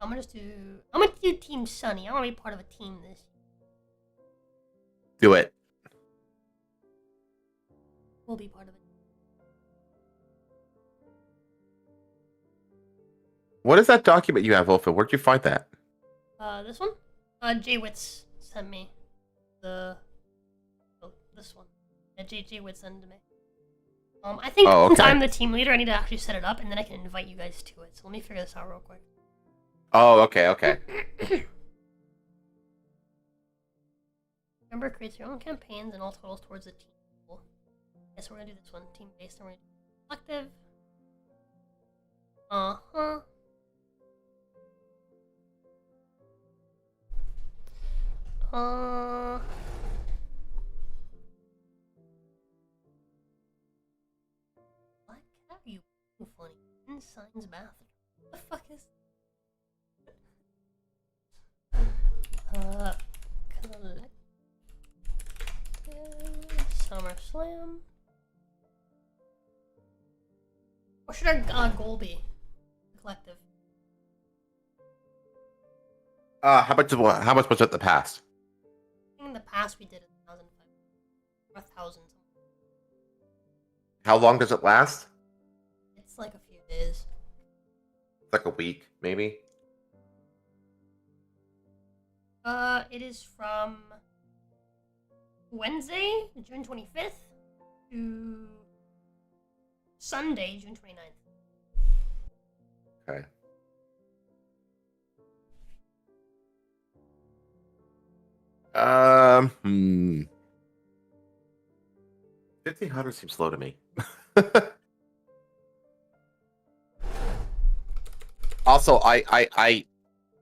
I'm gonna do Team Sunny. I want to be part of a team this year. Do it. We'll be part of it. What is that document you have, Wolfen? Where'd you find that? This one? J-Wits sent me this one. Yeah, J-Wits sent it to me. I think since I'm the team leader, I need to actually set it up, and then I can invite you guys to it. So let me figure this out real quick. Oh, okay. Remember, create your own campaigns and all totals towards the team goal. Yes, we're gonna do this one. Team based, and we're gonna do collective. What have you funny in science bathroom? What the fuck is Summer Slam. What should our goal be? Collective. How much was it in the past? I think in the past we did 1,000. How long does it last? It's is. It's like a week, maybe. It is from Wednesday, June 25th, to Sunday, June 29th. Okay. Hmm. 1,500 seems low to me. Also,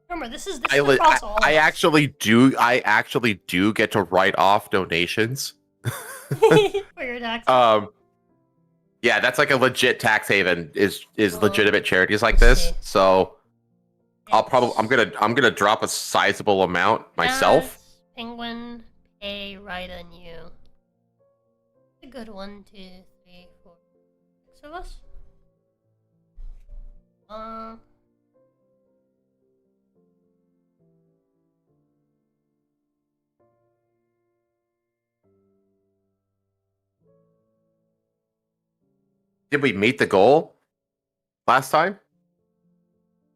Remember, this is I, across all. I actually do get to write off donations. for your taxes. Yeah, that's like a legit tax haven. Is legitimate charities like let's this. see. So I'm It's gonna drop a sizable amount myself. Jazz, Penguin, A, Rida, and you. A good 1, 2, 3, 4, 6 of us. Did we meet the goal last time?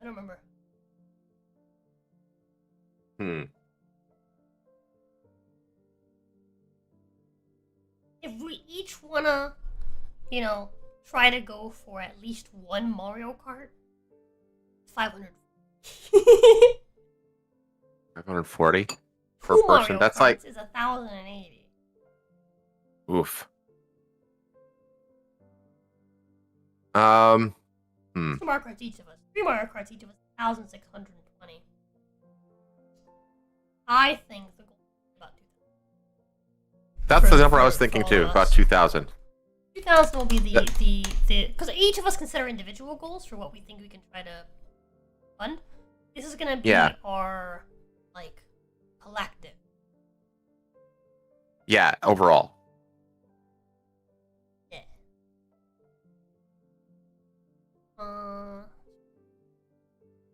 I don't remember. If we each wanna, try to go for at least one Mario Kart, 500. 540 per Two person. Mario That's Karts like is 1,080. oof. Two Mario Karts each of us. 3 Mario Karts each of us. 1,620. I think the goal is about 2,000. That's the number I for- was for thinking all too. of About us. 2,000. 2,000 will be the because each of us consider individual goals for what we think we can try to fund. This is gonna be Yeah. our collective. Yeah, overall. Yeah. I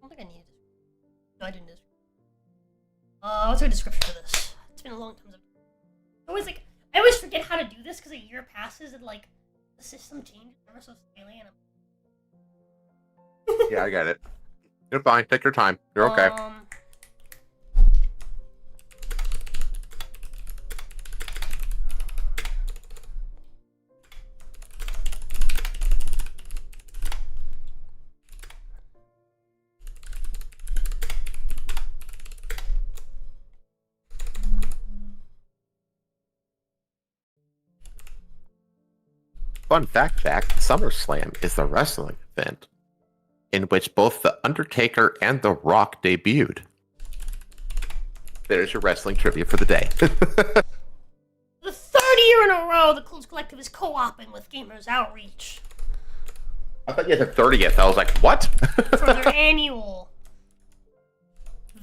don't think I need this. No, I didn't. What's our description for this? It's been a long time. I always forget how to do this because a year passes and the system changes ever so slightly, and Yeah, I get it. You're fine. Take your time. You're okay. Fun fact, SummerSlam is the wrestling event in which both The Undertaker and The Rock debuted. There's your wrestling trivia for the day. The third year in a row, the Clues Collective is co-oping with Gamers Outreach I thought you had the 30th. I was like, what? for their annual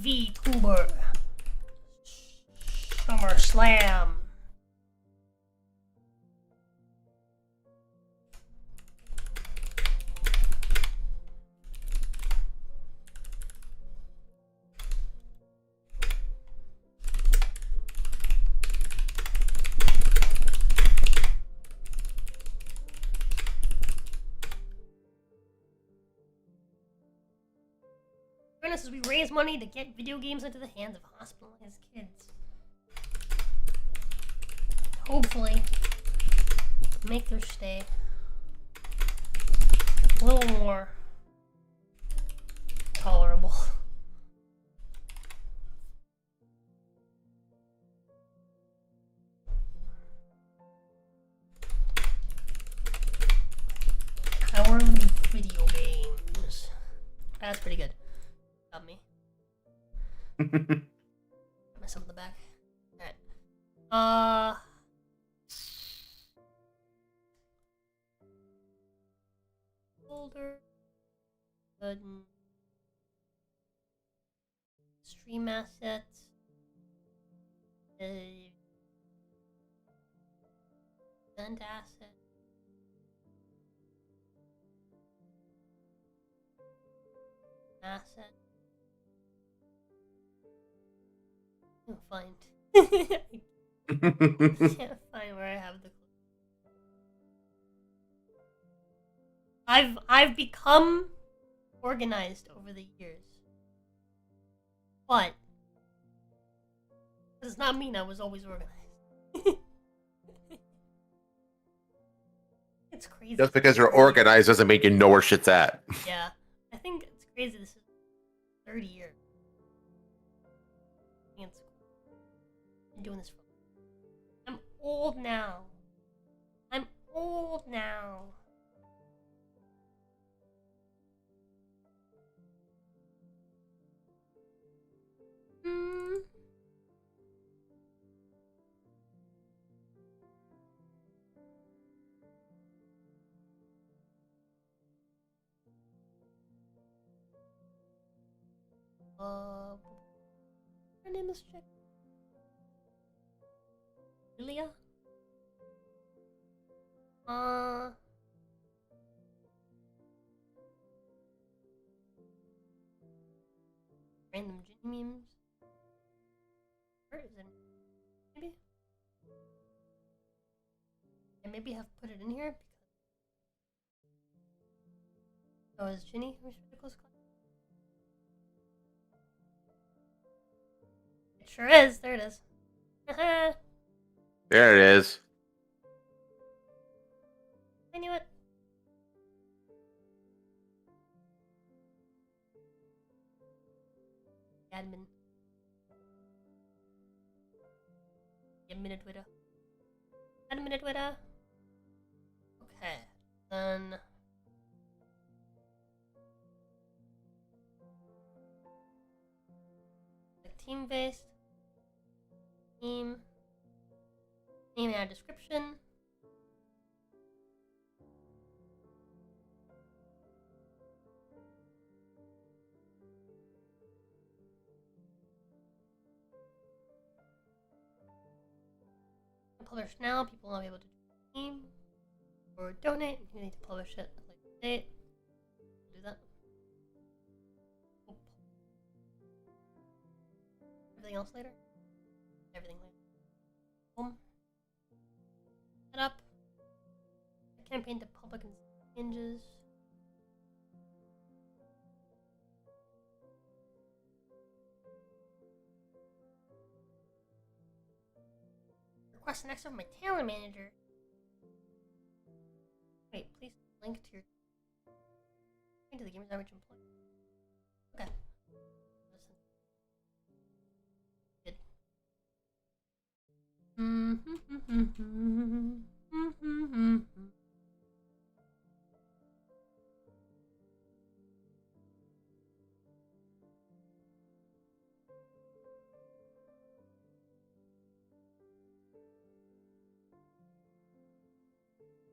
VTuber SummerSlam. As we raise money to get video games into the hands of hospitalized kids. Hopefully, make their stay a little more tolerable. Power of video games. That's pretty good. Got me. Myself in the back. Alright. Folder. Button. Stream assets. Event asset. Asset. Can't find. Can't find where I have the. I've become organized over the years, but does not mean I was always organized. It's crazy. Just because you're organized doesn't make you know where shit's at. Yeah, I think it's crazy. This is 30 years. I think it's cool. I'm doing this for. I'm old now. I'm old now. Hmm. Her name is Jack. Julia? Random Ginny memes. Where is it? Maybe? I maybe have put it in here because. Oh, is Ginny Ridiculous Class? It sure is. There it is. There it is. I knew it. Admin. Admin Twitter. Admin Twitter. Okay. Then. Like team based. Team. Name and add description. Publish now. People will not be able to join the team or donate. You need to publish it at a later date. Do that. Oop. Everything else later. Everything later. Boom. Set up. Campaign to public and hinges. Request an extra from my talent manager. Wait, please link to your link to the gamer's average employee. Okay. Good.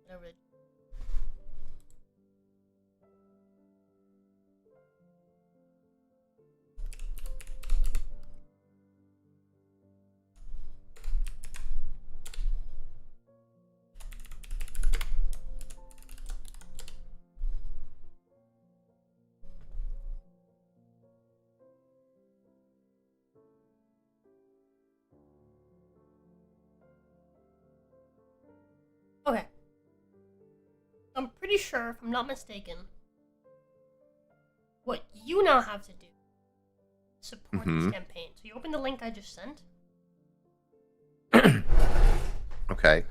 Whatever. Okay. I'm pretty sure, if I'm not mistaken, what you now have to do is support this campaign. So you open the link I just sent. Okay.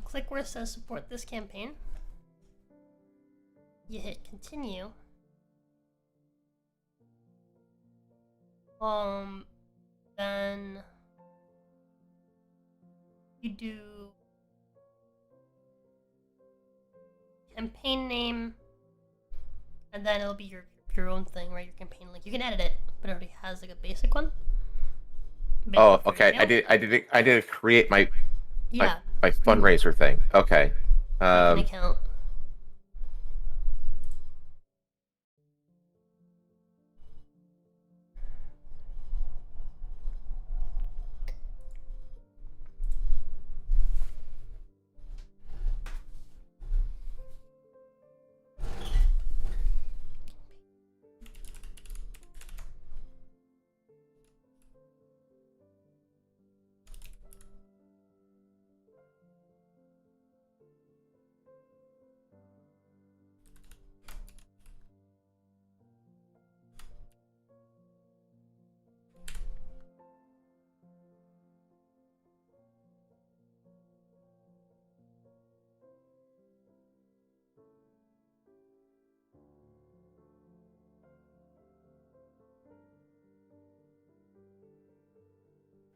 Click where it says support this campaign. You hit continue. Then you do campaign name, and then it'll be your own thing, right? Your campaign link. You can edit it, but it already has like a basic one. Oh, okay. I did create my Yeah. my fundraiser thing. Okay. An account.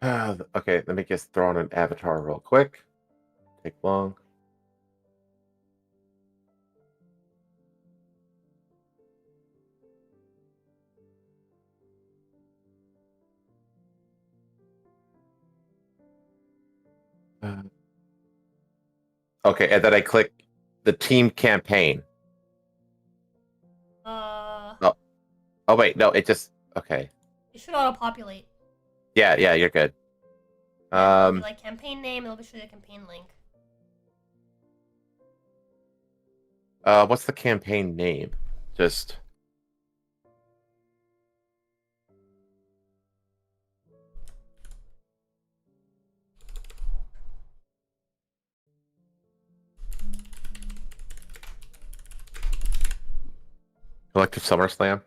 Okay, let me just throw on an avatar real quick. Take long. Okay, and then I click the team campaign. Oh, oh wait, no, it just okay. It should auto-populate. Yeah, you're good. It'll be like campaign name, it'll be show you a campaign link. What's the campaign name? Just Collective SummerSlam.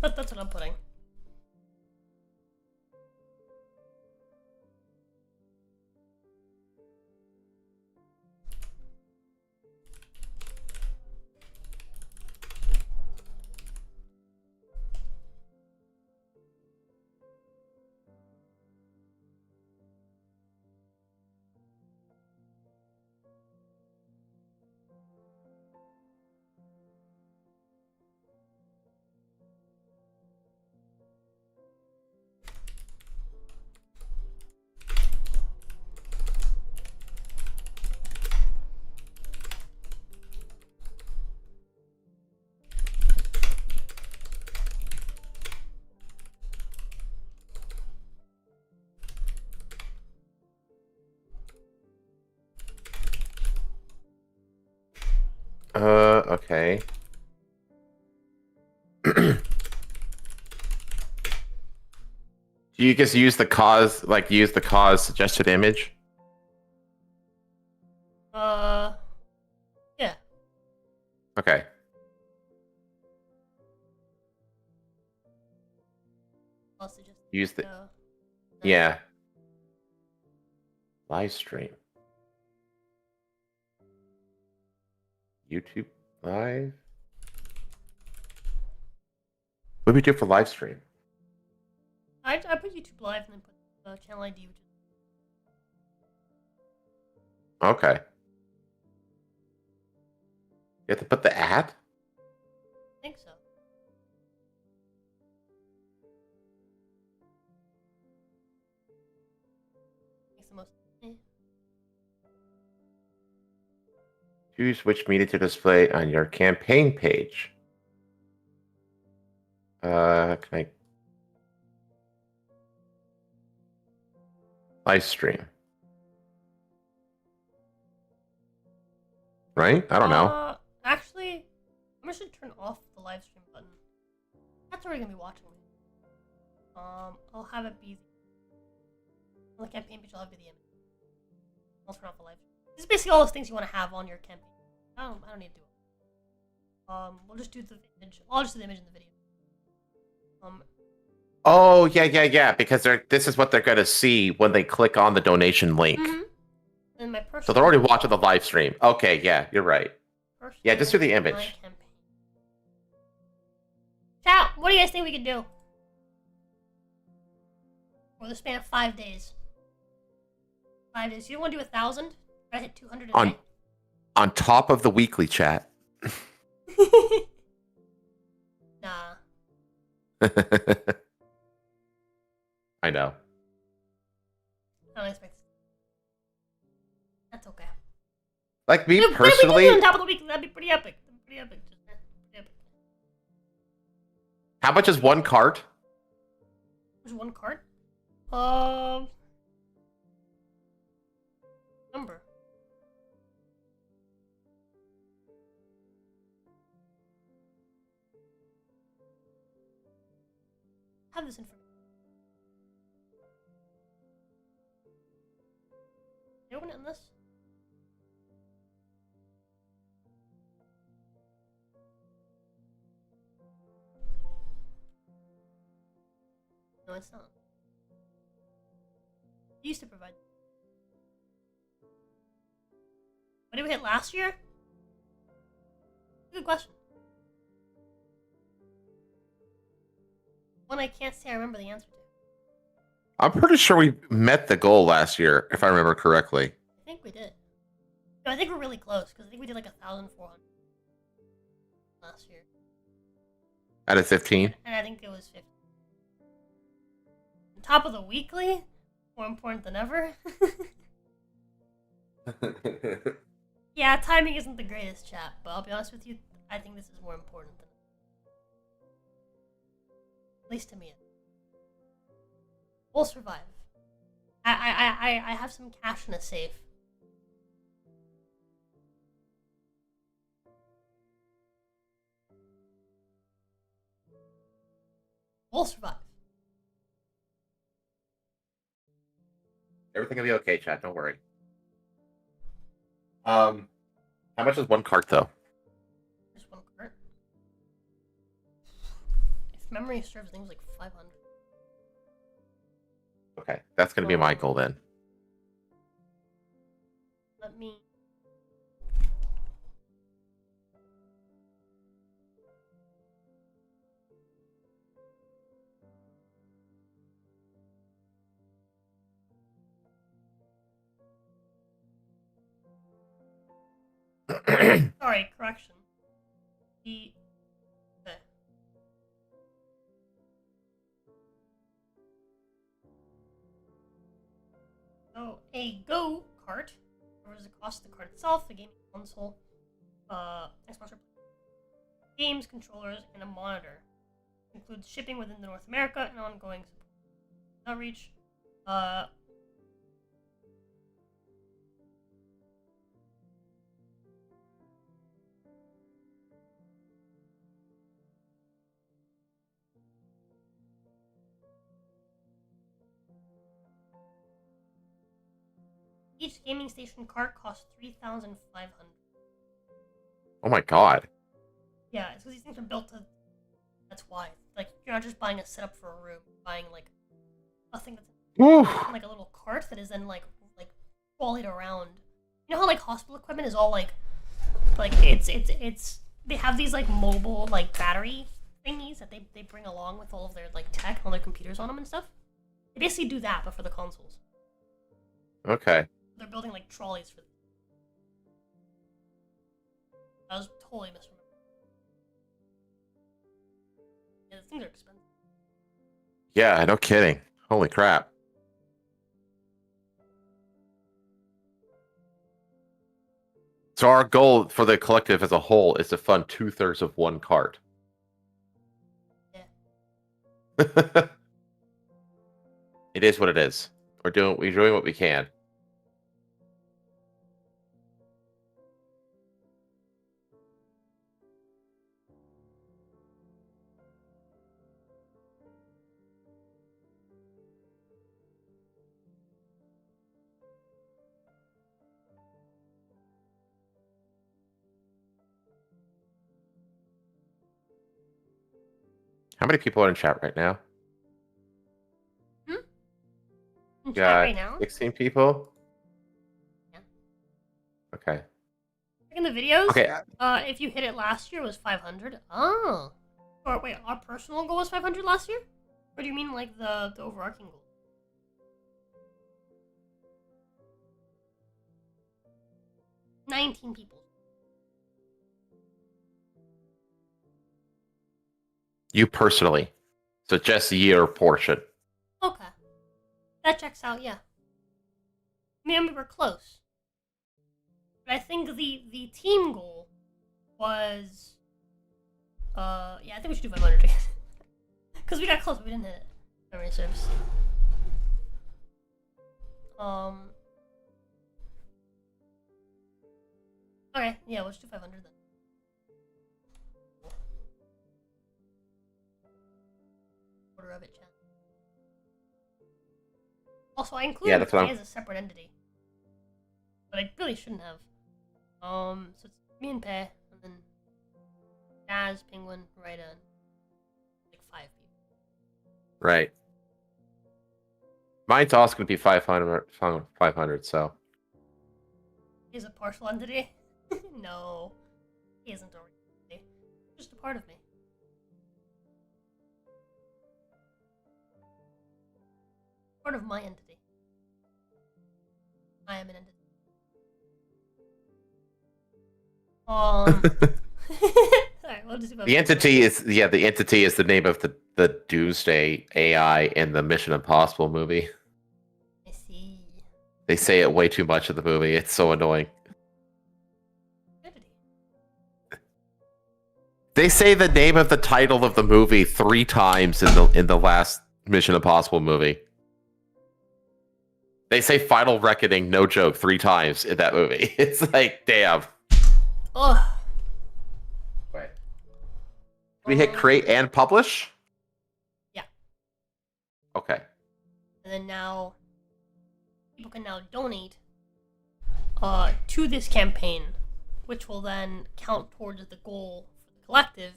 That's what I'm putting. Okay. Do you just use the cause, use the cause suggested image? Yeah. Okay. Also just Use the yeah. Live stream. YouTube live. What do we do for live stream? I put YouTube live and then put channel ID, which is Okay. You have to put the ad? I think so. Makes the most. Choose which media to display on your campaign page. Can I live stream? Right? I don't know. Actually, I should turn off the live stream button. That's already gonna be watching me. I'll have it be on the campaign page. I'll have it be the image. I'll turn off the live stream. This is basically all those things you want to have on your campaign. I don't need to do it. We'll just do the image. I'll just do the image in the video. Oh, yeah. Because this is what they're gonna see when they click on the donation link. Mm-hmm. And my personal. So they're already watching the live stream. Okay, yeah, you're right. Yeah, just do the image. Chat, what do you guys think we could do? For the span of 5 days. 5 days. You don't want to do 1,000? Try to hit 200 a day? On top of the weekly chat. Nah. I know. I don't expect this. That's okay. Like me Dude, personally. on top of the week, that'd be pretty epic. Pretty epic. How much is one cart? There's one card? Number. Have this information. Can you open it in this? No, it's not. It used to provide. What did we hit last year? Good question. One I can't say I remember the answer to. I'm pretty sure we met the goal last year, if I remember correctly. I think we did. No, I think we're really close because I think we did like 1,400 last year, Out of 15. and I think it was 50. Top of the weekly, more important than ever. Yeah, timing isn't the greatest, chat, but I'll be honest with you, I think this is more important than, at least to me. We'll survive. I have some cash in a safe. We'll survive. Everything will be okay, chat. Don't worry. How much is one cart though? Just one cart. If memory serves, I think it was like 500. Okay, that's gonna be my goal then. Let me. Sorry, correction. The. Okay. So, a Go cart covers the cost of the cart itself, the gaming console, Xbox, games, controllers, and a monitor. It includes shipping within the North America and ongoing outreach. Each gaming station cart costs 3,500. Oh my god. Yeah, it's because these things are built to. That's why. Like, you're not just buying a setup for a room. You're buying like a thing that's Woo. like a little cart that is then like trolleyed around. You know how like hospital equipment is all like it's they have these like mobile like battery thingies that they bring along with all of their like tech, all their computers on them and stuff. They basically do that, but for the consoles. Okay. They're building like trolleys for. I was totally misremembering. Yeah, the things are expensive. Yeah, no kidding. Holy crap. So our goal for the collective as a whole is to fund 2/3 of one cart. Yeah. It is what it is. We're doing what we can. How many people are in chat right now? In chat Got right now. 16 people? Yeah. Okay. Like in the videos. Okay. If you hit it last year, it was 500. Oh. Or wait, our personal goal was 500 last year? Or do you mean like the overarching goal? $19 people. You personally. So just your portion. Okay. That checks out, yeah. I mean, we were close. But I think the team goal was... yeah, I think we should do 500 again. Because we got close, but we didn't hit it. Memory serves. Okay, yeah, let's do 500 then. Quarter of it, chat. Also, I included that's what Pay as a separate entity. But I really shouldn't have. So it's me and Pay, and then Jazz, Penguin, Raida, and like 5 people. Right. Mine's also going to be 500, so. He's a partial entity? No. He isn't a real entity. Just a part of me. part of my entity. I am an entity. Alright, we'll just The entity is the name of the Doomsday AI in the Mission Impossible movie. I see. They say it way too much in the movie. It's so annoying. Entity. They say the name of the title of the movie 3 times in the last Mission Impossible movie. They say Final Reckoning, no joke, 3 times in that movie. It's like, damn. Ugh. Wait. We hit create and publish? Yeah. Okay. And then now, people can now donate to this campaign, which will then count towards the goal for the collective,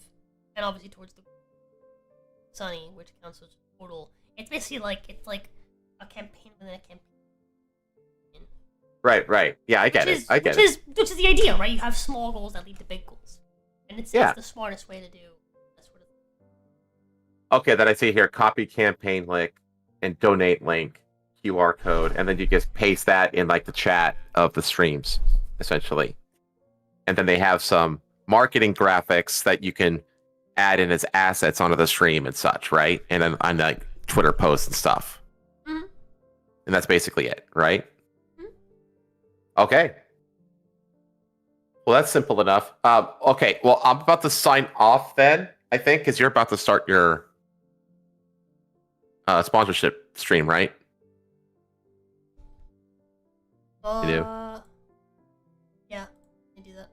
and obviously towards the Sunny, which counts as total. It's basically like a campaign within a campaign. Right. Yeah, I get it. Which is the idea, right? You have small goals that lead to big goals, and it's the smartest way to do that sort of thing. Okay, then I see here copy campaign link and donate link QR code, and then you just paste that in like the chat of the streams, essentially. And then they have some marketing graphics that you can add in as assets onto the stream and such, right? And then on like Twitter posts and stuff. Mm-hmm. And that's basically it, right? Okay. Well, that's simple enough. Okay, well, I'm about to sign off then, I think, because you're about to start your sponsorship stream, right? You do? Yeah, I do that.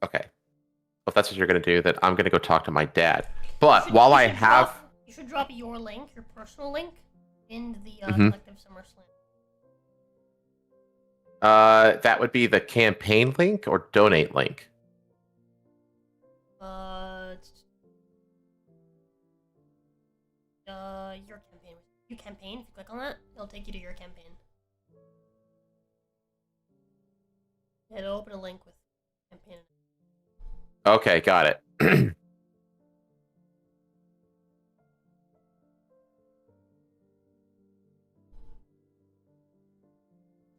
Okay. Well, if that's what you're going to do, then I'm going to go talk to my dad. But while I have... You should drop your link, your personal link, in the Mhm. Collective SummerSlam. That would be the campaign link or donate link? Your campaign. You campaign, if you click on that, it'll take you to your campaign. It'll open a link with campaign. Okay, got it.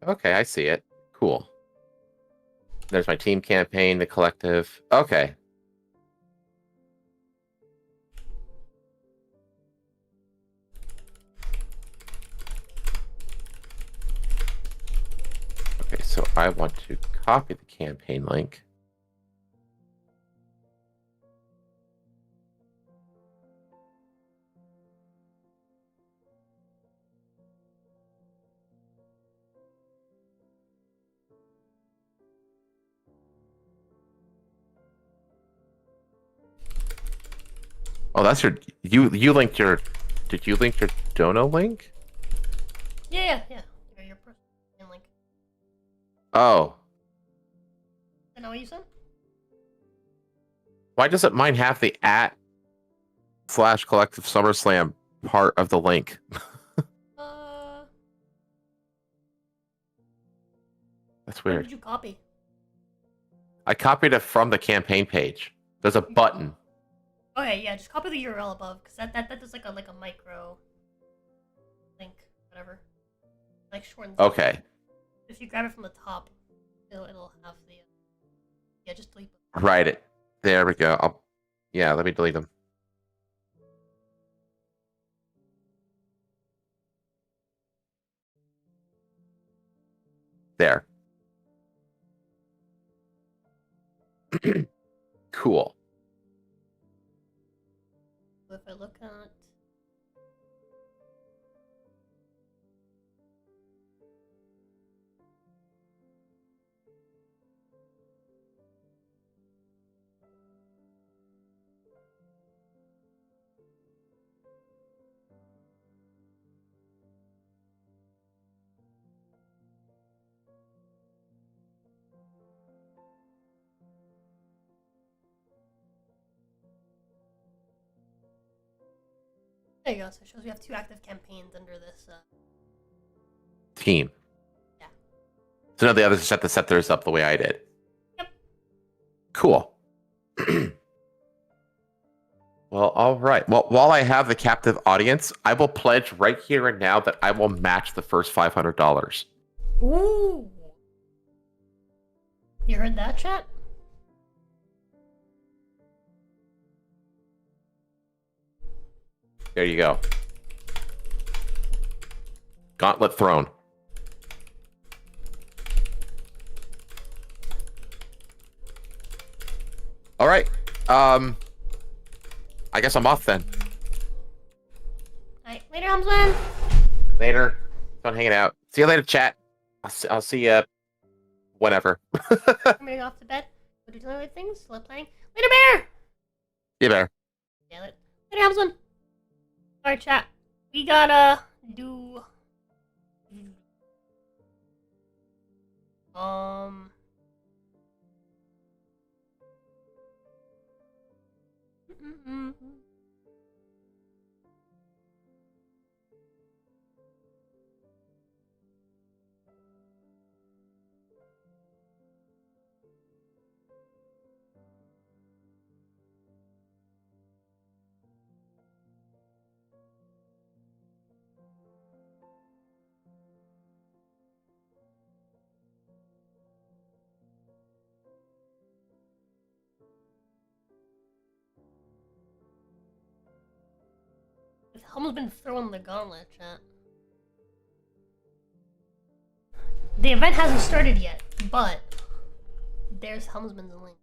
Okay, I see it. Cool. There's my team campaign, the collective. Okay. Okay, so I want to copy the campaign link. Oh, that's your you linked your did you link your Dono link? Yeah. Your personal link. Oh. Is that not what you said? Why doesn't mine have the @/collective SummerSlam part of the link? That's Where weird. did you copy? I copied it from the campaign page. There's a button. Okay, yeah, just copy the URL above, because that does like a micro link, whatever. Like shortens. Okay. If you grab it from the top, it'll have the yeah, just delete it. Right it. There we go. Let me delete them. There. Cool. So if I look at there you go. So it shows we have 2 active campaigns under this. Team. Yeah. So now the others just have to set theirs up the way I did. Yep. Cool. Well, all right. Well, while I have the captive audience, I will pledge right here and now that I will match the first $500. Ooh. You heard that, chat? There you go. Gauntlet thrown. All right. I guess I'm off then. Alright, later, Helmsman. Later. Fun hanging out. See you later, chat. I'll see you whenever. I'm gonna go off to bed. Go do other things. Still playing. Later, Bear. You better. Damn it. Later, Helmsman. Alright, chat. We gotta do. Helm's been throwing the gauntlet, chat. The event hasn't started yet, but there's Helmsman's link.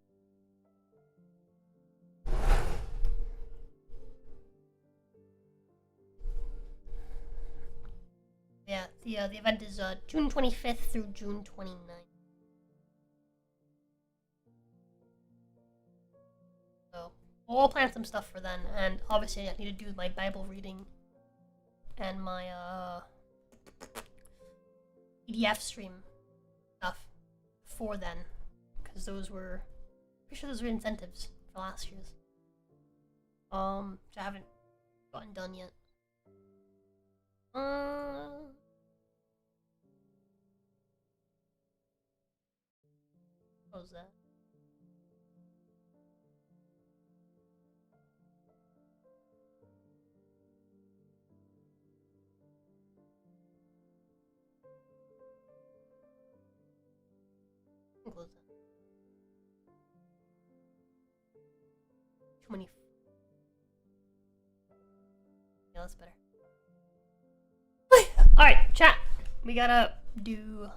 Yeah, the event is June 25th through June 29th. So we'll plan some stuff for then, and obviously I need to do my Bible reading and my PDF stream stuff for then, because those were pretty sure those were incentives for last year's. Which I haven't gotten done yet. What was that? What was that? Too many. Yeah, that's better. Alright, chat. We gotta do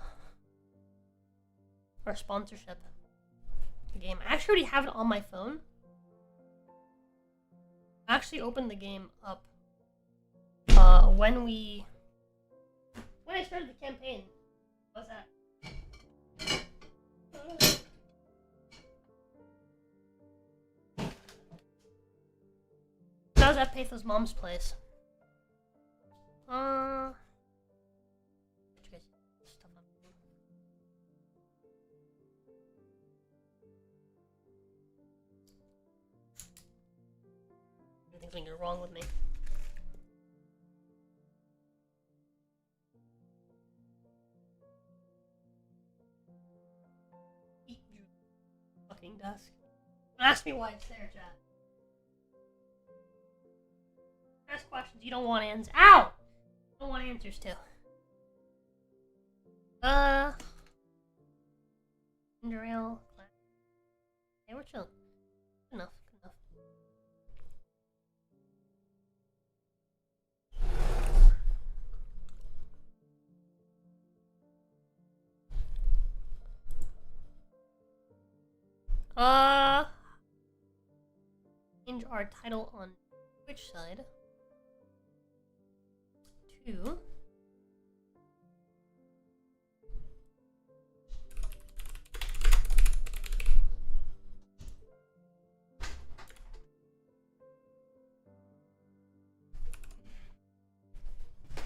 our sponsorship game. I actually already have it on my phone. I actually opened the game up when I started the campaign. What was that? I was at Patho's mom's place. Everything's going wrong with me. Eat your fucking desk. Ask me why it's there, chat. Ask questions you don't want answers. Ow! You don't want answers to. Derail. Hey, we're chilling. Good enough. Good enough. Change our title on Twitch side to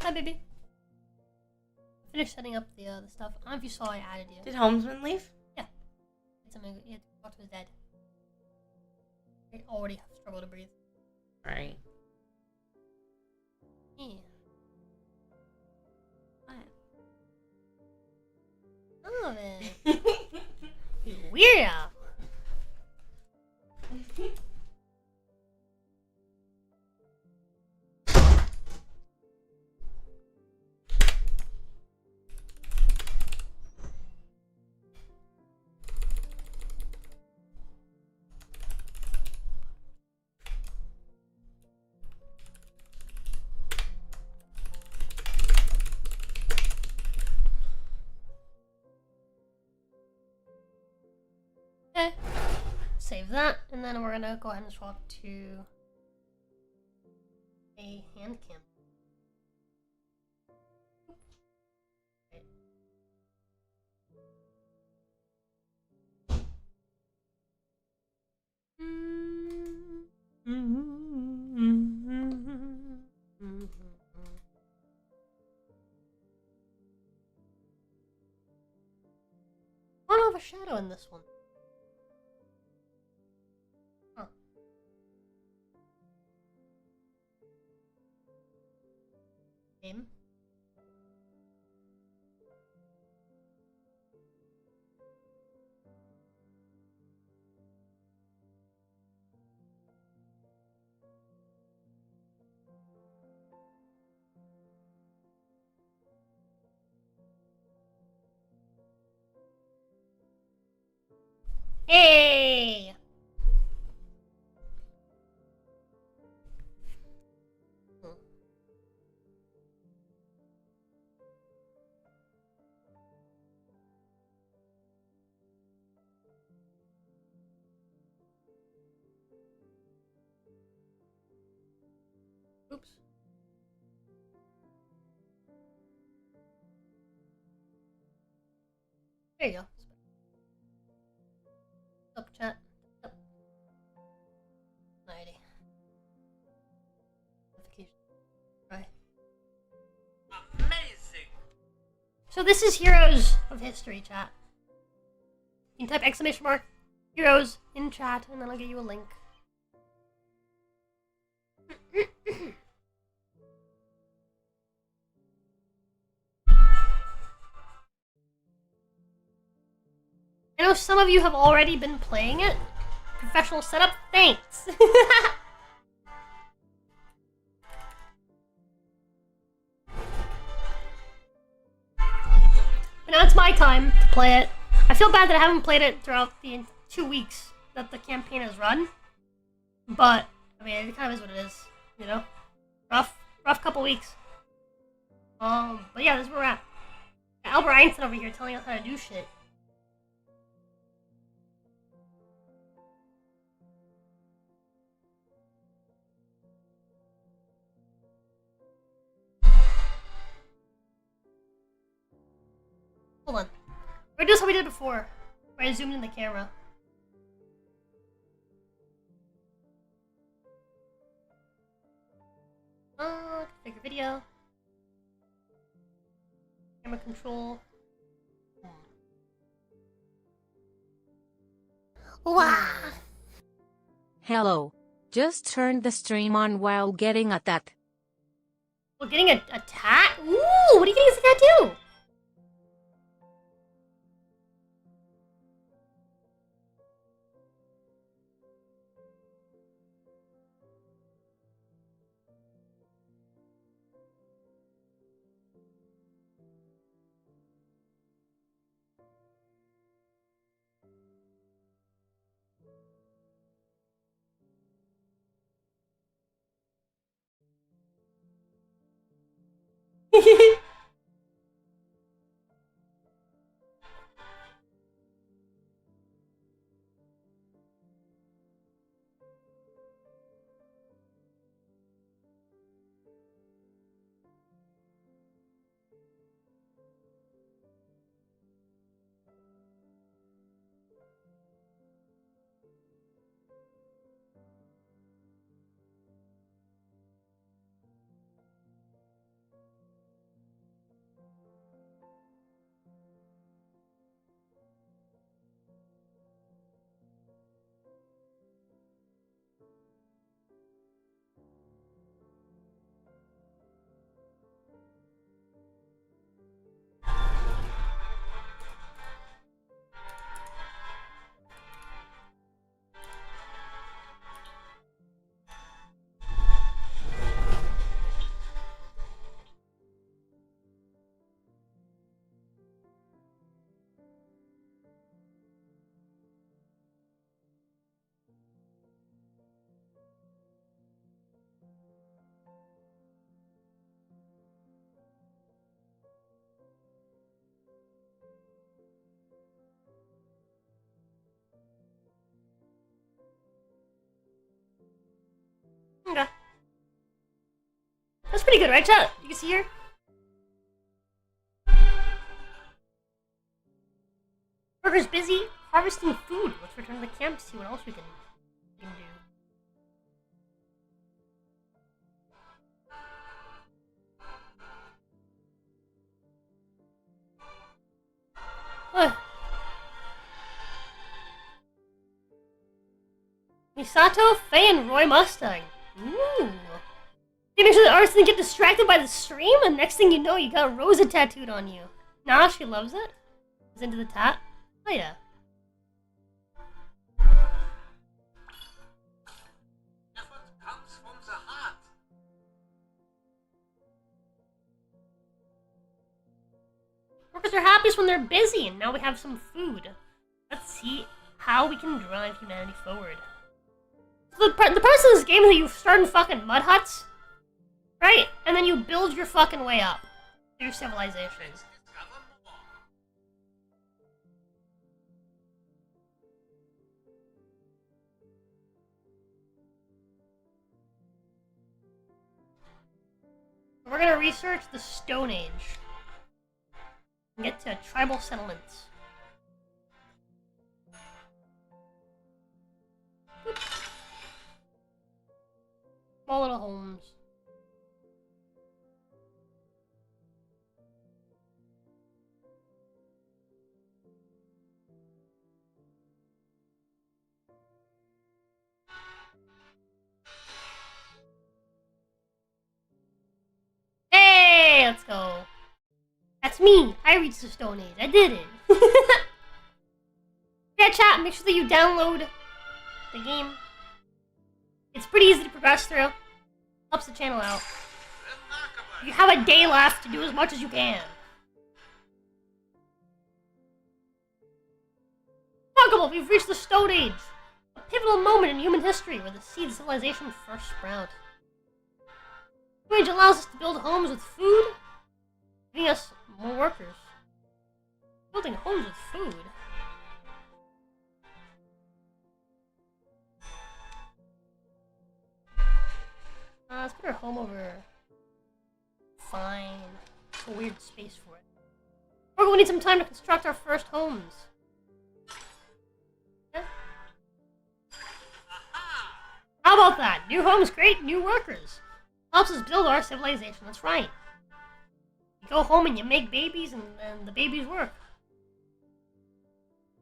Hi, baby. Finished setting up the stuff. I don't know if you saw I added you. Did Helmsman leave? Yeah. Something. He had to talk to his dad. I already struggle to breathe. Right. Yeah. What? Oh man. You weirdo. Save that, and then we're gonna go ahead and swap to a hand cam. I don't have a shadow in this one. Huh. Game. Hey! Oops. There you go. Up, chat. Up. Alrighty. Notification. Right. Amazing! So this is Heroes of History, chat. You can type exclamation mark Heroes in chat, and then I'll get you a link. I know some of you have already been playing it. Professional setup, thanks. But now it's my time to play it. I feel bad that I haven't played it throughout the 2 weeks that the campaign has run. But, I mean, it kind of is what it is, you know? Rough couple weeks. But yeah, this is where we're at. Albert Einstein over here telling us how to do shit. Hold on. We're doing what we did before. Where I zoomed in the camera. Configure video. Camera control. Wow. Hello. Just turned the stream on while getting attacked. We're getting a tat? Ooh, what are you getting as a tattoo? Okay. That's pretty good, right, chat? You can see here? Workers busy harvesting food. Let's return to the camp to see what else we can do. Ugh. Misato, Faye, and Roy Mustang. Ooh. You make sure the artist didn't get distracted by the stream, and next thing you know, you got Rosa tattooed on you. Nah, she loves it. Is into the tat. Oh yeah. Effort comes from the heart. Workers are happiest when they're busy, and now we have some food. Let's see how we can drive humanity forward. So the premise of this game is that you start in fucking mud huts, right? And then you build your fucking way up through civilization. Discover more. We're gonna research the Stone Age and get to tribal settlements. Boop. Small little homes. Hey, let's go. That's me. I reached the Stone Age. I did it. Yeah, chat, make sure that you download the game. It's pretty easy to progress through. Helps the channel out. Remarkable. You have a day left to do as much as you can. Remarkable, we've reached the Stone Age. A pivotal moment in human history where the seed of civilization first sprout. The Stone Age allows us to build homes with food, giving us more workers. Building homes with food. Let's put our home over. Fine. It's a weird space for it. We're going to need some time to construct our first homes. Yeah. How about that? New homes create new workers. Helps us build our civilization. That's right. You go home and you make babies, and the babies work.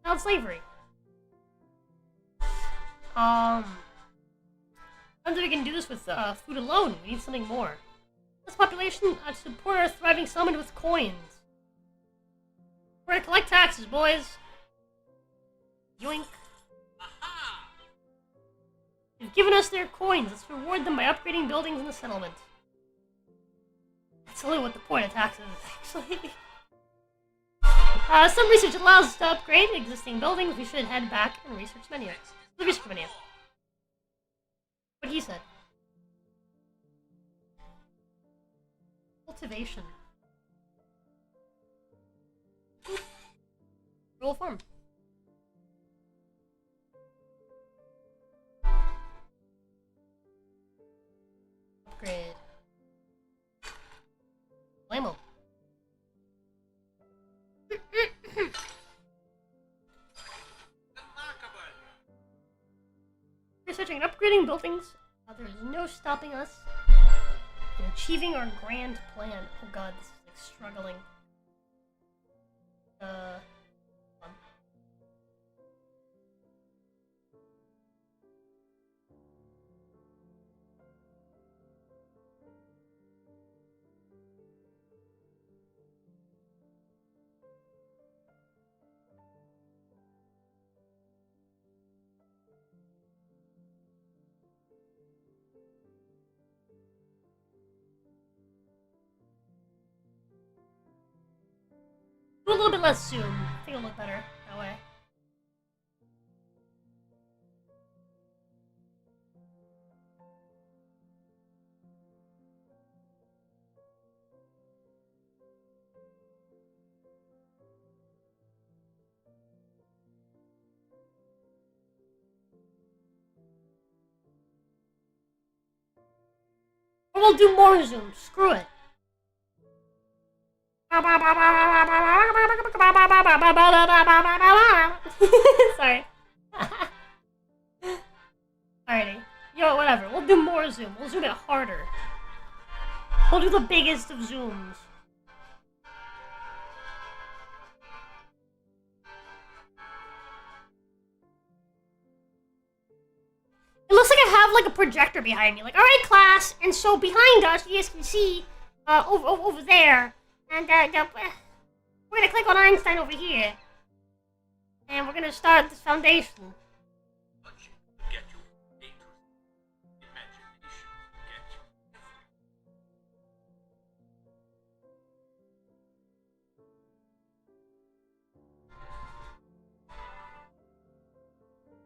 Child slavery. I don't think we can do this with food alone. We need something more. This population to support our thriving settlement with coins. We're gonna collect taxes, boys. Yoink. They've given us their coins. Let's reward them by upgrading buildings in the settlement. That's really what the point of taxes is, actually. Some research allows us to upgrade existing buildings. We should head back and research menu. The research menu. What he said. Cultivation. Roll farm. Upgrade. Blame 'em. Researching and upgrading buildings. There is no stopping us in achieving our grand plan. Oh god, this is like struggling. Fun. Do a little bit less zoom. I think it'll look better that way. we'll do more zooms. Screw it. Sorry. Alrighty. Yo, whatever. We'll do more zoom. We'll zoom it harder. We'll do the biggest of zooms. It looks like I have like a projector behind me. Like, alright, class. And so behind us, you guys can see over there. And we're gonna click on Einstein over here. And we're gonna start this foundation. Get your imagination.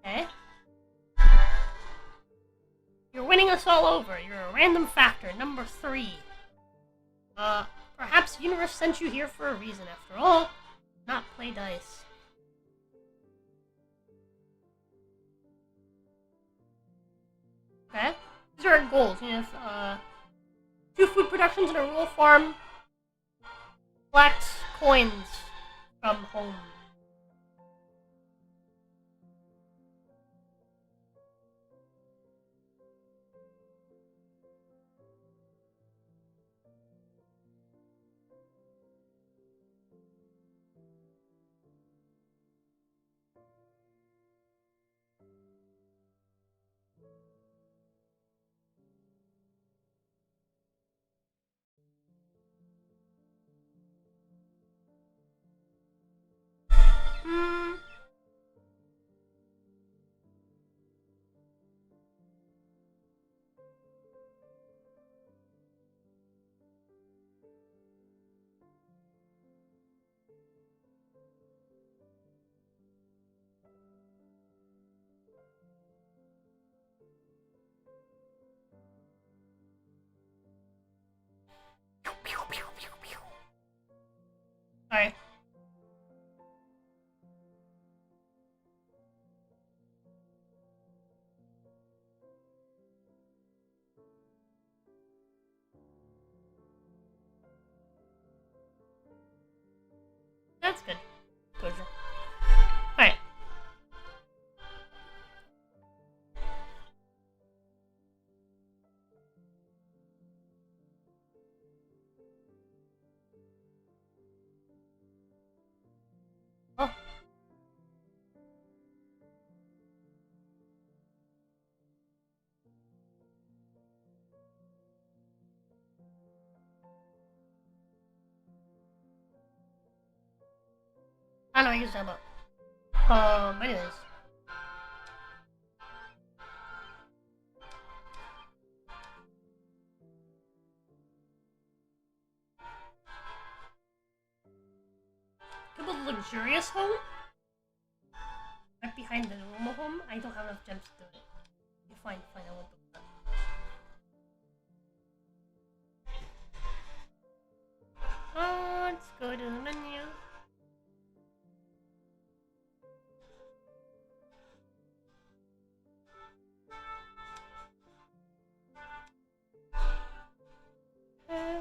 Okay. You're winning us all over. You're a random factor, number 3. Perhaps the universe sent you here for a reason after all. Not play dice. Okay. These are our goals. You have, 2 food productions in a rural farm. Collect coins from home. Sorry. That's good. Closure. Alright. Oh. I don't know what you're talking about. Anyways. Could build a luxurious home? Right behind the normal home? I don't have enough gems to do it. Okay, fine, I won't build that. Let's go to the menu. Hey,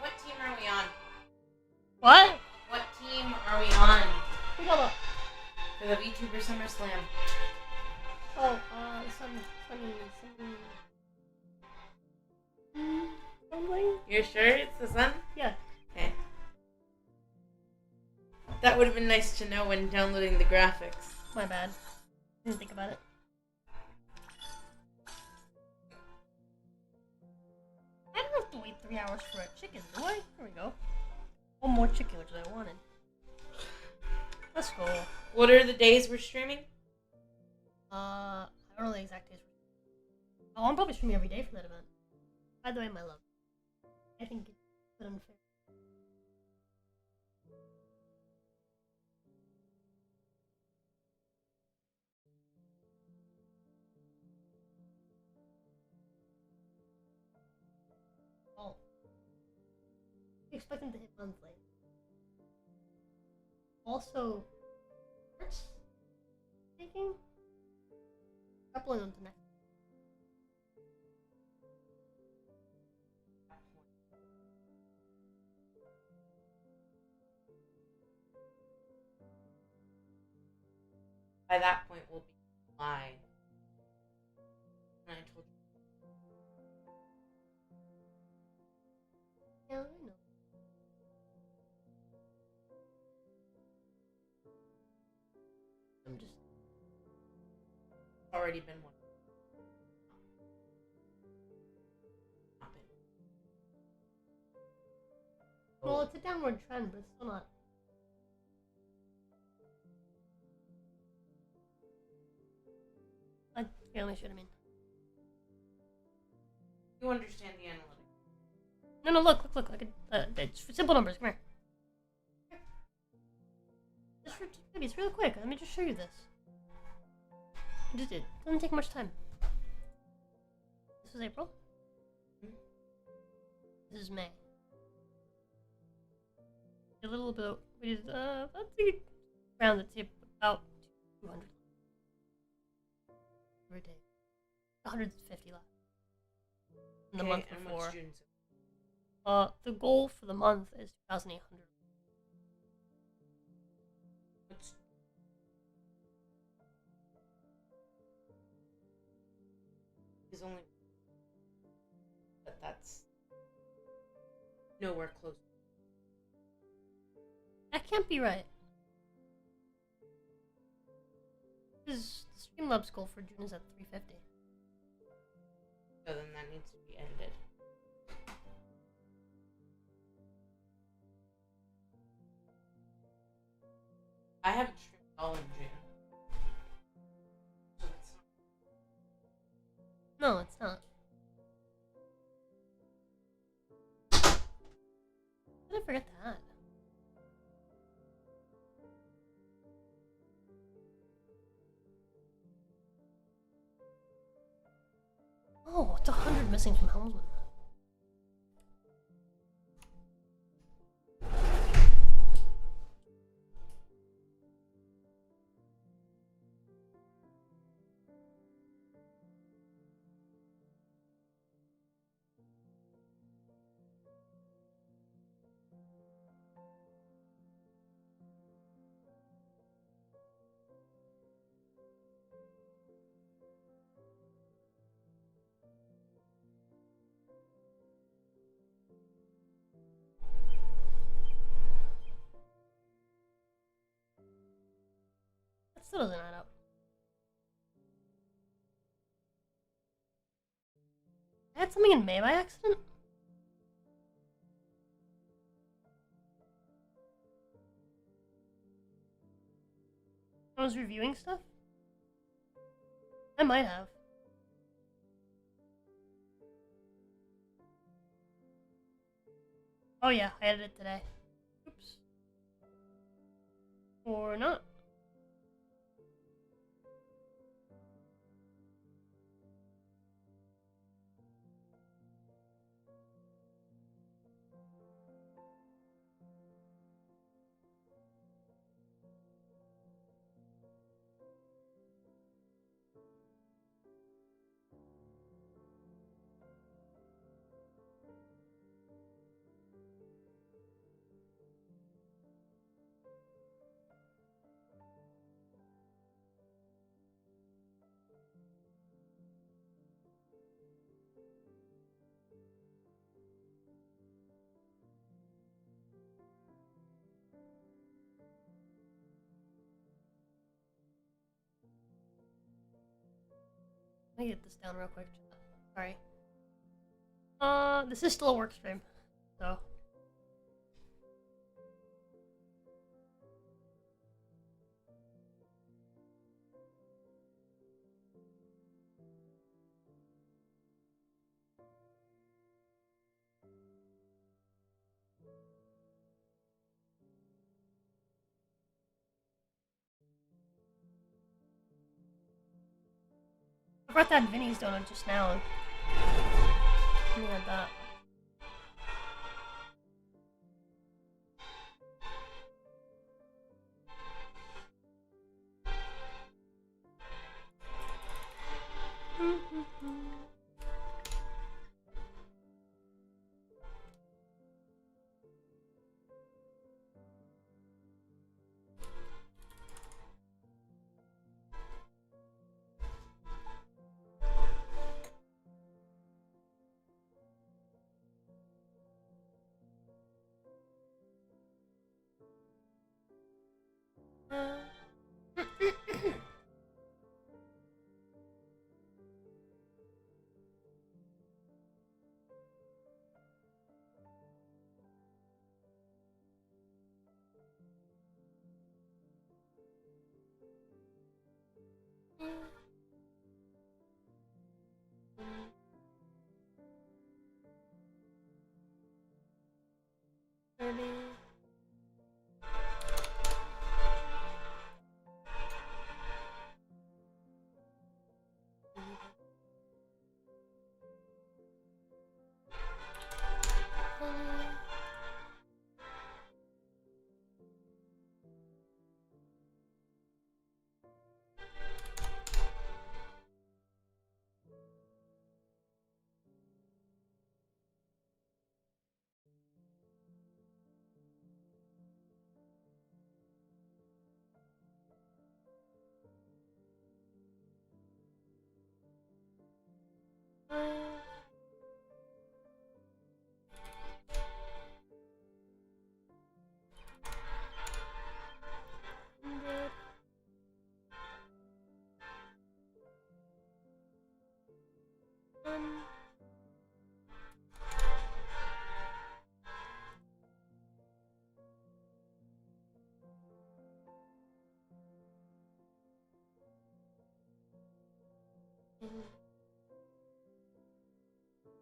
what team are we on? What? What team are we on Hold up. for the VTuber SummerSlam? Oh, sunny. Something? You're sure it's the sun? Yeah. Okay. That would have been nice to know when downloading the graphics. My bad. Didn't think about it. I don't have to wait 3 hours for a chicken, do I? There we go. One more chicken, which I wanted. Let's go. What are the days we're streaming? I don't know the exact days. Oh, I'm probably streaming every day for that event. By the way, my love. I think it's unfair. expect them to hit monthly. Also, March taking upload them to next. By that point, we'll be in July. And I told you. Yeah, I know. I'm just. It's already been one. Well, it's a downward trend, but it's still not. Yeah, let me show what I mean. You understand the analytics. No, look. It's simple numbers. Come here. Maybe it's really quick. Let me just show you this. It doesn't take much time. This is April. This is May. A little bit. We did around the tip about 200. Every day. 150 left. In the month and before. what's June so? The goal for the month is 2,800. What's is only, but that's nowhere close. That can't be right. Because the Streamlabs goal for June is at 350. So then that needs to be edited. I haven't streamed all in June. So it's not. No, it's not. How did I forget that? Oh, it's 100 missing from Helmsman. That still doesn't add up. I had something in May by accident? I was reviewing stuff? I might have. Oh yeah, I edited it today. Oops. Or not. Let me get this down real quick. Sorry. This is still a work stream, so. I brought that Vinny's donut just now. Looking at that.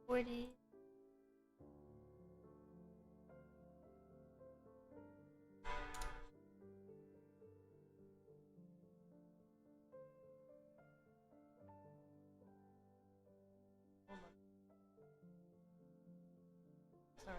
$40. Sorry.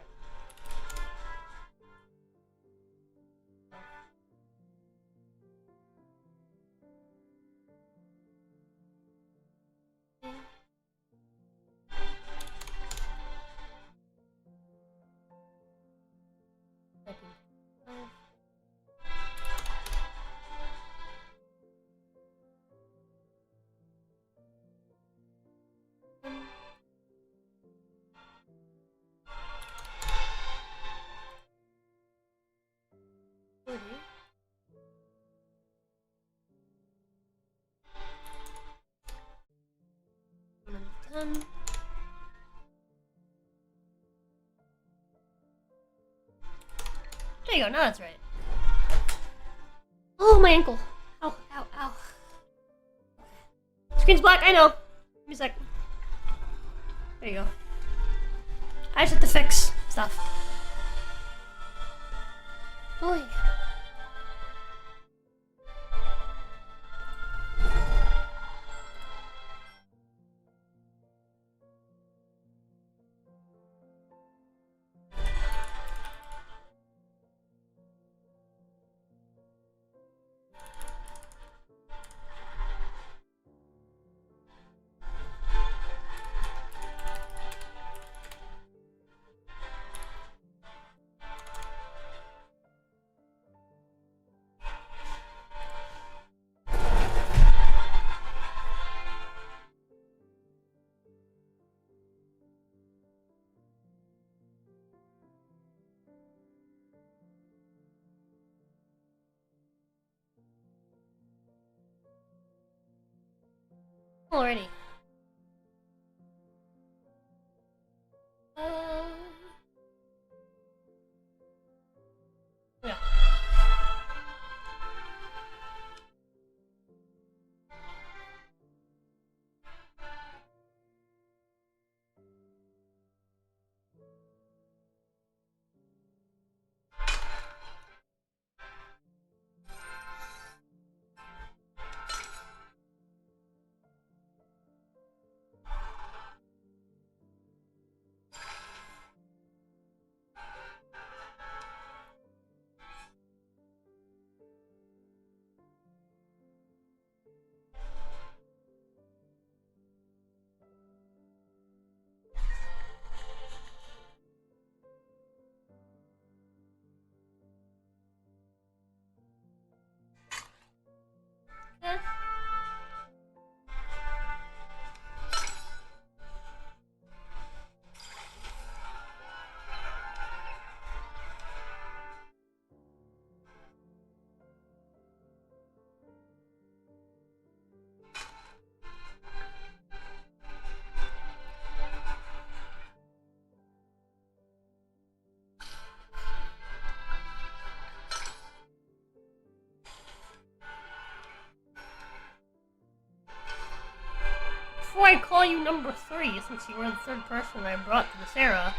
There you go, now that's right. Oh, my ankle. Ow, ow, ow. Screen's black, I know. Give me a sec. There you go. I just have to fix stuff. Boy. Already. Yeah. I call you number 3, since you were the third person I brought to this era,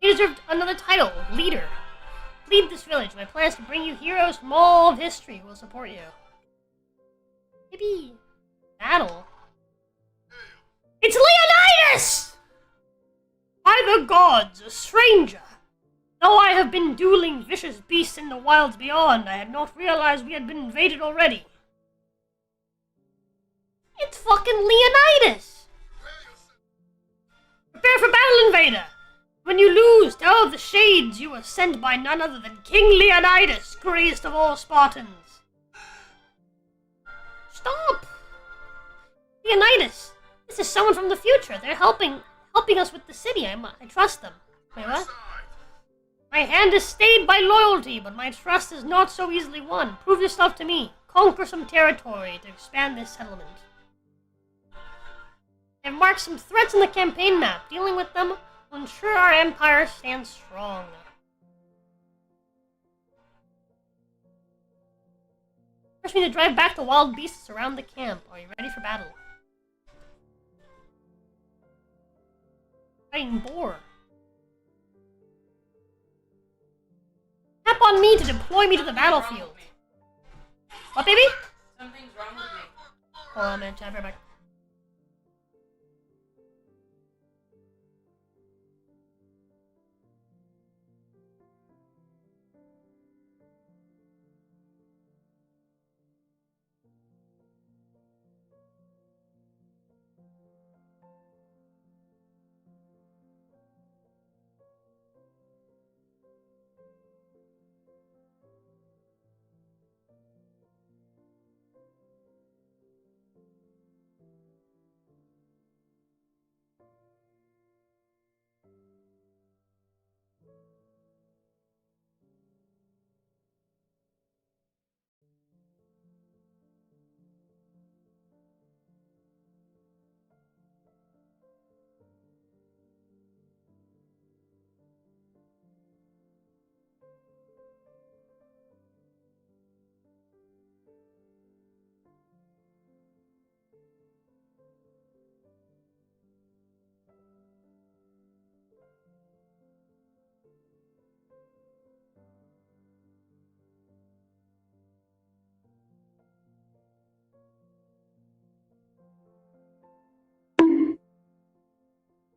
you deserve another title, Leader. Lead this village. My plan is to bring you heroes from all of history who will support you. Maybe battle. It's Leonidas! By the gods, a stranger. Though I have been dueling vicious beasts in the wilds beyond, I had not realized we had been invaded already. It's fucking Leonidas! Prepare for battle, invader! When you lose, tell of the shades you were sent by none other than King Leonidas, greatest of all Spartans. Stop! Leonidas! This is someone from the future. They're helping us with the city. I trust them. Wait, what? My hand is stayed by loyalty, but my trust is not so easily won. Prove yourself to me. Conquer some territory to expand this settlement. I've marked some threats on the campaign map. Dealing with them will ensure our empire stands strong. First, we need to drive back the wild beasts around the camp. Are you ready for battle? Fighting boar. Tap on me to deploy me to the battlefield. What, baby? Something's wrong with me. Hold on, man. Chat right back.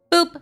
Boop.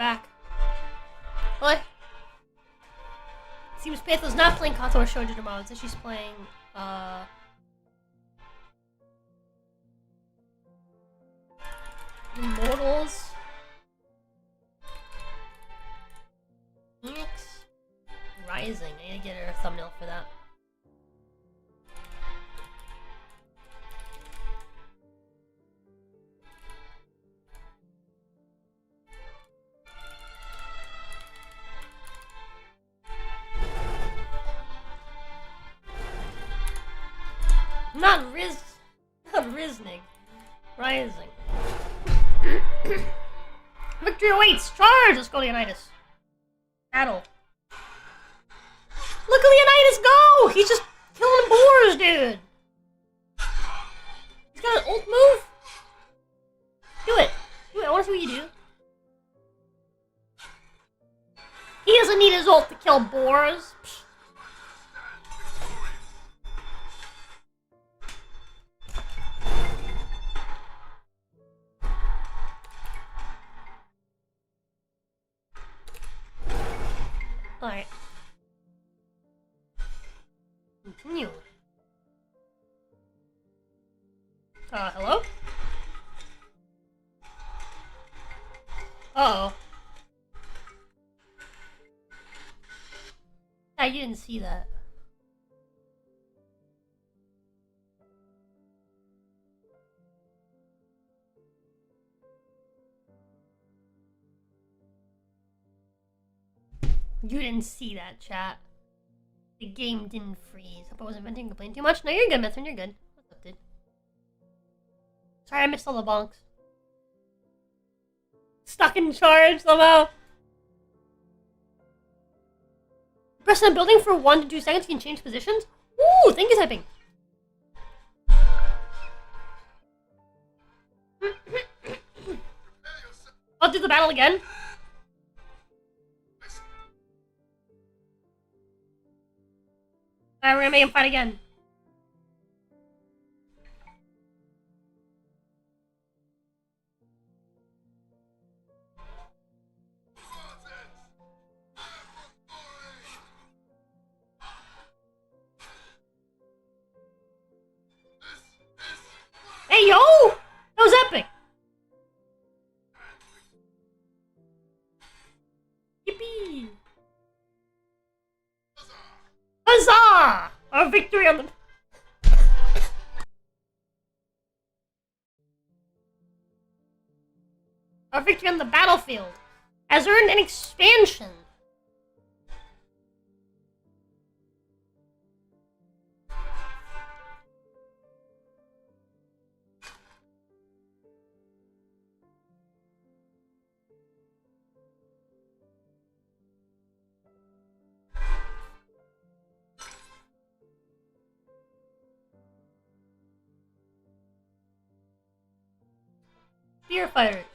back. What? Seems Paytha's not playing Kato or Shoujo tomorrow. It says she's playing, Immortals. Phoenix. Rising. I need to get her a thumbnail for that. Not Riznig. Rising. Victory awaits! Charge! Let's go, Leonidas. Battle. Look at Leonidas go! He's just killing boars, dude! He's got an ult move? Do it. Do it, I wanna see what you do. He doesn't need his ult to kill boars. Psh. Alright. Continue. Hello? Uh-oh. Yeah, you didn't see that. You didn't see that, chat. The game didn't freeze. Hope I wasn't venting and complaining too much. No, you're good, Methrin. You're good. What's up, dude? Sorry, I missed all the bonks. Stuck in charge somehow. Press a building for 1 to 2 seconds. You can change positions. Ooh, thank you, typing. I'll do the battle again. Alright, we're gonna make him fight again. Hey, yo! That was epic! Yippee! Huzzah! Our victory on the... Our victory on the battlefield has earned an expansion. Spear fighters.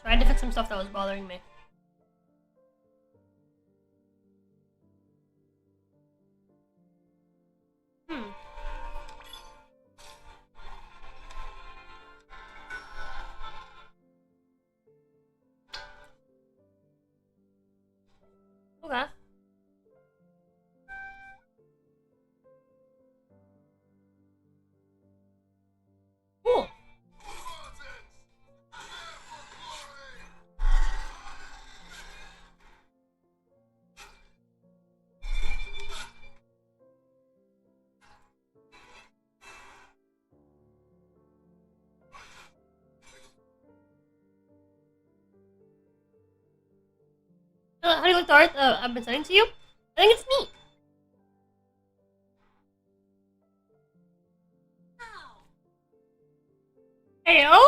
So I had to fix some stuff that was bothering me. Okay. how do you like the art I've been sending to you? I think it's neat. Heyo!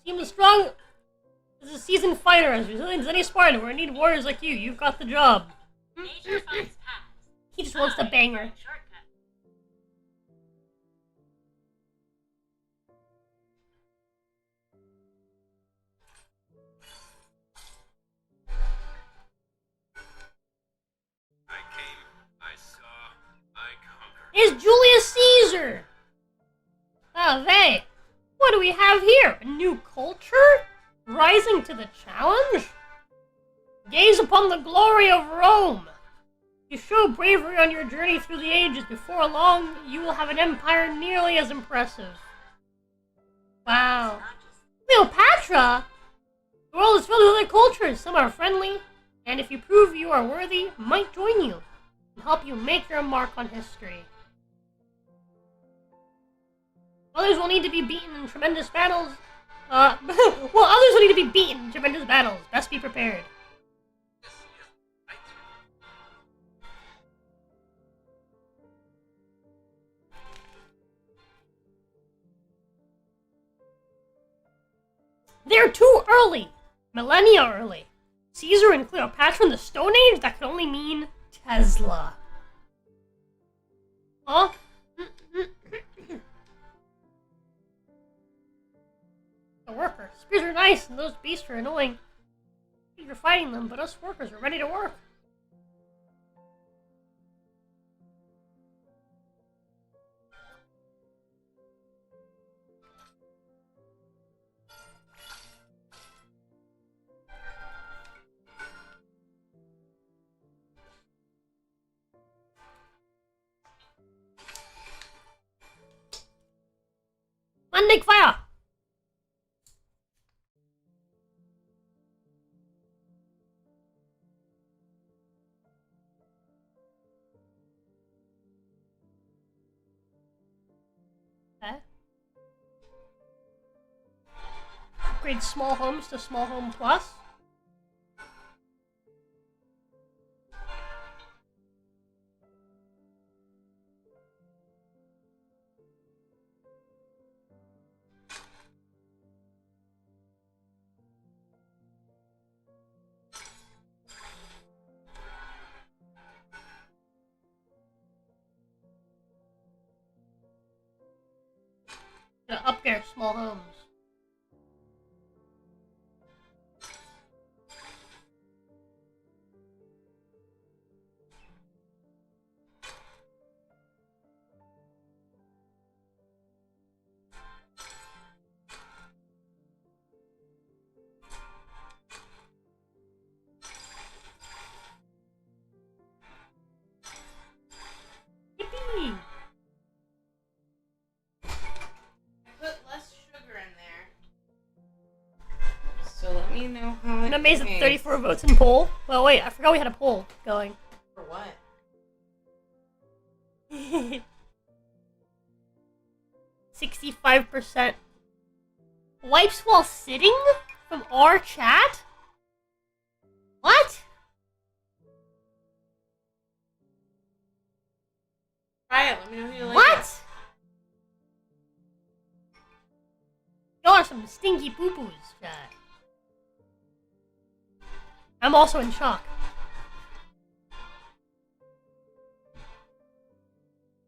Seem as strong as a seasoned fighter, as resilient as any Spartan. We're in need of warriors like you. You've got the job. He just wants to bang her. I came, I saw, I conquered. It's Julius Caesar! Ah, they. What do we have here? A new culture? Rising to the challenge? Gaze upon the glory of Rome! You show bravery on your journey through the ages. Before long, you will have an empire nearly as impressive. Wow. Cleopatra? The world is filled with other cultures. Some are friendly, and if you prove you are worthy, might join you and help you make your mark on history. Others will need to be beaten in tremendous battles. Others will need to be beaten in tremendous battles. Best be prepared. They're too early! Millennia early. Caesar and Cleopatra in the Stone Age? That could only mean Tesla. Huh? The worker. Spears are nice and those beasts are annoying. You're fighting them, but us workers are ready to work. Monday fire! Okay. Upgrade small homes to small home plus. Gonna upgrade small homes. Yippee! Put less sugar in there. So let me know how I'm it amazed at tastes. 34 votes in poll. Well, wait, I forgot we had a poll going. For what? 65%. Wipes while sitting? From our chat? What? Try it. Let me know who you like. What? Y'all are some stinky poo-poos, chat. I'm also in shock.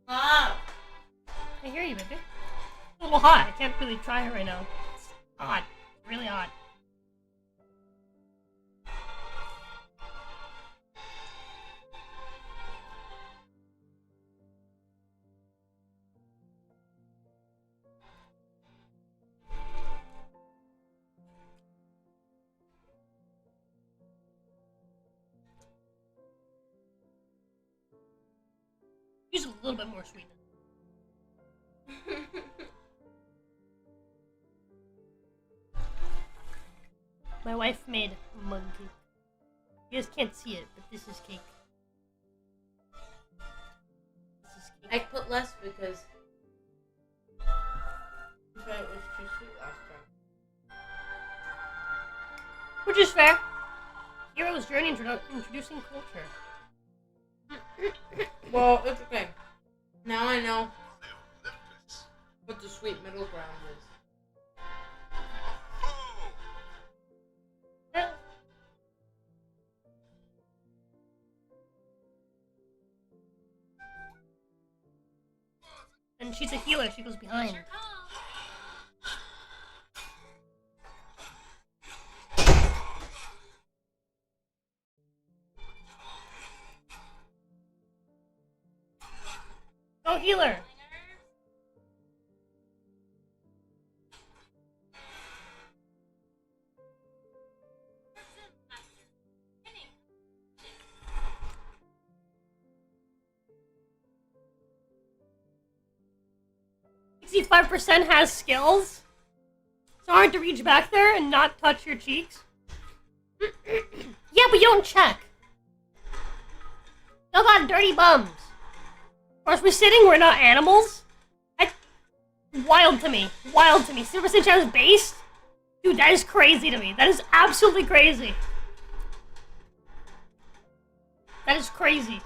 Love. I hear you, baby. It's a little hot. I can't really try it right now. It's hot. Really hot. Use a little bit more sweetness. My wife made monkey. You guys can't see it, but this is cake. This is I cake. put less because it was too sweet last time. Which is fair. Hero's Journey introducing culture. Well, it's okay. Now I know what the sweet middle ground is. Yeah. And she's a healer, she goes behind. Go healer! %65 has skills. It's hard to reach back there and not touch your cheeks. Yeah, but you don't check. Y'all got dirty bums. Of course, we're sitting, we're not animals. Wild to me. Wild to me. 0% chance based? Dude, that is crazy to me. That is absolutely crazy. That is crazy.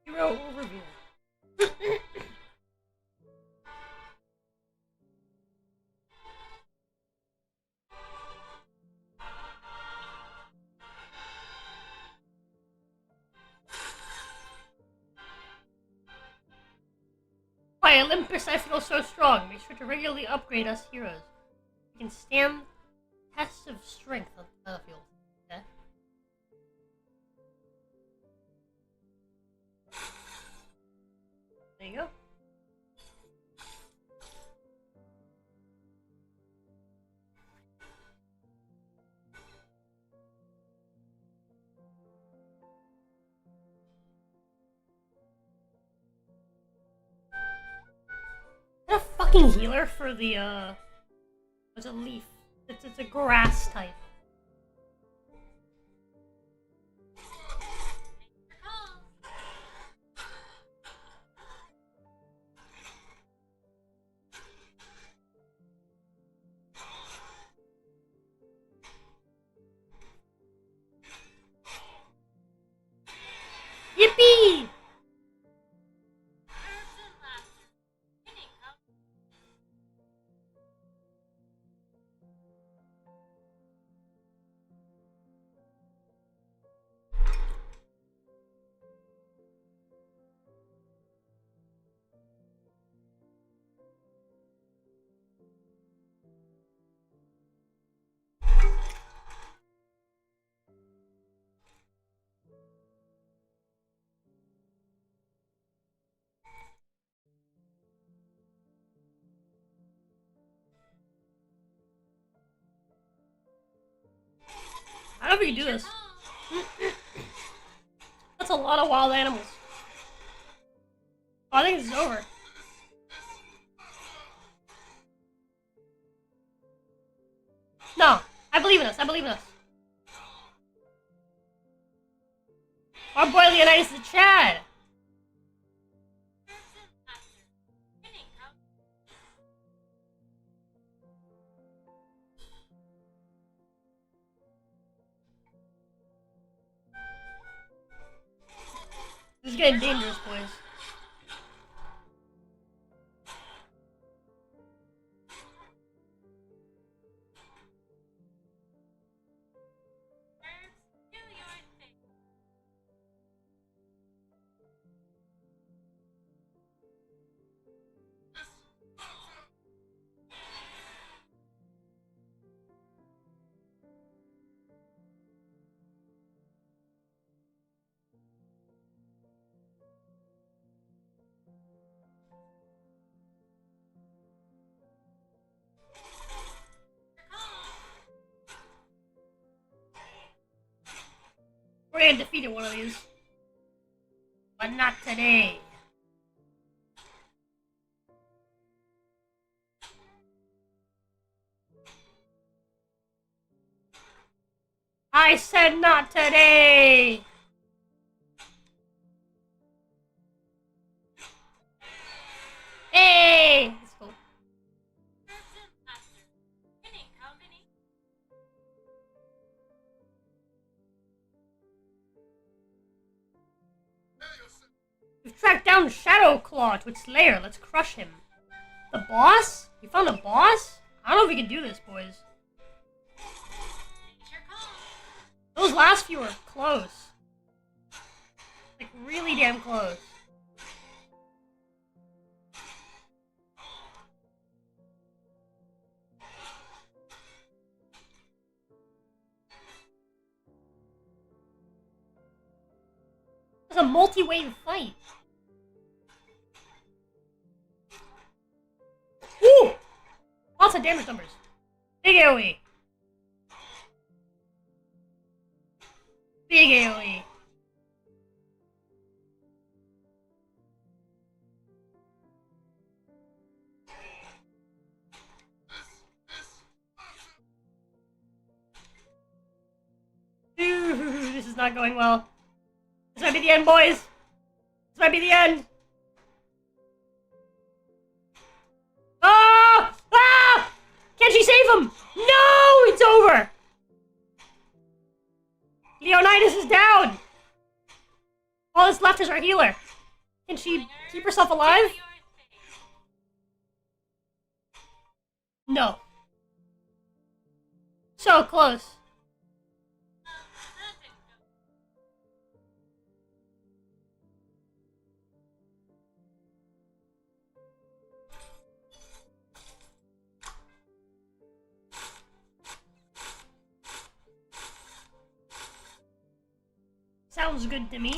Hero overview. By Olympus, I feel so strong. Make sure to regularly upgrade us heroes. We can stand tests of strength on the battlefield. Okay? There you go. Is that a fucking healer for the, it's a leaf. It's a grass type. Yippee! How do you do this? That's a lot of wild animals. Oh, I think this is over. No, I believe in us. I believe in us. Our boy Leonidas is Chad. This is getting dangerous, boys. Raya defeated one of these. But not today. I said not today! Hey! Let's go. We've tracked down Shadow Claw to its lair. Let's crush him. The boss? You found a boss? I don't know if we can do this, boys. Those last few are close. Like, really damn close. It's a multi-wave fight. Woo! Lots of damage numbers. Big AoE. Big AoE. Ooh, this is not going well. This might be the end, boys. This might be the end. Ah! Ah! Can she save him? No! It's over! Leonidas is down! All that's left is our healer. Can she keep herself alive? No. So close. Sounds good to me.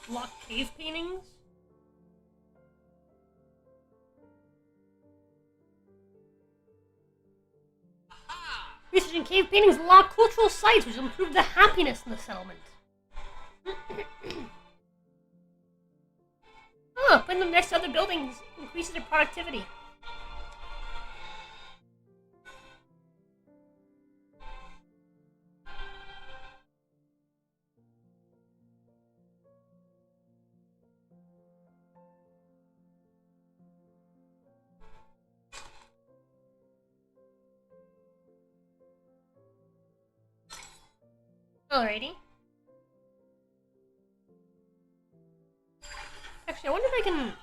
Lock cave paintings? Researching cave paintings lock cultural sites, which will improve the happiness in the settlement. Putting them next to other buildings increases their productivity. Alrighty. Actually, I wonder if I can...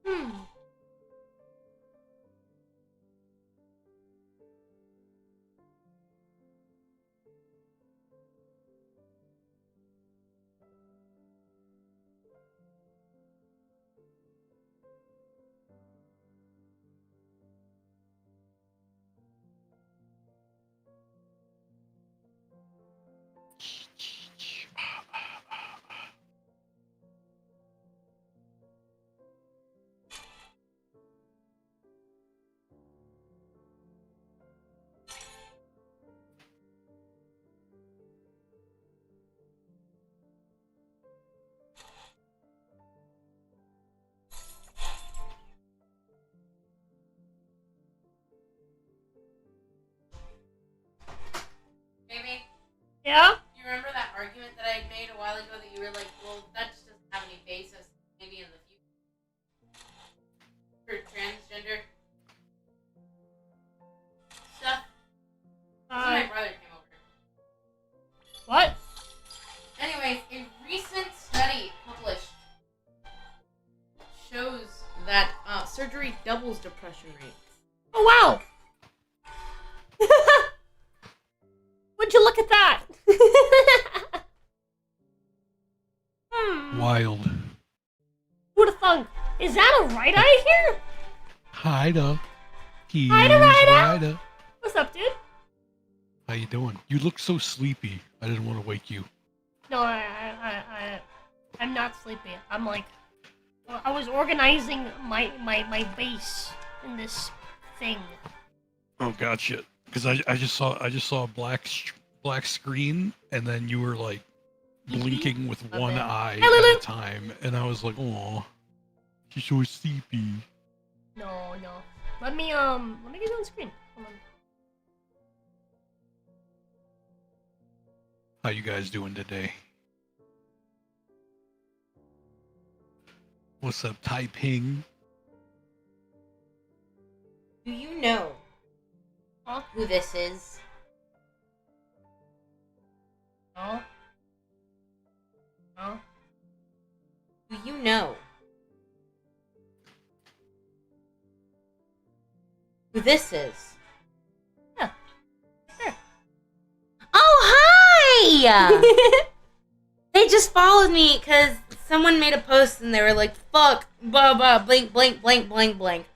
Hmm. Maybe. Yeah? You remember that argument that I had made a while ago that you were like, well, that just doesn't have any basis, maybe in the future for transgender stuff? That's when my brother came over. What? Anyways, a recent study published shows that surgery doubles depression rates. Oh, wow! Would you look at that? Wild. Who'd have thunk? Is that a right eye here? Hida. He's Hida, Rida. Rida. What's up, dude? How you doing? You look so sleepy. I didn't want to wake you. No, I'm not sleepy. I'm like, I was organizing my base in this thing. Oh, gotcha. Because I just saw a black screen, and then you were like blinking with one eye Hi, Lulu. at a time, and I was like, oh, she's so sleepy. No. Let me get you on screen. Hold on. How you guys doing today? What's up, Taiping? Do you know Huh? who this is? No. No. Do you know who this is? Yeah. Sure. Oh, hi! They just followed me because someone made a post and they were like, fuck, blah, blah, blink, blink, blank, blank, blank.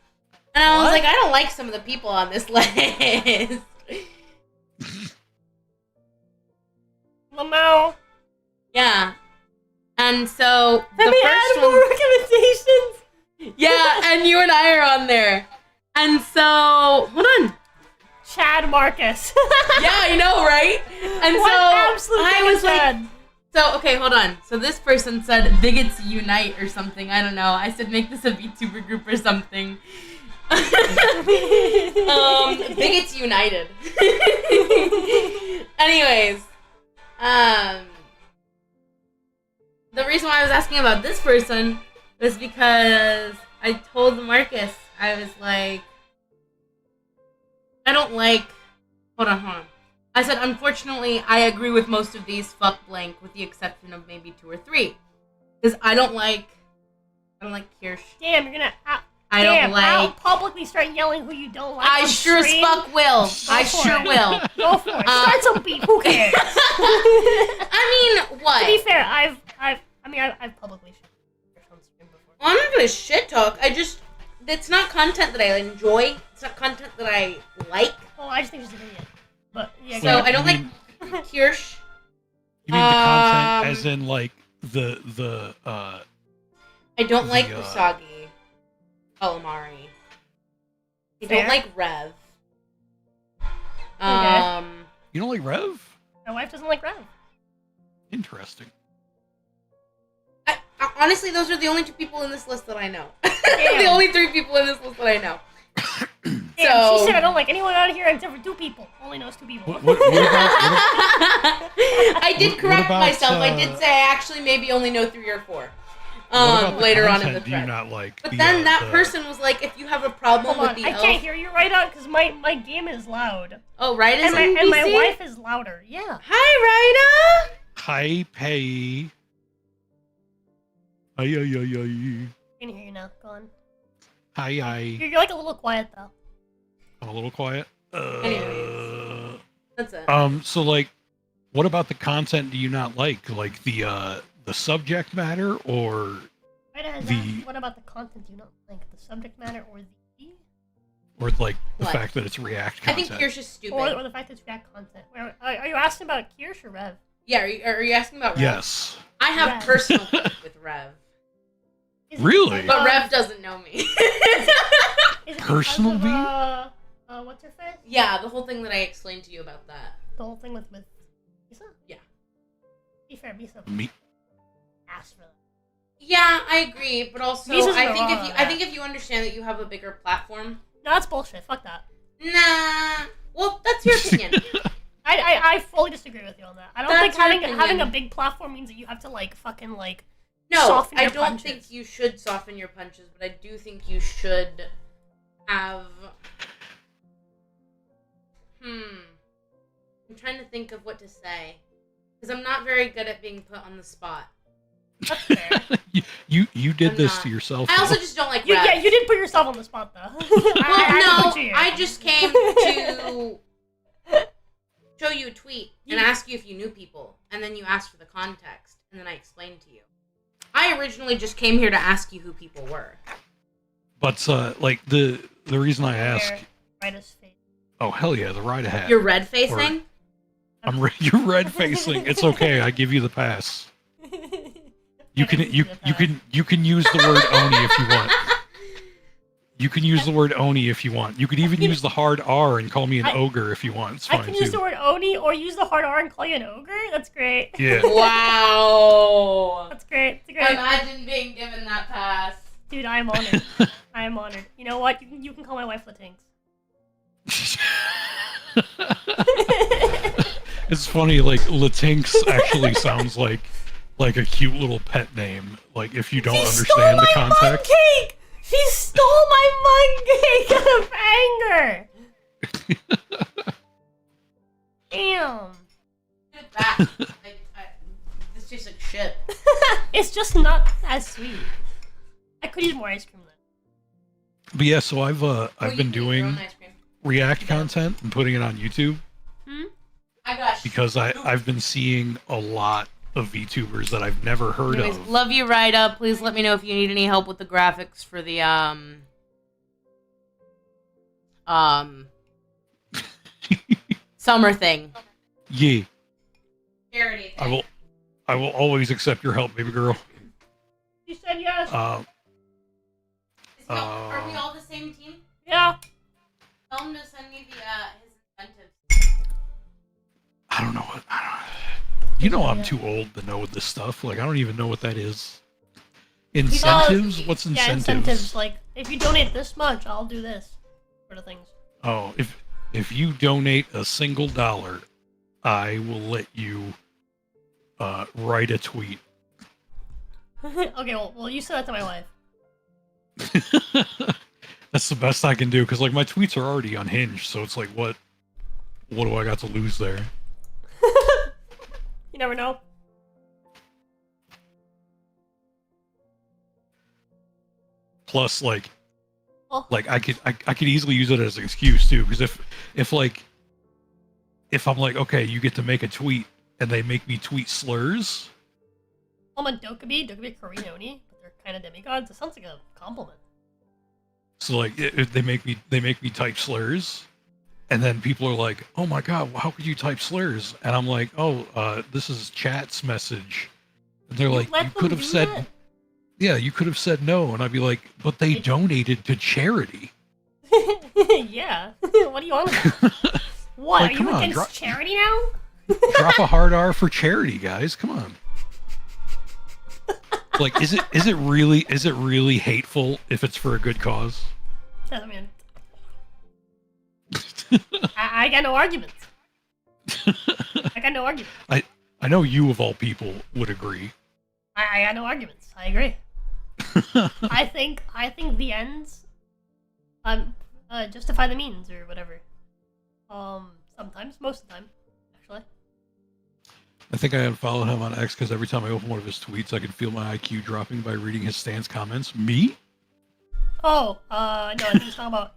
And I was What? like, I don't like some of the people on this list. Lamau. Yeah. And so, Let the me first add more one... recommendations. Yeah, and you and I are on there. And so, hold on. Chad Marcus. Yeah, I know, right? And What so, absolute I thing was is like... Chad? So, okay, hold on. So this person said bigots unite or something. I don't know. I said make this a VTuber group or something. Bigots united. Anyways, the reason why I was asking about this person was because I told Marcus, I was like, I don't like... Hold on. I said, unfortunately, I agree with most of these fuck blank, with the exception of maybe 2 or 3. Because I don't like Kirsch. Damn, you're gonna. I'll publicly start yelling who you don't like. I on sure as stream. fuck will. I for sure it. will. Go for it. Start some beef. Who cares? I mean, what? To be fair, I've publicly shared on stream before. Well, I'm not gonna shit talk. It's not content that I enjoy. It's not content that I like. Well, I just think she's an idiot. But yeah, So go I don't like Kirsch. You mean the content as in like the I don't like the, Usagi. Calamari. I Fair. don't like Rev. You don't like Rev? My wife doesn't like Rev. Interesting. I, honestly, those are the only 2 people in this list that I know. Damn. The only 3 people in this list that I know. Damn, So- she said I don't like anyone out here except for 2 people. Only knows 2 people. What about I did What correct about, myself. I did say I actually maybe only know 3 or 4. what about the Later on in the content do you thread. not like? But The, then that the- person was like, if you have a problem Hold with on, the I elf... can't hear you right now because my game is loud. Oh, right? And my wife is louder. Yeah. Hi, Ryda! Hi, Pay. Ay. I can hear you now. Go on. Hi. You're like a little quiet though. I'm a little quiet. Anyways. That's it. So like, what about the content do you not like? Like the subject matter or What about the content you don't like? The subject matter or the like the What? fact that it's React I content? think Kirsch is stupid. or the fact that it's React content? Are you asking about Kirsch or Rev? Yeah, are you asking about Rev? Yes. I have Rev. personal beef with Rev. Is it Really? because But of- Rev doesn't know me. is it because Personal of, beef? What's her face? Yeah, the whole thing that I explained to you about that. The whole thing with Misa? Yeah. Be fair, Misa Me. asked for that. Yeah, I agree, but also Misa's I not think wrong if on you that. I think if you understand that you have a bigger platform. No, that's bullshit. Fuck that. Nah. Well, that's your opinion. I fully disagree with you on that. I don't That's think your having a opinion. big platform means that you have to like fucking like No, soften I your don't punches. think you should soften your punches, but I do think you should have. I'm trying to think of what to say because I'm not very good at being put on the spot. That's fair. you did I'm this not. to yourself. I also though. just don't like You, Rev. yeah, you did put yourself on the spot though. Well, I no, put you here. I just came to show you a tweet and ask you if you knew people, and then you asked for the context, and then I explained to you. I originally just came here to ask you who people were. But like the reason I ask. Right as face. Oh hell yeah, the ride ahead. You're red facing. You're red facing. It's okay. I give you the pass. You can use the word oni if you want. You can use the word oni if you want. You could even use the hard R and call me an ogre if you want. It's I fine can too. use the word oni or use the hard R and call you an ogre. That's great. Yeah. Wow. That's great. That's great. Imagine being given that pass. Dude, I am honored. I am honored. You know what? You can call my wife Latinx. It's funny, like Latinx actually sounds like a cute little pet name. Like if you don't understand the mug context. cake! She stole my mug cake out of anger! Damn. Give it back. This tastes like shit. It's just not as sweet. I could use more ice cream then. But yeah, so I've Well, been you can eat your doing own ice cream. React content and putting it on YouTube I got because I've been seeing a lot of VTubers that I've never heard Anyways, of. love you, Ride Up. Please let me know if you need any help with the graphics for the summer thing. Yeah, Charity. I will always accept your help, baby girl. You said yes. Are we all the same team? Yeah. Tell him to send me the his incentives. I don't know what. You know, I'm too old to know this stuff. Like, I don't even know what that is. Incentives? What's Yeah, incentives? incentives. Like, if you donate this much, I'll do this. Sort of things. Oh, if you donate a single $1, I will let you write a tweet. Okay, well, you said that to my wife. That's the best I can do because like my tweets are already unhinged, so it's like what do I got to lose there? You never know. Plus, like Oh. I could easily use it as an excuse too, because if I'm like, okay, you get to make a tweet and they make me tweet slurs, I'm a Dokubi Korean Oni, but they're kind of demigods. It sounds like a compliment. so like if they make me type slurs, and then people are like, oh my god, how could you type slurs? And I'm like, oh, this is chat's message. And they're like, let you them could have do said. that. Yeah, you could have said no, and I'd be like, but they donated to charity. Yeah. What are you on about? What? Like, are come you on, against charity now? Drop a hard R for charity, guys. Come on. Like, is it really hateful if it's for a good cause? I mean, I got no arguments. I got no arguments. I know you of all people would agree. I got no arguments. I agree. I think the ends justify the means or whatever. Sometimes, most of the time, actually. I think I unfollowed him on X because every time I open one of his tweets, I can feel my IQ dropping by reading his stance comments. Me? Oh, no, I think he's talking about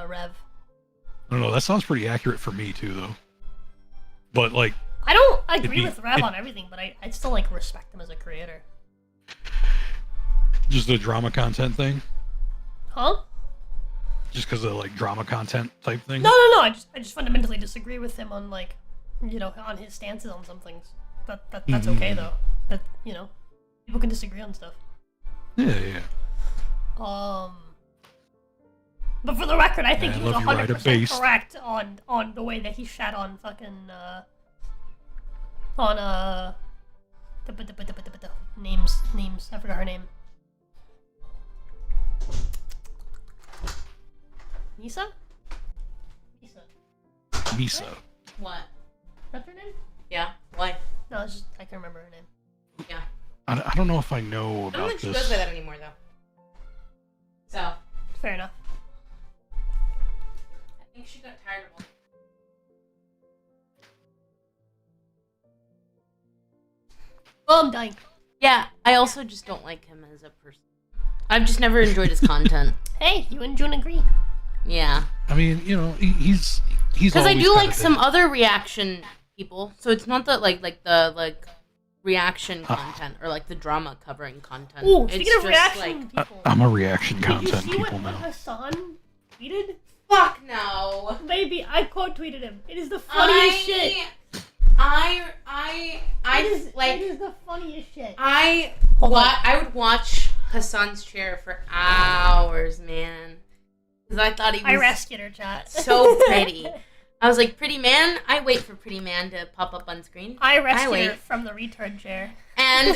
Rev. I don't know. That sounds pretty accurate for me too, though. But like, I don't agree be- with Rev it- on everything, but I still like respect him as a creator. just the drama content thing. Huh? Just because of like drama content type thing. No. I just fundamentally disagree with him on like, on his stances on some things. That's okay though. That people can disagree on stuff. Yeah. But for the record, I think Yeah, he was love you, Ride a 100% Bass. correct on the way that he shat on fucking on names. I forgot her name. Nisa? Misa. What? That's her name? Yeah. Why? No, it's just I can't remember her name. Yeah. I don't know if I know I don't about think she this. goes by that anymore, though. So, Fair enough. I think she got tired of all. Oh, I'm dying. Yeah, I also just don't like him as a person. I've just never enjoyed his content. Hey, you and June agree. Yeah. I mean, he's Because I always do kinda like some other reaction people, so it's not the like reaction content or like the drama covering content. Ooh, it's speaking of just reaction been- people, I'm a reaction did you content see people what now. Hassan tweeted? fuck no. Baby, I quote tweeted him. It is the funniest shit. I It is the funniest shit. I Hold on. I would watch Hassan's chair for hours, man. Because I thought he I was rescued her, chat. so pretty. I was like, pretty man? I wait for pretty man to pop up on screen. I rescued wait. her from the retard chair. And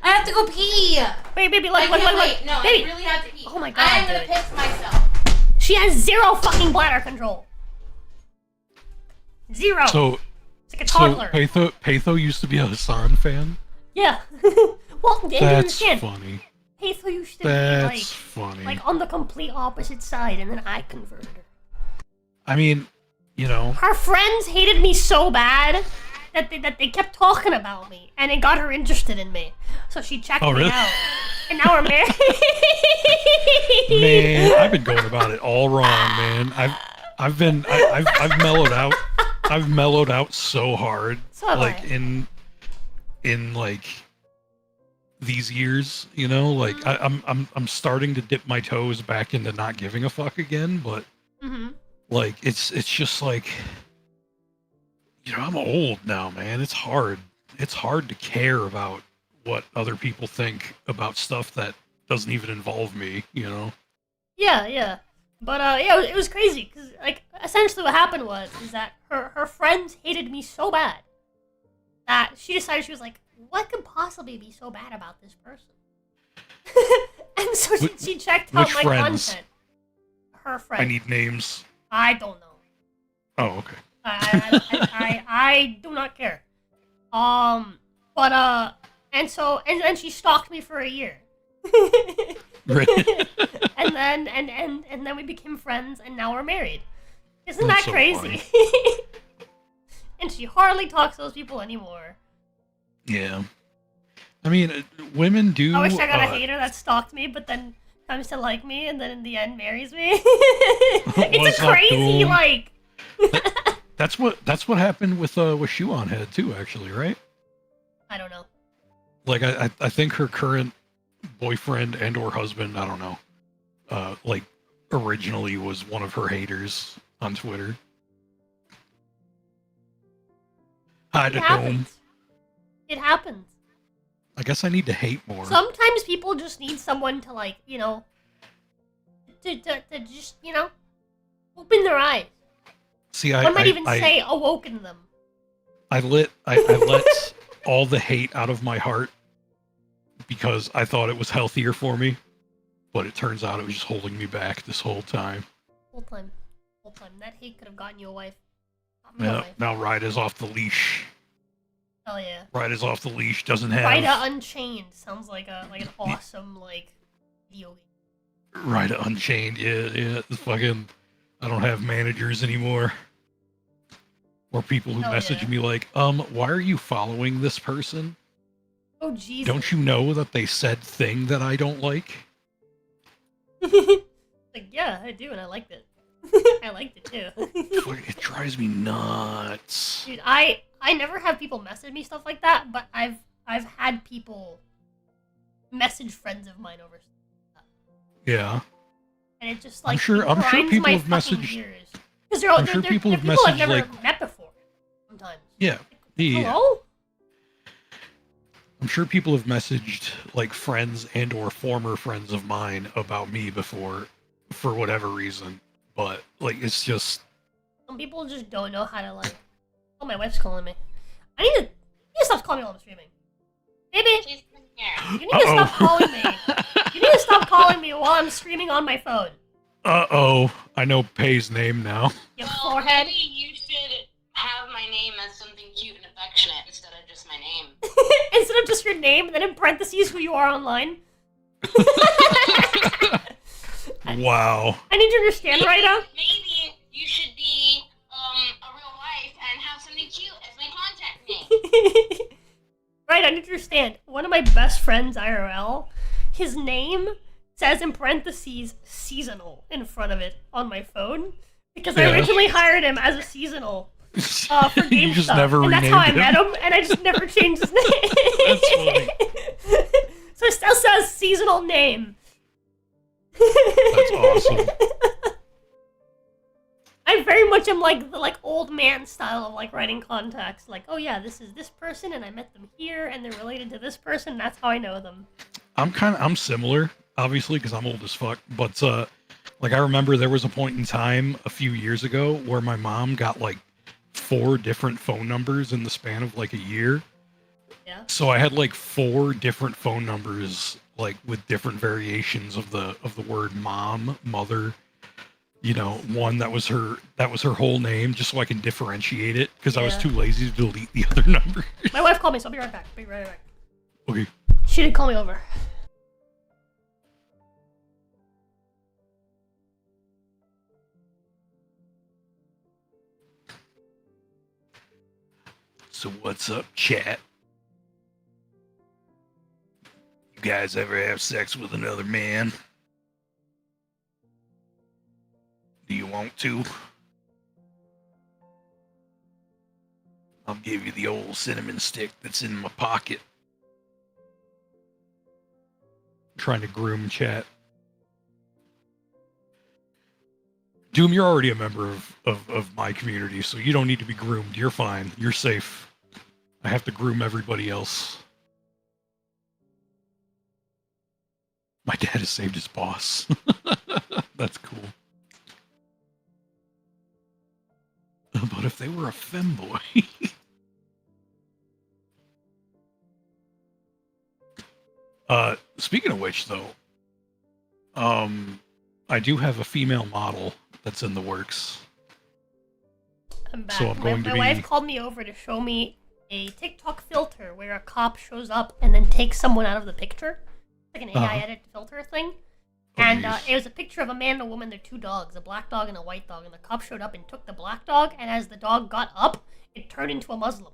I have to go pee. Wait, baby, I look, can't wait. No, baby. I really have to pee. Oh my God, I'm gonna dude. piss myself. She has zero fucking bladder control. Zero. So, it's like a toddler. Patho used to be a Hassan fan. Yeah. Well, you That's understand. funny. Patho used to That's be funny. like on the complete opposite side, and then I converted her. I mean, Her friends hated me so bad that they kept talking about me, and it got her interested in me. So she checked Oh, me really? out, and now we're married. man, I've been going about it all wrong, man. I've mellowed out. I've mellowed out so hard, So have like I. in like these years, like I'm starting to dip my toes back into not giving a fuck again, but Mm-hmm. like it's just like I'm old now, man. It's hard to care about what other people think about stuff that doesn't even involve me, Yeah. But yeah, it was crazy because like essentially what happened is that her friends hated me so bad that she decided, she was like, what could possibly be so bad about this person? And so she checked out which my friends? content. Her friends. I need names. I don't know. Oh, okay. I do not care. But and then she stalked me for a year. Right. and then we became friends, and now we're married. Isn't That's that so crazy? And she hardly talks to those people anymore. Yeah. I mean, women do. I wish I got a hater that stalked me, but then comes to like me, and then in the end marries me. Well, It's it's a not crazy cool. like. That's what happened with Shoe on Head too, actually, right? I don't know. Like I think her current boyfriend and or husband, I don't know, like originally was one of her haters on Twitter. Hi It to Dome. happens. It happens. I guess I need to hate more. Sometimes people just need someone to like, to just, open their eyes. See, I might even say awoken them. I let all the hate out of my heart because I thought it was healthier for me, but it turns out it was just holding me back this whole time. Whole time. That hate could have gotten you a wife. Got me a wife. Now Ride is off the leash. Hell yeah. Ride is off the leash. Doesn't have Rida Unchained sounds like an awesome video game. Ride Unchained. Yeah. It's fucking. I don't have managers anymore. Or people who Hell message yeah. me like, why are you following this person? Oh, Jesus. Don't you know that they said thing that I don't like? Like, yeah, I do, and I liked it. I liked it too. It drives me nuts. Dude, I never have people message me stuff like that, but I've had people message friends of mine over stuff, Yeah. and it just I'm like sure grinds people my have fucking messaged- gears. Because they're sure people they're have people I've messaged, never like- met before. Sometimes. Yeah. Yeah. Hello? I'm sure people have messaged like friends and or former friends of mine about me before for whatever reason. But like it's just Some people just don't know how to like. Oh, my wife's calling me. I need to stop calling me while I'm streaming. Baby, you need to stop calling me. You need to stop calling me while I'm streaming on my phone. Uh-oh. I know Pay's name now. Your forehead. Maybe you should have my name as something cute and affectionate instead of just my name. Instead of just your name, and then in parentheses who you are online. Wow. I need to understand, Ryda. Maybe you should be a real wife and have something cute as my contact name. Right, I need to understand. One of my best friends, IRL, his name says in parentheses seasonal in front of it on my phone because I Yeah. originally hired him as a seasonal for game You just stuff, never and that's how I renamed met him, and I just never changed his name. That's funny. So it still says seasonal name. That's awesome. I very much am like the old man style of like writing contacts. Like, oh yeah, this is this person, and I met them here, and they're related to this person. That's how I know them. I'm similar, obviously, because I'm old as fuck. But like I remember there was a point in time a few years ago where my mom got like 4 different phone numbers in the span of like a year. Yeah. So I had like 4 different phone numbers, like with different variations of the word mom, mother. You know, one that was her whole name, just so I can differentiate it, because I was Yeah. too lazy to delete the other number. My wife called me, so I'll be right back. Be right back. Okay. She did call me over. So what's up, chat? You guys ever have sex with another man? Do you want to? I'll give you the old cinnamon stick that's in my pocket. Trying to groom chat. Doom, you're already a member of my community, so you don't need to be groomed. You're fine. You're safe. I have to groom everybody else. My dad has saved his boss. That's cool. But if they were a femboy... Speaking of which, though, I do have a female model that's in the works. I'm back. So I'm going to my be- wife called me over to show me a TikTok filter where a cop shows up and then takes someone out of the picture. Like an AI edit filter thing. Oh, And geez. it was a picture of a man and a woman, their 2 dogs, a black dog and a white dog. And the cop showed up and took the black dog, and as the dog got up, it turned into a Muslim.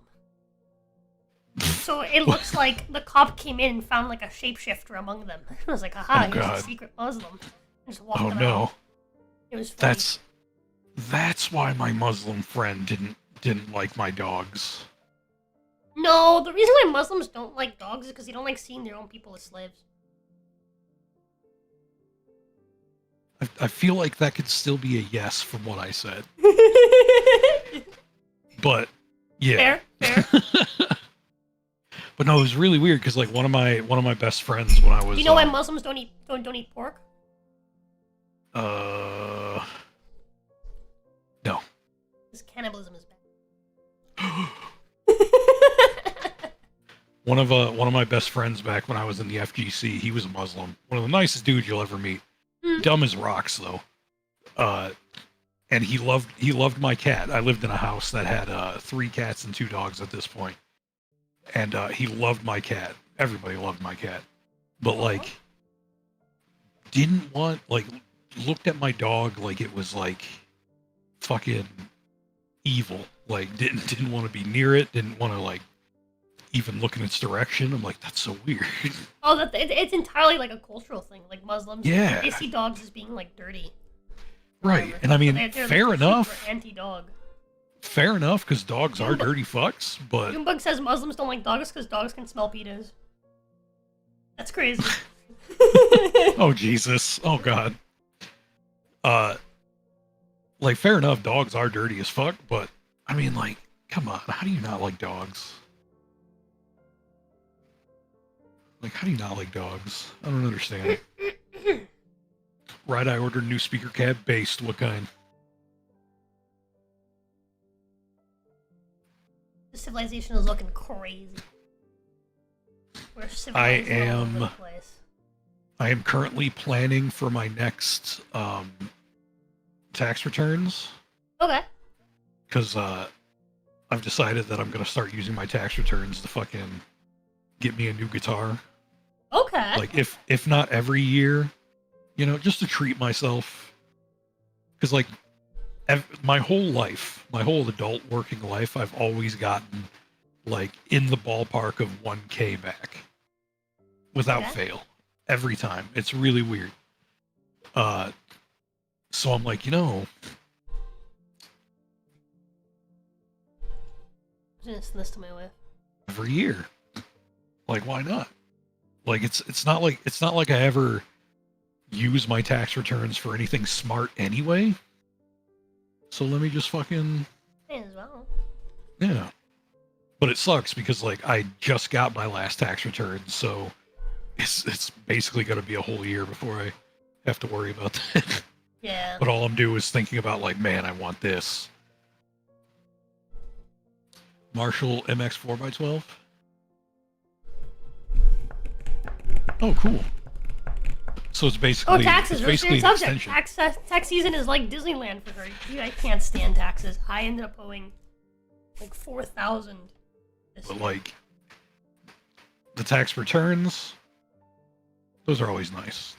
So it looks like the cop came in and found like a shapeshifter among them. I was like, aha, Oh, here's God. a secret Muslim. And just walked Oh them no. out. It was funny. That's why my Muslim friend didn't like my dogs. No, the reason why Muslims don't like dogs is because they don't like seeing their own people as slaves. I feel like that could still be a yes from what I said. But yeah. Fair, fair. But no, it was really weird because like one of my best friends when I was You know why Muslims don't eat pork? no. Because cannibalism is bad. One of my best friends back when I was in the FGC, he was a Muslim. One of the nicest dudes you'll ever meet. Dumb as rocks though. And he loved my cat. I lived in a house that had 3 cats and 2 dogs at this point. And he loved my cat. Everybody loved my cat. But like didn't want looked at my dog like it was like fucking evil. Like didn't want to be near it, didn't want to like even look in its direction. I'm like, that's so weird. Oh, it's entirely like a cultural thing. Like Muslims, Yeah. they see dogs as being like dirty. Right. Whatever. And I mean, They're fair like enough. super anti-dog. Fair enough, because dogs are Junebug- dirty fucks, but Junebug says Muslims don't like dogs because dogs can smell pitas. That's crazy. oh Jesus. Oh God. Like fair enough, dogs are dirty as fuck, but I mean like, come on, how do you not like dogs? Like, how do you not like dogs? I don't understand. Right, I ordered a new speaker cab based. What kind? The civilization is looking crazy. We're civilized all over the place. I am currently planning for my next tax returns Okay. because I've decided that I'm gonna start using my tax returns to fucking get me a new guitar. Okay. Like if not every year, you know, just to treat myself. Because like my whole life, my whole adult working life, I've always gotten like in the ballpark of 1K back without Okay. fail every time. It's really weird. So I'm like, you know, I'm just this to my wife. every year, like why not? Like it's not like I ever use my tax returns for anything smart anyway. So let me just fucking May as well. yeah. But it sucks because like I just got my last tax return, so it's basically gonna be a whole year before I have to worry about that. Yeah. But all I'm doing is thinking about like, man, I want this. Marshall MX 4x12. Oh, cool. So it's basically Oh, taxes. it's We're basically serious an subject. extension. Tax season is like Disneyland for her. Dude, I can't stand taxes. I ended up owing like 4,000. But like the tax returns, those are always nice.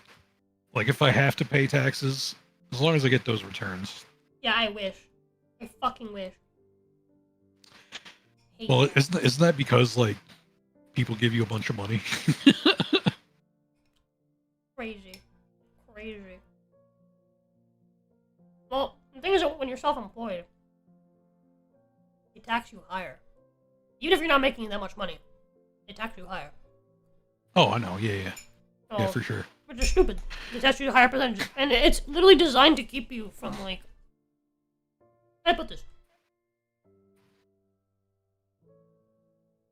Like if I have to pay taxes, as long as I get those returns. Yeah, I wish. I fucking wish. Hate Well, taxes. isn't that because like people give you a bunch of money? Crazy. Crazy. Well, the thing is that when you're self-employed, they tax you higher. Even if you're not making that much money, they tax you higher. Oh, I know. Yeah. So, Yeah, for sure. which is stupid. They tax you higher percentages. And it's literally designed to keep you from, like... How do I put this?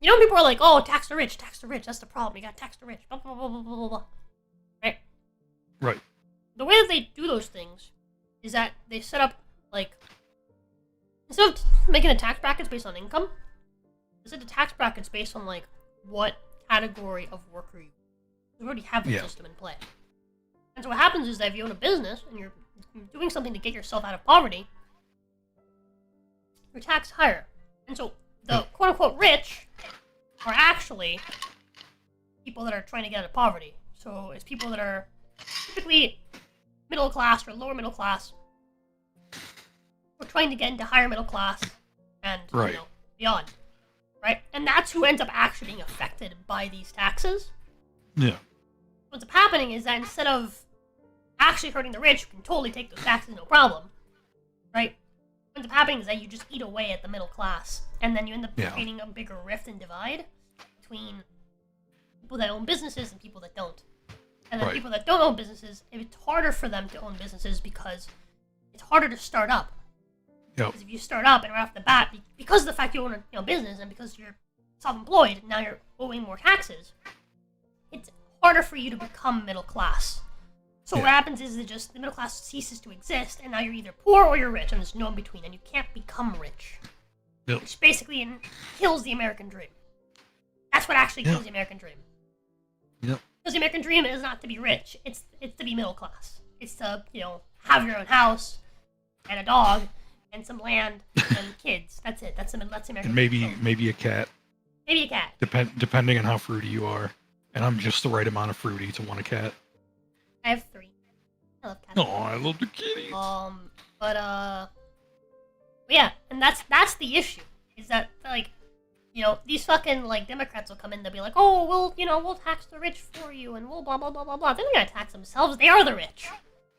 You know when people are like, oh, tax the rich, that's the problem. You got tax the rich, blah, blah, blah, blah, blah, blah. Right? Right. The way that they do those things is that they set up, like... Instead of making the tax brackets based on income, they set the tax brackets based on, like, what category of worker you... We already have the system in play. And so what happens is that if you own a business and you're doing something to get yourself out of poverty, you're taxed higher. And so the quote-unquote rich are actually people that are trying to get out of poverty. So it's people that are typically middle class or lower middle class. We're trying to get into higher middle class and Right. beyond. Right? And that's who ends up actually being affected by these taxes. Yeah. What's up happening is that instead of actually hurting the rich, who can totally take those taxes, no problem, right? What's up happening is that you just eat away at the middle class, and then you end up creating a bigger rift and divide between people that own businesses and people that don't. And then people that don't own businesses, it's harder for them to own businesses because it's harder to start up. Yep. Because if you start up and right off the bat, because of the fact you own a business and because you're self-employed, now you're owing more taxes, it's harder for you to become middle class. So what happens is that just the middle class ceases to exist, and now you're either poor or you're rich, and there's no in between, and you can't become rich. Yep. Which basically kills the American dream. That's what actually kills the American dream. Yep. Because the American dream is not to be rich; it's to be middle class. It's to have your own house, and a dog, and some land, and kids. That's it. That's the American And dream. maybe a cat. Maybe a cat. Depending on how fruity you are. And I'm just the right amount of fruity to want a cat. I have 3. I love cats. Oh, I love the kitties. But yeah, and that's the issue, is that, like, these fucking like Democrats will come in. They'll be like, "Oh, we'll tax the rich for you, and we'll blah blah blah blah blah." They're not gonna tax themselves. They are the rich.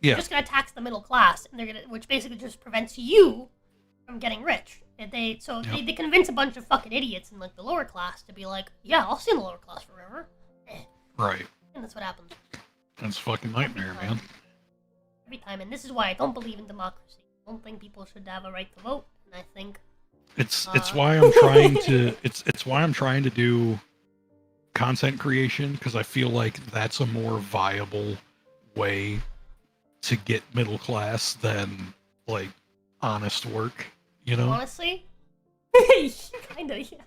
Yeah. They're just gonna tax the middle class, and which basically just prevents you from getting rich. And they convince a bunch of fucking idiots in like the lower class to be like, "Yeah, I'll stay in the lower class forever." Right. And that's what happens That's a fucking nightmare, man. every time. And this is why I don't believe in democracy. I don't think people should have a right to vote, and I think. It's why I'm trying to it's why I'm trying to do content creation, because I feel like that's a more viable way to get middle class than like honest work, you know? Honestly, kind of, yeah.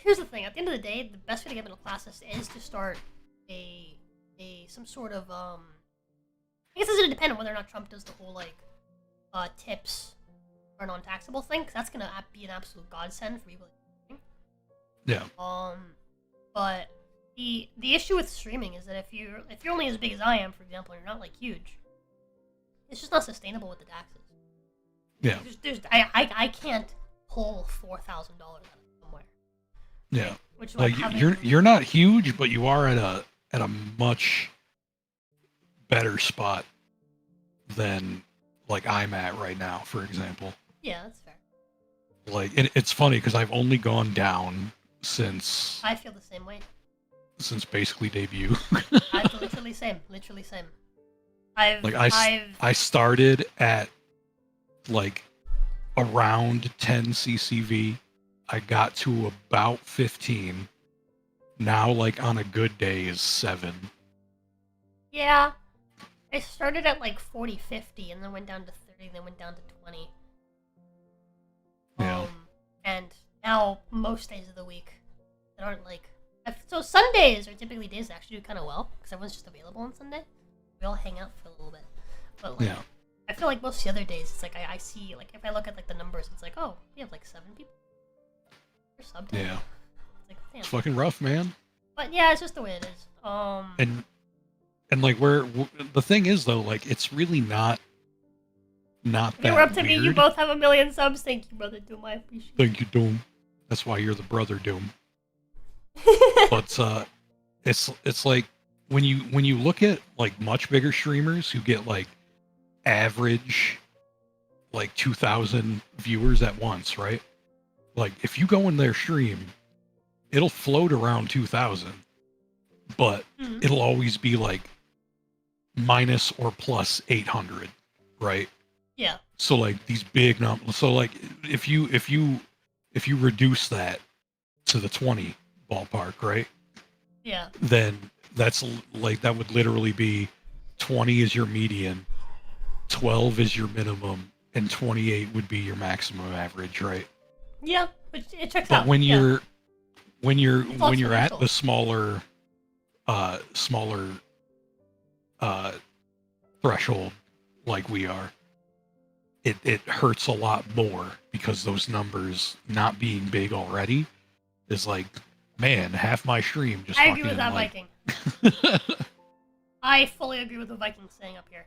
Here's the thing. At the end of the day, the best way to get middle class is to start some sort of I guess it's gonna depend on whether or not Trump does the whole like tips or non-taxable thing, because that's gonna be an absolute godsend for people. Yeah. But the issue with streaming is that if you're only as big as I am, for example, and you're not like huge, it's just not sustainable with the taxes. Yeah. I can't pull $4,000 out of somewhere. Yeah. Which Like you're not huge, but you are at a much better spot than like I'm at right now, for example. Yeah, that's fair. Like it's funny because I've only gone down since I feel the same way. basically debut. I feel literally same. I started at like around 10 CCV. I got to about 15. Now, like on a good day, is 7. Yeah. I started at like 40, 50, and then went down to 30, then went down to 20. Yeah. And now most days of the week that aren't like. So Sundays are typically days that actually do kind of well because everyone's just available on Sunday. We all hang out for a little bit. But like, Yeah. I feel like most of the other days, it's like I see like if I look at like the numbers, it's like, oh, we have like 7 people. Or subbed. Yeah. It's like, damn. It's fucking rough, man. But yeah, it's just the way it is. And like the thing is though, like it's really not that If you were up to me, weird. you both have 1 million subs. Thank you, brother Doom. I appreciate it. Thank you, Doom. That's why you're the brother Doom. But it's like when you look at like much bigger streamers who get like average like 2,000 viewers at once, right? Like if you go in their stream, it'll float around 2,000, but it'll always be like minus or plus 800, right? Yeah. So like these big numbers. So like if you reduce that to the 20 ballpark, right? Yeah. Then that's like that would literally be 20 is your median, 12 is your minimum, and 28 would be your maximum average, right? Yeah, but it checks But out. when yeah. you're at exponential. the smaller threshold like we are, it hurts a lot more because those numbers not being big already is like, man, half my stream just I fucking agree with that, like, Viking. I fully agree with the Viking saying up here.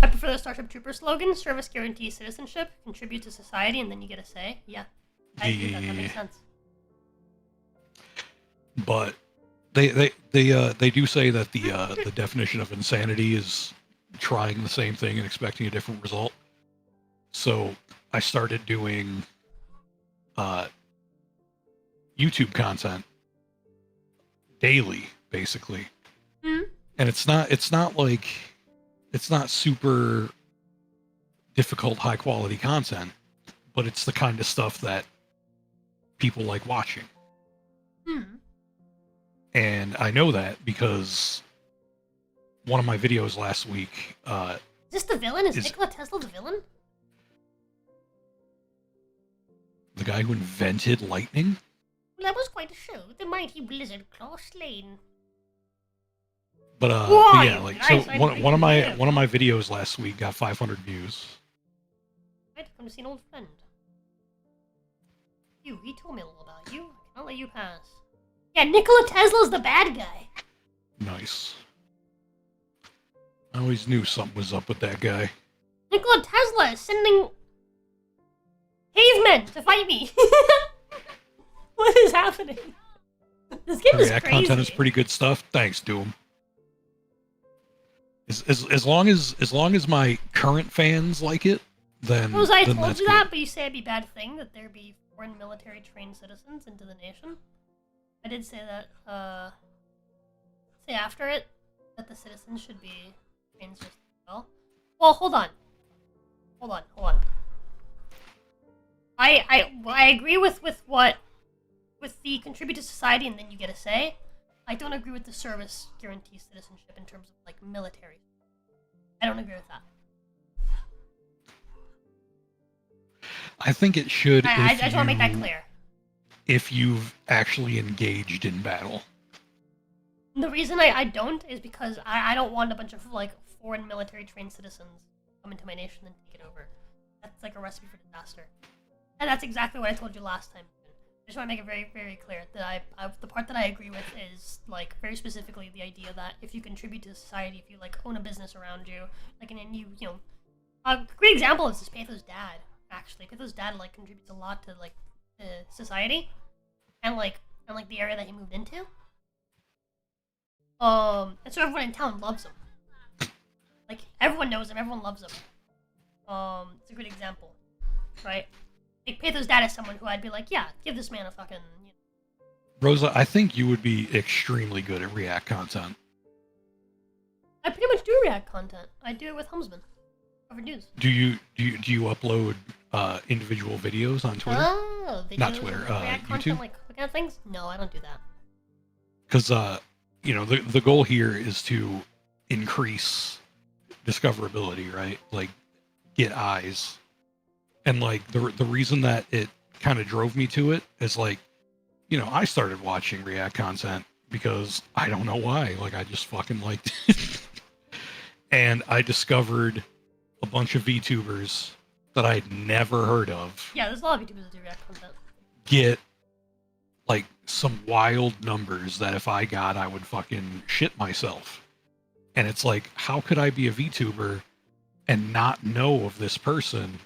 I prefer the Starship Trooper slogan: service guarantees citizenship, contribute to society, and then you get a say. Yeah. I agree with that. That makes sense. But they do say that the definition of insanity is trying the same thing and expecting a different result. So I started doing YouTube content daily, basically. Mhm. And it's not super difficult, high quality content, but it's the kind of stuff that people like watching. Hmm. And I know that because one of my videos last week, Is this the villain? Is Is- Nikola Tesla the villain? the guy who invented lightning, Well, that was quite a show. The mighty blizzard claw slain. but Why? yeah, like Nice, so I one of agree. my videos last week got 500 views. I'd come to see an old friend. He told me a little about you. I cannot let you pass. Yeah, Nikola Tesla's the bad guy. Nice. I always knew something was up with that guy. Nikola Tesla is sending cavemen in to fight me. What is happening? This game is That crazy. content is pretty good stuff. Thanks, Doom. As long as my current fans like it, then Suppose I then told that's you good. that, but you say it'd be a bad thing that there be foreign military trained citizens into the nation. I did say that. Say after it that the citizens should be trained just as well. Well, hold on. I agree with the contribute to society and then you get a say. I don't agree with the service guarantees citizenship in terms of like military. I don't agree with that. I think it should. I just want to make that clear. If you've actually engaged in battle. The reason I don't is because I don't want a bunch of like foreign military trained citizens come into my nation and take it over. That's like a recipe for disaster. And that's exactly what I told you last time. I just want to make it very, very clear that the part that I agree with is like very specifically the idea that if you contribute to society, if you like own a business around you, like and then you know, a great example is this Patho's dad. Actually, Patho's dad like contributes a lot to like society, and like the area that he moved into. And so everyone in town loves him. Like everyone knows him, everyone loves him. It's a good example, right? Like Patho's dad is someone who I'd be like, yeah, give this man a fucking. You know. Rosa, I think you would be extremely good at React content. I pretty much do React content. I do it with Helmsman. Covered news. Do you upload individual videos on Twitter? Oh, videos Not Twitter, of React YouTube? content, like looking at things? No, I don't do that. Because you know, the goal here is to increase discoverability, right? Like get eyes. And like the reason that it kind of drove me to it is like, you know, I started watching React content because I don't know why. Like I just fucking liked it. And I discovered a bunch of VTubers that I'd never heard of Yeah, there's a lot of YouTubers that do React content. get like some wild numbers that if I got, I would fucking shit myself. And it's like, how could I be a VTuber and not know of this person?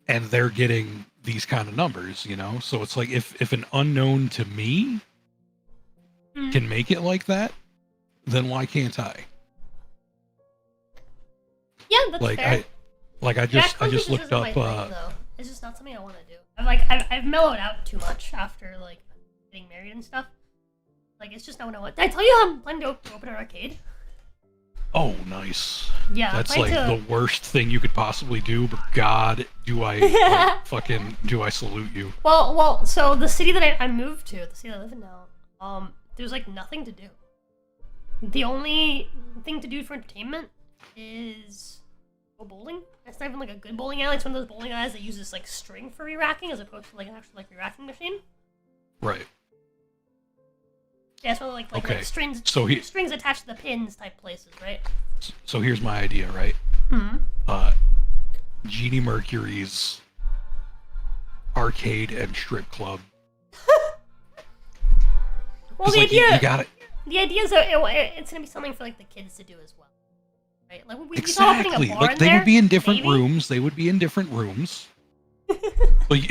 And they're getting these kind of numbers, you know? So it's like, if an unknown to me can make it like that, then why can't I? Yeah, that's Like fair. I just content looked isn't my up thing, though. It's just not something I want to do. I've mellowed out too much after like getting married and stuff. Like it's just not what I want. Did I tell you how I'm planning to open an arcade? oh, nice. Yeah, That's I'm like planning the worst thing you could possibly do, but God, do I like, fucking do I salute you? Well, so the city that I moved to, the city I live in now, there's like nothing to do. The only thing to do for entertainment is go bowling. It's not even like a good bowling alley. It's one of those bowling alleys that uses like string for re-racking as opposed to like an actual like re-racking machine. Right. Yeah, it's one of like Okay. like strings So strings attached to the pins type places, right? so here's my idea, right? Mm-hmm. Genie Mercury's arcade and strip club. Well, 'Cause, the like, idea you got it. the idea is that it's gonna be something for like the kids to do as well, right? Like we thought of putting Exactly. a bar Like in they there, would be in different maybe. rooms. They would be in different rooms. Like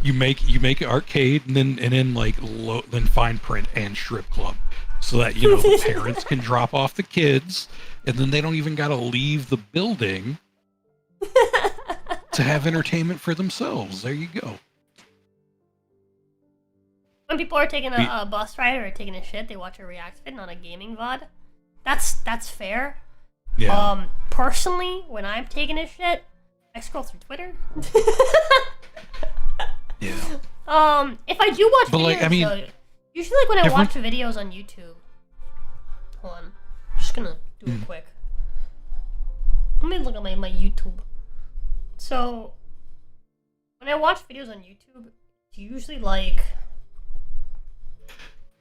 you make arcade and then like then fine print and strip club, so that you know the parents can drop off the kids, and then they don't even got to leave the building to have entertainment for themselves. There you go. When people are taking a bus ride or taking a shit, they watch a React vid, not a gaming VOD. That's fair. Yeah. Personally, when I'm taking a shit, I scroll through Twitter. Yeah. If I do watch But, videos, like, I mean, though, usually like when I different- watch videos on YouTube. Hold on, I'm just gonna do it quick. Let me look at my YouTube. So, when I watch videos on YouTube, it's usually like,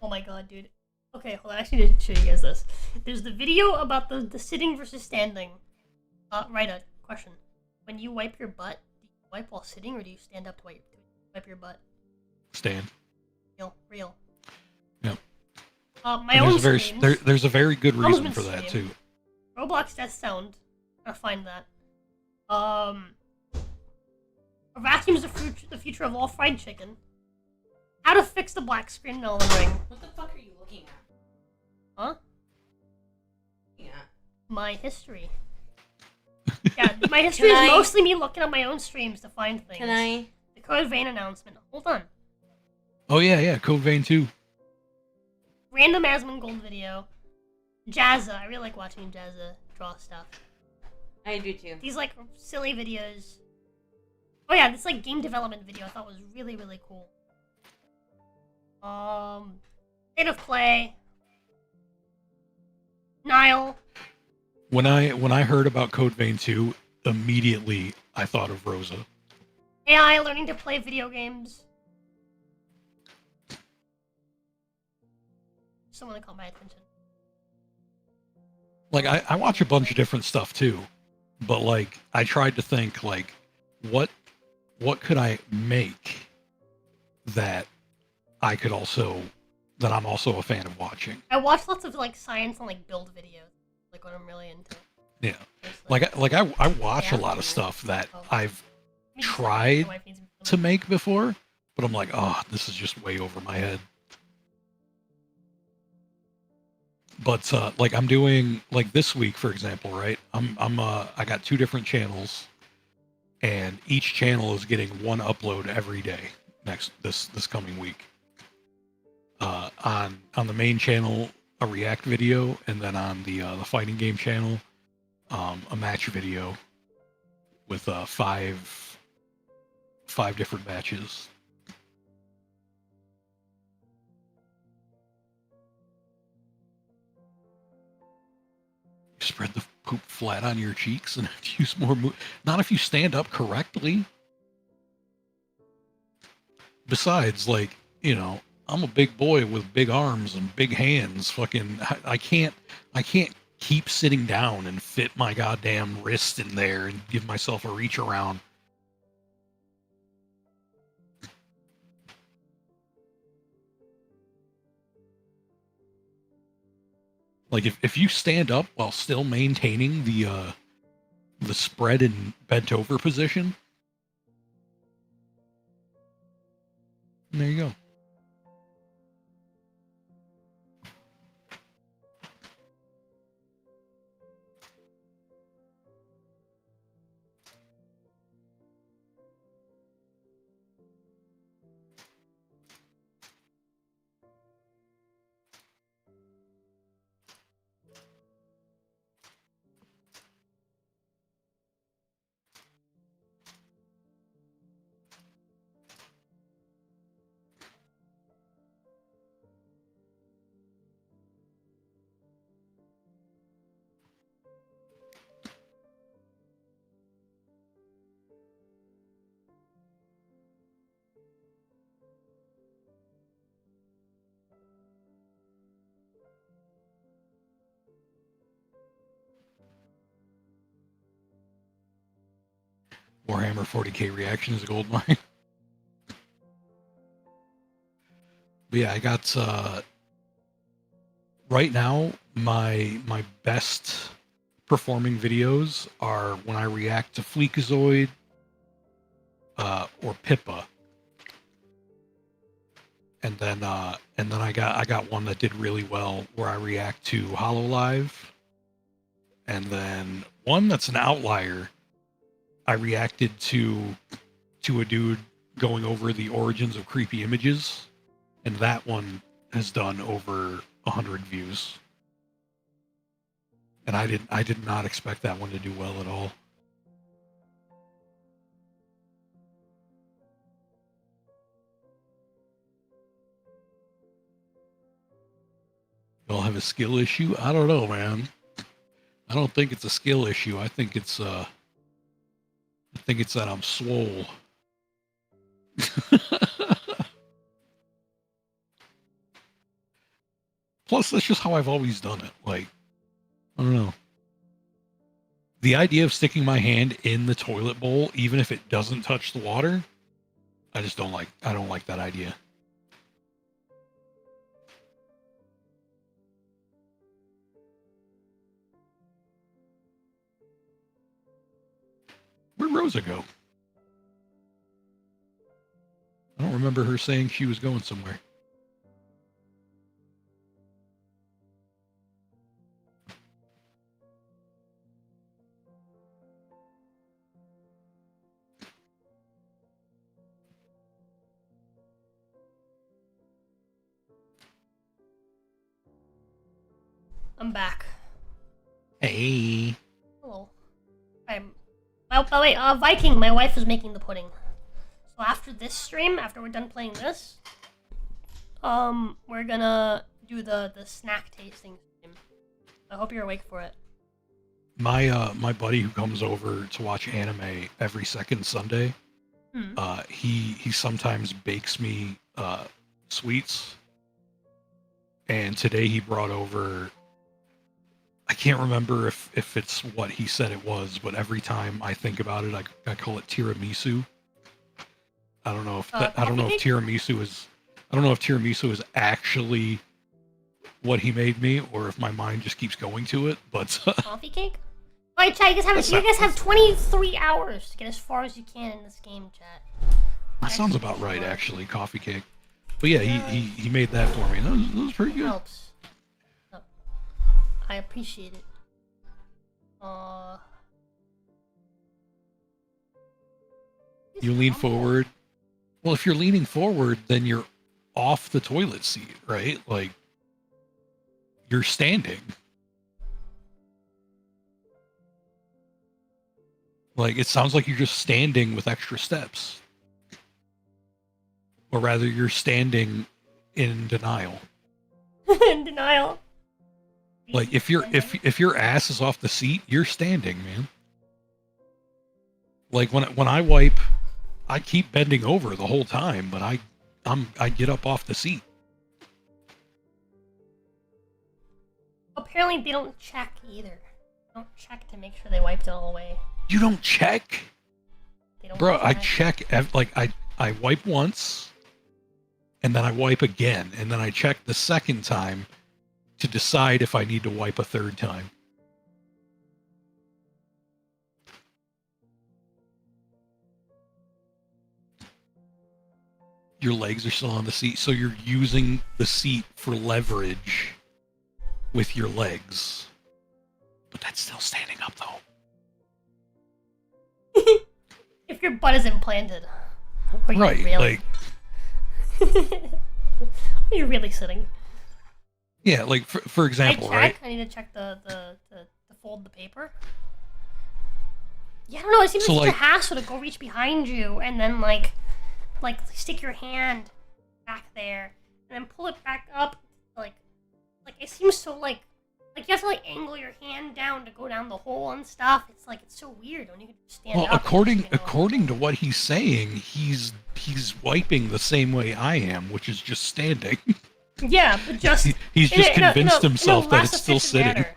oh my god, dude. Okay, hold on. I actually need to show you guys this. There's the video about the sitting versus standing. Right, a question. When you wipe your butt, do you wipe while sitting or do you stand up to wipe your butt? Stand. Real. Yep. My And own there's streams. there's a very good reason Helmsman for that stream. too. Roblox Death Sound. I'll find that. vacuum's the future of all fried chicken. How to fix the black screen in Elden Ring. What the fuck are you looking at? Huh? Yeah. My history. Yeah, my history is mostly me looking at my own streams to find things. Can I? The Code Vein announcement. Hold on. Oh yeah, Code Vein 2. Random Asmongold video. Jazza. I really like watching Jazza draw stuff. I do too. These like silly videos. Oh yeah, this like game development video I thought was really, really cool. State of Play. Nile. When I heard about Code Vein 2, immediately I thought of Rosa. AI learning to play video games. Someone caught my attention. Like I watch a bunch of different stuff too, but like I tried to think like what could I make that I'm also a fan of watching. I watch lots of like science and like build videos, like what I'm really into. Yeah. Mostly. I watch Yeah. a lot of stuff that Oh. I've Me too. tried My wife needs me to make before, but I'm like, oh, this is just way over my head. But like I'm doing like this week, for example, right? I got 2 different channels, and each channel is getting 1 upload every day this coming week. On the main channel, a React video, and then on the fighting game channel, a match video with 5 different matches. You spread the poop flat on your cheeks and use more not if you stand up correctly. Besides, like, you know, I'm a big boy with big arms and big hands. Fucking, I can't keep sitting down and fit my goddamn wrist in there and give myself a reach around. Like if you stand up while still maintaining the spread and bent over position, there you go. Warhammer 40k reaction is a gold mine. But yeah, I got right now my best performing videos are when I react to Fleekazoid or Pippa. And then I got one that did really well where I react to HoloLive. And then one that's an outlier, I reacted to a dude going over the origins of creepy images, and that one has done over 100 views. And I did not expect that one to do well at all. Y'all have a skill issue? I don't know, man. I don't think it's a skill issue. I think it's that I'm swole. Plus, that's just how I've always done it. Like, I don't know. The idea of sticking my hand in the toilet bowl, even if it doesn't touch the water, I don't like that idea. Where'd Rosa go? remember her saying she was going somewhere. I'm back. Hey. Hello. Oh, wait, Viking, my wife is making the pudding. So after this stream, after we're done playing this, we're gonna do the snack tasting stream. I hope you're awake for it. My buddy who comes over to watch anime every second Sunday, he sometimes bakes me sweets. And today he brought over, I can't remember if it's what he said it was, but every time I think about it, I call it tiramisu. I don't know if tiramisu is actually what he made me, or if my mind just keeps going to it. But coffee cake? Alright, chat, you guys have 23 hours to get as far as you can in this game, chat. that sounds about right, actually. Coffee cake. But yeah, he made that for me. That was pretty good. Helps. I appreciate it. You lean forward. Well, if you're leaning forward, then you're off the toilet seat, right? Like, you're standing. Like, it sounds like you're just standing with extra steps. Or rather, you're standing in denial. In denial. Like, if your ass is off the seat, you're standing, man. Like, when I wipe, I keep bending over the whole time, but I get up off the seat. Apparently they don't check either. They don't check to make sure they wiped it all away. You don't check? They don't Bro, I check, I wipe once, and then I wipe again, and then I check the second time to decide if I need to wipe a third time. Your legs are still on the seat, so you're using the seat for leverage with your legs. But that's still standing up, though. If your butt is implanted. Are you Right, really? like... Are you really sitting? Yeah, like, for example, right? I need to check the fold the paper. Yeah, I don't know, it seems So, like such a like- hassle to go reach behind you and then, like stick your hand back there and then pull it back up. Like it seems so, like you have to, like, angle your hand down to go down the hole and stuff. It's so weird when you can just stand Well, up. according to what he's saying, he's wiping the same way I am, which is just standing. Yeah, but just... He's just convinced himself in a that less it's still efficient sitting. manner.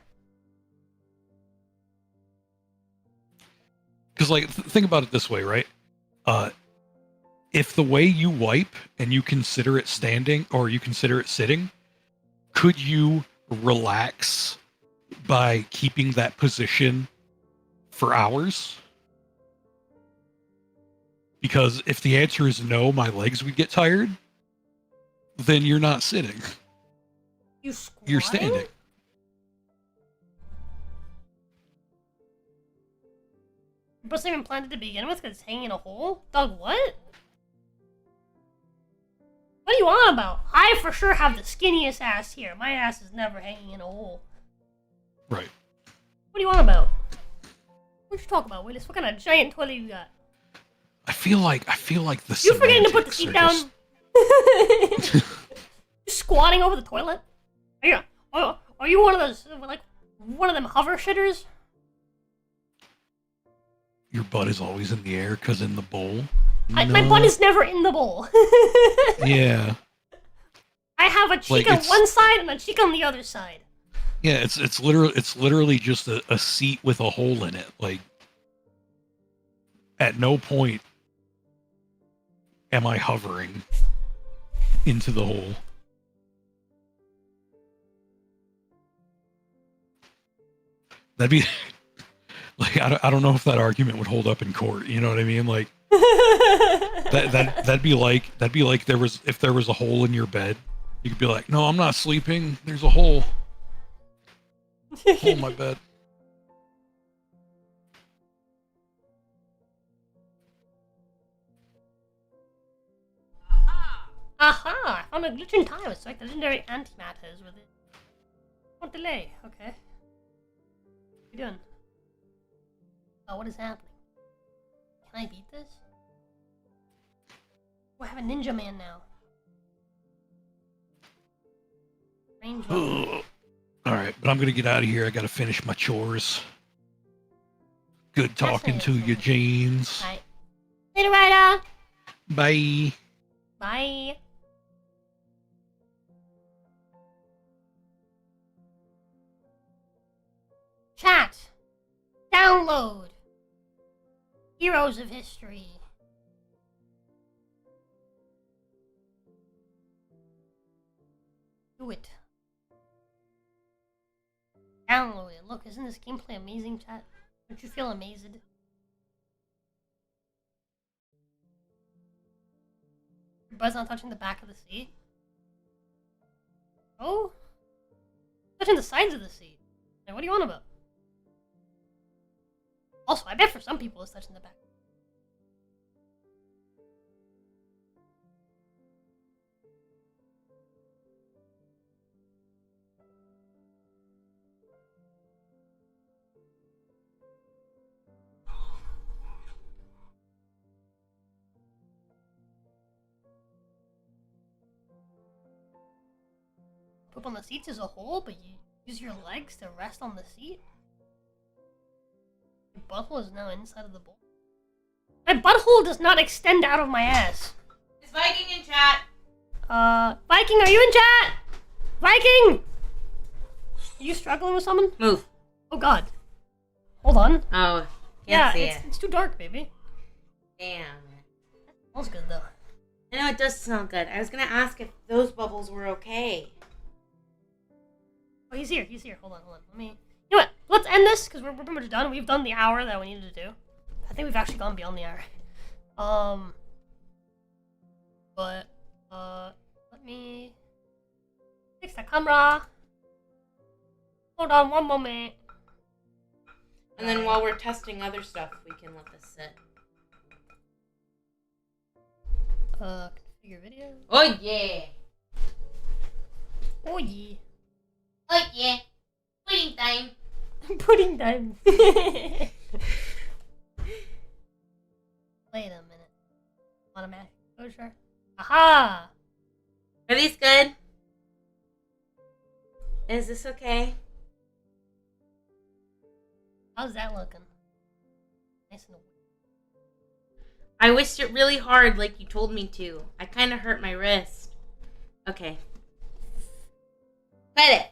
Because, like, think about it this way, right? If the way you wipe and you consider it standing or you consider it sitting, could you relax by keeping that position for hours? Because if the answer is no, my legs would get tired, then you're not sitting. You're standing. It wasn't even planted to begin with because it's hanging in a hole? Doug, what? What are you on about? I for sure have the skinniest ass here. My ass is never hanging in a hole. Right. What are you on about? What you talking about, Willis? What kind of giant toilet you got? I feel like the You forgetting to put the semantics seat are down? just- You squatting over the toilet? Are you one of those, like, one of them hover shitters? Your butt is always in the air because in the bowl. My No. butt is never in the bowl. Yeah, I have a cheek Like, on it's- one side and a cheek on the other side. yeah. It's literally just a seat with a hole in it. Like, at no point am I hovering into the hole. That'd be like I don't know if that argument would hold up in court. You know what I mean? Like, That'd be like if there was a hole in your bed. You could be like, no, I'm not sleeping. There's a hole. Hole in my bed. Aha! I found a glitch in time. It's like the legendary antimatters with it. What delay? Okay. What are you doing? Oh, what is happening? Can I beat this? Oh, I have a ninja man now. Range one. All right, but I'm gonna get out of here. I gotta finish my chores. Good talking to you, James. Bye. Later, Ryder. Bye. Bye. Chat. Download. Heroes of History. Do it. Download it. Look, isn't this gameplay amazing, chat? Don't you feel amazed? Your butt's not touching the back of the seat? Oh? Touching the sides of the seat. Like, what do you want about? Also, I bet for some people it's touching the back. Poop on the seats as a whole, but you use your legs to rest on the seat? Your butthole is now inside of the bowl. My butthole does not extend out of my ass. Is Viking in chat? Viking, are you in chat? Viking! Are you struggling with something? Move. Oh god. Hold on. Oh, Yeah, can't see it's too dark, baby. Damn. That smells good though. I know it does smell good. I was gonna ask if those bubbles were okay. Oh, he's here. He's here. Hold on. Let me. You know what? Let's end this because we're pretty much done. We've done the hour that we needed to do. I think we've actually gone beyond the hour. But let me fix the camera. Hold on one moment. And then while we're testing other stuff, we can let this sit. Configure video. Oh yeah. Oh yeah. Oh yeah. Pudding time. Pudding time. Wait a minute. Automatic exposure. Aha! Are these good? Is this okay? How's that looking? Nice and I wished it really hard like you told me to. I kind of hurt my wrist. Okay. Cut it.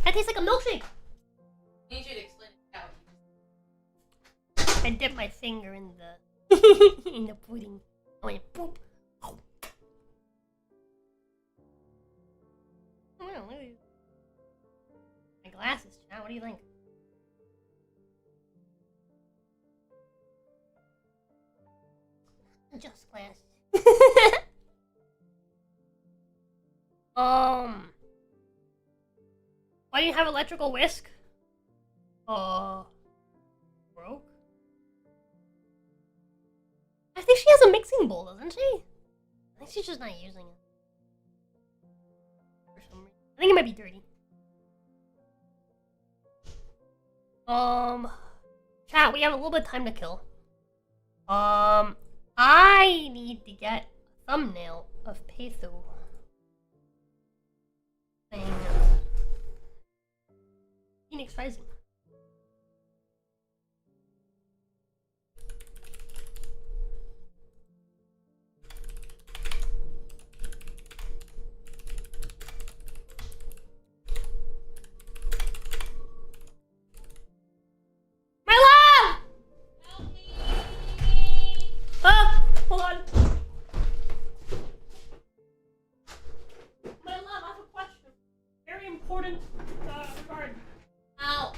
that tastes like a milkshake. I need you to explain it out. I dipped my finger in the in the pudding. I went poop. Oh. Well, look at my glasses, chat. What do you think? Just glasses. Why do you have electrical whisk? Broke? I think she has a mixing bowl, doesn't she? I think she's just not using it. For some reason. I think it might be dirty. Chat, we have a little bit of time to kill. I need to get a thumbnail of Patho. Thing. Phoenix Rising. My love! Help me! Hold on. My love, I have a question. Very important regard. Ow.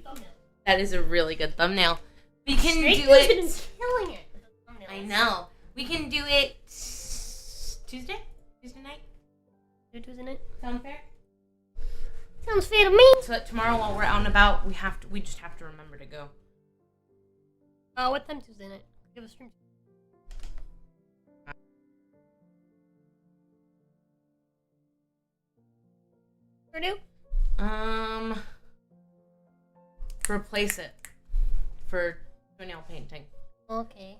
thumbnail. That is a really good thumbnail. We can Snake do has been it. killing it with the thumbnails. I know. We can do it Tuesday? Tuesday night? Tuesday night. Sound fair? Sounds fair to me. So that tomorrow while we're out and about, we just have to remember to go. What time Tuesday night? Give a stream. Or do? Replace it for toenail painting. Okay.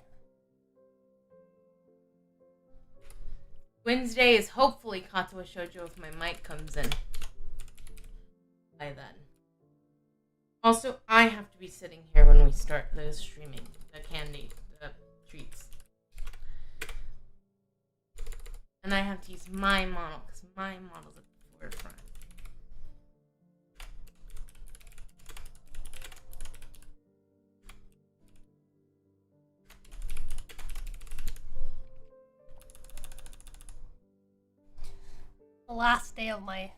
Wednesday is hopefully Katsuo Shoujo if my mic comes in by then. Also, I have to be sitting here when we start the streaming, the treats. And I have to use my model, because my model's at the forefront. The last day of my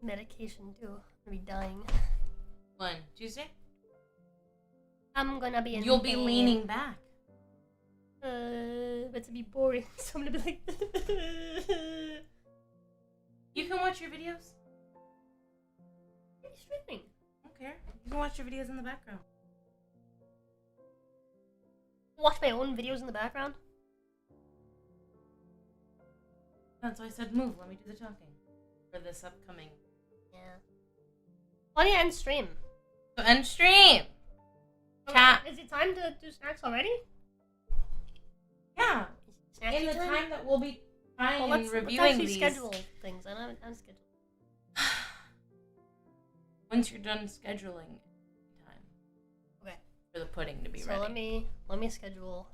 medication too. I'm gonna be dying. When? Tuesday? I'm gonna be in You'll be pain. leaning back. But to be boring, so I'm gonna be like. You can watch your videos. What are you streaming? I don't care. You can watch your videos in the background. Watch my own videos in the background. That's why I said move. Let me do the talking for this upcoming. Yeah. Why do you end stream? So end stream. Chat. Is it time to do snacks already? Yeah. Snacky In the time that we'll be trying Well, and let's reviewing actually these. schedule things. I don't schedule. Once you're done scheduling time. Okay. For the pudding to be So ready. let me schedule.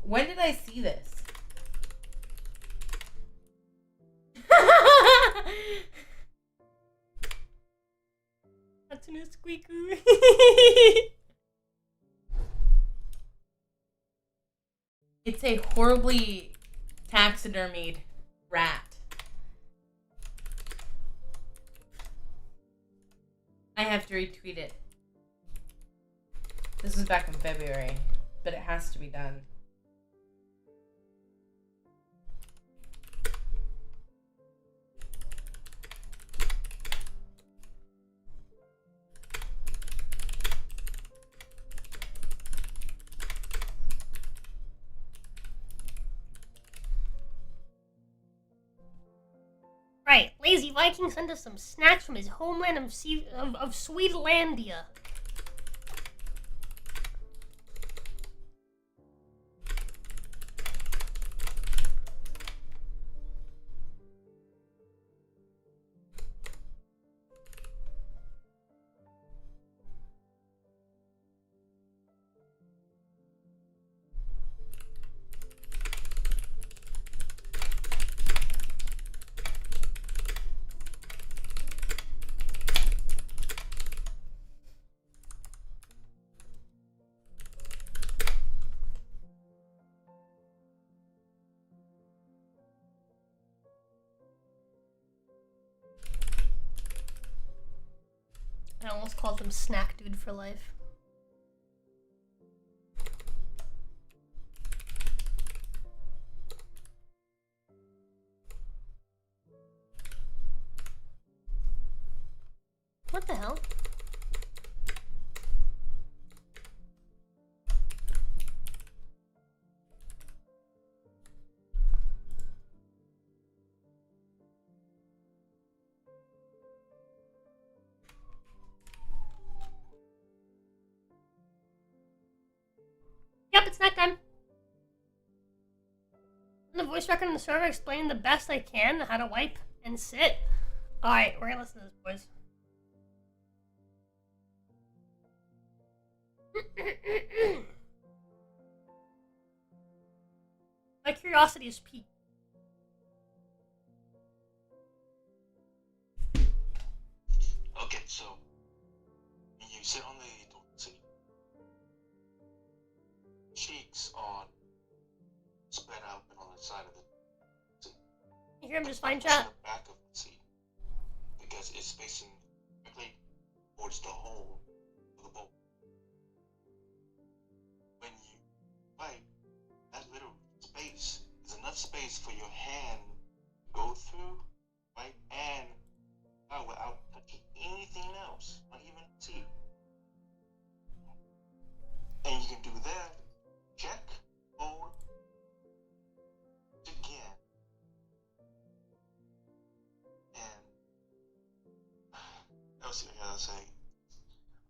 When did I see this? That's a squeaker. It's a horribly taxidermied rat. I have to retweet it. This was back in February, but it has to be done. Right, Lazy Viking sent us some snacks from his homeland of Sweetlandia. I almost called him Snack Dude for life. What the hell? Yep, it's snack time. The voice record on the server explaining the best I can how to wipe and sit. Alright, we're gonna listen to this, boys. My curiosity is piqued. Okay, so you sit on the toilet seat, cheeks on spread out and on the side of the seat. You hear him just fine, On chat? the back of the seat, because it's facing directly towards the hole of the bowl. When you wipe, that little space is enough space for your hand to go through, right, and out without touching anything else, not even the seat. And you can do that. Check, hold, again, and else I gotta say,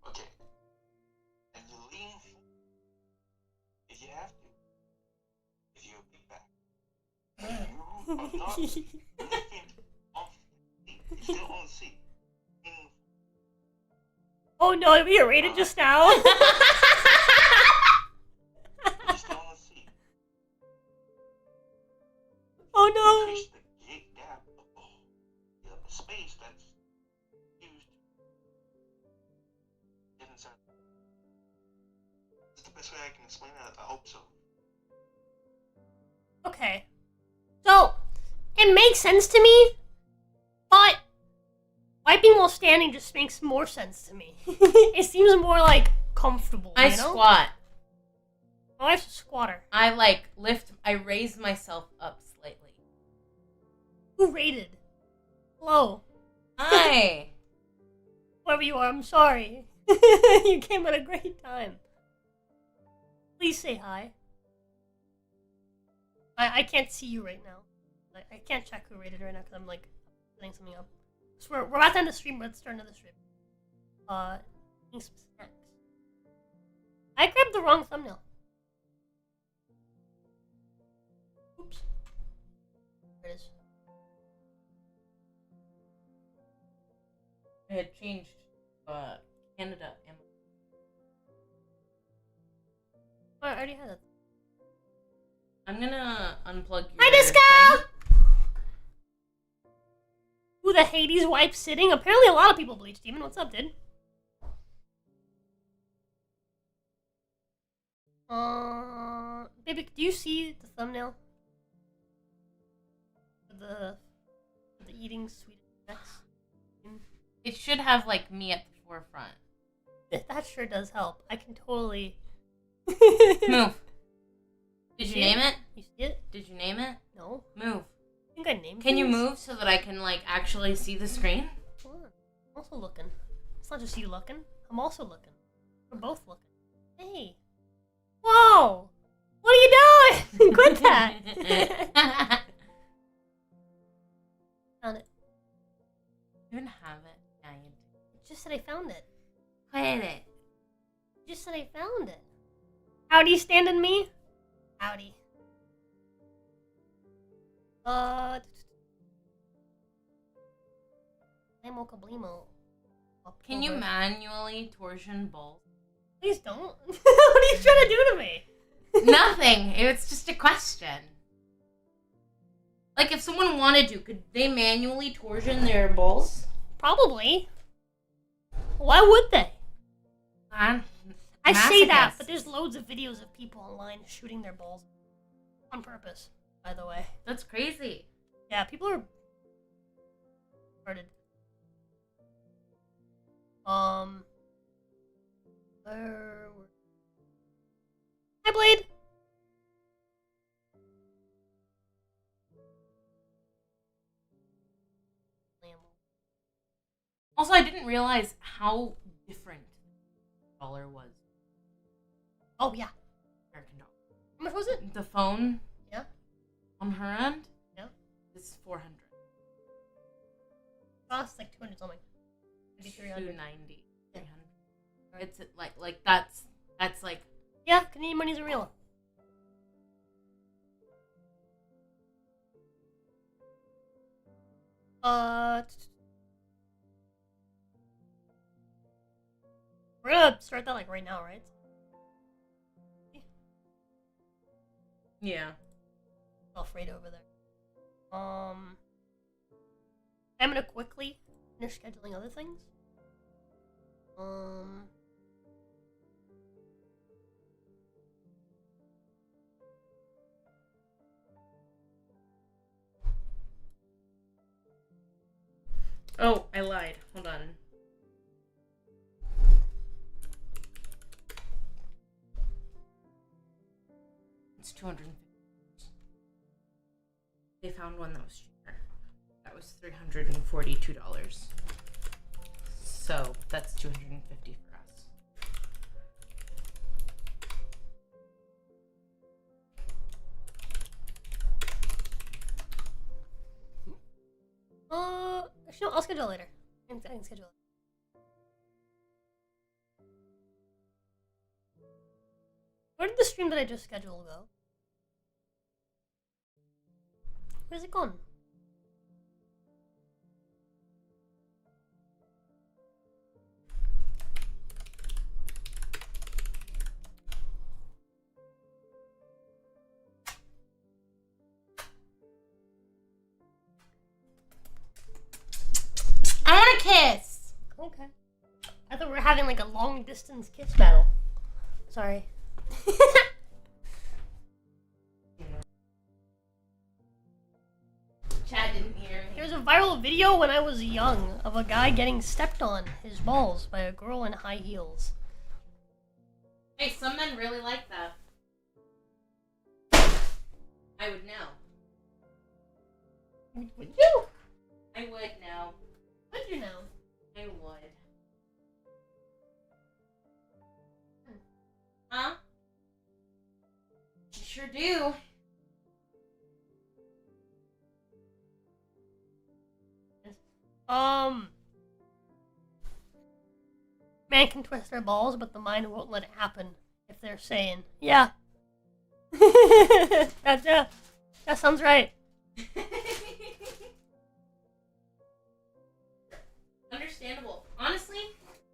okay, and you lean forward if you have to, if you're a big back. You are not lifting off the seat, you're still on the seat. Lean Oh no, we were rated just now. You're still on the seat. Oh no. Increase the gap of the space that's used to get inside. That's the best way I can explain it. I hope so. Okay. So, it makes sense to me, but wiping while standing just makes more sense to me. It seems more like comfortable, I you know? squat. My wife's a squatter. I raise myself up slightly. Who rated? Hello. Hi. Whoever you are, I'm sorry. You came at a great time. Please say hi. I can't see you right now. I can't check who rated right now because I'm like setting something up. So we're about to end the stream, but let's start another stream. Eating some snacks. I grabbed the wrong thumbnail. Oops. There it is. I had changed Canada. Oh, I already had it. I'm gonna unplug your Hi, Disco! Ooh, the Hades wipe sitting. Apparently a lot of people bleach Demon. What's up, dude? Baby, do you see the thumbnail? The eating sweet snacks? It should have like me at the forefront. That sure does help. I can totally... Move. Did you see name it? You see it? Did you name it? No. Move. I think I named it. Can you move so that I can like actually see the screen? Hold on. I'm also looking. It's not just you looking. I'm also looking. We're both looking. Hey. Whoa! What are you doing? Quit that! Found it. You didn't have it. Yeah, you did. Just said I found it. Quit it. Just said I found it. Howdy, standing me? Howdy. Blamo kablimo. Can you manually torsion balls? Please don't. What are you trying to do to me? Nothing. It's just a question. Like, if someone wanted to, could they manually torsion their balls? Probably. Why would they? I say that, Masochist. but there's loads of videos of people online shooting their balls on purpose, by the way. That's crazy. Yeah, people are retarded. Hi, Blade. Also, I didn't realize how different the dollar was. Oh yeah. American dollar. How much was it? The phone. Yeah. On her end. Yeah. Is 400. Cost like 200 something. Maybe 300. 290. Yeah. 300. Right. It's like that's like. Yeah, Canadian money isn't real. We're gonna start that like right now, right? Yeah. Off right over there. I'm gonna quickly finish scheduling other things. Oh, I lied. Hold on. It's $250. They found one that was cheaper. That was $342. So that's $250 for us. Actually, no, I'll schedule it later. I can schedule it. Where did the stream that I just scheduled go? Where's it gone? I want a kiss! Okay. I thought we were having like a long distance kiss battle. Sorry. Chad didn't hear me. There's a viral video when I was young of a guy getting stepped on his balls by a girl in high heels. Hey, some men really like that. I would know. Would you? I would know. Would you know? I would. Huh? You sure do. Man can twist their balls, but the mind won't let it happen if they're saying, yeah. That sounds right. Understandable. Honestly,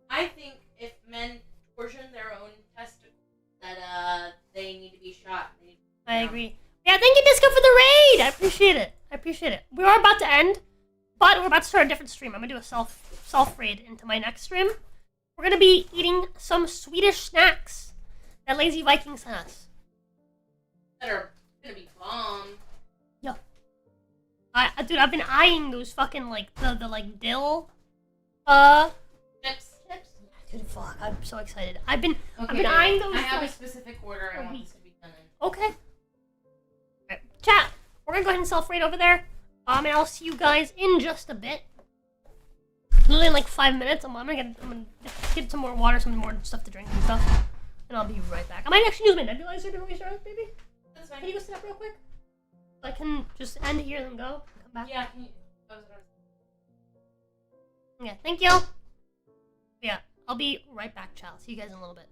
I think if men torsion their own testicles, that they need to be shot. I agree. Yeah, thank you, Disco, for the raid! I appreciate it. We are about to end, but we're about to start a different stream. I'm gonna do a self raid into my next stream. We're gonna be eating some Swedish snacks that Lazy Viking sent us. That are gonna be bomb. Yeah. Dude, I've been eyeing those fucking like the like dill Chips. Dude, fuck, I'm so excited. I've been Okay, eyeing those. I have a like, specific order I a want week. this to be done in. Okay. Alright, chat. We're gonna go ahead and self-raid over there. And I'll see you guys in just a bit. Literally in like 5 minutes. I'm gonna get some more water, some more stuff to drink and stuff. And I'll be right back. I might actually use my nebulizer before we start, baby. That's fine. Can you go sit up real quick? So I can just end here and then go and come back. Yeah, can you... Yeah, thank you. Yeah, I'll be right back, child. See you guys in a little bit.